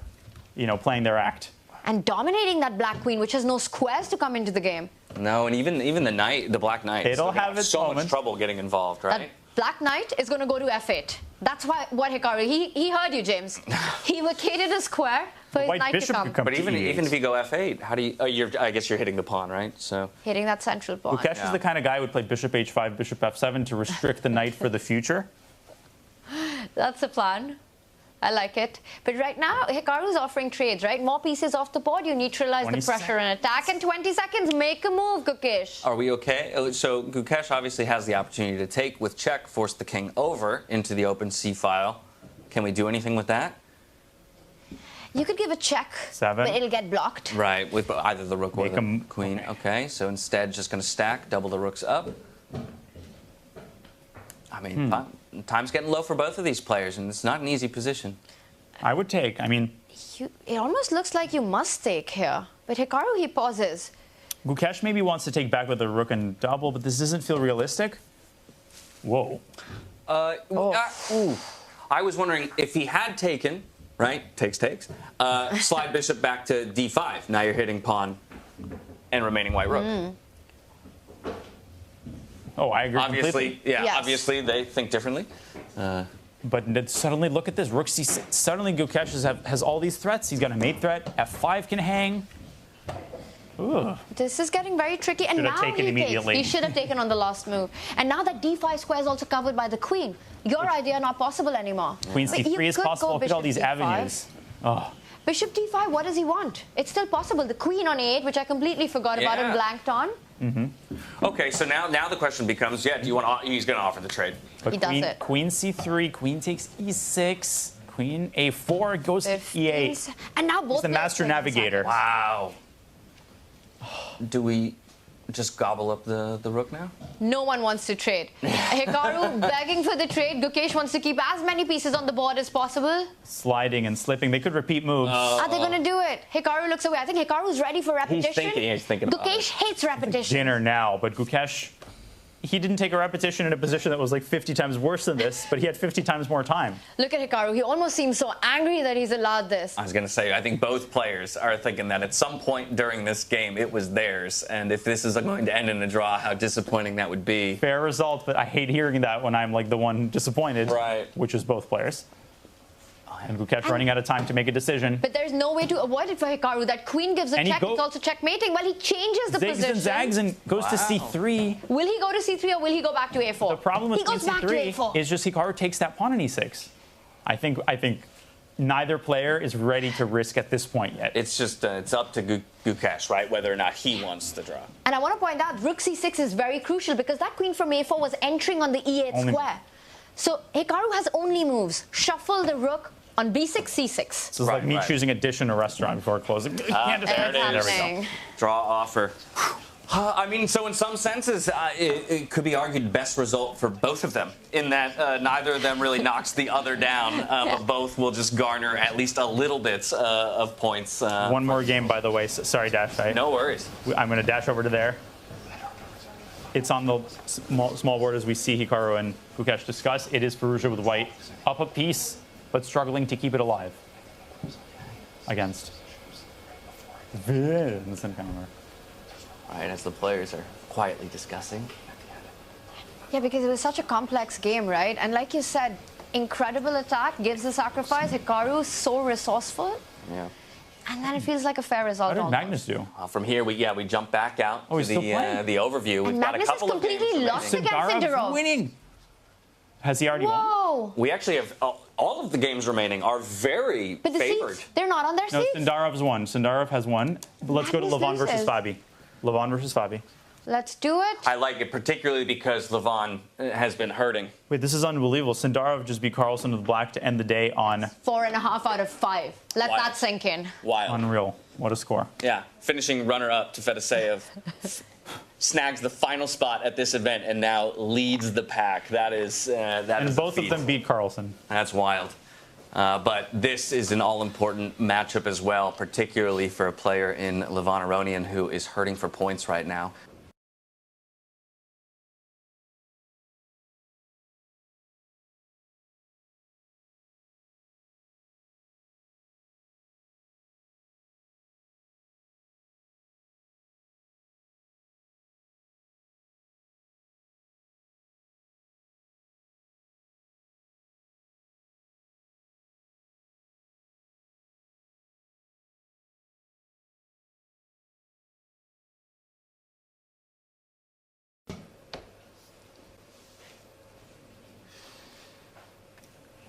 Speaker 10: playing their act.
Speaker 11: And dominating that black queen, which has no squares to come into the game.
Speaker 2: No, and even the knight, the black knight.
Speaker 10: It'll have its
Speaker 2: so much trouble getting involved, right?
Speaker 11: That black knight is going to go to f8. That's what Hikaru, he heard you, James. He vacated a square for his knight to come.
Speaker 2: But even if you go f8, how do you? I guess you're hitting the pawn, right? So
Speaker 11: hitting that central pawn.
Speaker 10: Gukesh is the kind of guy who would play bishop h5, bishop f7 to restrict the knight for the future.
Speaker 11: That's the plan. I like it. But right now, Hikaru's offering trades, right? More pieces off the board, you neutralize the pressure and attack. In 20 seconds, make a move, Gukesh.
Speaker 2: Are we okay? So Gukesh obviously has the opportunity to take with check, force the king over into the open c file. Can we do anything with that?
Speaker 11: You could give a check,
Speaker 10: 7.
Speaker 11: but it'll get blocked.
Speaker 2: Right, with either the rook or the queen. Okay, so instead just going to stack, double the rooks up. I mean, time's getting low for both of these players, and it's not an easy position.
Speaker 10: I would take. I mean,
Speaker 11: it almost looks like you must take here. But Hikaru, he pauses.
Speaker 10: Gukesh maybe wants to take back with the rook and double, but this doesn't feel realistic. Whoa.
Speaker 2: I was wondering if he had taken, right? Takes. Slide bishop back to d5. Now you're hitting pawn and remaining white rook.
Speaker 10: Oh, I agree completely.
Speaker 2: Obviously they think differently.
Speaker 10: But suddenly, look at this. Rook c6. Suddenly, Gukesh has all these threats. He's got a mate threat. f5 can hang. Ooh.
Speaker 11: This is getting very tricky. And
Speaker 10: Should have
Speaker 11: now
Speaker 10: taken immediately.
Speaker 11: He should have taken on the last move. And now that d5 square is also covered by the queen. Your idea not possible anymore.
Speaker 10: Queen c3 is possible. Look at all these avenues. Oh.
Speaker 11: Bishop d5, what does he want? It's still possible. The queen on a8, which I completely forgot about and blanked on.
Speaker 2: Okay, so now the question becomes, do you want? He's going to offer the trade.
Speaker 10: But
Speaker 11: he does it.
Speaker 10: Queen c3, queen takes e6, queen a4 goes to e8.
Speaker 11: And now both
Speaker 10: He's the master navigator.
Speaker 2: Wow. Do we just gobble up the rook now?
Speaker 11: No one wants to trade. Hikaru begging for the trade. Gukesh wants to keep as many pieces on the board as possible.
Speaker 10: Sliding and slipping. They could repeat moves.
Speaker 11: Are they going to do it? Hikaru looks away. I think Hikaru's ready for repetition.
Speaker 2: He's thinking about
Speaker 11: Gukesh hates repetition.
Speaker 10: Dinner now, but Gukesh, he didn't take a repetition in a position that was like 50 times worse than this, but he had 50 times more time.
Speaker 11: Look at Hikaru. He almost seems so angry that he's allowed this.
Speaker 2: I was going to say, I think both players are thinking that at some point during this game, it was theirs. And if this is going to end in a draw, how disappointing that would be.
Speaker 10: Fair result, but I hate hearing that when I'm like the one disappointed,
Speaker 2: right?
Speaker 10: Which is both players. And Gukesh running out of time to make a decision.
Speaker 11: But there's no way to avoid it for Hikaru. That queen gives a check. It's also checkmating. Well, he changes the
Speaker 10: zigs
Speaker 11: position.
Speaker 10: And zags and goes to c3.
Speaker 11: Will he go to c3 or will he go back to a4?
Speaker 10: The problem with
Speaker 11: he goes back to
Speaker 10: c3 is just Hikaru takes that pawn on e6. I think neither player is ready to risk at this point yet.
Speaker 2: It's just it's up to Gukesh, right, whether or not he wants to draw.
Speaker 11: And I want to point out, rook c6 is very crucial because that queen from a4 was entering on the e8 square. So Hikaru has only moves. Shuffle the rook on b6, c6.
Speaker 10: So it's like me choosing a dish in a restaurant before closing.
Speaker 2: There we go. Draw offer. I mean, so in some senses, it could be argued best result for both of them, in that neither of them really knocks the other down, but both will just garner at least a little bit of points.
Speaker 10: One more game, by the way. Sorry, Dash.
Speaker 2: No worries.
Speaker 10: I'm going to dash over to there. It's on the small board as we see Hikaru and Gukesh discuss. It is Firouzja with white up a piece, but struggling to keep it alive against Vincent Keymer.
Speaker 2: Right, as the players are quietly discussing.
Speaker 11: Yeah, because it was such a complex game, right? And like you said, incredible attack gives the sacrifice. Hikaru so resourceful.
Speaker 2: Yeah.
Speaker 11: And then it feels like a fair result.
Speaker 10: How did Magnus do?
Speaker 2: From here, we jump back out to the overview. We've got a couple of games.
Speaker 11: Magnus is completely lost against Sindarov.
Speaker 10: Winning. Has he already
Speaker 11: won?
Speaker 2: We actually have all of the games remaining are very
Speaker 11: but the
Speaker 2: favored.
Speaker 11: Seats, they're not on their seats.
Speaker 10: No, Sindarov's won. Sindarov has won. But let's go to Levon versus Fabi. Levon versus Fabi.
Speaker 11: Let's do it.
Speaker 2: I like it particularly because Levon has been hurting.
Speaker 10: Wait, this is unbelievable. Sindarov just beat Carlsen with black to end the day on
Speaker 11: 4.5 out of 5. Let that sink in.
Speaker 2: Wild.
Speaker 10: Unreal. What a score.
Speaker 2: Yeah, finishing runner-up to Fedoseev. Snags the final spot at this event and now leads the pack. That is
Speaker 10: and both of them beat Carlsen.
Speaker 2: That's wild. But this is an all-important matchup as well, particularly for a player in Levon Aronian who is hurting for points right now.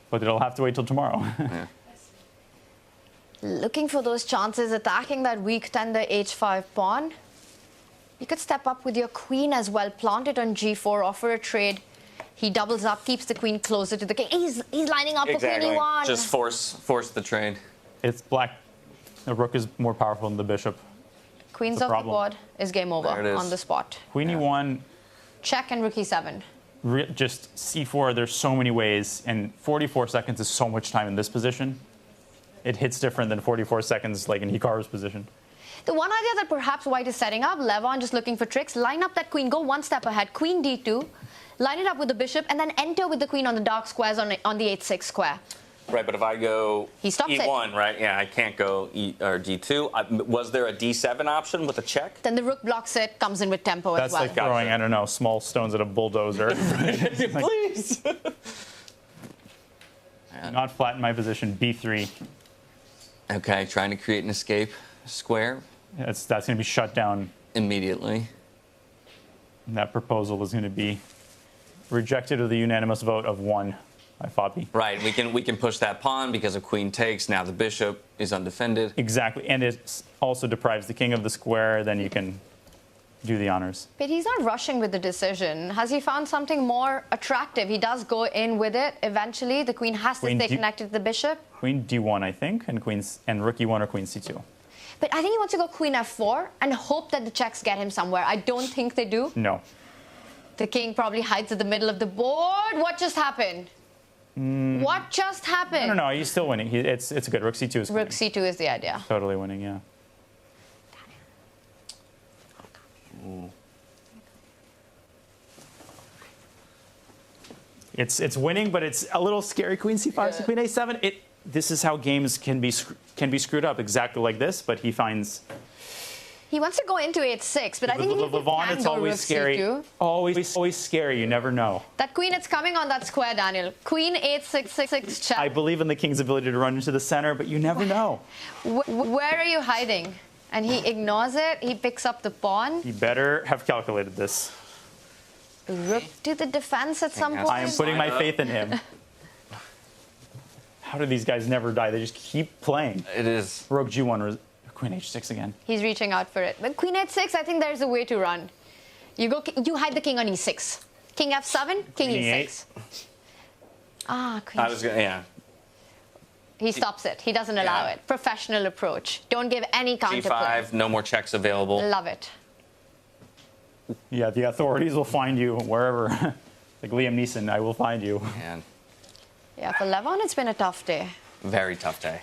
Speaker 10: But it'll have to wait till tomorrow.
Speaker 2: Yeah.
Speaker 11: Looking for those chances, attacking that weak tender h5 pawn. You could step up with your queen as well, plant it on g4, offer a trade. He doubles up, keeps the queen closer to the king. He's lining up for queen e1.
Speaker 2: Just force the trade.
Speaker 10: It's black. The rook is more powerful than the bishop.
Speaker 11: Queen's off the board is game over on the spot.
Speaker 10: Queen e1.
Speaker 11: Check and rook e7.
Speaker 10: Just c4, there's so many ways, and 44 seconds is so much time in this position. It hits different than 44 seconds like in Hikaru's position.
Speaker 11: The one idea that perhaps white is setting up, Levon just looking for tricks, line up that queen, go one step ahead, queen d2, line it up with the bishop, and then enter with the queen on the dark squares on the h6 square.
Speaker 2: Right, but if I go e1, right? Yeah, I can't go d2. Was there a d7 option with a check?
Speaker 11: Then the rook blocks it, comes in with tempo as well.
Speaker 10: That's like throwing, I don't know, small stones at a bulldozer.
Speaker 2: Please.
Speaker 10: Not flat in my position, b3.
Speaker 2: Okay, trying to create an escape square.
Speaker 10: That's going to be shut down
Speaker 2: immediately.
Speaker 10: And that proposal is going to be rejected with a unanimous vote of 1. By Fabi.
Speaker 2: Right, we can push that pawn because of queen takes. Now the bishop is undefended.
Speaker 10: Exactly, and it also deprives the king of the square. Then you can do the honors.
Speaker 11: But he's not rushing with the decision. Has he found something more attractive? He does go in with it eventually. The queen has to stay connected to the bishop.
Speaker 10: Queen d1, I think, and rook e1 or queen c2.
Speaker 11: But I think he wants to go queen f4 and hope that the checks get him somewhere. I don't think they do.
Speaker 10: No.
Speaker 11: The king probably hides at the middle of the board. What just happened? What just happened?
Speaker 10: No, he's still winning. It's good. Rook c2 is
Speaker 11: Rook c2 is the idea.
Speaker 10: Totally winning, yeah. It's winning, but it's a little scary. Queen c5, so queen a7. This is how games can be screwed up, exactly like this. But he finds.
Speaker 11: He wants to go into h6, but I think
Speaker 10: Levon, it's always scary.
Speaker 11: C2.
Speaker 10: Always scary. You never know.
Speaker 11: That queen, it's coming on that square, Daniel. Queen h6 check.
Speaker 10: I believe in the king's ability to run into the center, but you never know.
Speaker 11: Where are you hiding? And he ignores it. He picks up the pawn.
Speaker 10: He better have calculated this.
Speaker 11: Rook to the defense at some point.
Speaker 10: I am putting my faith in him. How do these guys never die? They just keep playing.
Speaker 2: It is.
Speaker 10: Rook g1, queen h6 again.
Speaker 11: He's reaching out for it. But queen h6, I think there's a way to run. You hide the king on e6. King f7, king e6. Queen.
Speaker 2: I was gonna, yeah.
Speaker 11: He stops it. He doesn't allow it. Professional approach. Don't give any counterplay.
Speaker 2: G5, no more checks available.
Speaker 11: Love it.
Speaker 10: Yeah, the authorities will find you wherever. Like Liam Neeson, I will find you.
Speaker 2: Man.
Speaker 11: Yeah, for Levon, it's been a tough day.
Speaker 2: Very tough day.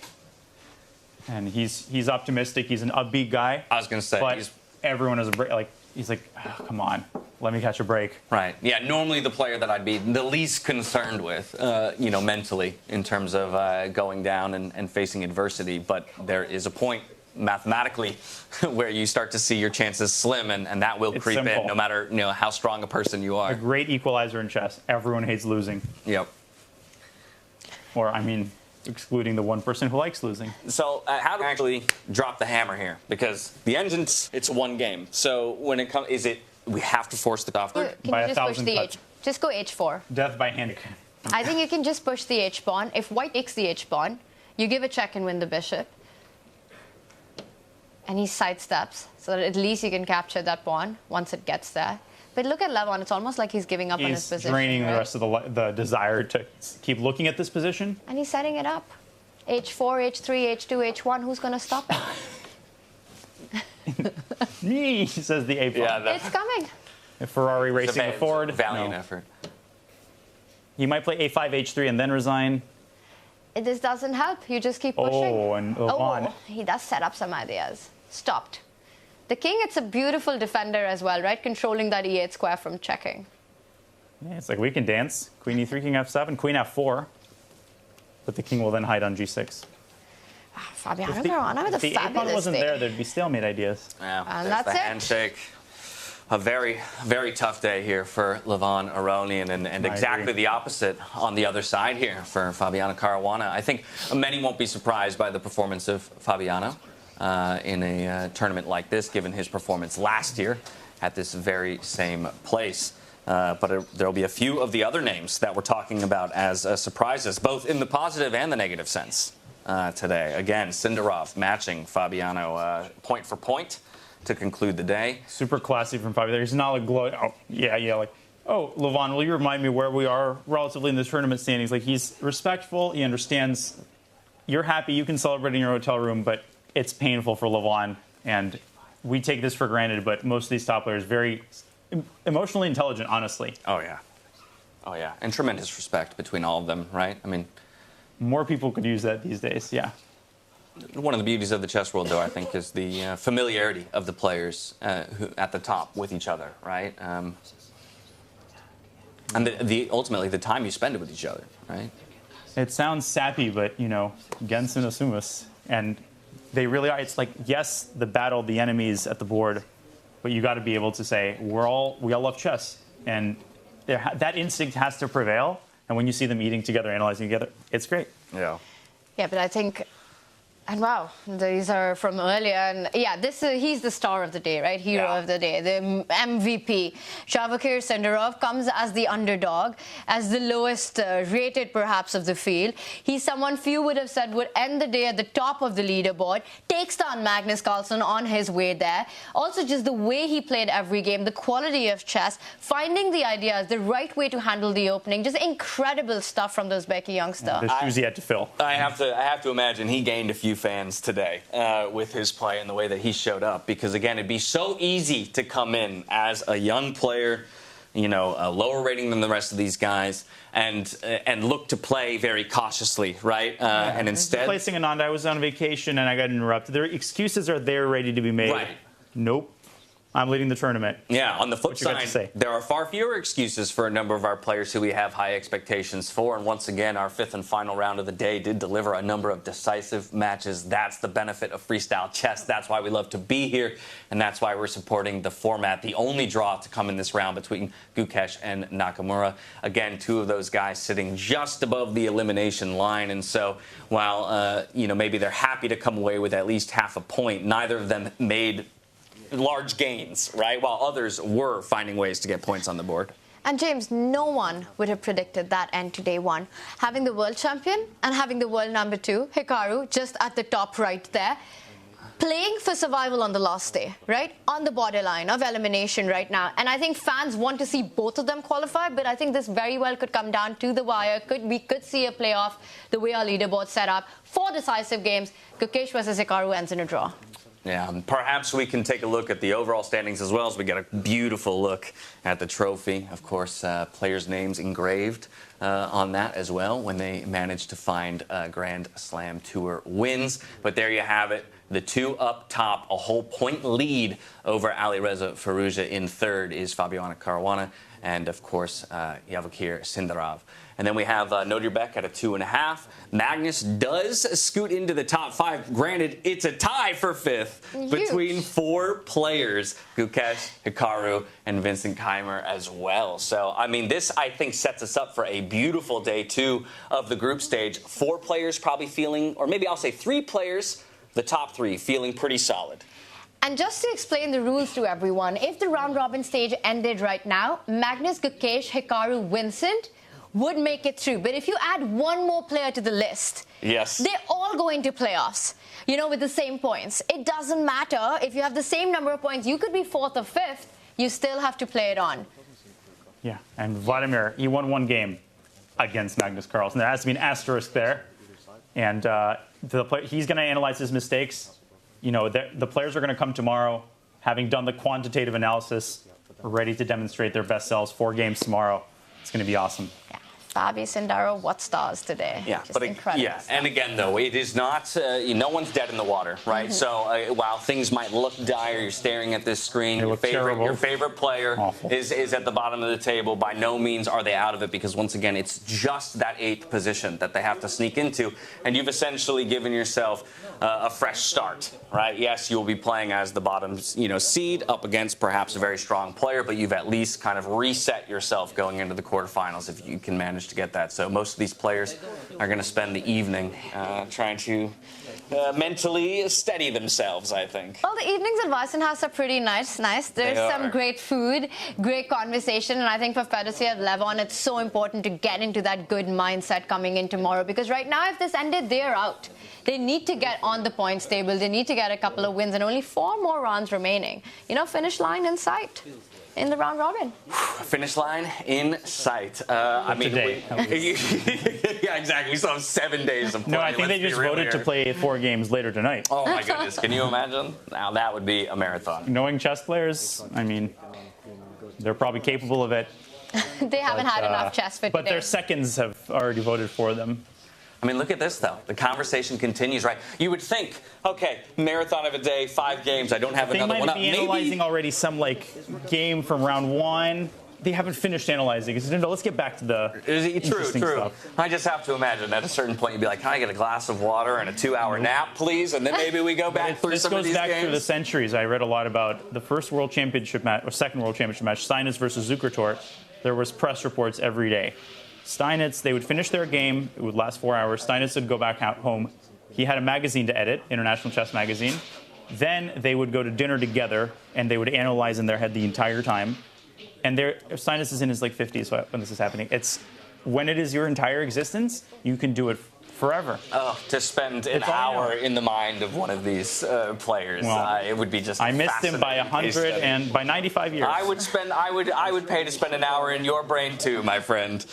Speaker 10: And he's optimistic. He's an upbeat guy.
Speaker 2: I was going to say.
Speaker 10: But everyone is a break. Like he's like, oh, come on, let me catch a break.
Speaker 2: Right. Yeah. Normally the player that I'd be the least concerned with, mentally, in terms of going down and facing adversity. But there is a point mathematically where you start to see your chances slim, and that will creep in, no matter how strong a person you are.
Speaker 10: A great equalizer in chess. Everyone hates losing.
Speaker 2: Yep.
Speaker 10: Or excluding the one person who likes losing.
Speaker 2: So how to actually drop the hammer here? Because the engine's, it's one game. So when it comes, we have to force the off?
Speaker 11: Can you just push the h? Just go h4.
Speaker 10: Death by hand.
Speaker 11: I think you can just push the h pawn. If white takes the h pawn, you give a check and win the bishop. And he sidesteps, so that at least you can capture that pawn once it gets there. But look at Levon, it's almost like he's giving up on his position.
Speaker 10: He's draining the rest of the desire to keep looking at this position.
Speaker 11: And he's setting it up. H4, H3, H2, H1, who's going to stop
Speaker 10: it? Says the A pawn.
Speaker 11: Yeah, it's coming.
Speaker 10: A Ferrari racing the Ford.
Speaker 2: Valiant effort.
Speaker 10: He might play A5, H3, and then resign.
Speaker 11: This doesn't help. You just keep pushing.
Speaker 10: Oh, and Levon.
Speaker 11: He does set up some ideas. Stopped. The king, it's a beautiful defender as well, right? Controlling that E8 square from checking.
Speaker 10: Yeah, it's like we can dance. Queen E3, King F7, Queen F4. But the king will then hide on G6.
Speaker 11: Fabiano Caruana with a fabulous
Speaker 10: If the A-pawn wasn't
Speaker 11: day.
Speaker 10: there, there'd be stalemate ideas.
Speaker 2: Yeah,
Speaker 11: and
Speaker 2: that's
Speaker 11: that's
Speaker 2: the
Speaker 11: it.
Speaker 2: handshake. A very, very tough day here for Levon Aronian, and exactly the opposite on the other side here for Fabiano Caruana. I think many won't be surprised by the performance of Fabiano in a tournament like this, given his performance last year at this very same place. But there will be a few of the other names that we're talking about as surprises, both in the positive and the negative sense today. Again, Sindarov matching Fabiano point for point to conclude the day.
Speaker 10: Super classy from Fabiano. He's not like glow. Oh, yeah, like, oh, Levon, will you remind me where we are relatively in this tournament standings? Like, he's respectful. He understands you're happy. You can celebrate in your hotel room, but it's painful for Levon. And we take this for granted, but most of these top players very emotionally intelligent, honestly.
Speaker 2: Oh, yeah. Oh, yeah. And tremendous respect between all of them, right? I mean,
Speaker 10: more people could use that these days, yeah.
Speaker 2: One of the beauties of the chess world, though, I think, is the familiarity of the players who at the top with each other, right? And ultimately the time you spend with each other, right?
Speaker 10: It sounds sappy, but, gens and asumus. And they really are. It's like, yes, the battle, the enemies at the board, but you got to be able to say, we all love chess. And that instinct has to prevail. And when you see them eating together, analyzing together, it's great.
Speaker 2: Yeah.
Speaker 11: Yeah, but I think... And wow, these are from earlier. And yeah, he's the star of the day, right? Hero of the day, the MVP. Javokhir Sindarov comes as the underdog, as the lowest rated perhaps of the field. He's someone few would have said would end the day at the top of the leaderboard, takes down Magnus Carlsen on his way there. Also just the way he played every game, the quality of chess, finding the ideas, the right way to handle the opening, just incredible stuff from the Uzbeki youngster.
Speaker 10: The shoes he had to fill.
Speaker 2: I have to imagine he gained a few few fans today with his play and the way that he showed up. Because, again, it'd be so easy to come in as a young player, you know, a lower rating than the rest of these guys, and look to play very cautiously, right? And instead,
Speaker 10: placing Ananda, I was on vacation and I got interrupted. Their excuses are there, ready to be made.
Speaker 2: Right.
Speaker 10: Nope. I'm leading the tournament.
Speaker 2: Yeah, on the flip side, there are far fewer excuses for a number of our players who we have high expectations for. And once again, our fifth and final round of the day did deliver a number of decisive matches. That's the benefit of freestyle chess. That's why we love to be here. And that's why we're supporting the format. The only draw to come in this round between Gukesh and Nakamura. Again, two of those guys sitting just above the elimination line. And so while, you know, maybe they're happy to come away with at least half a point, neither of them made large gains, right? While others were finding ways to get points on the board.
Speaker 11: And James, no one would have predicted that end to day one. Having the world champion and having the world number 2, Hikaru, just at the top right there, playing for survival on the last day, right? On the borderline of elimination right now. And I think fans want to see both of them qualify, but I think this very well could come down to the wire. We could see a playoff the way our leaderboard set up. 4 decisive games. Gukesh versus Hikaru ends in a draw.
Speaker 2: Yeah, perhaps we can take a look at the overall standings as well as we get a beautiful look at the trophy. Of course, players' names engraved on that as well when they manage to find Grand Slam Tour wins. But there you have it. The two up top, a whole point lead over Alireza Firouzja in third is Fabiano Caruana and, of course, Javokhir Sindarov. And then we have Nodirbek at a 2.5. Magnus does scoot into the top 5. Granted, it's a tie for 5th between 4 players, Gukesh, Hikaru, and Vincent Keymer as well. So, I mean, this, I think, sets us up for a beautiful day 2 of the group stage. 4 players probably feeling, or maybe I'll say 3 players, the top 3 feeling pretty solid.
Speaker 11: And just to explain the rules to everyone, if the round-robin stage ended right now, Magnus, Gukesh, Hikaru, Vincent would make it through. But if you add one more player to the list, they're all going to playoffs, you know, with the same points. It doesn't matter. If you have the same number of points, you could be 4th or 5th. You still have to play it on.
Speaker 10: Yeah, and Vladimir, he won 1 game against Magnus Carlsen. There has to be an asterisk there. And he's going to analyze his mistakes. You know, the players are going to come tomorrow having done the quantitative analysis, ready to demonstrate their best selves. 4 games tomorrow. It's going to be awesome.
Speaker 11: Yeah. Fabi, Sindarov, what stars today?
Speaker 2: Yeah,
Speaker 11: just incredible.
Speaker 2: Yeah, and again, though, it is not, no one's dead in the water, right? So while things might look dire, you're staring at this screen, your favorite player is at the bottom of the table. By no means are they out of it because, once again, it's just that 8th position that they have to sneak into. And you've essentially given yourself a fresh start, right? Yes, you'll be playing as the bottom seed up against perhaps a very strong player, but you've at least kind of reset yourself going into the quarterfinals if you can manage to get that. So most of these players are going to spend the evening trying to mentally steady themselves, I think.
Speaker 11: Well, the evenings at Weissenhaus are pretty nice. There's some great food, great conversation, and I think for Fedosiev, Levon, it's so important to get into that good mindset coming in tomorrow because right now, if this ended, they're out. They need to get on the points table. They need to get a couple of wins and only 4 more rounds remaining. You know, finish line in sight in the round robin.
Speaker 2: Finish line in sight. I mean, yeah, exactly. We still have 7 days of play.
Speaker 10: No, I think they just voted to play 4 games later tonight.
Speaker 2: Oh my goodness, can you imagine? Now that would be a marathon.
Speaker 10: Knowing chess players, I mean, they're probably capable of it.
Speaker 11: They haven't had enough chess for today.
Speaker 10: But their seconds have already voted for them.
Speaker 2: I mean, look at this, though. The conversation continues, right? You would think, okay, marathon of a day, 5 games, I don't have another one up.
Speaker 10: They might be analyzing already some, game from round 1. They haven't finished analyzing. No, let's get back to the interesting stuff.
Speaker 2: I just have to imagine at a certain point you'd be like, can I get a glass of water and a 2-hour nap, please? And then maybe we go back through some of these games.
Speaker 10: This goes back through the centuries. I read a lot about the first World Championship match, or second World Championship match, Steinitz versus Zukertort. There was press reports every day. Steinitz, they would finish their game. It would last 4 hours. Steinitz would go back home. He had a magazine to edit, International Chess Magazine. Then they would go to dinner together, and they would analyze in their head the entire time. And Steinitz is in his 50s when this is happening. It's when it is your entire existence, you can do it forever.
Speaker 2: Oh, to spend an hour in the mind of one of these players, it would be just.
Speaker 10: I missed him by 100 and by 95 years.
Speaker 2: I would pay to spend an hour in your brain too, my friend.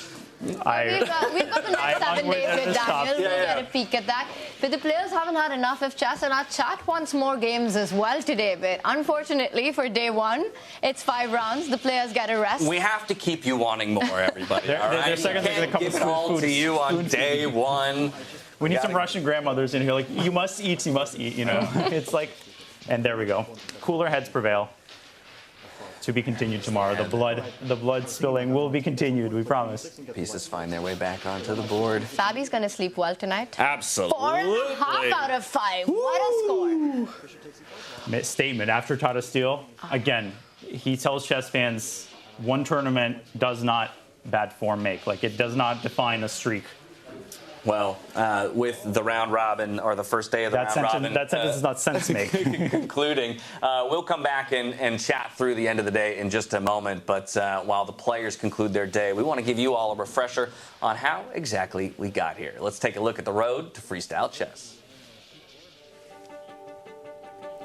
Speaker 11: We've got the next 7 days with Daniel. We'll get a peek at that. But the players haven't had enough of chess, and our chat wants more games as well today. But unfortunately, for day one, it's 5 rounds. The players get a rest.
Speaker 2: We have to keep you wanting more, everybody. All right?
Speaker 10: There's seconds
Speaker 2: Can't give it all to you on day one.
Speaker 10: We need some Russian grandmothers in here, like, you must eat, you know. It's like, and there we go. Cooler heads prevail. To be continued tomorrow. The blood spilling will be continued, we promise.
Speaker 2: Pieces find their way back onto the board.
Speaker 11: Fabi's going to sleep well tonight.
Speaker 2: Absolutely.
Speaker 11: 4.5 out of 5. Woo! What a score.
Speaker 10: Statement after Tata Steel. Again, he tells chess fans one tournament does not bad form make. Like, it does not define a streak.
Speaker 2: Well, with the round robin, or the first day of the round robin.
Speaker 10: That sentence is not sense making.
Speaker 2: Concluding. We'll come back and chat through the end of the day in just a moment. But while the players conclude their day, we want to give you all a refresher on how exactly we got here. Let's take a look at the road to freestyle chess.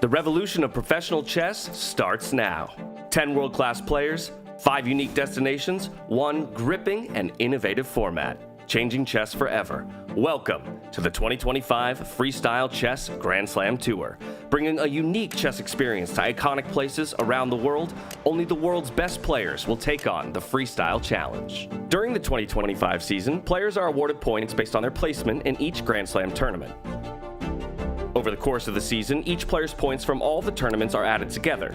Speaker 5: The revolution of professional chess starts now. 10 world-class players, 5 unique destinations, 1 gripping and innovative format. Changing chess forever. Welcome to the 2025 Freestyle Chess Grand Slam Tour. Bringing a unique chess experience to iconic places around the world, only the world's best players will take on the Freestyle Challenge. During the 2025 season, players are awarded points based on their placement in each Grand Slam tournament. Over the course of the season, each player's points from all the tournaments are added together.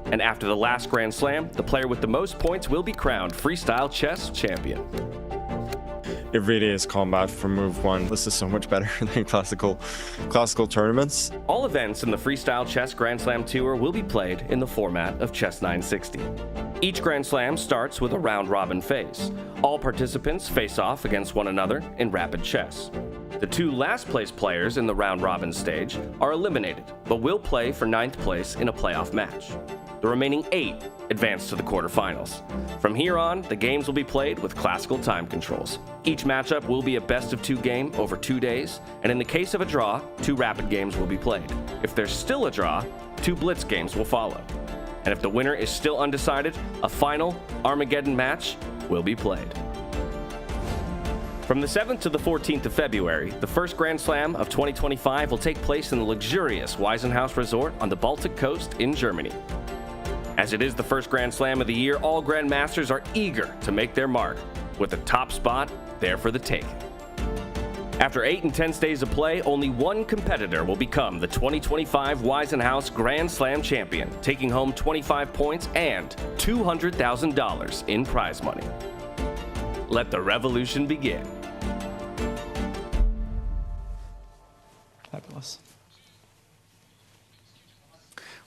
Speaker 5: And after the last Grand Slam, the player with the most points will be crowned Freestyle Chess Champion.
Speaker 6: It really is combat from move 1. This is so much better than classical tournaments.
Speaker 5: All events in the Freestyle Chess Grand Slam Tour will be played in the format of Chess 960. Each Grand Slam starts with a round-robin phase. All participants face off against one another in rapid chess. The 2 last-place players in the round-robin stage are eliminated, but will play for 9th place in a playoff match. The remaining 8 advance to the quarterfinals. From here on, the games will be played with classical time controls. Each matchup will be a best-of-2 game over 2 days, and in the case of a draw, 2 rapid games will be played. If there's still a draw, 2 blitz games will follow. And if the winner is still undecided, a final Armageddon match will be played. From the 7th to the 14th of February, the first Grand Slam of 2025 will take place in the luxurious Weissenhaus Resort on the Baltic coast in Germany. As it is the first Grand Slam of the year, all Grandmasters are eager to make their mark, with the top spot there for the taking. After 8 intense days of play, only 1 competitor will become the 2025 Weissenhaus Grand Slam champion, taking home 25 points and $200,000 in prize money. Let the revolution begin.
Speaker 10: Fabulous.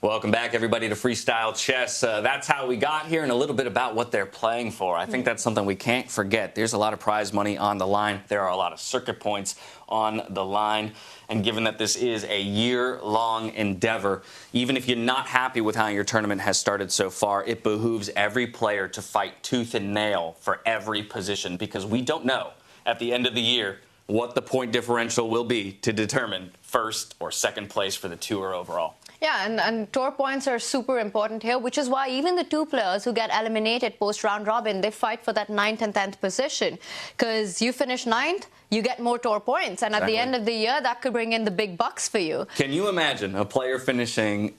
Speaker 2: Welcome back, everybody, to Freestyle Chess. That's how we got here, and a little bit about what they're playing for. I think that's something we can't forget. There's a lot of prize money on the line. There are a lot of circuit points on the line. And given that this is a year-long endeavor, even if you're not happy with how your tournament has started so far, it behooves every player to fight tooth and nail for every position, because we don't know at the end of the year what the point differential will be to determine first or second place for the tour overall.
Speaker 11: Yeah, and tour points are super important here, which is why even the 2 players who get eliminated post-round robin, they fight for that 9th and 10th position. Because you finish 9th, you get more tour points. And at the end of the year, that could bring in the big bucks for you.
Speaker 2: Can you imagine a player fighting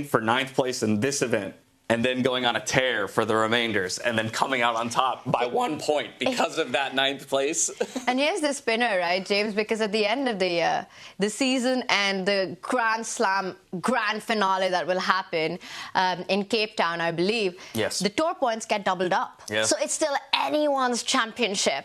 Speaker 2: for 9th place in this event, and then going on a tear for the remainders, and then coming out on top by 1 point because of that 9th place?
Speaker 11: And here's the spinner, right, James? Because at the end of the year, the season and the Grand Slam grand finale that will happen in Cape Town, I believe,
Speaker 2: yes,
Speaker 11: the tour points get doubled up.
Speaker 2: Yes.
Speaker 11: So it's still anyone's championship.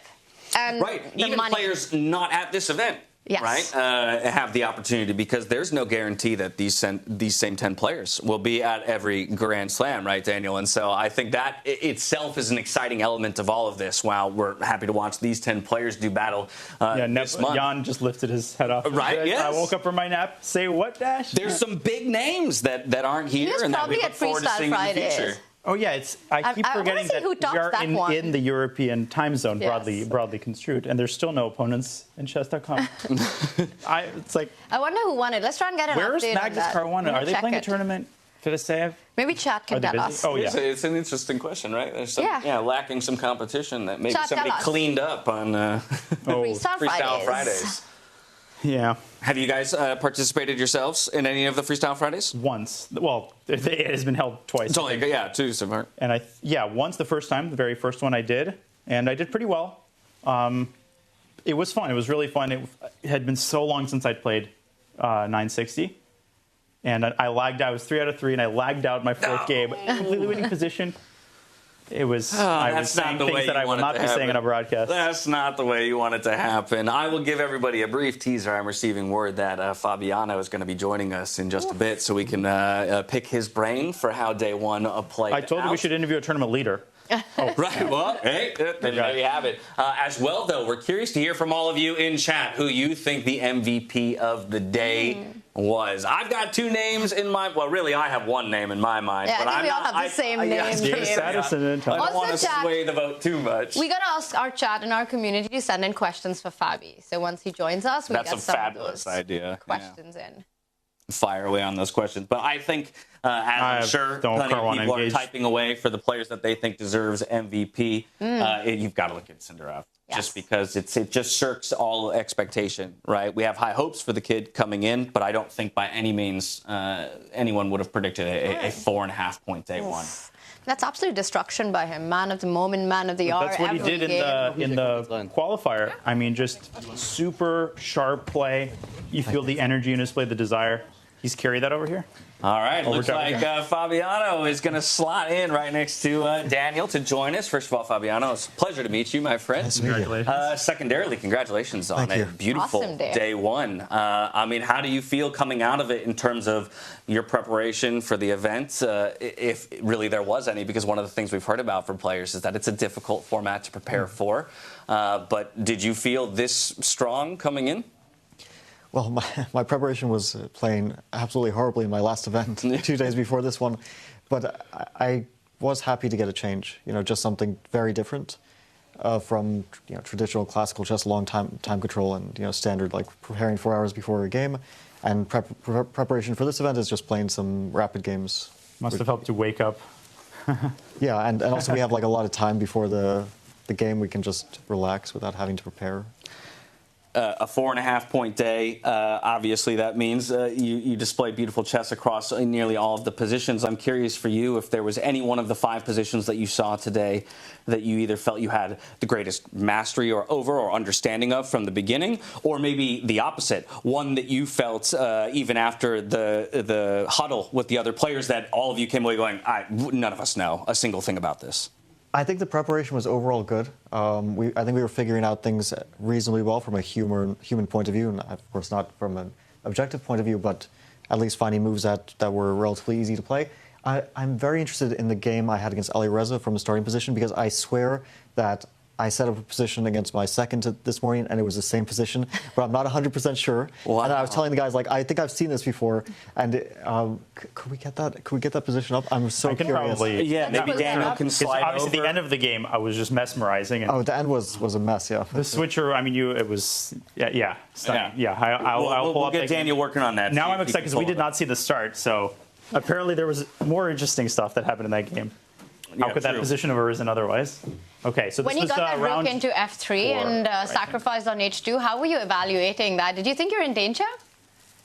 Speaker 11: And
Speaker 2: right, even players not at this event.
Speaker 11: Yes.
Speaker 2: Right, have the opportunity, because there's no guarantee that these same 10 players will be at every Grand Slam, right, Daniel? And so I think that itself is an exciting element of all of this. While we're happy to watch these 10 players do battle this month.
Speaker 10: Jan just lifted his head off.
Speaker 2: Right, yes.
Speaker 10: I woke up from my nap. Say what, Dash?
Speaker 2: There's some big names that aren't here and that we look forward to seeing in the future.
Speaker 10: Oh yeah, I keep forgetting that we are in the European time zone,
Speaker 11: yes,
Speaker 10: broadly construed, and there's still no opponents in chess.com. It's like,
Speaker 11: I wonder who won it. Let's try and get an update on that.
Speaker 10: Where's Magnus Carlsen? Are they playing a tournament? Fedoseev?
Speaker 11: Maybe chat can tell us.
Speaker 10: Oh, yeah.
Speaker 2: It's an interesting question, right? There's some, lacking some competition that maybe
Speaker 11: Chat,
Speaker 2: somebody
Speaker 11: tell us.
Speaker 2: cleaned up on
Speaker 11: Freestyle
Speaker 2: Fridays.
Speaker 10: Yeah.
Speaker 2: Have you guys participated yourselves in any of the Freestyle Fridays?
Speaker 10: Once. Well, it has been held twice.
Speaker 2: It's only, two so far.
Speaker 10: And once the first time, the very first one I did, and I did pretty well. It was fun. It was really fun. It had been so long since I'd played 960. And I lagged out. I was 3 out of 3, and I lagged out my fourth game. Completely winning position. It was. I was saying things that I will not be saying in a broadcast.
Speaker 2: That's not the way you want it to happen. I will give everybody a brief teaser. I'm receiving word that Fabiano is going to be joining us in just a bit, so we can pick his brain for how day one played.
Speaker 10: I told you we should interview a tournament leader.
Speaker 2: Oh, right. Well, hey, there you have it. As well, though, we're curious to hear from all of you in chat who you think the MVP of the day was. I've got 2 names in my. Well, really, I have 1 name in my mind.
Speaker 11: Yeah,
Speaker 2: but
Speaker 11: I think we all have the same name.
Speaker 2: I don't want to sway the vote too much.
Speaker 11: We got to ask our chat and our community to send in questions for Fabi. So once he joins us, we get some
Speaker 2: fabulous idea.
Speaker 11: Questions in.
Speaker 2: Fire away on those questions. But I think, as I'm sure plenty of people are typing away for the players that they think deserves MVP, you've got to look at Sindarov.
Speaker 11: Yes.
Speaker 2: Just because it just shirks all expectation, right? We have high hopes for the kid coming in, but I don't think by any means anyone would have predicted a 4.5 point day one.
Speaker 11: That's absolute destruction by him. Man of the moment, man of the hour.
Speaker 10: That's what he did in the qualifier. I mean, just super sharp play. You feel the energy in his play, the desire. He's carried that over here.
Speaker 2: All right, looks like Fabiano is going to slot in right next to Daniel to join us. First of all, Fabiano, it's a pleasure to meet you, my friend.
Speaker 14: Nice to meet you.
Speaker 2: Secondarily, congratulations on a beautiful
Speaker 11: awesome
Speaker 2: day one. I mean, how do you feel coming out of it in terms of your preparation for the event, if really there was any? Because one of the things we've heard about from players is that it's a difficult format to prepare for. But did you feel this strong coming in?
Speaker 14: Well, my preparation was playing absolutely horribly in my last event 2 days before this one. But I was happy to get a change, just something very different from traditional classical chess, long time control and standard, like preparing 4 hours before a game. And preparation for this event is just playing some rapid games.
Speaker 10: Must have helped you wake up.
Speaker 14: Yeah, and also we have like a lot of time before the game. We can just relax without having to prepare.
Speaker 2: A 4.5 point day, obviously that means you display beautiful chess across nearly all of the positions. I'm curious for you if there was any one of the 5 positions that you saw today that you either felt you had the greatest mastery or understanding of from the beginning, or maybe the opposite, one that you felt even after the huddle with the other players that all of you came away going, none of us know a single thing about this.
Speaker 14: I think the preparation was overall good. I think we were figuring out things reasonably well from a human point of view, and of course not from an objective point of view, but at least finding moves that were relatively easy to play. I'm very interested in the game I had against Alireza from a starting position, because I swear that I set up a position against my second this morning, and it was the same position, but I'm not 100% sure. Wow. And I was telling the guys, I think I've seen this before, and could we get that? Could we get that position up? I'm so curious.
Speaker 10: Probably,
Speaker 2: maybe Daniel can slide
Speaker 10: obviously,
Speaker 2: over.
Speaker 10: the end of the game, I was just mesmerizing. And
Speaker 14: the end was a mess. Yeah.
Speaker 10: The switcher. I mean, it was. Yeah. I'll pull
Speaker 2: we'll
Speaker 10: up.
Speaker 2: Get Daniel working on that.
Speaker 10: Now I'm excited because we did not see the start. So apparently there was more interesting stuff that happened in that game. How could that position have arisen otherwise? Okay, so this
Speaker 11: when you got that rook into f3 and sacrificed on h2, how were you evaluating that? Did you think you're in danger?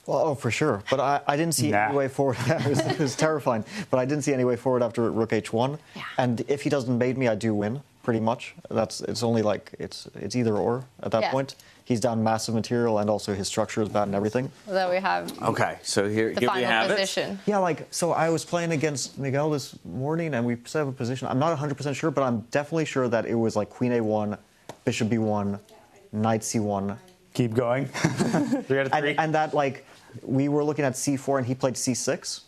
Speaker 14: Well, for sure. But I didn't see any way forward. It was terrifying. But I didn't see any way forward after rook h1. Yeah. And if he doesn't mate me, I do win, pretty much. It's only it's either or at that point. He's down massive material, and also his structure is bad and everything.
Speaker 11: There we have.
Speaker 2: Okay, so here we have
Speaker 11: position.
Speaker 2: it.
Speaker 14: Yeah, so I was playing against Miguel this morning, and we set up a position. I'm not 100% sure, but I'm definitely sure that it was like queen a1, bishop b1, knight c1.
Speaker 10: Keep going. 3 out of 3.
Speaker 14: And that, we were looking at c4, and he played c6.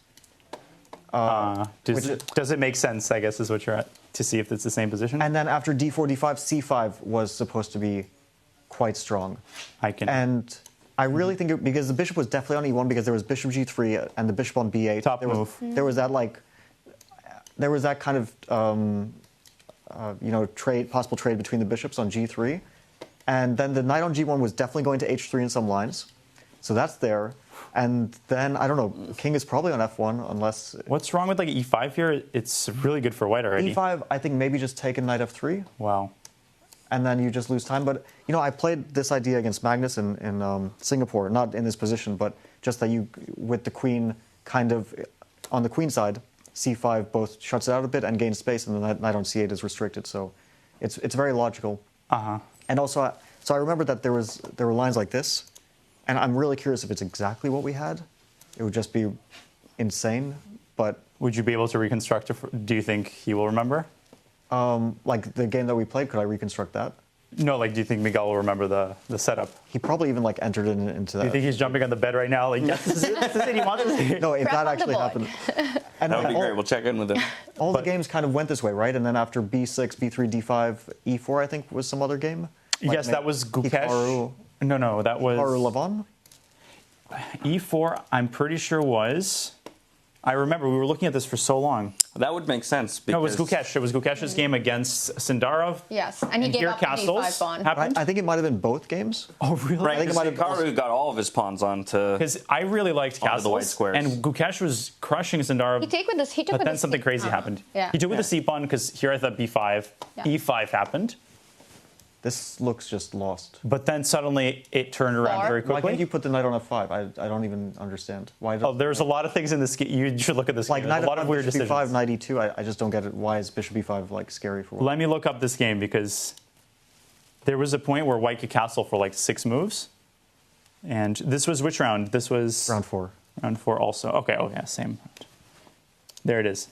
Speaker 10: Does it make sense, I guess, is what you're at, to see if it's the same position?
Speaker 14: And then after d4, d5, c5 was supposed to be quite strong. And I really think because the bishop was definitely on e1, because there was bishop g3 and the bishop on b8.
Speaker 10: Top move.
Speaker 14: There was that kind of possible trade between the bishops on g3, and then the knight on g1 was definitely going to h3 in some lines, so that's there. And then, I don't know, king is probably on f1 unless...
Speaker 10: What's wrong with like e5 here? It's really good for white already.
Speaker 14: e5, I think maybe just take a knight f3.
Speaker 10: Wow.
Speaker 14: And then you just lose time. But, you know, I played this idea against Magnus in Singapore, not in this position, but just that you, with the queen kind of on the queen side, c5 both shuts it out a bit and gains space, and the knight on c8 is restricted. So it's very logical. And also, so I remember that there were lines like this, and I'm really curious if it's exactly what we had. It would just be insane, but...
Speaker 10: Would you be able to reconstruct it? Do you think he will remember?
Speaker 14: Like the game that we played, could I reconstruct that?
Speaker 10: No, like, do you think Miguel will remember the setup?
Speaker 14: He probably even like entered into that.
Speaker 10: Do you think he's jumping on the bed right now? Like, yes, this is it. He wants it.
Speaker 14: No, if that actually happened,
Speaker 2: and that would be great. We'll check in with him.
Speaker 14: All the games kind of went this way, right? And then after b6, b3, d5, e4, I think was some other game.
Speaker 10: Like yes, that was Gukesh. No, that was
Speaker 14: Hikaru Levon.
Speaker 10: E4, I'm pretty sure was. I remember we were looking at this for so long.
Speaker 2: That would make sense.
Speaker 10: No, it was Gukesh. It was Gukesh's game against Sindarov.
Speaker 11: Yes, and he gave up the d5 pawn.
Speaker 14: I think it might have been both games.
Speaker 10: Oh, really?
Speaker 2: Right, I think Hikaru got all of his pawns onto.
Speaker 10: Because I really liked castles,
Speaker 2: the white squares.
Speaker 10: And Gukesh was crushing Sindarov.
Speaker 11: He took with this.
Speaker 10: But then something crazy happened.
Speaker 11: Yeah.
Speaker 10: He took with the c pawn because here I thought b5, e5 happened.
Speaker 14: This looks just lost.
Speaker 10: But then suddenly it turned around very quickly.
Speaker 14: Why can't you put the knight on f5? I don't even understand. Why?
Speaker 10: There's a lot of things in this game. You should look at this
Speaker 14: like
Speaker 10: game.
Speaker 14: Knight
Speaker 10: a lot of weird
Speaker 14: bishop
Speaker 10: decisions.
Speaker 14: b5, knight e2. I just don't get it. Why is bishop b5 like scary for?
Speaker 10: Let me look up this game because there was a point where white could castle for like 6 moves, and this was which round? This was
Speaker 14: round 4.
Speaker 10: Round 4 also. Okay. Oh yeah, same. There it is.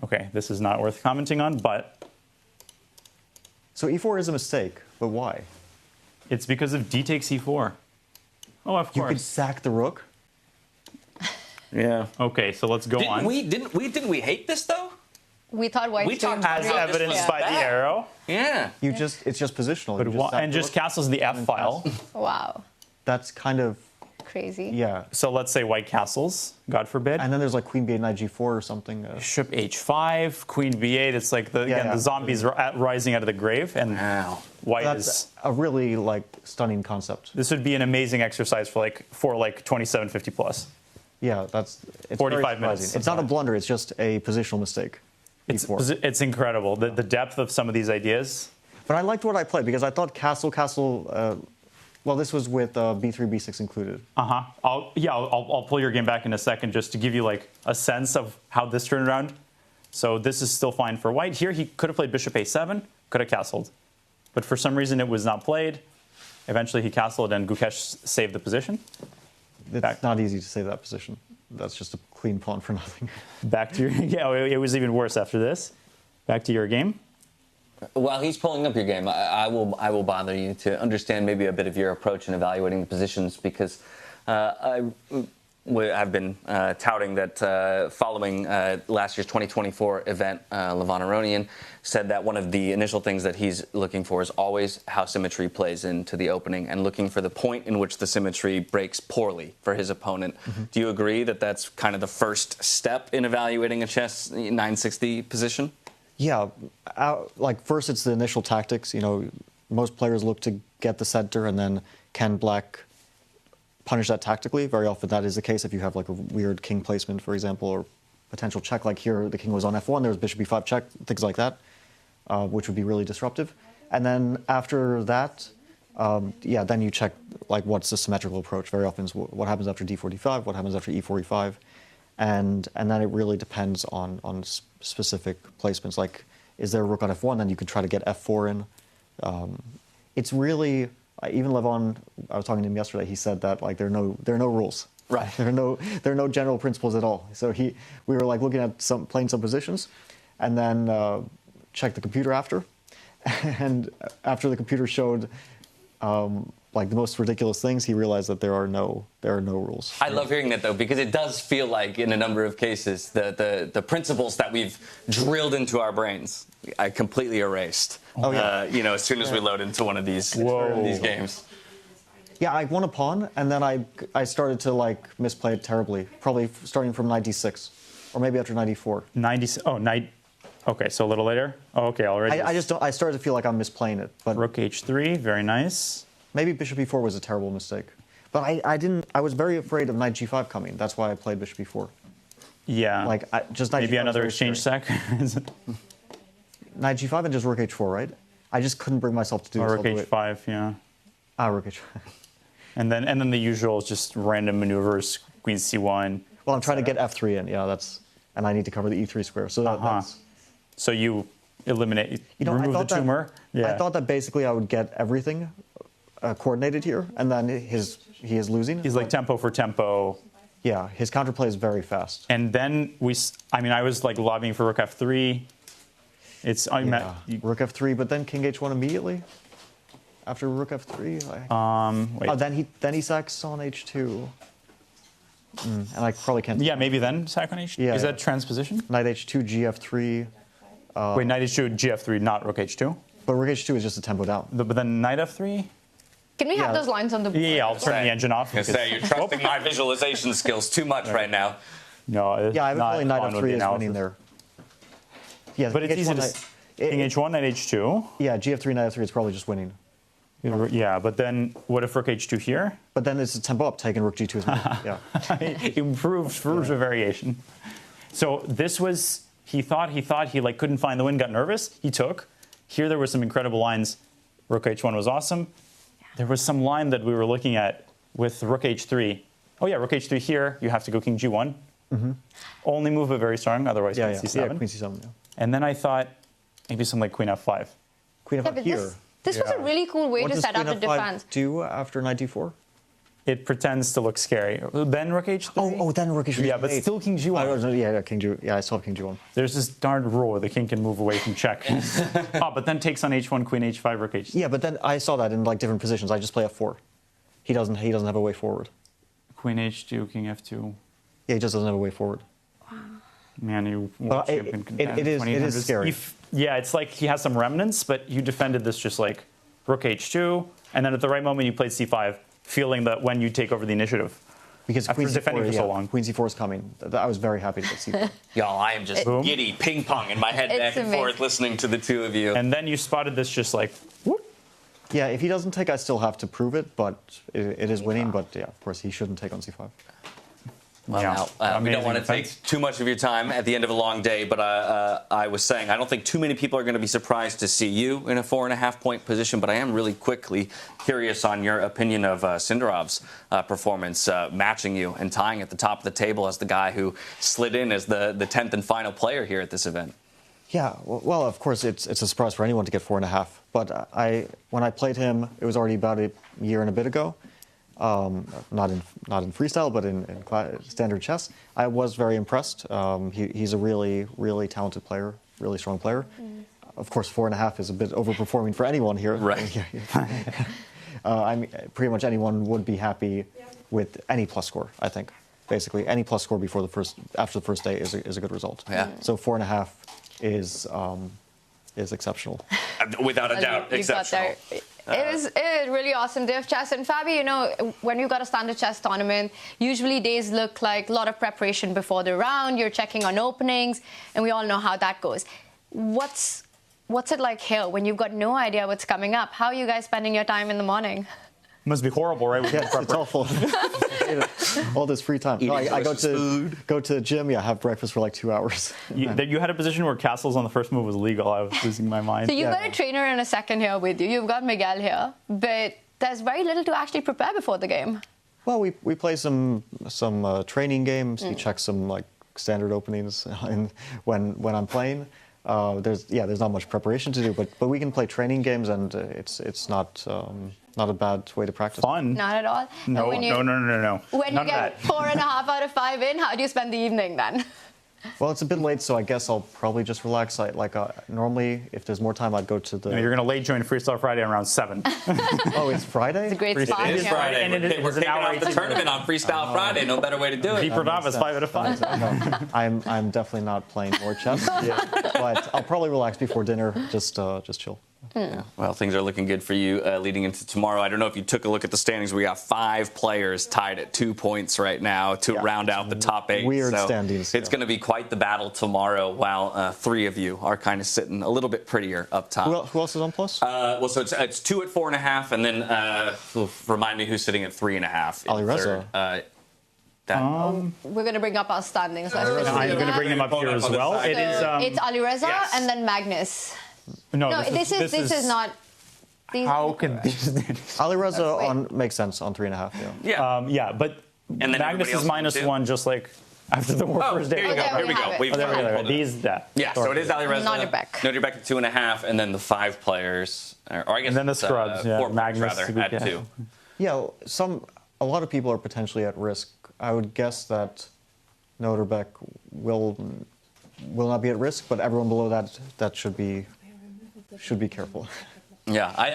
Speaker 10: Okay, this is not worth commenting on, but.
Speaker 14: So e4 is a mistake, but why?
Speaker 10: It's because of d takes e4. Oh, of course.
Speaker 14: You could sack the rook.
Speaker 2: Yeah.
Speaker 10: Okay, so let's go on.
Speaker 2: Didn't we hate this though?
Speaker 11: We thought white.
Speaker 10: We talked as evidenced by the arrow.
Speaker 2: Yeah.
Speaker 14: It's just positional.
Speaker 10: But just castles the f file.
Speaker 11: Wow.
Speaker 14: That's kind of
Speaker 11: crazy.
Speaker 14: Yeah.
Speaker 10: So let's say white castles, God forbid.
Speaker 14: And then there's like queen b8, knight g4 or something.
Speaker 10: Bishop h5, queen b8. It's like the zombies rising out of the grave, and white
Speaker 14: That's a really like stunning concept.
Speaker 10: This would be an amazing exercise for 2750 plus.
Speaker 14: Yeah, it's
Speaker 10: 45 minutes.
Speaker 14: It's not a blunder. It's just a positional mistake.
Speaker 10: It's incredible the depth of some of these ideas.
Speaker 14: But I liked what I played because I thought castle. Well, this was with b3, b6 included.
Speaker 10: I'll pull your game back in a second just to give you like a sense of how this turned around. So this is still fine for white. Here he could have played bishop a7, could have castled, but for some reason it was not played. Eventually he castled and Gukesh saved the position.
Speaker 14: It's not easy to save that position. That's just a clean pawn for nothing.
Speaker 10: Back to your it was even worse after this. Back to your game.
Speaker 2: While he's pulling up your game, I will bother you to understand maybe a bit of your approach in evaluating the positions because I've been touting that following last year's 2024 event, Levon Aronian said that one of the initial things that he's looking for is always how symmetry plays into the opening and looking for the point in which the symmetry breaks poorly for his opponent. Mm-hmm. Do you agree that that's kind of the first step in evaluating a chess 960 position?
Speaker 14: Yeah, like first it's the initial tactics. You know, most players look to get the center, and then can black punish that tactically? Very often that is the case if you have like a weird king placement, for example, or potential check. Like here, the king was on f1. There was bishop b5 check, things like that, which would be really disruptive. And then after that, then you check like what's the symmetrical approach. Very often, is what happens after d4, d5, what happens after e4, e5. And then it really depends on specific placements. Like, is there a rook on f1? Then you could try to get f4 in. It's really even Levon. I was talking to him yesterday. He said that like there are no rules. Right. There are no general principles at all. So we were like looking at playing some positions, and then checked the computer after, and after the computer showed. Like the most ridiculous things, he realized that there are no rules.
Speaker 2: I love hearing that though, because it does feel like in a number of cases the principles that we've drilled into our brains, I completely erased.
Speaker 14: Oh yeah.
Speaker 2: As soon as we load into one of these games.
Speaker 14: Yeah, I won a pawn, and then I started to like misplay it terribly. Probably starting from knight d6, or maybe after knight e4.
Speaker 10: Knight. Okay, so a little later. Oh, okay, already.
Speaker 14: I started to feel like I'm misplaying it. But
Speaker 10: rook h3, very nice.
Speaker 14: Maybe bishop e4 was a terrible mistake. But I didn't. I was very afraid of knight g5 coming. That's why I played bishop b4.
Speaker 15: Yeah.
Speaker 14: Like just knight
Speaker 15: maybe
Speaker 14: g5
Speaker 15: another exchange sec.
Speaker 14: Knight g5 and just rook h4, right? I just couldn't bring myself to do this.
Speaker 15: Or rook h5, yeah.
Speaker 14: Rook h5.
Speaker 15: And then the usual just random maneuvers, queen c1.
Speaker 14: Well, I'm trying to get f3 in. Yeah, and I need to cover the e3 square. So that's.
Speaker 15: So you eliminate. Remove the tumor.
Speaker 14: I thought that basically I would get everything coordinated here, and then he is losing.
Speaker 15: He's like tempo for tempo.
Speaker 14: Yeah, his counterplay is very fast.
Speaker 15: And then I was like lobbying for rook f3.
Speaker 14: Rook f3, but then king h1 immediately. After rook f3.
Speaker 15: Wait.
Speaker 14: Then he sacks on h2. And I probably can't.
Speaker 15: Yeah, maybe then sack on h2.
Speaker 14: Yeah,
Speaker 15: is that transposition?
Speaker 14: Knight h2, gf3.
Speaker 15: Wait, knight h2, gf3, not rook h2.
Speaker 14: But rook h2 is just a tempo down.
Speaker 15: But then knight f3.
Speaker 11: Can we have those lines on the board?
Speaker 15: Yeah, I'll turn the engine off.
Speaker 2: I was gonna say, you're trusting my visualization skills too much right now.
Speaker 15: No,
Speaker 14: yeah, I have a feeling knight f3 is winning there. Yeah,
Speaker 15: but it's easy to. King h1, knight h2.
Speaker 14: Yeah, gf3, knight f3 is probably just winning.
Speaker 15: Yeah, but then what if rook h2 here?
Speaker 14: But then it's a tempo up, taking rook g2 is winning. Yeah.
Speaker 15: Improved Firouzja variation. So this was, he thought he like couldn't find the win, got nervous. He took. Here there were some incredible lines. Rook h1 was awesome. There was some line that we were looking at with rook h3. Oh yeah, rook h3 here. You have to go king g1.
Speaker 14: Mm-hmm.
Speaker 15: Only move, but very strong. Otherwise, queen c7.
Speaker 14: Yeah, queen c7. Yeah.
Speaker 15: And then I thought maybe some like queen f5.
Speaker 14: Queen f5 here.
Speaker 11: This was a really cool way to set up the defense.
Speaker 14: What does queen f5 do after knight d4?
Speaker 15: It pretends to look scary. Then rook h3.
Speaker 14: Oh, then rook h3.
Speaker 15: Yeah, but still king g1.
Speaker 14: Yeah, king g. Yeah, I still have king g1.
Speaker 15: There's this darn rule where the king can move away from check. But then takes on h1, queen h5, rook h3.
Speaker 14: Yeah, but then I saw that in like different positions. I just play f4. He doesn't have a way forward.
Speaker 15: Queen h2, king f2.
Speaker 14: Yeah, he just doesn't have a way forward.
Speaker 11: Wow.
Speaker 15: Man, you watch him in
Speaker 14: it is scary.
Speaker 15: Yeah, it's like he has some remnants, but you defended this just like rook h2, and then at the right moment you played c5, feeling that when you take over the initiative.
Speaker 14: Because
Speaker 15: after defending for so long.
Speaker 14: Queen c4 is coming. I was very happy to get c4.
Speaker 2: Y'all, I am just giddy, ping pong in my head back and forth listening to the two of you.
Speaker 15: And then you spotted this just like, whoop.
Speaker 14: Yeah, if he doesn't take, I still have to prove it, but it is winning. But yeah, of course, he shouldn't take on c5.
Speaker 2: Well, now, we don't want to take too much of your time at the end of a long day, but I was saying I don't think too many people are going to be surprised to see you in a 4.5-point position, but I am really quickly curious on your opinion of Sindarov's performance, matching you and tying at the top of the table as the guy who slid in as the 10th and final player here at this event.
Speaker 14: Yeah, well, of course, it's a surprise for anyone to get 4.5, but when I played him, it was already about a year and a bit ago. Not in freestyle, but in standard chess. I was very impressed. He's a really, really talented player, really strong player. Of course, 4.5 is a bit overperforming for anyone here.
Speaker 2: Right.
Speaker 14: I mean, pretty much anyone would be happy with any plus score. I think, basically, any plus score after the first day is a good result.
Speaker 2: Yeah.
Speaker 14: So 4.5 is exceptional.
Speaker 2: Without a doubt, exceptional.
Speaker 11: It was really awesome day of chess. And Fabi, you know, when you've got a standard chess tournament, usually days look like a lot of preparation before the round. You're checking on openings, and we all know how that goes. What's it like here when you've got no idea what's coming up? How are you guys spending your time in the morning?
Speaker 15: Must be horrible, right?
Speaker 14: Yeah, it's awful. All this free time. No, I go to the gym. Yeah, have breakfast for like 2 hours.
Speaker 15: You had a position where castles on the first move was legal. I was losing my mind.
Speaker 11: So you've got a trainer and a second here with you. You've got Miguel here, but there's very little to actually prepare before the game.
Speaker 14: Well, we play some training games. We check some like standard openings when I'm playing. There's not much preparation to do, but we can play training games, and it's not a bad way to practice.
Speaker 15: Fun.
Speaker 11: Not at all.
Speaker 15: No.
Speaker 11: When you get 4.5 out of 5 in, how do you spend the evening then?
Speaker 14: Well, it's a bit late, so I guess I'll probably just relax. Normally, if there's more time, I'd go to the...
Speaker 15: No, you're going to late join Freestyle Friday around 7.
Speaker 14: Oh, it's Friday?
Speaker 11: It's a great spot.
Speaker 2: It is Friday. And we're kicking off the tournament on Freestyle Friday. No better way to do it.
Speaker 15: Deeper novice, 5 out of 5.
Speaker 14: No, I'm definitely not playing more chess. But I'll probably relax before dinner, just chill.
Speaker 2: Yeah. Well, things are looking good for you leading into tomorrow. I don't know if you took a look at the standings. We got 5 players tied at 2 points right now to round out the top 8.
Speaker 14: Weird
Speaker 2: so
Speaker 14: standings.
Speaker 2: It's going to be quite the battle tomorrow, while 3 of you are kind of sitting a little bit prettier up top.
Speaker 14: Who else is on plus?
Speaker 2: Well, so it's 2 at 4.5, and then remind me who's sitting at 3.5.
Speaker 14: Alireza.
Speaker 11: We're going to bring up our standings.
Speaker 15: I'm going to bring them up here as well.
Speaker 11: So it's Alireza and then Magnus.
Speaker 15: No,
Speaker 11: this is not.
Speaker 15: How can this?
Speaker 14: Alireza makes sense on 3.5.
Speaker 15: Yeah, but
Speaker 2: and then
Speaker 15: Magnus is -1, just like after the first day.
Speaker 2: Here you go. Here we go. Yeah, so it is Alireza. Nodirbek at 2.5, and then the 5 players, or I guess
Speaker 15: and then the scrubs.
Speaker 2: 4
Speaker 15: Magnus
Speaker 2: rather at 2.
Speaker 14: Yeah, a lot of people are potentially at risk. I would guess that Nodirbek will not be at risk, but everyone below that should be careful.
Speaker 2: Yeah, I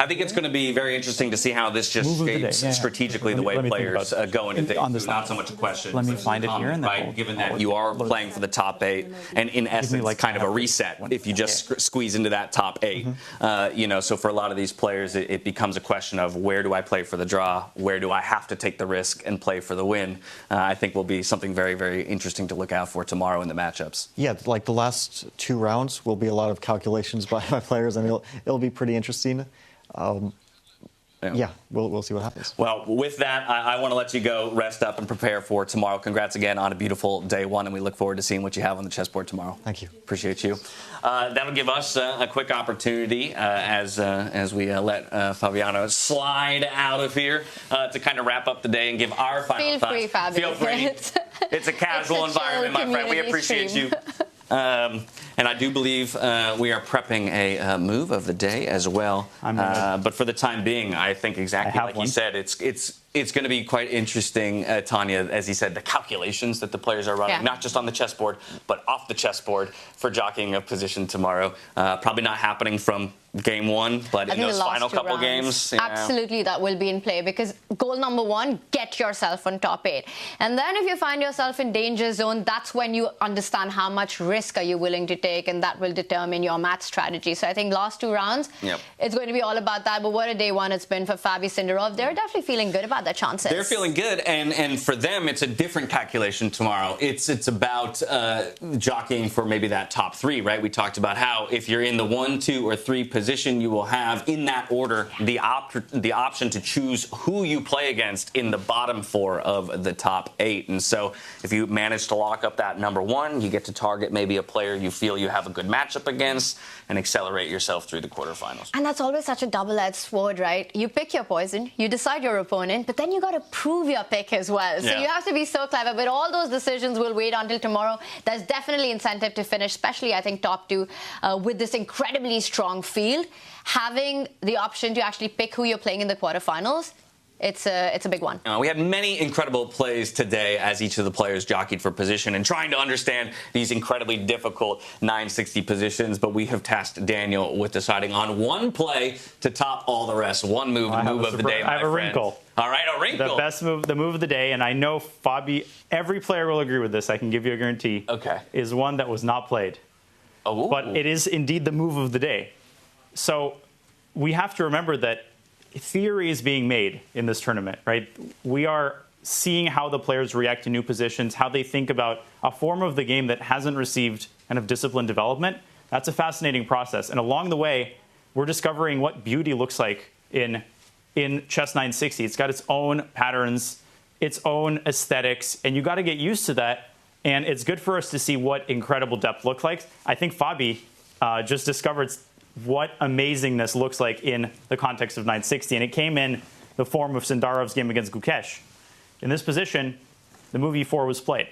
Speaker 2: think it's going to be very interesting to see how this just shapes strategically the way players go into things. It's not so much a question.
Speaker 15: Let me find it here.
Speaker 2: Right, given that you are playing for the top 8, and in essence, kind of a reset if you just squeeze into that top 8. So for a lot of these players, it becomes a question of where do I play for the draw? Where do I have to take the risk and play for the win? I think will be something very, very interesting to look out for tomorrow in the matchups.
Speaker 14: Yeah, like the last 2 rounds will be a lot of calculations by players, and it'll be pretty interesting. We'll see what happens.
Speaker 2: Well, with that, I want to let you go, rest up, and prepare for tomorrow. Congrats again on a beautiful day 1, and we look forward to seeing what you have on the chessboard tomorrow.
Speaker 14: Thank you.
Speaker 2: Appreciate you. That'll give us a quick opportunity as we let Fabiano slide out of here to kind of wrap up the day and give our final thoughts.
Speaker 11: Feel free, Fabi.
Speaker 2: Feel free. It's a casual environment, my friend. We appreciate you. And I do believe we are prepping a move of the day as well. But for the time being, I think exactly like he said, it's going to be quite interesting, Tanya, as he said, the calculations that the players are running, not just on the chessboard, but off the chessboard for jockeying of position tomorrow. Probably not happening from game 1, but in those final couple games.
Speaker 11: Absolutely, that will be in play because goal number 1, get yourself on top 8. And then if you find yourself in danger zone, that's when you understand how much risk are you willing to take, and that will determine your match strategy. So I think last 2 rounds, it's going to be all about that. But what a day 1 it's been for Fabi Sindarov. They're definitely feeling good about their chances.
Speaker 2: They're feeling good, and for them, it's a different calculation tomorrow. It's about jockeying for maybe that top 3, right? We talked about how if you're in the 1, 2, or 3 position, you will have, in that order, the option to choose who you play against in the bottom 4 of the top 8. And so if you manage to lock up that number 1, you get to target maybe a player you feel you have a good matchup against and accelerate yourself through the quarterfinals.
Speaker 11: And that's always such a double-edged sword, right? You pick your poison, you decide your opponent, but then you got to prove your pick as well. So you have to be so clever. But all those decisions will wait until tomorrow. There's definitely incentive to finish, especially, I think, top 2 with this incredibly strong field. Having the option to actually pick who you're playing in the quarterfinals, it's a big one.
Speaker 2: We had many incredible plays today as each of the players jockeyed for position and trying to understand these incredibly difficult 960 positions, but we have tasked Daniel with deciding on one play to top all the rest. One move, the move of the day, my friend.
Speaker 15: I have a wrinkle.
Speaker 2: All right, a wrinkle.
Speaker 15: The best move, the move of the day, and I know Fabi, every player will agree with this, I can give you a guarantee, is one that was not played.
Speaker 2: Oh.
Speaker 15: But it is indeed the move of the day. So we have to remember that theory is being made in this tournament, right? We are seeing how the players react to new positions, how they think about a form of the game that hasn't received kind of disciplined development. That's a fascinating process. And along the way, we're discovering what beauty looks like in Chess 960. It's got its own patterns, its own aesthetics, and you got to get used to that. And it's good for us to see what incredible depth looks like. I think Fabi just discovered what amazingness looks like in the context of 960. And it came in the form of Sindarov's game against Gukesh. In this position, the move e4 was played.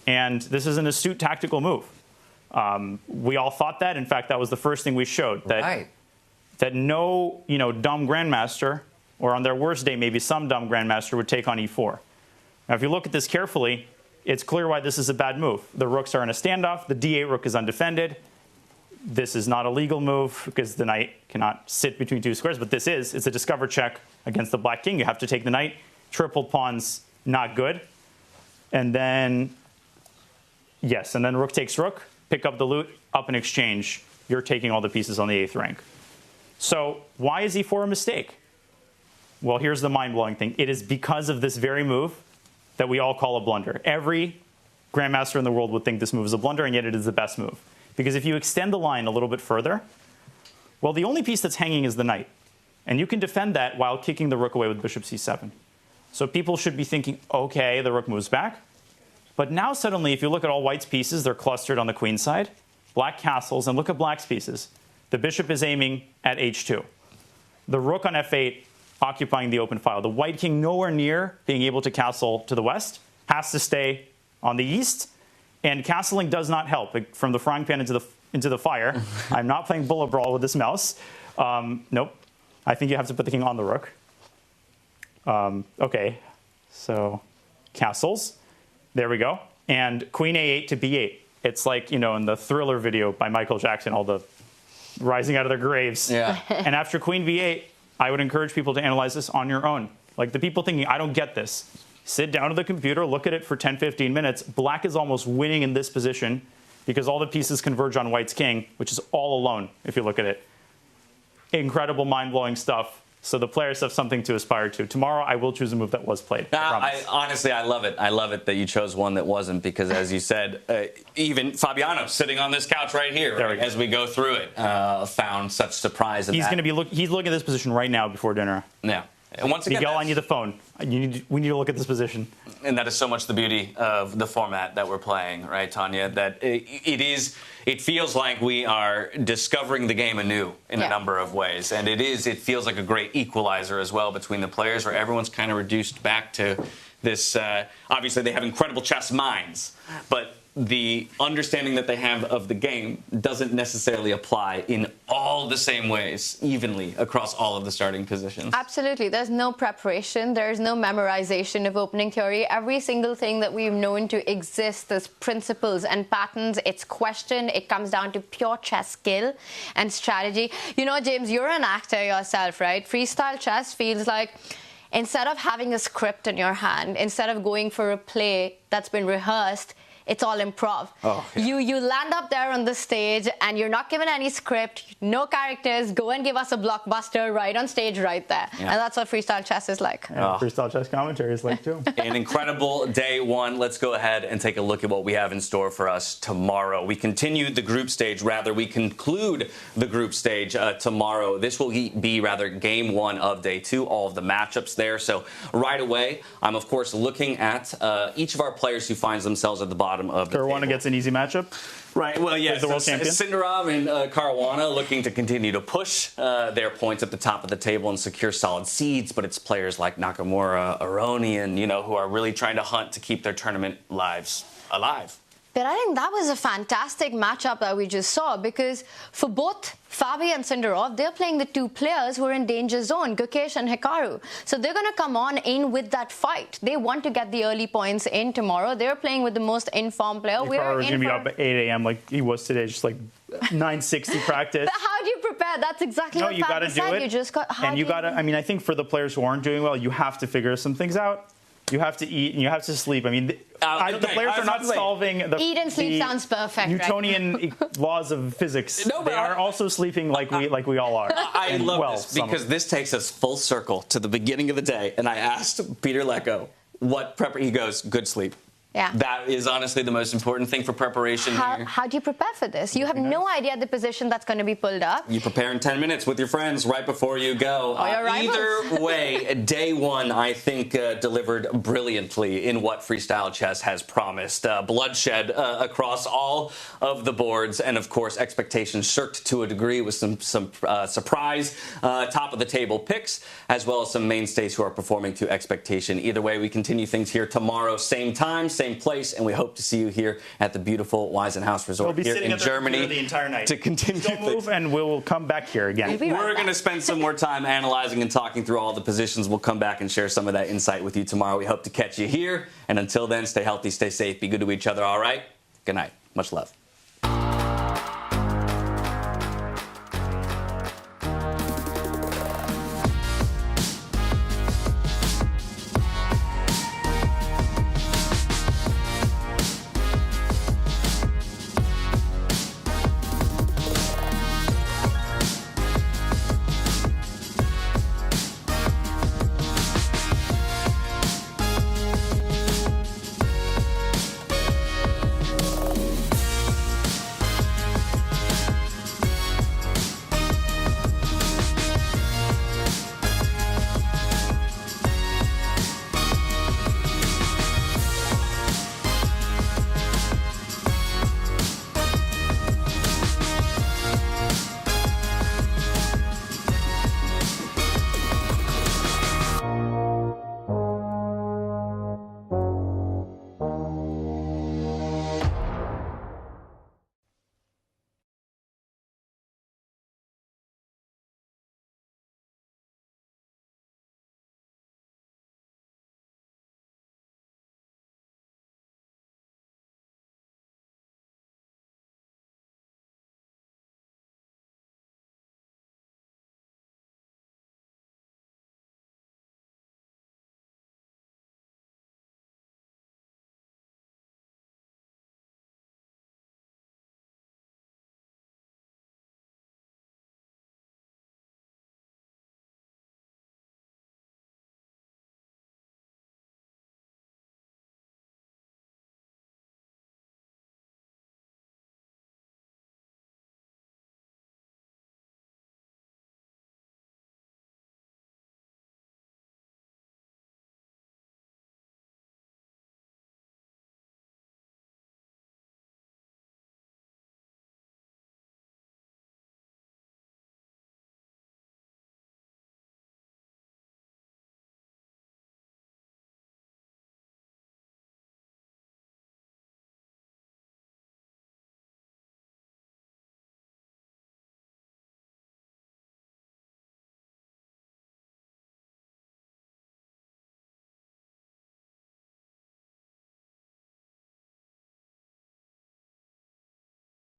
Speaker 15: And this is an astute tactical move. We all thought that. In fact, that was the first thing we showed. That no dumb grandmaster, or on their worst day, maybe some dumb grandmaster would take on e4. Now, if you look at this carefully, it's clear why this is a bad move. The rooks are in a standoff. The d8 rook is undefended. This is not a legal move because the knight cannot sit between 2 squares, but it's a discover check against the black king. You have to take the knight. Tripled pawns, not good. And then, and then rook takes rook, pick up the loot, up in exchange. you're taking all the pieces on the 8th rank. So why is e4 a mistake? Well, here's the mind-blowing thing. It is because of this very move that we all call a blunder. Every grandmaster in the world would think this move is a blunder, and yet it is the best move. Because if you extend the line a little bit further, well, the only piece that's hanging is the knight. And you can defend that while kicking the rook away with bishop c7. So people should be thinking, okay, the rook moves back. But now suddenly, if you look at all white's pieces, they're clustered on the queen side. Black castles, and look at black's pieces. The bishop is aiming at h2. The rook on f8 occupying the open file. The white king nowhere near being able to castle to the west, has to stay on the east. And castling does not help. From the frying pan into the fire. I'm not playing bullet brawl with this mouse. Nope. I think you have to put the king on the rook. Okay, so castles. There we go. And queen a8 to b8. It's like, in the Thriller video by Michael Jackson, all the rising out of their graves.
Speaker 2: Yeah.
Speaker 15: And after queen b8, I would encourage people to analyze this on your own. Like the people thinking, I don't get this. Sit down to the computer, look at it for 10, 15 minutes. Black is almost winning in this position because all the pieces converge on white's king, which is all alone, if you look at it. Incredible, mind-blowing stuff. So the players have something to aspire to. Tomorrow, I will choose a move that was played.
Speaker 2: Honestly, I love it. I love it that you chose one that wasn't because, as you said, even Fabiano, sitting on this couch right here, as we go through it, found such surprise in
Speaker 15: he's
Speaker 2: that.
Speaker 15: Going to be he's looking at this position right now before dinner.
Speaker 2: Yeah. And once again,
Speaker 15: Miguel, I need the phone. We need to look at this position.
Speaker 2: And that is so much the beauty of the format that we're playing, right, Tanya? That it feels like we are discovering the game anew in a number of ways. And it feels like a great equalizer as well between the players where everyone's kind of reduced back to this. Obviously, they have incredible chess minds, but the understanding that they have of the game doesn't necessarily apply in all the same ways, evenly, across all of the starting positions.
Speaker 11: Absolutely. There's no preparation. There's no memorization of opening theory. Every single thing that we've known to exist, there's principles and patterns. It's questioned. It comes down to pure chess skill and strategy. James, you're an actor yourself, right? Freestyle chess feels like instead of having a script in your hand, instead of going for a play that's been rehearsed, it's all improv.
Speaker 2: Oh, yeah.
Speaker 11: You land up there on the stage and you're not given any script, no characters. Go and give us a blockbuster right on stage right there.
Speaker 2: Yeah.
Speaker 11: And that's what freestyle chess is like.
Speaker 15: Yeah, freestyle chess commentary is like too.
Speaker 2: An incredible day one. Let's go ahead and take a look at what we have in store for us tomorrow. We continue the group stage, we conclude the group stage tomorrow. This will be game one of day two, all of the matchups there. So right away, I'm of course looking at each of our players who finds themselves at the bottom of the
Speaker 15: Caruana gets an easy matchup.
Speaker 2: Right, well, yes,
Speaker 15: the world champion.
Speaker 2: Sindarov and Caruana looking to continue to push their points at the top of the table and secure solid seeds, but it's players like Nakamura, Aronian, who are really trying to hunt to keep their tournament lives alive.
Speaker 11: But I think that was a fantastic matchup that we just saw because for both Fabi and Sindarov, they're playing the two players who are in danger zone, Gukesh and Hikaru. So they're going to come on in with that fight. They want to get the early points in tomorrow. They're playing with the most informed player.
Speaker 15: Hikaru's going to be up at 8 a.m. like he was today, just like 9:60 practice.
Speaker 11: But how do you prepare? That's exactly what Fabi said. You just got.
Speaker 15: I think for the players who aren't doing well, you have to figure some things out. You have to eat and you have to sleep. I mean, the players are not solving the
Speaker 11: eat and sleep sounds perfect.
Speaker 15: Newtonian laws of physics.
Speaker 2: No,
Speaker 15: they are also sleeping like we all are.
Speaker 2: I love this because this takes us full circle to the beginning of the day. And I asked Peter Lecco what he goes, good sleep.
Speaker 11: Yeah.
Speaker 2: That is honestly the most important thing for preparation here.
Speaker 11: How do you prepare for this? You have no idea the position that's going to be pulled up.
Speaker 2: You prepare in 10 minutes with your friends right before you go. Either way, day one, I think, delivered brilliantly in what freestyle chess has promised. Bloodshed across all of the boards, and of course, expectations shirked to a degree with some surprise top-of-the-table picks, as well as some mainstays who are performing to expectation. Either way, we continue things here tomorrow, same time, same place, and we hope to see you here at the beautiful Weissenhaus Resort here in Germany
Speaker 15: the entire night.
Speaker 2: to continue.
Speaker 15: Don't move, and we'll come back here again.
Speaker 2: We're going to spend some more time analyzing and talking through all the positions. We'll come back and share some of that insight with you tomorrow. We hope to catch you here, and until then, stay healthy, stay safe, be good to each other, all right? Good night. Much love.